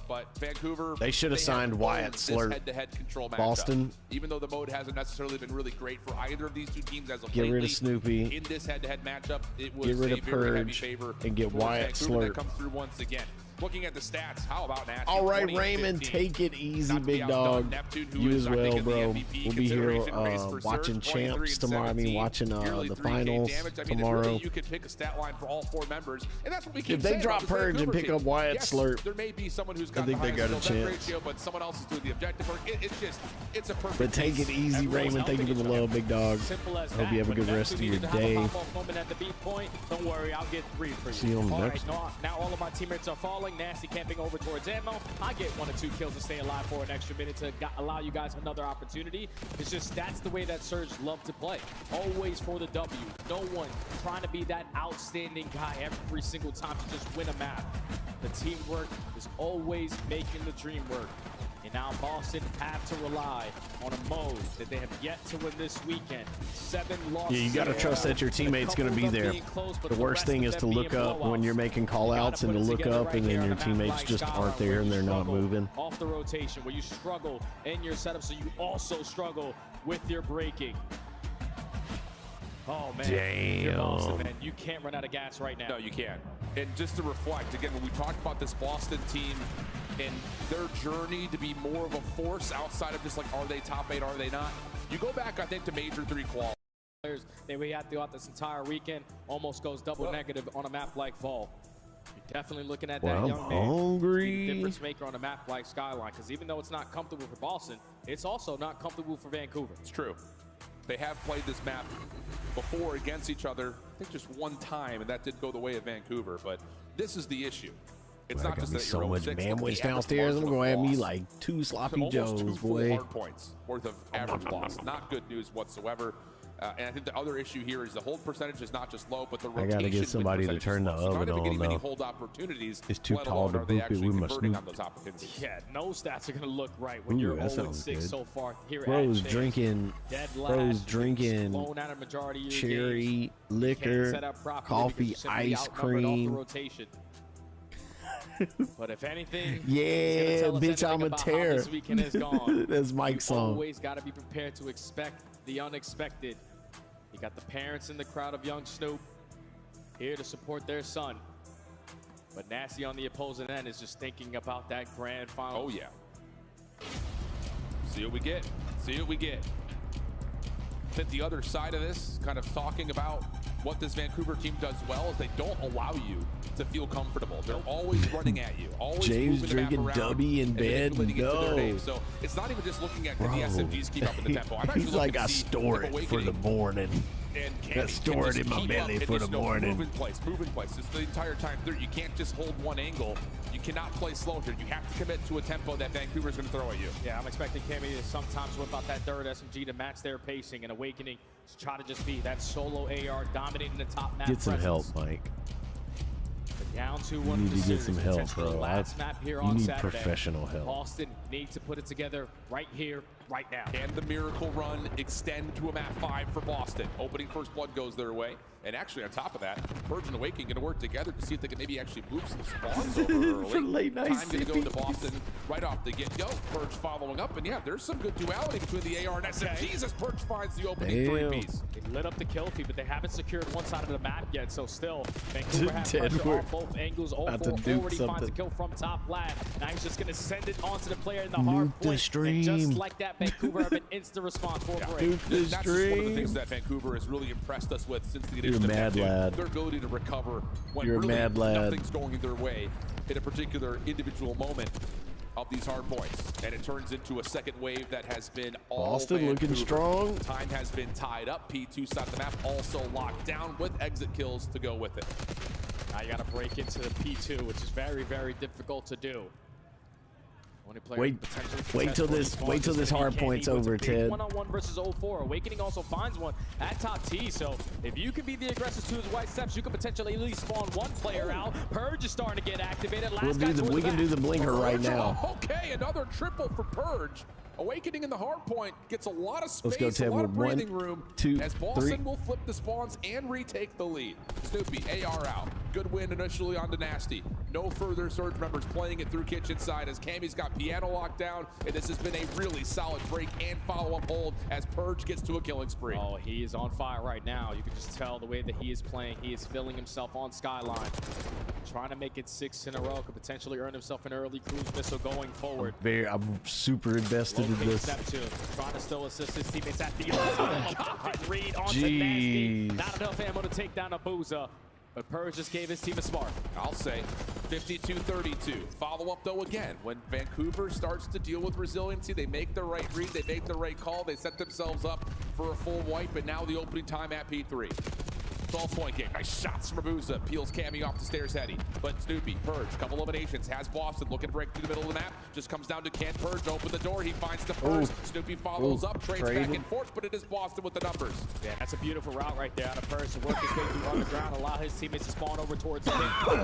But Vancouver, They should have signed Wyatt Slurp. Head-to-head control matchup. Boston. Even though the mode hasn't necessarily been really great for either of these two teams as of Get rid lately, of Snoopy. in this head-to-head matchup, it was Get rid a of very heavy Purge favor and get for Wyatt Vancouver that Slurp. comes through once again. Looking at the stats, how about Nasty? All right, 20 and Raymond, 15. take it easy, Not to be big outdone. dog. Neptune, who You is, as I think, well, in the bro. MVP We'll be here consideration race for watching Surge, 23 champs and tomorrow. I mean, 17, watching nearly the 3K finals damage. I mean, tomorrow. Really, you could pick a stat line for all 4 members, and that's what we keep If they saying drop about this Purge and Vancouver pick team. up Wyatt Yes, Slurp, there may be someone who's I got think the they highest got a skill death chance. ratio, but someone else is doing the objective work. It's a perfect. But take it easy, Raymond. Thank you for the love, big dog. Simple as Hope you have a that. good When rest of Neptune your needed to have a day. pop-off moment at the beat point, don't worry, I'll get 3 for you. See you on the All next right, now all of my teammates are falling. Nasty camping over towards ammo. I get 1 or 2 kills to stay alive for an extra minute to allow you guys another opportunity. It's just that's the way that Surge love to play. Always for the W. No one trying to be that outstanding guy every single time to just win a map. The teamwork is always making the dream work. And now Boston have to rely on a mode that they have yet to win this weekend. 7 losses. Yeah, you got to trust that your teammate's going to be there. The worst thing is to look up when you're making call-outs and to look up and then your teammates just aren't there and they're not moving. Off the rotation, where you struggle in your setup, so you also struggle with your braking. Oh, man. You're Boston, Damn. man. You can't run out of gas right now. No, you can't. And just to reflect, again, when we talked about this Boston team and their journey to be more of a force outside of just like, are they top 8, are they not? You go back, I think, to Major 3 qual. Players that we had throughout this entire weekend almost goes double negative on a map like Fall. You're definitely looking at that Well, young man. hungry. The difference maker on a map like Skyline, because even though it's not comfortable for Boston, it's also not comfortable for Vancouver. It's true. They have played this map before against each other, I think just 1 time, and that did go the way of Vancouver. But this is the issue. It's I not got just me that so you're much 0-6, bandwidth the downstairs. I'm average going to have me loss. like 2 sloppy Almost joes, 2 full boy. hard points worth of average loss. Not good news whatsoever. And I think the other issue here is the hold percentage is not just low, but the I rotation gotta get somebody to percentage turn is the low. So oven not even getting on, many though. hold opportunities. It's too let tall alone to are they boop it actually with my converting on Snoop. those opportunities. Yeah, no stats are going to look right when Ooh, you're that 0-6 sounds good. so far here Bro's at Chase. drinking, Dead bro's last, drinking blown out a majority of your cherry, games. liquor, Can't set up properly coffee, because you're simply ice outnumbered off the cream. rotation. But if anything, Yeah, it's gonna tell us bitch, anything I'm a about how tear. this weekend has gone. That's Mike's You song. always got to be prepared to expect the unexpected. You got the parents in the crowd of young Snoop here to support their son. But Nasty on the opposing end is just thinking about that grand final. Oh, yeah. See what we get. See what we get. I think the other side of this, kind of talking about what this Vancouver team does well, is they don't allow you to feel comfortable. They're always running at you. Always James moving the map drinking around Dubby in and bed? manipulating it to their No. name. So it's not even just looking at can the Bro, SMGs keep up with the tempo. I'm actually he's looking like, to I see store if it for the Awakening morning. and I can store it just in my keep belly up and for just the go morning. Move in place, move in place. It's the entire time through. You can't just hold one angle. You cannot play slow here. You have to commit to a tempo that Vancouver's going to throw at you. Yeah, I'm expecting Cammy to sometimes whip out that third SMG to match their pacing, and Awakening to try to just be that solo AR dominating the top map. Get some presence. help, Mike. But down to You one need of the to get series, some help, potentially the bro. last map here You on need Saturday. professional help. Boston needs to put it together right here, right now. And the miracle run extend to a map 5 for Boston. Opening first blood goes their way. And actually on top of that, Purge and Awakening going to work together to see if they can maybe actually move some spawns over early. For late night Time going to go sipping. to Boston right off the get-go. Purge following up. And yeah, there's some good duality between the AR and SMGs as Purge finds the opening Damn. 3-piece. They lit up the kill feed, but they haven't secured one side of the map yet, so still, Vancouver has pressure Deadwood. off both angles. About to 0-4 duke already finds a something. kill from top left. Now he's just going to send it onto the player in the Nuke hard the point. stream. And just like that, Vancouver have an instant response for a break. Duke the That's just one of the stream. things that Vancouver has really impressed us with since the You're addition a of mad Neptune. lad. Their ability to recover when You're a really mad lad. nothing's going their way in a particular individual moment. of these hard points, and it turns into a second wave that has been all Boston Vancouver. looking strong. Time has been tied up. P2 side of the map also locked down with exit kills to go with it. Now you got to break into the P2, which is very, very difficult to do. Wait till this hard point's over, Ted. One-on-one versus 04. Awakening also finds one at top T, so if you can be the aggressor to his white steps, you can potentially at least spawn one player out. Purge is starting to get activated. We can do the blinker right now. Okay, another triple for Purge. Awakening in the hard point gets a lot of space, Let's go, Ted. a lot of breathing 1, room 2, as Boston 3. will flip the spawns and retake the lead. Snoopy, AR out. Good win initially on the Nasty. No further Surge members playing it through Kitchen side as Cammy's got piano locked down, and this has been a really solid break and follow-up hold as Purge gets to a killing spree. Oh, he is on fire right now. You can just tell the way that he is playing. He is filling himself on Skyline. Trying to make it 6 in a row, could potentially earn himself an early cruise missile going forward. I'm super invested in this. Neptune trying to still assist his teammates at the perfect read onto Nasty. Not enough ammo to take down Abuza, but Purge just gave his team a spark. I'll say 52-32. Follow up though again. When Vancouver starts to deal with resiliency, they make the right read, they make the right call, they set themselves up for a full wipe, and now the opening time at P3. 12-point game. Nice shots from Abuza. Peels Cammy off the stairs heady. But Snoopy, Purge, couple eliminations. Has Boston looking to break through the middle of the map. Just comes down to can Purge open the door. He finds the first. Snoopy follows up, trades back and forth, but it is Boston with the numbers. Yeah, that's a beautiful route right there out of Purge to work his way through underground, allow his teammates to spawn over towards the pit.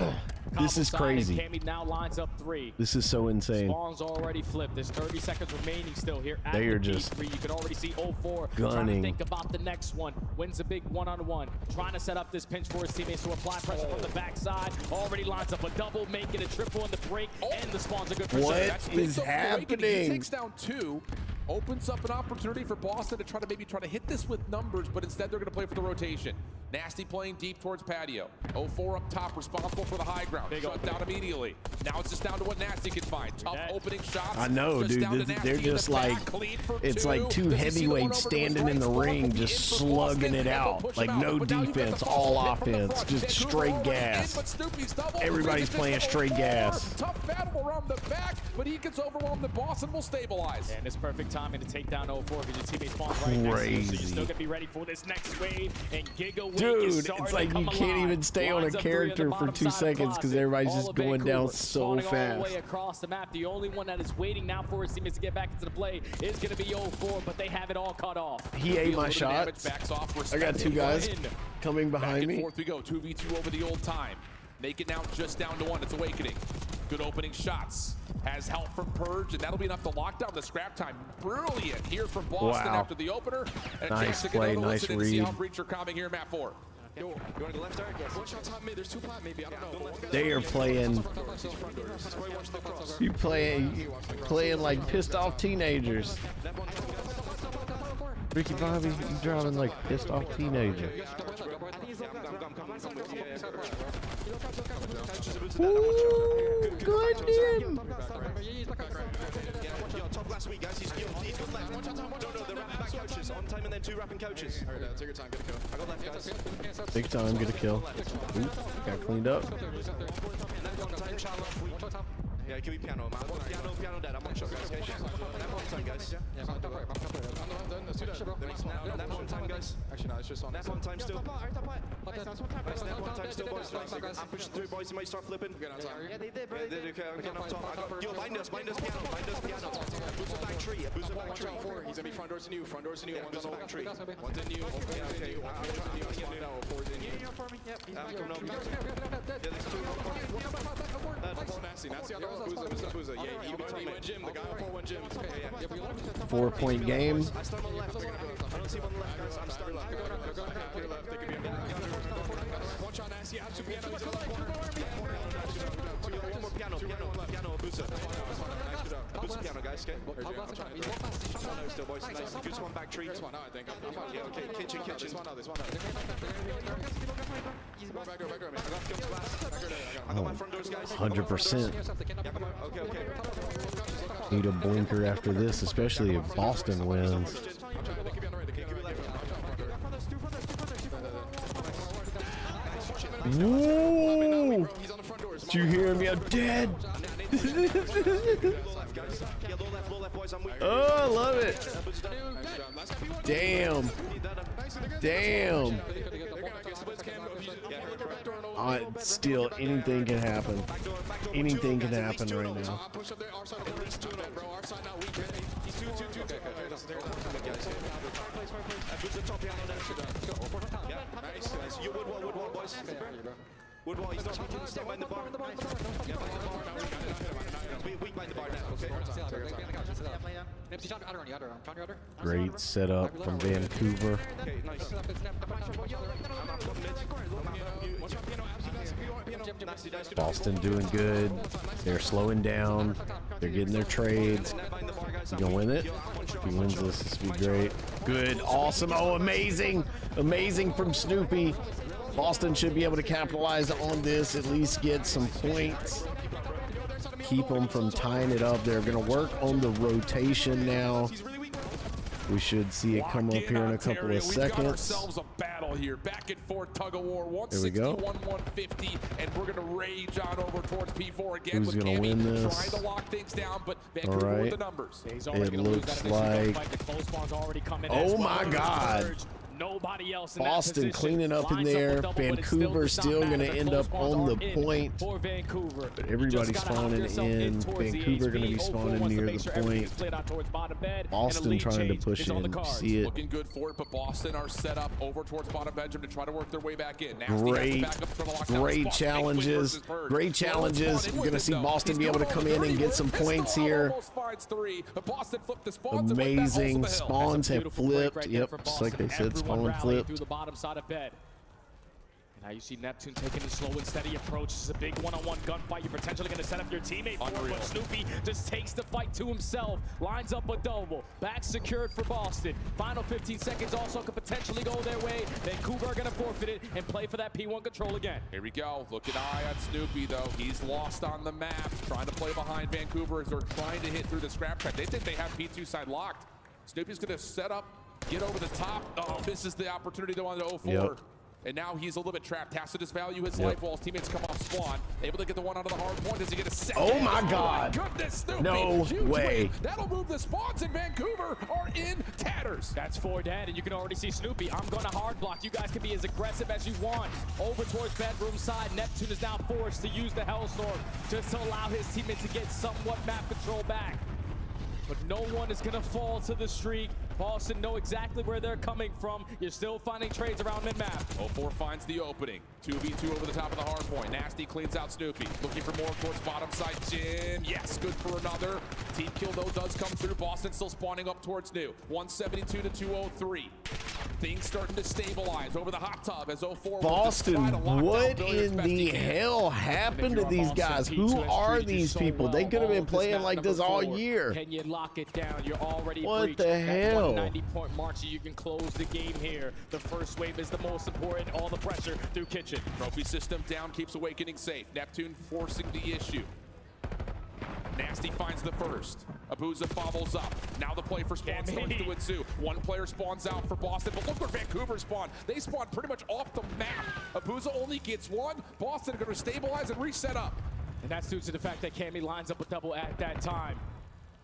This is crazy. Cammy now lines up 3. This is so insane. Spawn's already flipped. There's 30 seconds remaining still here at They are the just P3. You can already see 04 gunning. trying to think about the next one. Wins a big one-on-one. Trying to set up this pinch for his teammates to apply pressure from the backside. Already lines up a double, making a triple in the break, and the spawn's a good percent. What is happening? He takes down 2. Opens up an opportunity for Boston to try to hit this with numbers, but instead they're going to play for the rotation. Nasty playing deep towards patio. 04 up top, responsible for the high ground. Shut down immediately. Now it's just down to what Nasty can find. Tough opening shots. I know, dude. They're just like, it's like 2 heavyweights standing in the ring, just slugging it out. Like no defense, all offense, just straight gas. Everybody's playing straight gas. Tough battle around the back, but he gets overwhelmed and Boston will stabilize. And it's perfect timing to take down 04 because your teammate spawns right next to you, so you're still going to be ready for this next wave. And Giga Wake is Dude, it's like you can't even stay on a character for 2 seconds because everybody's just going down so fast. All the way across the map. The only one that is waiting now for his teammates to get back into the play is going to be 04, but they have it all cut off. He ate my shots. I got 2 guys coming behind me. Forth we go, 2v2 over the old time. Make it now just down to 1. It's Awakening. Good opening shots. Has help from Purge, and that'll be enough to lock down the scrap time. Brilliant here from Boston after the opener. And nice play, nice read. See how Breacher coming here, map 4. Yo, you want to go left, Eric? Yes. One shot top mid. There's 2 plat maybe. I don't know. They are playing. You playing like pissed off teenagers. Ricky Bobby, you driving like pissed off teenager. Ooh, good dude. Top last week, guys. He's good left. No, they're wrapping back coaches. On time and then 2 wrapping coaches. Alright, take your time, get a kill. I got left, guys. Take time, get a kill. Ooh, got cleaned up. Yeah, give me piano, man. Piano dead. I'm on shot, guys. Nap on time, guys. Nap on time, guys. Actually, no, it's just on. Nap on time still. Nice, nap on time still, boys. I'm pushing through, boys. You might start flipping. Yeah, they did, bro. They did, okay. I'm on top. Yo, bind us, piano. Boost back tree. Boost back tree. He's gonna be front doors to you. One's on back tree. One's in you. Okay. I'm trying to get now. 4's in you. Yeah, for me. Yep. Yeah, there's 2. That's nasty. Nasty. Booza. Yeah, you win gym. The guy on 4-1 gym. 4-point game. I start on the left. I don't see him on the left, guys. I'm starting left. They could be one shot nasty. Out to piano. He's in the left corner. One more piano. Booza. Booza piano, guys. Okay. Still, boys. Nice. Good one back tree. This one, I think. Yeah, okay. Kitchen. This one. I got my front doors, guys. 100%. Okay. Need a blinker after this, especially if Boston wins. Woo! Did you hear me? I'm dead. Oh, I love it. Damn. Damn. Still, anything can happen. Anything can happen right now. Woodwall, he's not stand behind the bar. Weak behind the bar now, okay? Great setup from Vancouver. Boston doing good. They're slowing down. They're getting their trades. You gonna win it? If he wins this will be great. Good, awesome, oh, amazing. Amazing from Snoopy. Boston should be able to capitalize on this, at least get some points. Keep them from tying it up. They're going to work on the rotation now. We should see it come up here in a couple of seconds. We've got ourselves a battle here. Back and forth tug of war. 161, 150, and we're going to rage on over towards P4 again. Who's going to win this? Trying to lock things down, but Vancouver with the numbers. It looks like... Oh my God. Nobody else in Boston cleaning up in there. Vancouver still going to end up on the point. But everybody's spawning in. Vancouver going to be spawning near the point. Boston trying to push in. See it. Looking good for it, but Boston are set up over towards bottom Benjamin to try to work their way back in. Great challenges. Great challenges. We're going to see Boston be able to come in and get some points here. Amazing. Spawns have flipped. Yep, just like they said. Spawn flipped. Through the bottom side of bed. And now you see Neptune taking a slow and steady approach. This is a big one-on-one gunfight. You're potentially going to set up your teammate for it, but Snoopy just takes the fight to himself. Lines up a double. Back secured for Boston. Final 15 seconds also could potentially go their way. Vancouver are going to forfeit it and play for that P1 control again. Here we go. Look at eye on Snoopy, though. He's lost on the map. Trying to play behind Vancouver as they're trying to hit through the scrap track. They think they have P2 side locked. Snoopy's going to set up, get over the top. Oh, misses the opportunity though on the 0-4. Yep. And now he's a little bit trapped. Has to disvalue his life while his teammates come off spawn. Able to get the one out of the hard point. Does he get a second? Oh my God. Oh my goodness, Snoopy. No Huge way. win. That'll move the spawns in Vancouver are in tatters. That's 4 dead, and you can already see Snoopy. I'm going to hard block. You guys can be as aggressive as you want. Over towards bedroom side. Neptune is now forced to use the Hellstorm just to allow his teammates to get somewhat map control back. But no one is going to fall to the streak. Boston know exactly where they're coming from. You're still finding trades around mid-map. 0-4 finds the opening. 2v2 over the top of the hard point. Nasty cleans out Snoopy. Looking for more towards bottom side. Jin. Yes, good for another. Team kill, though, does come through. Boston still spawning up towards New. 172 to 203. Things starting to stabilize over the hot tub as 0-4. Boston, what in the hell happened to these guys? Who are these people? They could have been playing like this all year. Can you lock it down? You're already what the hell? 90-point mark, so you can close the game here. The first wave is the most important. All the pressure through Kitchen. Trophy system down, keeps Awakening safe. Neptune forcing the issue. Nasty finds the first. Abuza follows up. Now the play for spawn starts to ensue. One player spawns out for Boston, but look where Vancouver spawned. They spawned pretty much off the map. Abuza only gets one. Boston going to stabilize and reset up. And that's due to the fact that Cammy lines up a double at that time.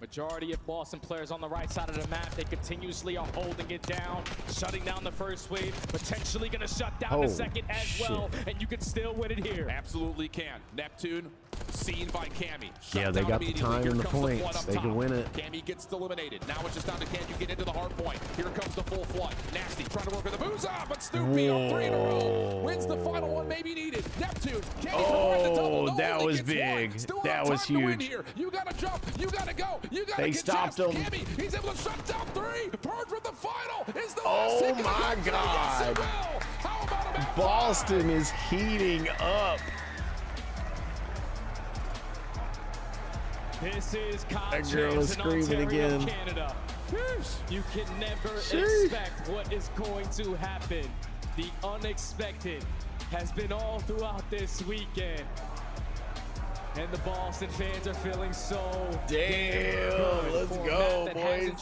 Majority of Boston players on the right side of the map, they continuously are holding it down, shutting down the first wave, potentially going to shut down the second as well, and you can still win it here. Absolutely can. Neptune, seen by Cammy. Yeah, they got the time and the points. They can win it. Cammy gets eliminated. Now it's just down to can you get into the hard point. Here comes the full flood. Nasty trying to work with the Abuza, but Snoopy on 3 in a row. Wins the final one, maybe needed. Neptune, oh, that was big. That was huge. You got to jump. You got to go. They stopped him. Cammy, he's able to shut down 3. Purge with the final. Is the oh my God. How about a Boston is heating up. This is that girl is screaming again. Canada. You can never expect what is going to happen. The unexpected has been all throughout this weekend. And the Boston fans are feeling so damn. Let's go, boys.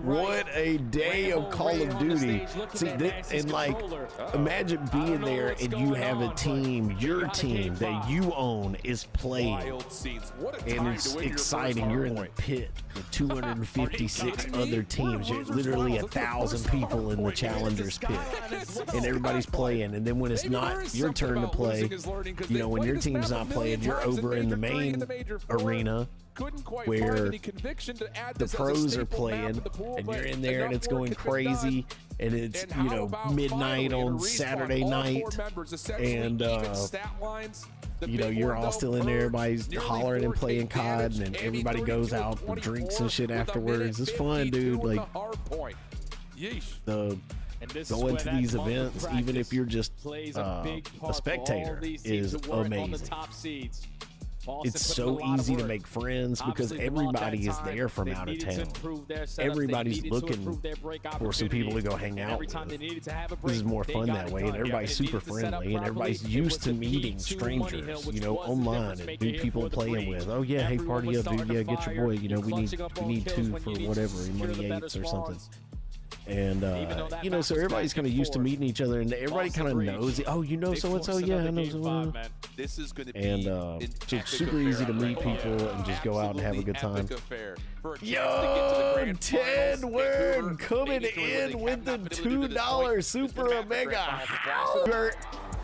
What a day of Call of Duty. See, and like, imagine being there and you have a team, your team that you own is playing, and it's exciting. You're in the pit with 256 other teams. You're literally 1,000 people in the challengers pit, and everybody's playing. And then when it's not your turn to play, you know, when your team's not playing, you're over in the main arena where the pros are playing, and you're in there and it's going crazy, and it's, you know, midnight on Saturday night, and you know, you're all still in there, everybody's hollering and playing COD, and then everybody goes out for drinks and shit afterwards. It's fun, dude. Like, going to these events, even if you're just a spectator, is amazing. It's so easy to make friends because everybody is there from out of town. Everybody's looking for some people to go hang out with. This is more fun that way, and everybody's super friendly, and everybody's used to meeting strangers, you know, online, and new people playing with. Oh yeah, hey, party up, dude. Yeah, get your boy. You know, we need 2 for whatever, money 8s or something. And you know, so everybody's kind of used to meeting each other, and everybody kind of knows, oh, you know so and so, yeah, I know so and so. This is going to be so it's super easy to meet people and just go out and have a good time. Yo, Ted Word coming in with the $2 Super Omega.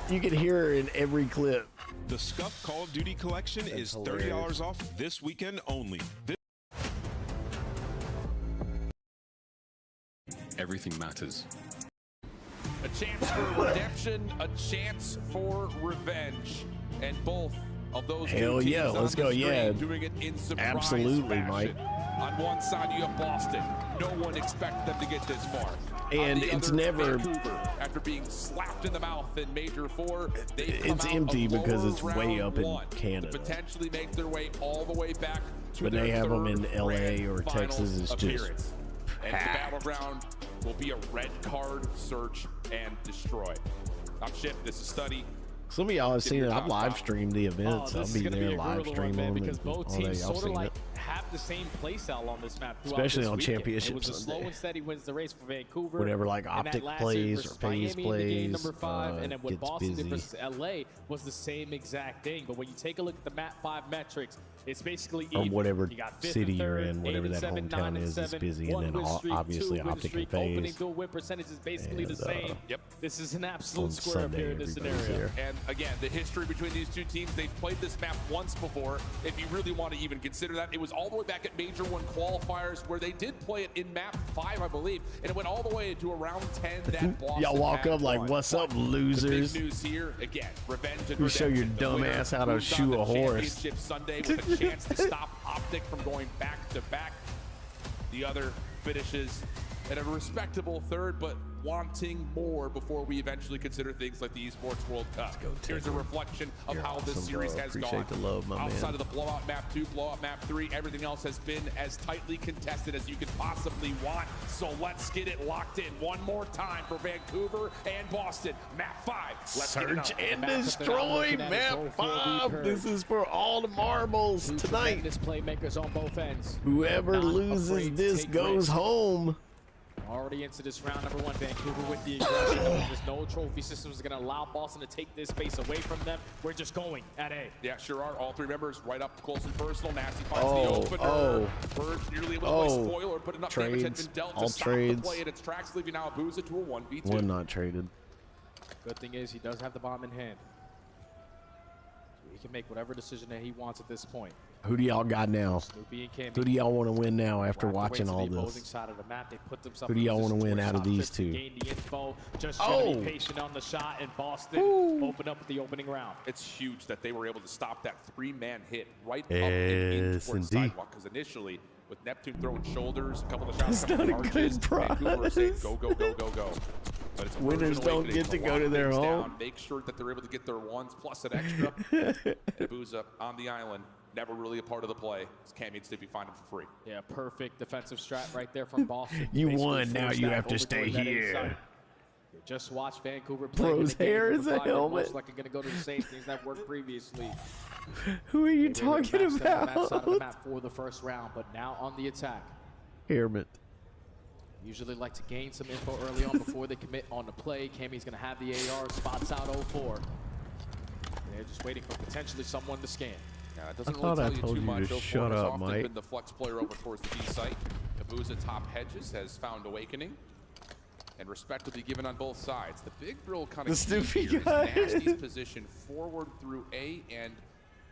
You can hear her in every clip. The Scuff Call of Duty collection is $30 off this weekend only. Everything matters. A chance for redemption, a chance for revenge, and both of those hell yeah, let's go, yeah, doing it in absolutely fashion. Mike. On one side you have Boston, no one expected them to get this far, and it's never Vancouver, after being slapped in the mouth in Major 4, it's empty because it's way up in Canada, potentially make their way all the way back to but they have them in LA or Texas. Is just and the battleground will be a red card, search, and destroy. I'm Ship, this is Study. Some of y'all have seen it. I've live streamed the events. I'll be there live streaming them. Because both teams sort of like have the same play style on this map. Especially on Championship It was a Sunday. slow and steady wins the race for Vancouver. Whenever like Optic plays or Pays plays, number 5, and then what gets Boston busy. did versus LA was the same exact thing. But when you take a look at the map 5 metrics, it's basically or even. whatever You got city you're third, in, whatever 8 that and 7, hometown 9 and is 7, busy, and then win streak, obviously 2 win Optic streak, and opening Pays. dual win percentage is basically the And, same. Yep. This is an absolute on square up Sunday, here in this everybody's scenario. there. And again, the history between these two teams, they've played this map once before. If you really want to even consider that, it was all the way back at Major 1 qualifiers where they did play it in map 5, I believe, and it went all the way into around 10 that Boston Y'all walk had up like, won. what's up, The losers? big news here, again, revenge and You show your redemption. The dumb winner ass how to moves on shoe to a horse. Championship Sunday with a chance to stop Optic from going back to back. The other finishes at a respectable third, but wanting more before we eventually consider things like the Esports World Cup. Here's a reflection of how this awesome, series bro. has Appreciate gone. the love, my Outside man. of the blowout map 2, blowout map 3, everything else has been as tightly contested as you could possibly want. So let's get it locked in one more time for Vancouver and Boston. Map 5. Let's get it Search up. and destroy map 5. This is for all the marbles tonight. Playmakers on both ends. Whoever loses this goes home. Already into this round number 1, Vancouver with the aggression. There's no trophy system is going to allow Boston to take this space away from them. We're just going at A. Yeah, sure are. All 3 members right up close and personal. Nasty finds the opener. Purge nearly able to play spoiler, but enough damage had been dealt to stop the play in its tracks, leaving now Abuza to a 1v2. One not traded. Good thing is he does have the bomb in hand. So he can make whatever decision that he wants at this point. Who do y'all got now? Snoopy and Cammy. Who do y'all want to win now after Wrapped away watching to all the opposing this? side of the map. They put themselves Who do in y'all want to position win to out of stop these trips to two? gain the info. Just trying to be patient on the shot, and Boston open up the opening round. It's huge that they were able to stop that 3-man hit right up and in towards the sidewalk, because initially, with Neptune throwing shoulders, a couple of shots coming from arches, Vancouver were saying go, go, go, go, go. But it's Winners don't get to go to their home. Down, make sure that they're able to get their ones plus an extra. And Abuza on the island, never really a part of the play. Cammy and Snoopy find him for free. Yeah, perfect defensive strat right there from Boston. You Basically won, now forced you that have to over stay toward that here. inside. Just watch Vancouver play. Bro's hair is a helmet. Most likely going to go to the same things that worked previously. Who are you They were talking matched out on that side of the about? map for the first round, but now on the attack. Helmet. Usually like to gain some info early on before they commit on the play. Cammy's going to have the AR, spots out 04. They're just waiting for potentially someone to scan. Yeah, it doesn't I thought I really tell told you too you much. to 04 shut has up, often Mike. been the flex player over towards the B site. Kabuza top hedges has found Awakening. And respect will be given on both sides. The big real kind The of Snoopy key here guy. is Nasty's position forward through A, and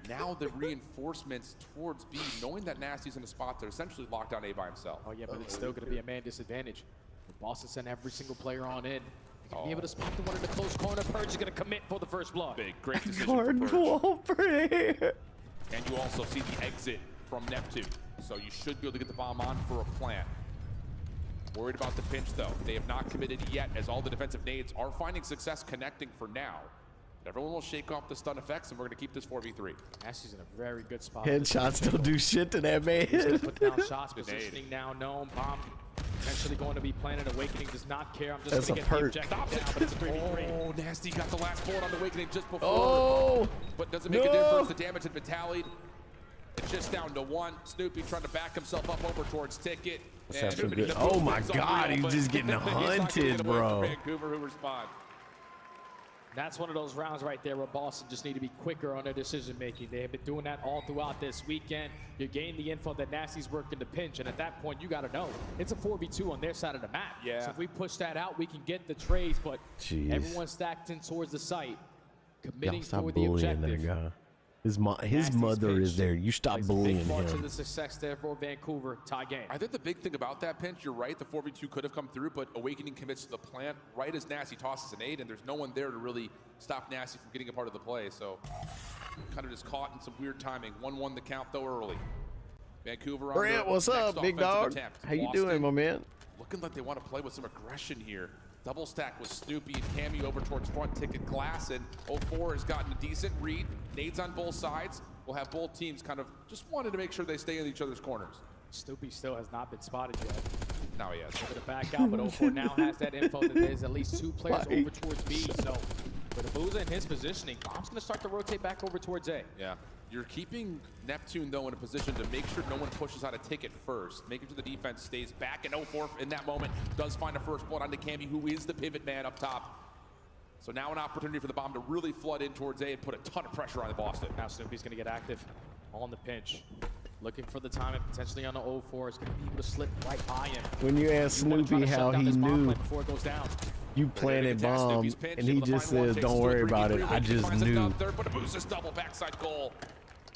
now the reinforcements towards B, knowing that Nasty's in a spot to essentially lock down A by himself. Oh yeah, but it's still going to be a man disadvantage. Boston sent every single player on in. He's going to be able to spot the one in the close corner. Purge is going to commit for the first blood. Big, great decision Guard for Purge. wall prayer. And you also see the exit from Neptune. So you should be able to get the bomb on for a plant. Worried about the pinch though. They have not committed yet, as all the defensive nades are finding success connecting for now. Everyone will shake off the stun effects, and we're going to keep this 4v3. Nasty's in a very good spot. Headshots don't do shit to that man. He's going to put down shots, positioning now known. Bomb potentially going to be planted. Awakening does not care. I'm just going to get the objective down, but it's a 3v3. Oh, Nasty got the last bullet on the Awakening just before. Oh, but doesn't make a difference. The damage had been tallied. It's just down to one. Snoopy trying to back himself up over towards Ticket. Sounds so good. Oh my God, he's just getting hunted, bro. Vancouver who respond. That's one of those rounds right there where Boston just need to be quicker on their decision making. They have been doing that all throughout this weekend. You're gaining the info that Nasty's working the pinch, and at that point, you got to know it's a 4v2 on their side of the map. Yeah. So if we push that out, we can get the trades, but Jeez. everyone's stacked in towards the site, Y'all committing stop for the bullying that objective. guy. His mother is there. You stop bullying Big part to him. the success there for Vancouver. Tie game. I think the big thing about that pinch, you're right, the 4v2 could have come through, but Awakening commits to the plant right as Nasty tosses an 8, and there's no one there to really stop Nasty from getting a part of the play. So kind of just caught in some weird timing. 1-1 the count though early. Vancouver on Brent, the what's next up, big offensive dog? attempt. How you Boston doing, my man? looking like they want to play with some aggression here. Double stack with Snoopy and Cammy over towards front ticket glass, and 04 has gotten a decent read. Nades on both sides. We'll have both teams kind of just wanted to make sure they stay in each other's corners. Snoopy still has not been spotted yet. Now he has. Going to back out, but 04 now has that info that there's at least 2 players over towards B. So with Abuza in his positioning, Bomb's going to start to rotate back over towards A. Yeah. You're keeping Neptune, though, in a position to make sure no one pushes out a ticket first, making sure the defense stays back. And 04 in that moment does find a first blood onto Cammy, who is the pivot man up top. So now an opportunity for the Bomb to really flood in towards A and put a ton of pressure on the Boston. Now Snoopy's going to get active on the pinch. Looking for the time and potentially on the 04 is going to be able to slip right by him. When you asked Snoopy how he knew you planted bomb, and he just says, "Don't worry about it. I just knew." But Abuza's double backside goal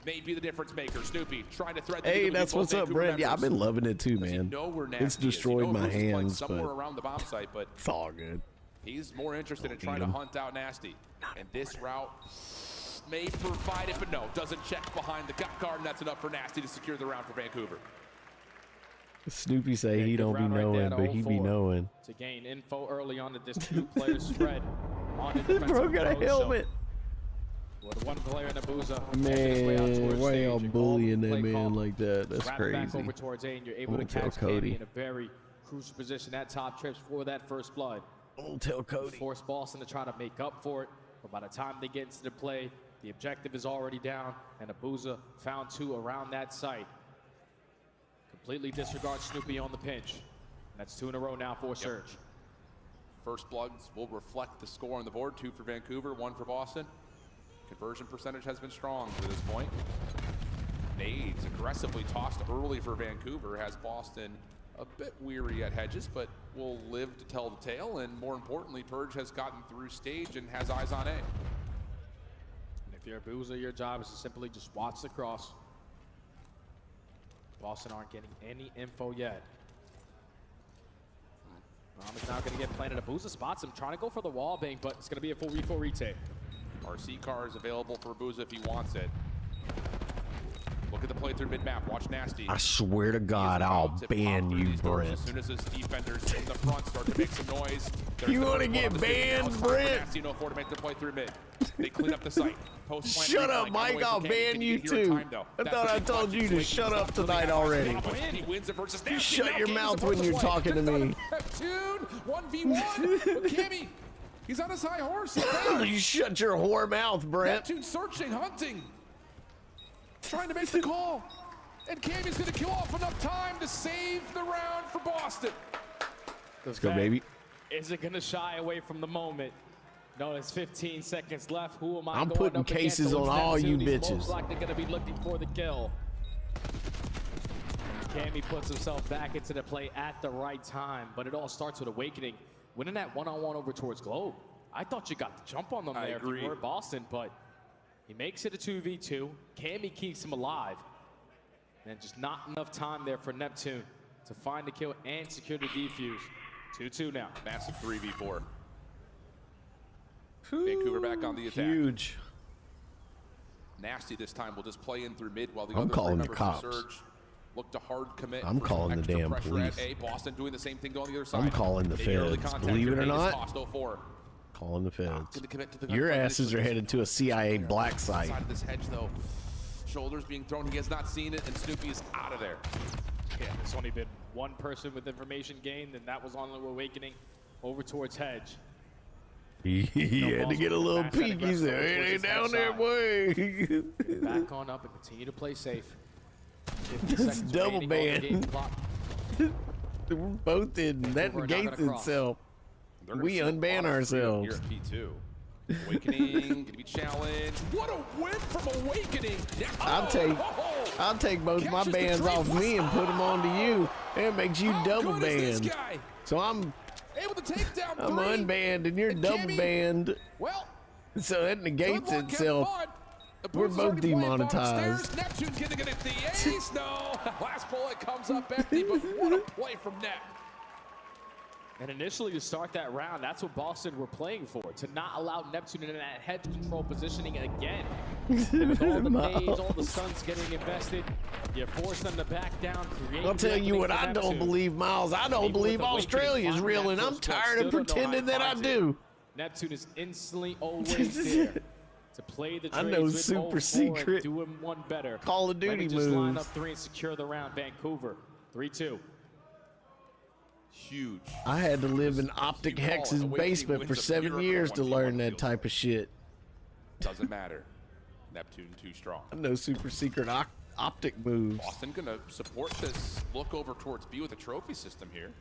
may be the difference maker. Snoopy trying to thread the Hey, needle that's between what's both up, Vancouver Brent. Yeah, I've been loving it too, man. know where Nasty It's is. You destroyed know my Abuza's playing hands, somewhere but around the bomb site, but it's all good. he's more interested in Don't trying need to him. hunt out Nasty. And this route may provide it, but no, doesn't check behind the gut guard, and that's enough for Nasty to secure the round for Vancouver. Snoopy say he don't be round right there knowing, to but he be 04. knowing. To gain info early on that this 2-player spread on the defensive Bro got a approach. helmet. So, with 1 player in Abuza, Man, why y'all bullying that man like that? That's wrap it back crazy. over towards A, and you're able Don't to tell catch Cody. Cammy in a very crucial position at top trips for that first blood. Don't tell Cody. Force Boston to try to make up for it, but by the time they get into the play, the objective is already down, and Abuza found 2 around that site. Completely disregards Snoopy on the pinch. That's 2 in a row now for Surge. First bloods will reflect the score on the board. 2 for Vancouver, 1 for Boston. Conversion percentage has been strong to this point. Nades aggressively tossed early for Vancouver has Boston a bit weary at hedges, but will live to tell the tale. And more importantly, Purge has gotten through stage and has eyes on A. And if you're Abuza, your job is to simply just watch the cross. Boston aren't getting any info yet. Bomb is now going to get planted. Abuza spots him, trying to go for the wall bang, but it's going to be a 4v4 retake. RC car is available for Abuza if he wants it. Look at the playthrough mid-map. Watch Nasty. I swear to God, I'll ban you, As Brent. soon as his defenders in the front start to make some noise. You wanna get banned, Brent? Nasty no 4 to make their play through mid. They clean up the site. Post Shut up, Mike. I'll ban you too. I thought I told you to shut up tonight already. He wins it versus You Nasty. shut Now your gains mouth the when first you're play. talking to me. Neptune, 1v1 with Cammy He's on his high horse. You shut your whore mouth, Brent. Neptune searching, hunting. Trying to make the call. And Cammy's going to kill off enough time to save the round for Boston. Let's go, baby. Isn't going to shy away from the moment. No, there's 15 seconds left. Who am I I'm going putting up cases against? on all you He's bitches. most likely going to be looking for the kill. Cammy puts himself back into the play at the right time, but it all starts with Awakening. Winning that one-on-one over towards Globe. I thought you got the jump on them there if you were Boston, but he makes it a 2v2. Cammy keeps him alive. And just not enough time there for Neptune to find the kill and secure the defuse. 2-2 now. Massive 3v4. Vancouver back on the attack. Huge. Nasty this time will just play in through mid while the I'm other calling three the members of cops. Surge look to hard commit. I'm for calling some the extra damn pressure police. At A. Boston doing the same thing on the other side. I'm calling the Early feds. contact Believe it or rate is not, cost 04. calling the feds. Gonna commit to the Your gunfight asses are initially. headed to a CIA black site. Side of this hedge though. Shoulders being thrown. He has not seen it, and Snoopy is out of there. Yeah, there's only been one person with information gained, and that was on the Awakening over towards Hedge. He had to get a little Match that peek. He said, aggressive it ain't towards down his that way. Back on up and continue to play safe. 50 This seconds double remaining on the game ban. clock. We're both in. That Vancouver not negates gonna cross. itself. They're gonna We see a lot unban of freedom ourselves. Here at P2. Awakening, gonna be challenged. What a win from Awakening! I'll take both my bands off me and put them onto you. It makes you double good is this banned. guy? So I'm Able to take down I'm three. unbanned and you're double Cammy, banned. Well, So that negates good luck, have itself. fun. The We're Blues both already playing bottom demonetized. stairs. Neptune's gonna get it the ace. No, last bullet comes up empty, but what a play from Nep. And initially to start that round, that's what Boston were playing for, to not allow Neptune in that head control positioning again. With all the nades, all the stuns getting invested, you force them to back down. I'll tell you what I don't believe, Miles. I don't believe Australia's real, and I'm tired of pretending that I do. Neptune is instantly always there to play the I trades know with super 04 and secret do him one better. Call of Let me Duty just line moves. up three and secure the round. Vancouver, 3-2. Huge. I had to live in Optic Hex's basement for 7 years to learn that type of shit. Doesn't matter. Neptune too strong. I know super secret optic moves. Boston gonna support this look over towards B with a trophy system here.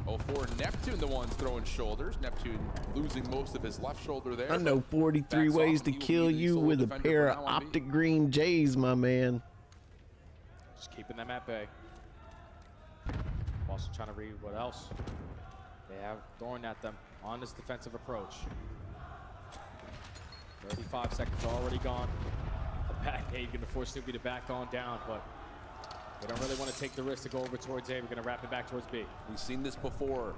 04 Neptune, the ones throwing shoulders. Neptune losing most of his left shoulder there. I know 43 backs ways off, to and he will kill be the you sole with a defender pair for of now on B. optic green J's, my man. Just keeping them at bay. Also trying to read what else they have throwing at them on this defensive approach. 35 seconds already gone. The back eight going to force Snoopy to back on down, but they don't really want to take the risk to go over towards A. We're going to wrap it back towards B. We've seen this before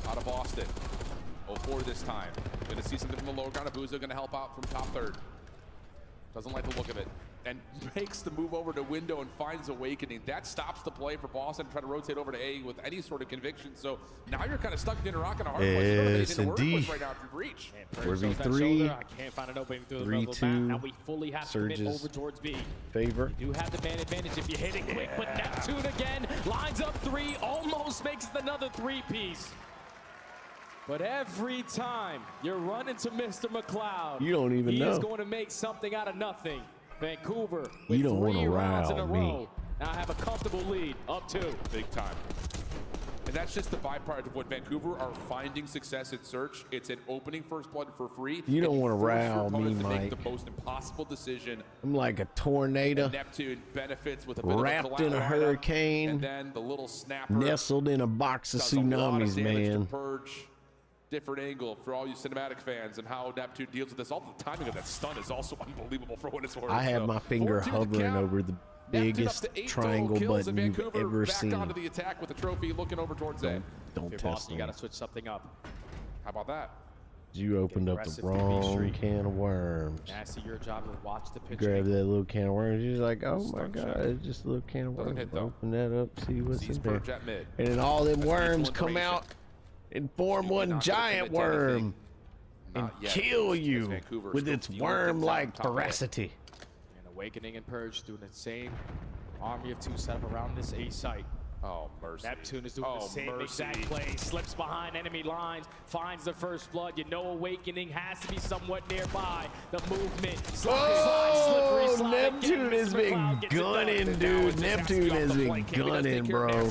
out of Boston. 04 this time. Going to see something from the lower ground. Abuzo going to help out from top third. Doesn't like the look of it. And makes the move over to window and finds Awakening. That stops the play for Boston to try to rotate over to A with any sort of conviction. So now you're kind of stuck in a rock and a hard place. You don't have Yes, anything to work with indeed. right now if you breach. 4v3. I can't find an opening through the middle of the map. Now we fully have to commit Surges over towards B. favor. You do have the man advantage if you hit it quick, but Neptune again lines up three, almost makes it another three-piece. But every time you run into Mr. McLeod, You don't even he know. is going to make something out of nothing. Vancouver You with don't wanna 3 rounds in a rile me. row. Now have a comfortable lead, up 2. Big time. And that's just the byproduct of what Vancouver are finding success at search. It's an opening first blood for free. You don't and wanna force your rile me, opponent to make Mike. the most impossible decision. I'm like a tornado, And Neptune benefits with a bit wrapped of a in a collateral lineup, hurricane, and then the little snapper nestled in a box of does a lot of tsunamis, damage to man. Purge. Different angle for all you cinematic fans and how Neptune deals with this. All the timing of that stun is also unbelievable for what it's worth. I have So, my finger 4-2 to hovering count. over the Neptune up biggest to 8 triangle total kills, button and you've Vancouver ever back seen. onto the attack with the trophy, looking over towards A. Don't If you're test Boston, you me. got to switch something up. How about that? You opened up the aggressive from B wrong Street. can of worms. Nasty, your job to watch the pitch. Grab that little can of worms. You're like, oh my Stun god, check. it's just a little can of Doesn't worms. hit, though. Open that up, see what's Sees in there. Purge at mid. And then all them That's worms lethal come information. out and form Snoopy one not gonna giant commit to anything. worm and Not yet, kill as you Vancouver with still its dealing with worm-like things on top of it. ferocity. And Awakening and Purge doing the same army of 2 set up around this A site. Oh, mercy. Neptune is doing the same exact play. Slips behind enemy lines, finds the first blood. You know Awakening has to be somewhat nearby. The movement. Oh, Neptune has been gunning, dude. Neptune has been gunning, bro.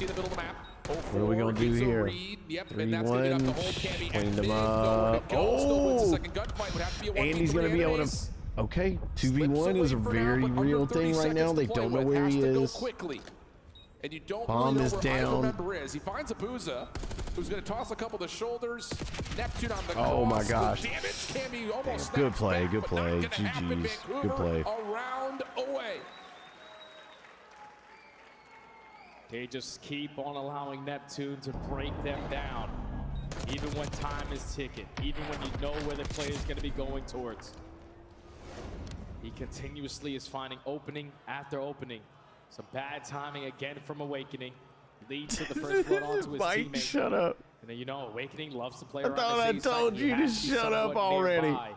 What are we going to do here? 3-1. Clean them up. Oh! Andy's going to be able to... Okay, 2v1 is a very real thing right now. They don't know where he is. And you don't Bomb really is know down. Member is. He finds Abuza, who's going to toss a couple of the shoulders. Neptune on the Oh my gosh. Good play, good play. GG's. Good play. A round away. They just keep on allowing Neptune to break them down. Even when time is ticking. Even when you know where the play is going to be going towards. He continuously is finding opening after opening. Some bad timing again from Awakening. Leads to the first blood onto his Mike, teammate. shut up. And then, you know, Awakening loves to play I around thought the I same told side. you He to has be shut up somewhat already. nearby.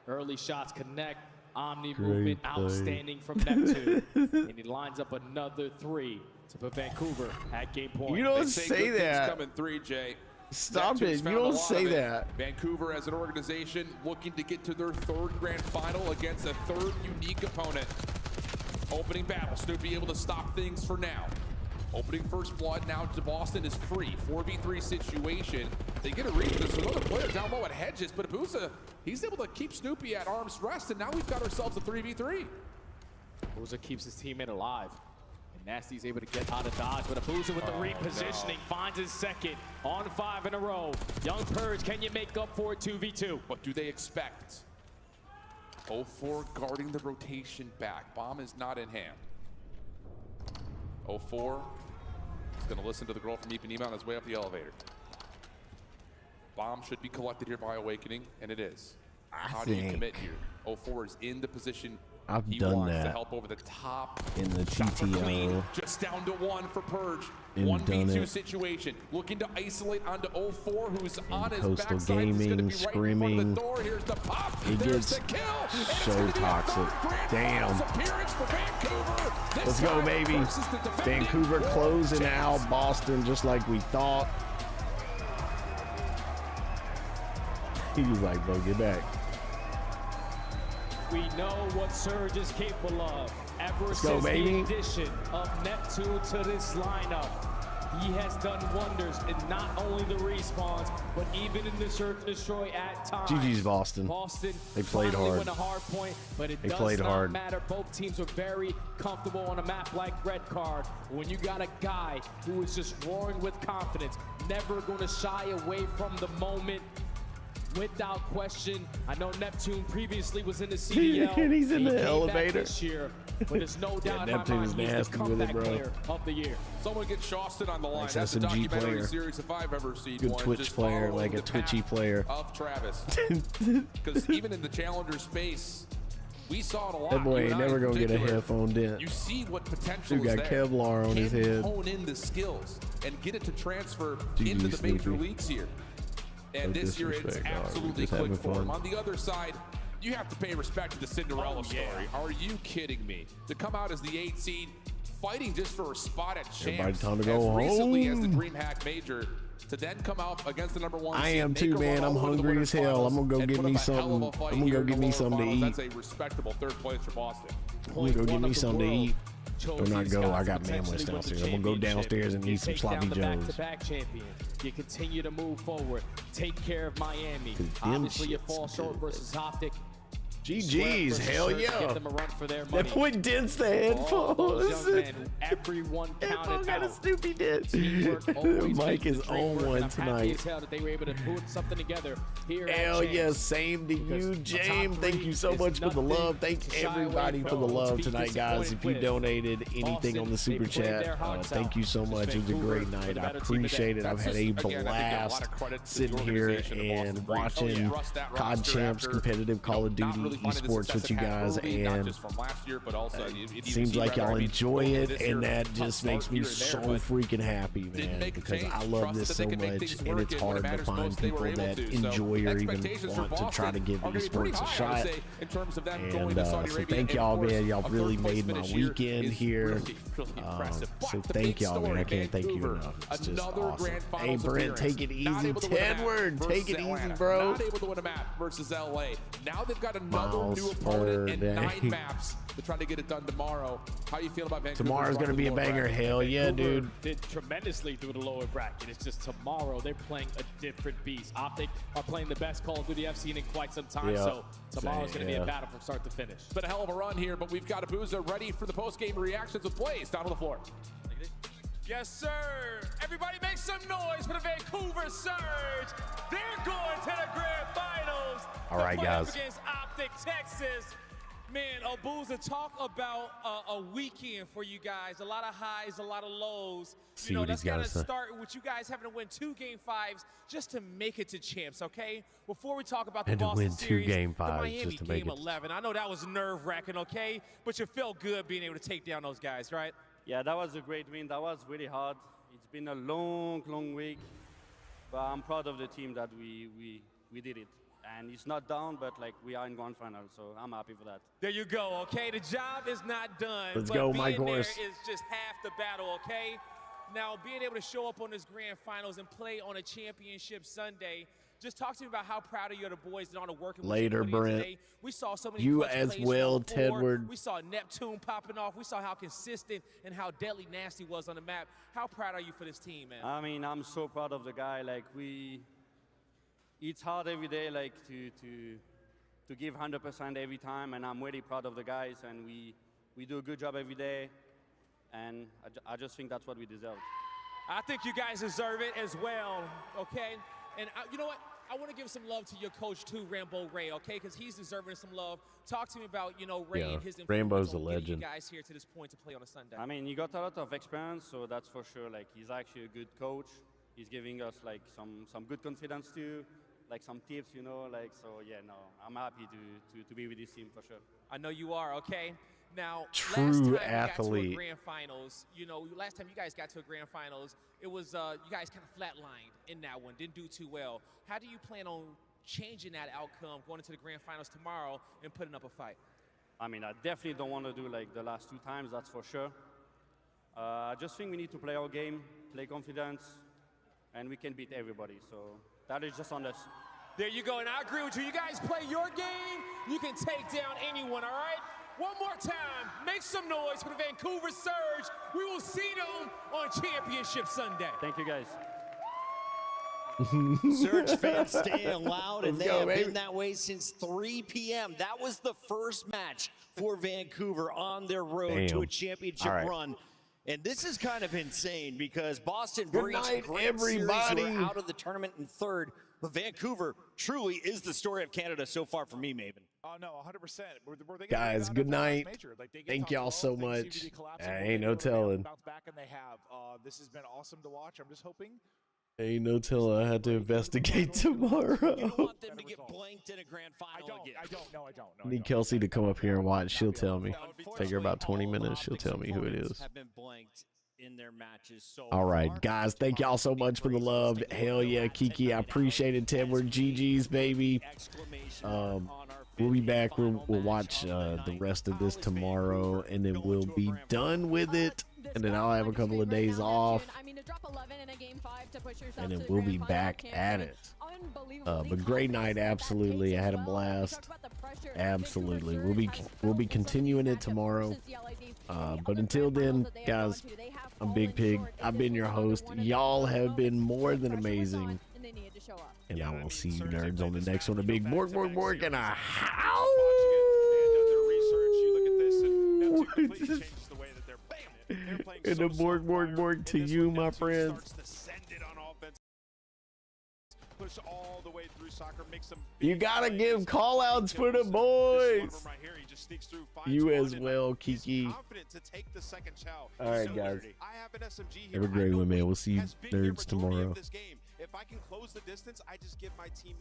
Early shots connect. Omni Great movement play. outstanding from Neptune. And he lines up another 3 to put Vancouver at game point. You don't They say good things that. Coming 3, Jay. Stop Neptune's it. You found a don't lot say of it. that. Vancouver as an organization looking to get to their 3rd grand final against a 3rd unique opponent. Opening battle, Snoopy able to stop things for now. Opening first blood, now to Boston is free. 4v3 situation. They get a read. There's another player down low at Hedges, but Abuza, he's able to keep Snoopy at arm's rest, and now we've got ourselves a 3v3. Abuza keeps his teammate alive. And Nasty's able to get out of dodge, but Abuza with the repositioning finds his second on 5 in a row. Young Purge, can you make up for it 2v2? What do they expect? 04 guarding the rotation back. Bomb is not in hand. 04 is going to listen to the girl from Ipanema on his way up the elevator. Bomb should be collected here by Awakening, and it is. How do you commit here? 04 is in the position he done wants to that help over the top. in the Shot for clean. GTO. Just down to 1 for Purge. And done 1v2 it. situation. Looking to isolate onto 04, who's on his Coastal backside. He's going to Gaming, be right in front of screaming. the door. Here's the pop. It There's gets the kill. And it's so gonna be a toxic. third grand Damn. finals appearance for Vancouver. This Let's go, time baby. versus the defending Vancouver world closing champs. out Boston just like we thought. He was like, bro, get back. We know what Surge is capable of. Ever Let's go, since baby. the addition of Neptune to this lineup, he has done wonders in not only the respawns, but even in the search and destroy at times. GG's Boston. Boston They played finally hard. win a hard point, but it They does played not hard. matter. Both teams are very comfortable on a map like Red Card. When you got a guy who is just roaring with confidence, never going to shy away from the moment. Without question, I know Neptune previously was in the CDL. And he's in He the came back elevator. this year, but there's no doubt in my Neptune is mind he's the nasty with it, comeback bro. player of the year. Someone get Shawston on the line. Nice That's a SMG documentary player. series if I've ever seen Good one. Twitch Just player, follow like a the twitchy path player. of Travis. Because even in the challenger space, we saw it a lot. That boy You ain't and I never in gonna get a particular. headphone dent. You see what potential Dude is got there. Kevlar on his Can head. hone in the skills and get it to transfer GG into the major Snoopy. leagues here. And No this year it's disrespect, dog. absolutely Just click having for him. fun. On the other side, you have to pay respect to the Cinderella story. Are you kidding me? To come out as the 8 seed, fighting just for a spot at Everybody champs time to as go recently as the home. DreamHack Major, to then come out against the number 1 I seed, am make too, a run man. all I'm the way to the hungry winners as hell. finals, I'm gonna go and get put me up a hell of something. a fight I'm gonna here go in get the me lower something to finals. eat. That's a respectable 3rd place for Boston. I'm gonna go get me something to eat. Or not go, I got Mamless downstairs. I'm gonna go downstairs and eat some sloppy joes. Back-to-back champion. You continue to move forward. Take care of Miami. 'Cause them Obviously, you shits fall short good. versus Optic. GG's, hell Give yeah. them a run for their money. That boy dents the For all those headphones. young men, everyone counted got a out. Snoopy dent. Teamwork always Mike makes is the dream on work, and one I'm happy tonight. as hell that they were able to put something together here Hell at yeah, Champs. same to Because you, a top James. Thank three you so is much for the nothing love. Thank to shy away everybody for the from, love to be tonight, guys. If you disappointed with. donated anything Boston, on the they super played their chat, hearts thank out. you so Just much. It was a Vancouver great for the night. I better team appreciate it. today. I've had a Again, I think a lot blast of credit to sitting the here organization of Boston and Breeze. watching Trust that COD roster Champs after, competitive Call of not Duty really finding the esports success with you it had guys, early, not and just from last year, but also you seems see like rather, y'all I mean, enjoy going it. into this and that just makes me so freaking happy, man, because I love this so much, and it's hard to find people that enjoy or even want to try to give esports a shot. And so thank y'all, man. Y'all really made my weekend here. So thank y'all, man. I can't thank you enough. It's just awesome. Hey, Brent, take it easy. Tedward, take it easy, bro. Not able to win a map versus LA. Now they've got another new opponent and 9 maps to try to get it done tomorrow. How you feel about Vancouver? Tomorrow's going to be a banger. Hell yeah, dude. Did tremendously through the lower bracket. It's just tomorrow they're playing a different beast. Optic are playing the best Call of Duty I've seen in quite some time. So tomorrow's going to be a battle from start to finish. It's been a hell of a run here, but we've got Abuza ready for the post-game reactions with plays down on the floor. Yes, sir. Everybody make some noise for the Vancouver Surge. They're going to the grand finals. All right, guys. Against Optic Texas. Man, Abuza, talk about a weekend for you guys. A lot of highs, a lot of lows. See what let's he's got kind to of say. start with you guys having to win 2 Game 5s just to make it to champs, okay? Before we talk about the And to Boston win 2 series, Game the 5s Miami just to make Game it. 11. I know that was nerve-wracking, okay? But you felt good being able to take down those guys, right? Yeah, that was a great win. That was really hard. It's been a long, long week, but I'm proud of the team that we did it. And it's not done, but like we are in grand final, so I'm happy for that. There you go, okay? The job is not done. Let's but go, being Mike there Horse. is just half the battle, okay? Now, being able to show up on this grand finals and play on a championship Sunday, just talk to me about how proud of you are the boys and all the work. Later, Brent. Today. We saw so many You clutch as plays well, from the floor. Tedward. We saw Neptune popping off. We saw how consistent and how deadly Nasty was on the map. How proud are you for this team, man? I mean, I'm so proud of the guy. Like it's hard every day, like to give 100% every time, and I'm really proud of the guys, and we do a good job every day, and I just think that's what we deserve. I think you guys deserve it as well, okay? And you know what? I want to give some love to your coach too, Rambo Ray, okay? Because he's deserving some love. Talk to me about, Ray and his influence Rambo's a on getting legend. you guys here to this point to play on a Sunday. I mean, he got a lot of experience, so that's for sure. Like, he's actually a good coach. He's giving us like some good confidence too, like some tips, like, so yeah, no, I'm happy to be with this team for sure. I know you are, okay? Now, True last time athlete. you got to a grand finals, last time you guys got to a grand finals, it was you guys kind of flatlined in that one, didn't do too well. How do you plan on changing that outcome, going into the grand finals tomorrow and putting up a fight? I mean, I definitely don't want to do like the last 2 times, that's for sure. I just think we need to play our game, play confidence, and we can beat everybody. So that is just on us. There you go, and I agree with you. You guys play your game, you can take down anyone, all right? One more time, make some noise for the Vancouver Surge. We will see them on Championship Sunday. Thank you, guys. Surge fans staying loud, and Let's they go, have baby. been that way since 3 p.m. That was the first match for Vancouver on their road to a championship All right. run. And this is kind of insane because Boston Good Breach night, Grand Series everybody. were out of the tournament in 3rd, but Vancouver truly is the story of Canada so far for me, Maven. Oh, no, 100%. Guys, good night. Thank y'all so much. Ain't no telling. Bounce back, and they have. This has been awesome to watch. I'm just hoping. Ain't no telling. I had to investigate tomorrow. You don't want them to get blanked in a grand final again. I don't. I need Kelsey to come up here and watch. She'll tell me. Take her about 20 minutes. She'll tell me who it is. Have been blanked in their matches so All right, far. guys. Thank y'all so much for the love. Hell yeah, Kiki. I appreciate it. Ted, we're GG's, baby. We'll be back. We'll watch the rest of this tomorrow, and then we'll be done with it. And then I'll have a couple of days off. And then we'll be back at it. But great night, absolutely. I had a blast. Absolutely. We'll be continuing it tomorrow. But until then, guys, I'm Big Pig. I've been your host. Y'all have been more than amazing. And I will see you nerds on the next one. A big bork, and a howl. And a bork to you, my friends. Push all the way through soccer, make some You gotta give call outs for the boys. right here. He just sneaks through, You as well, Kiki. confident to take the second chow. All right, guys. I have an SMG here. Have a great one, man. We'll see you Has been here nerds majority of tomorrow. this game. If I can close the distance, I just give my team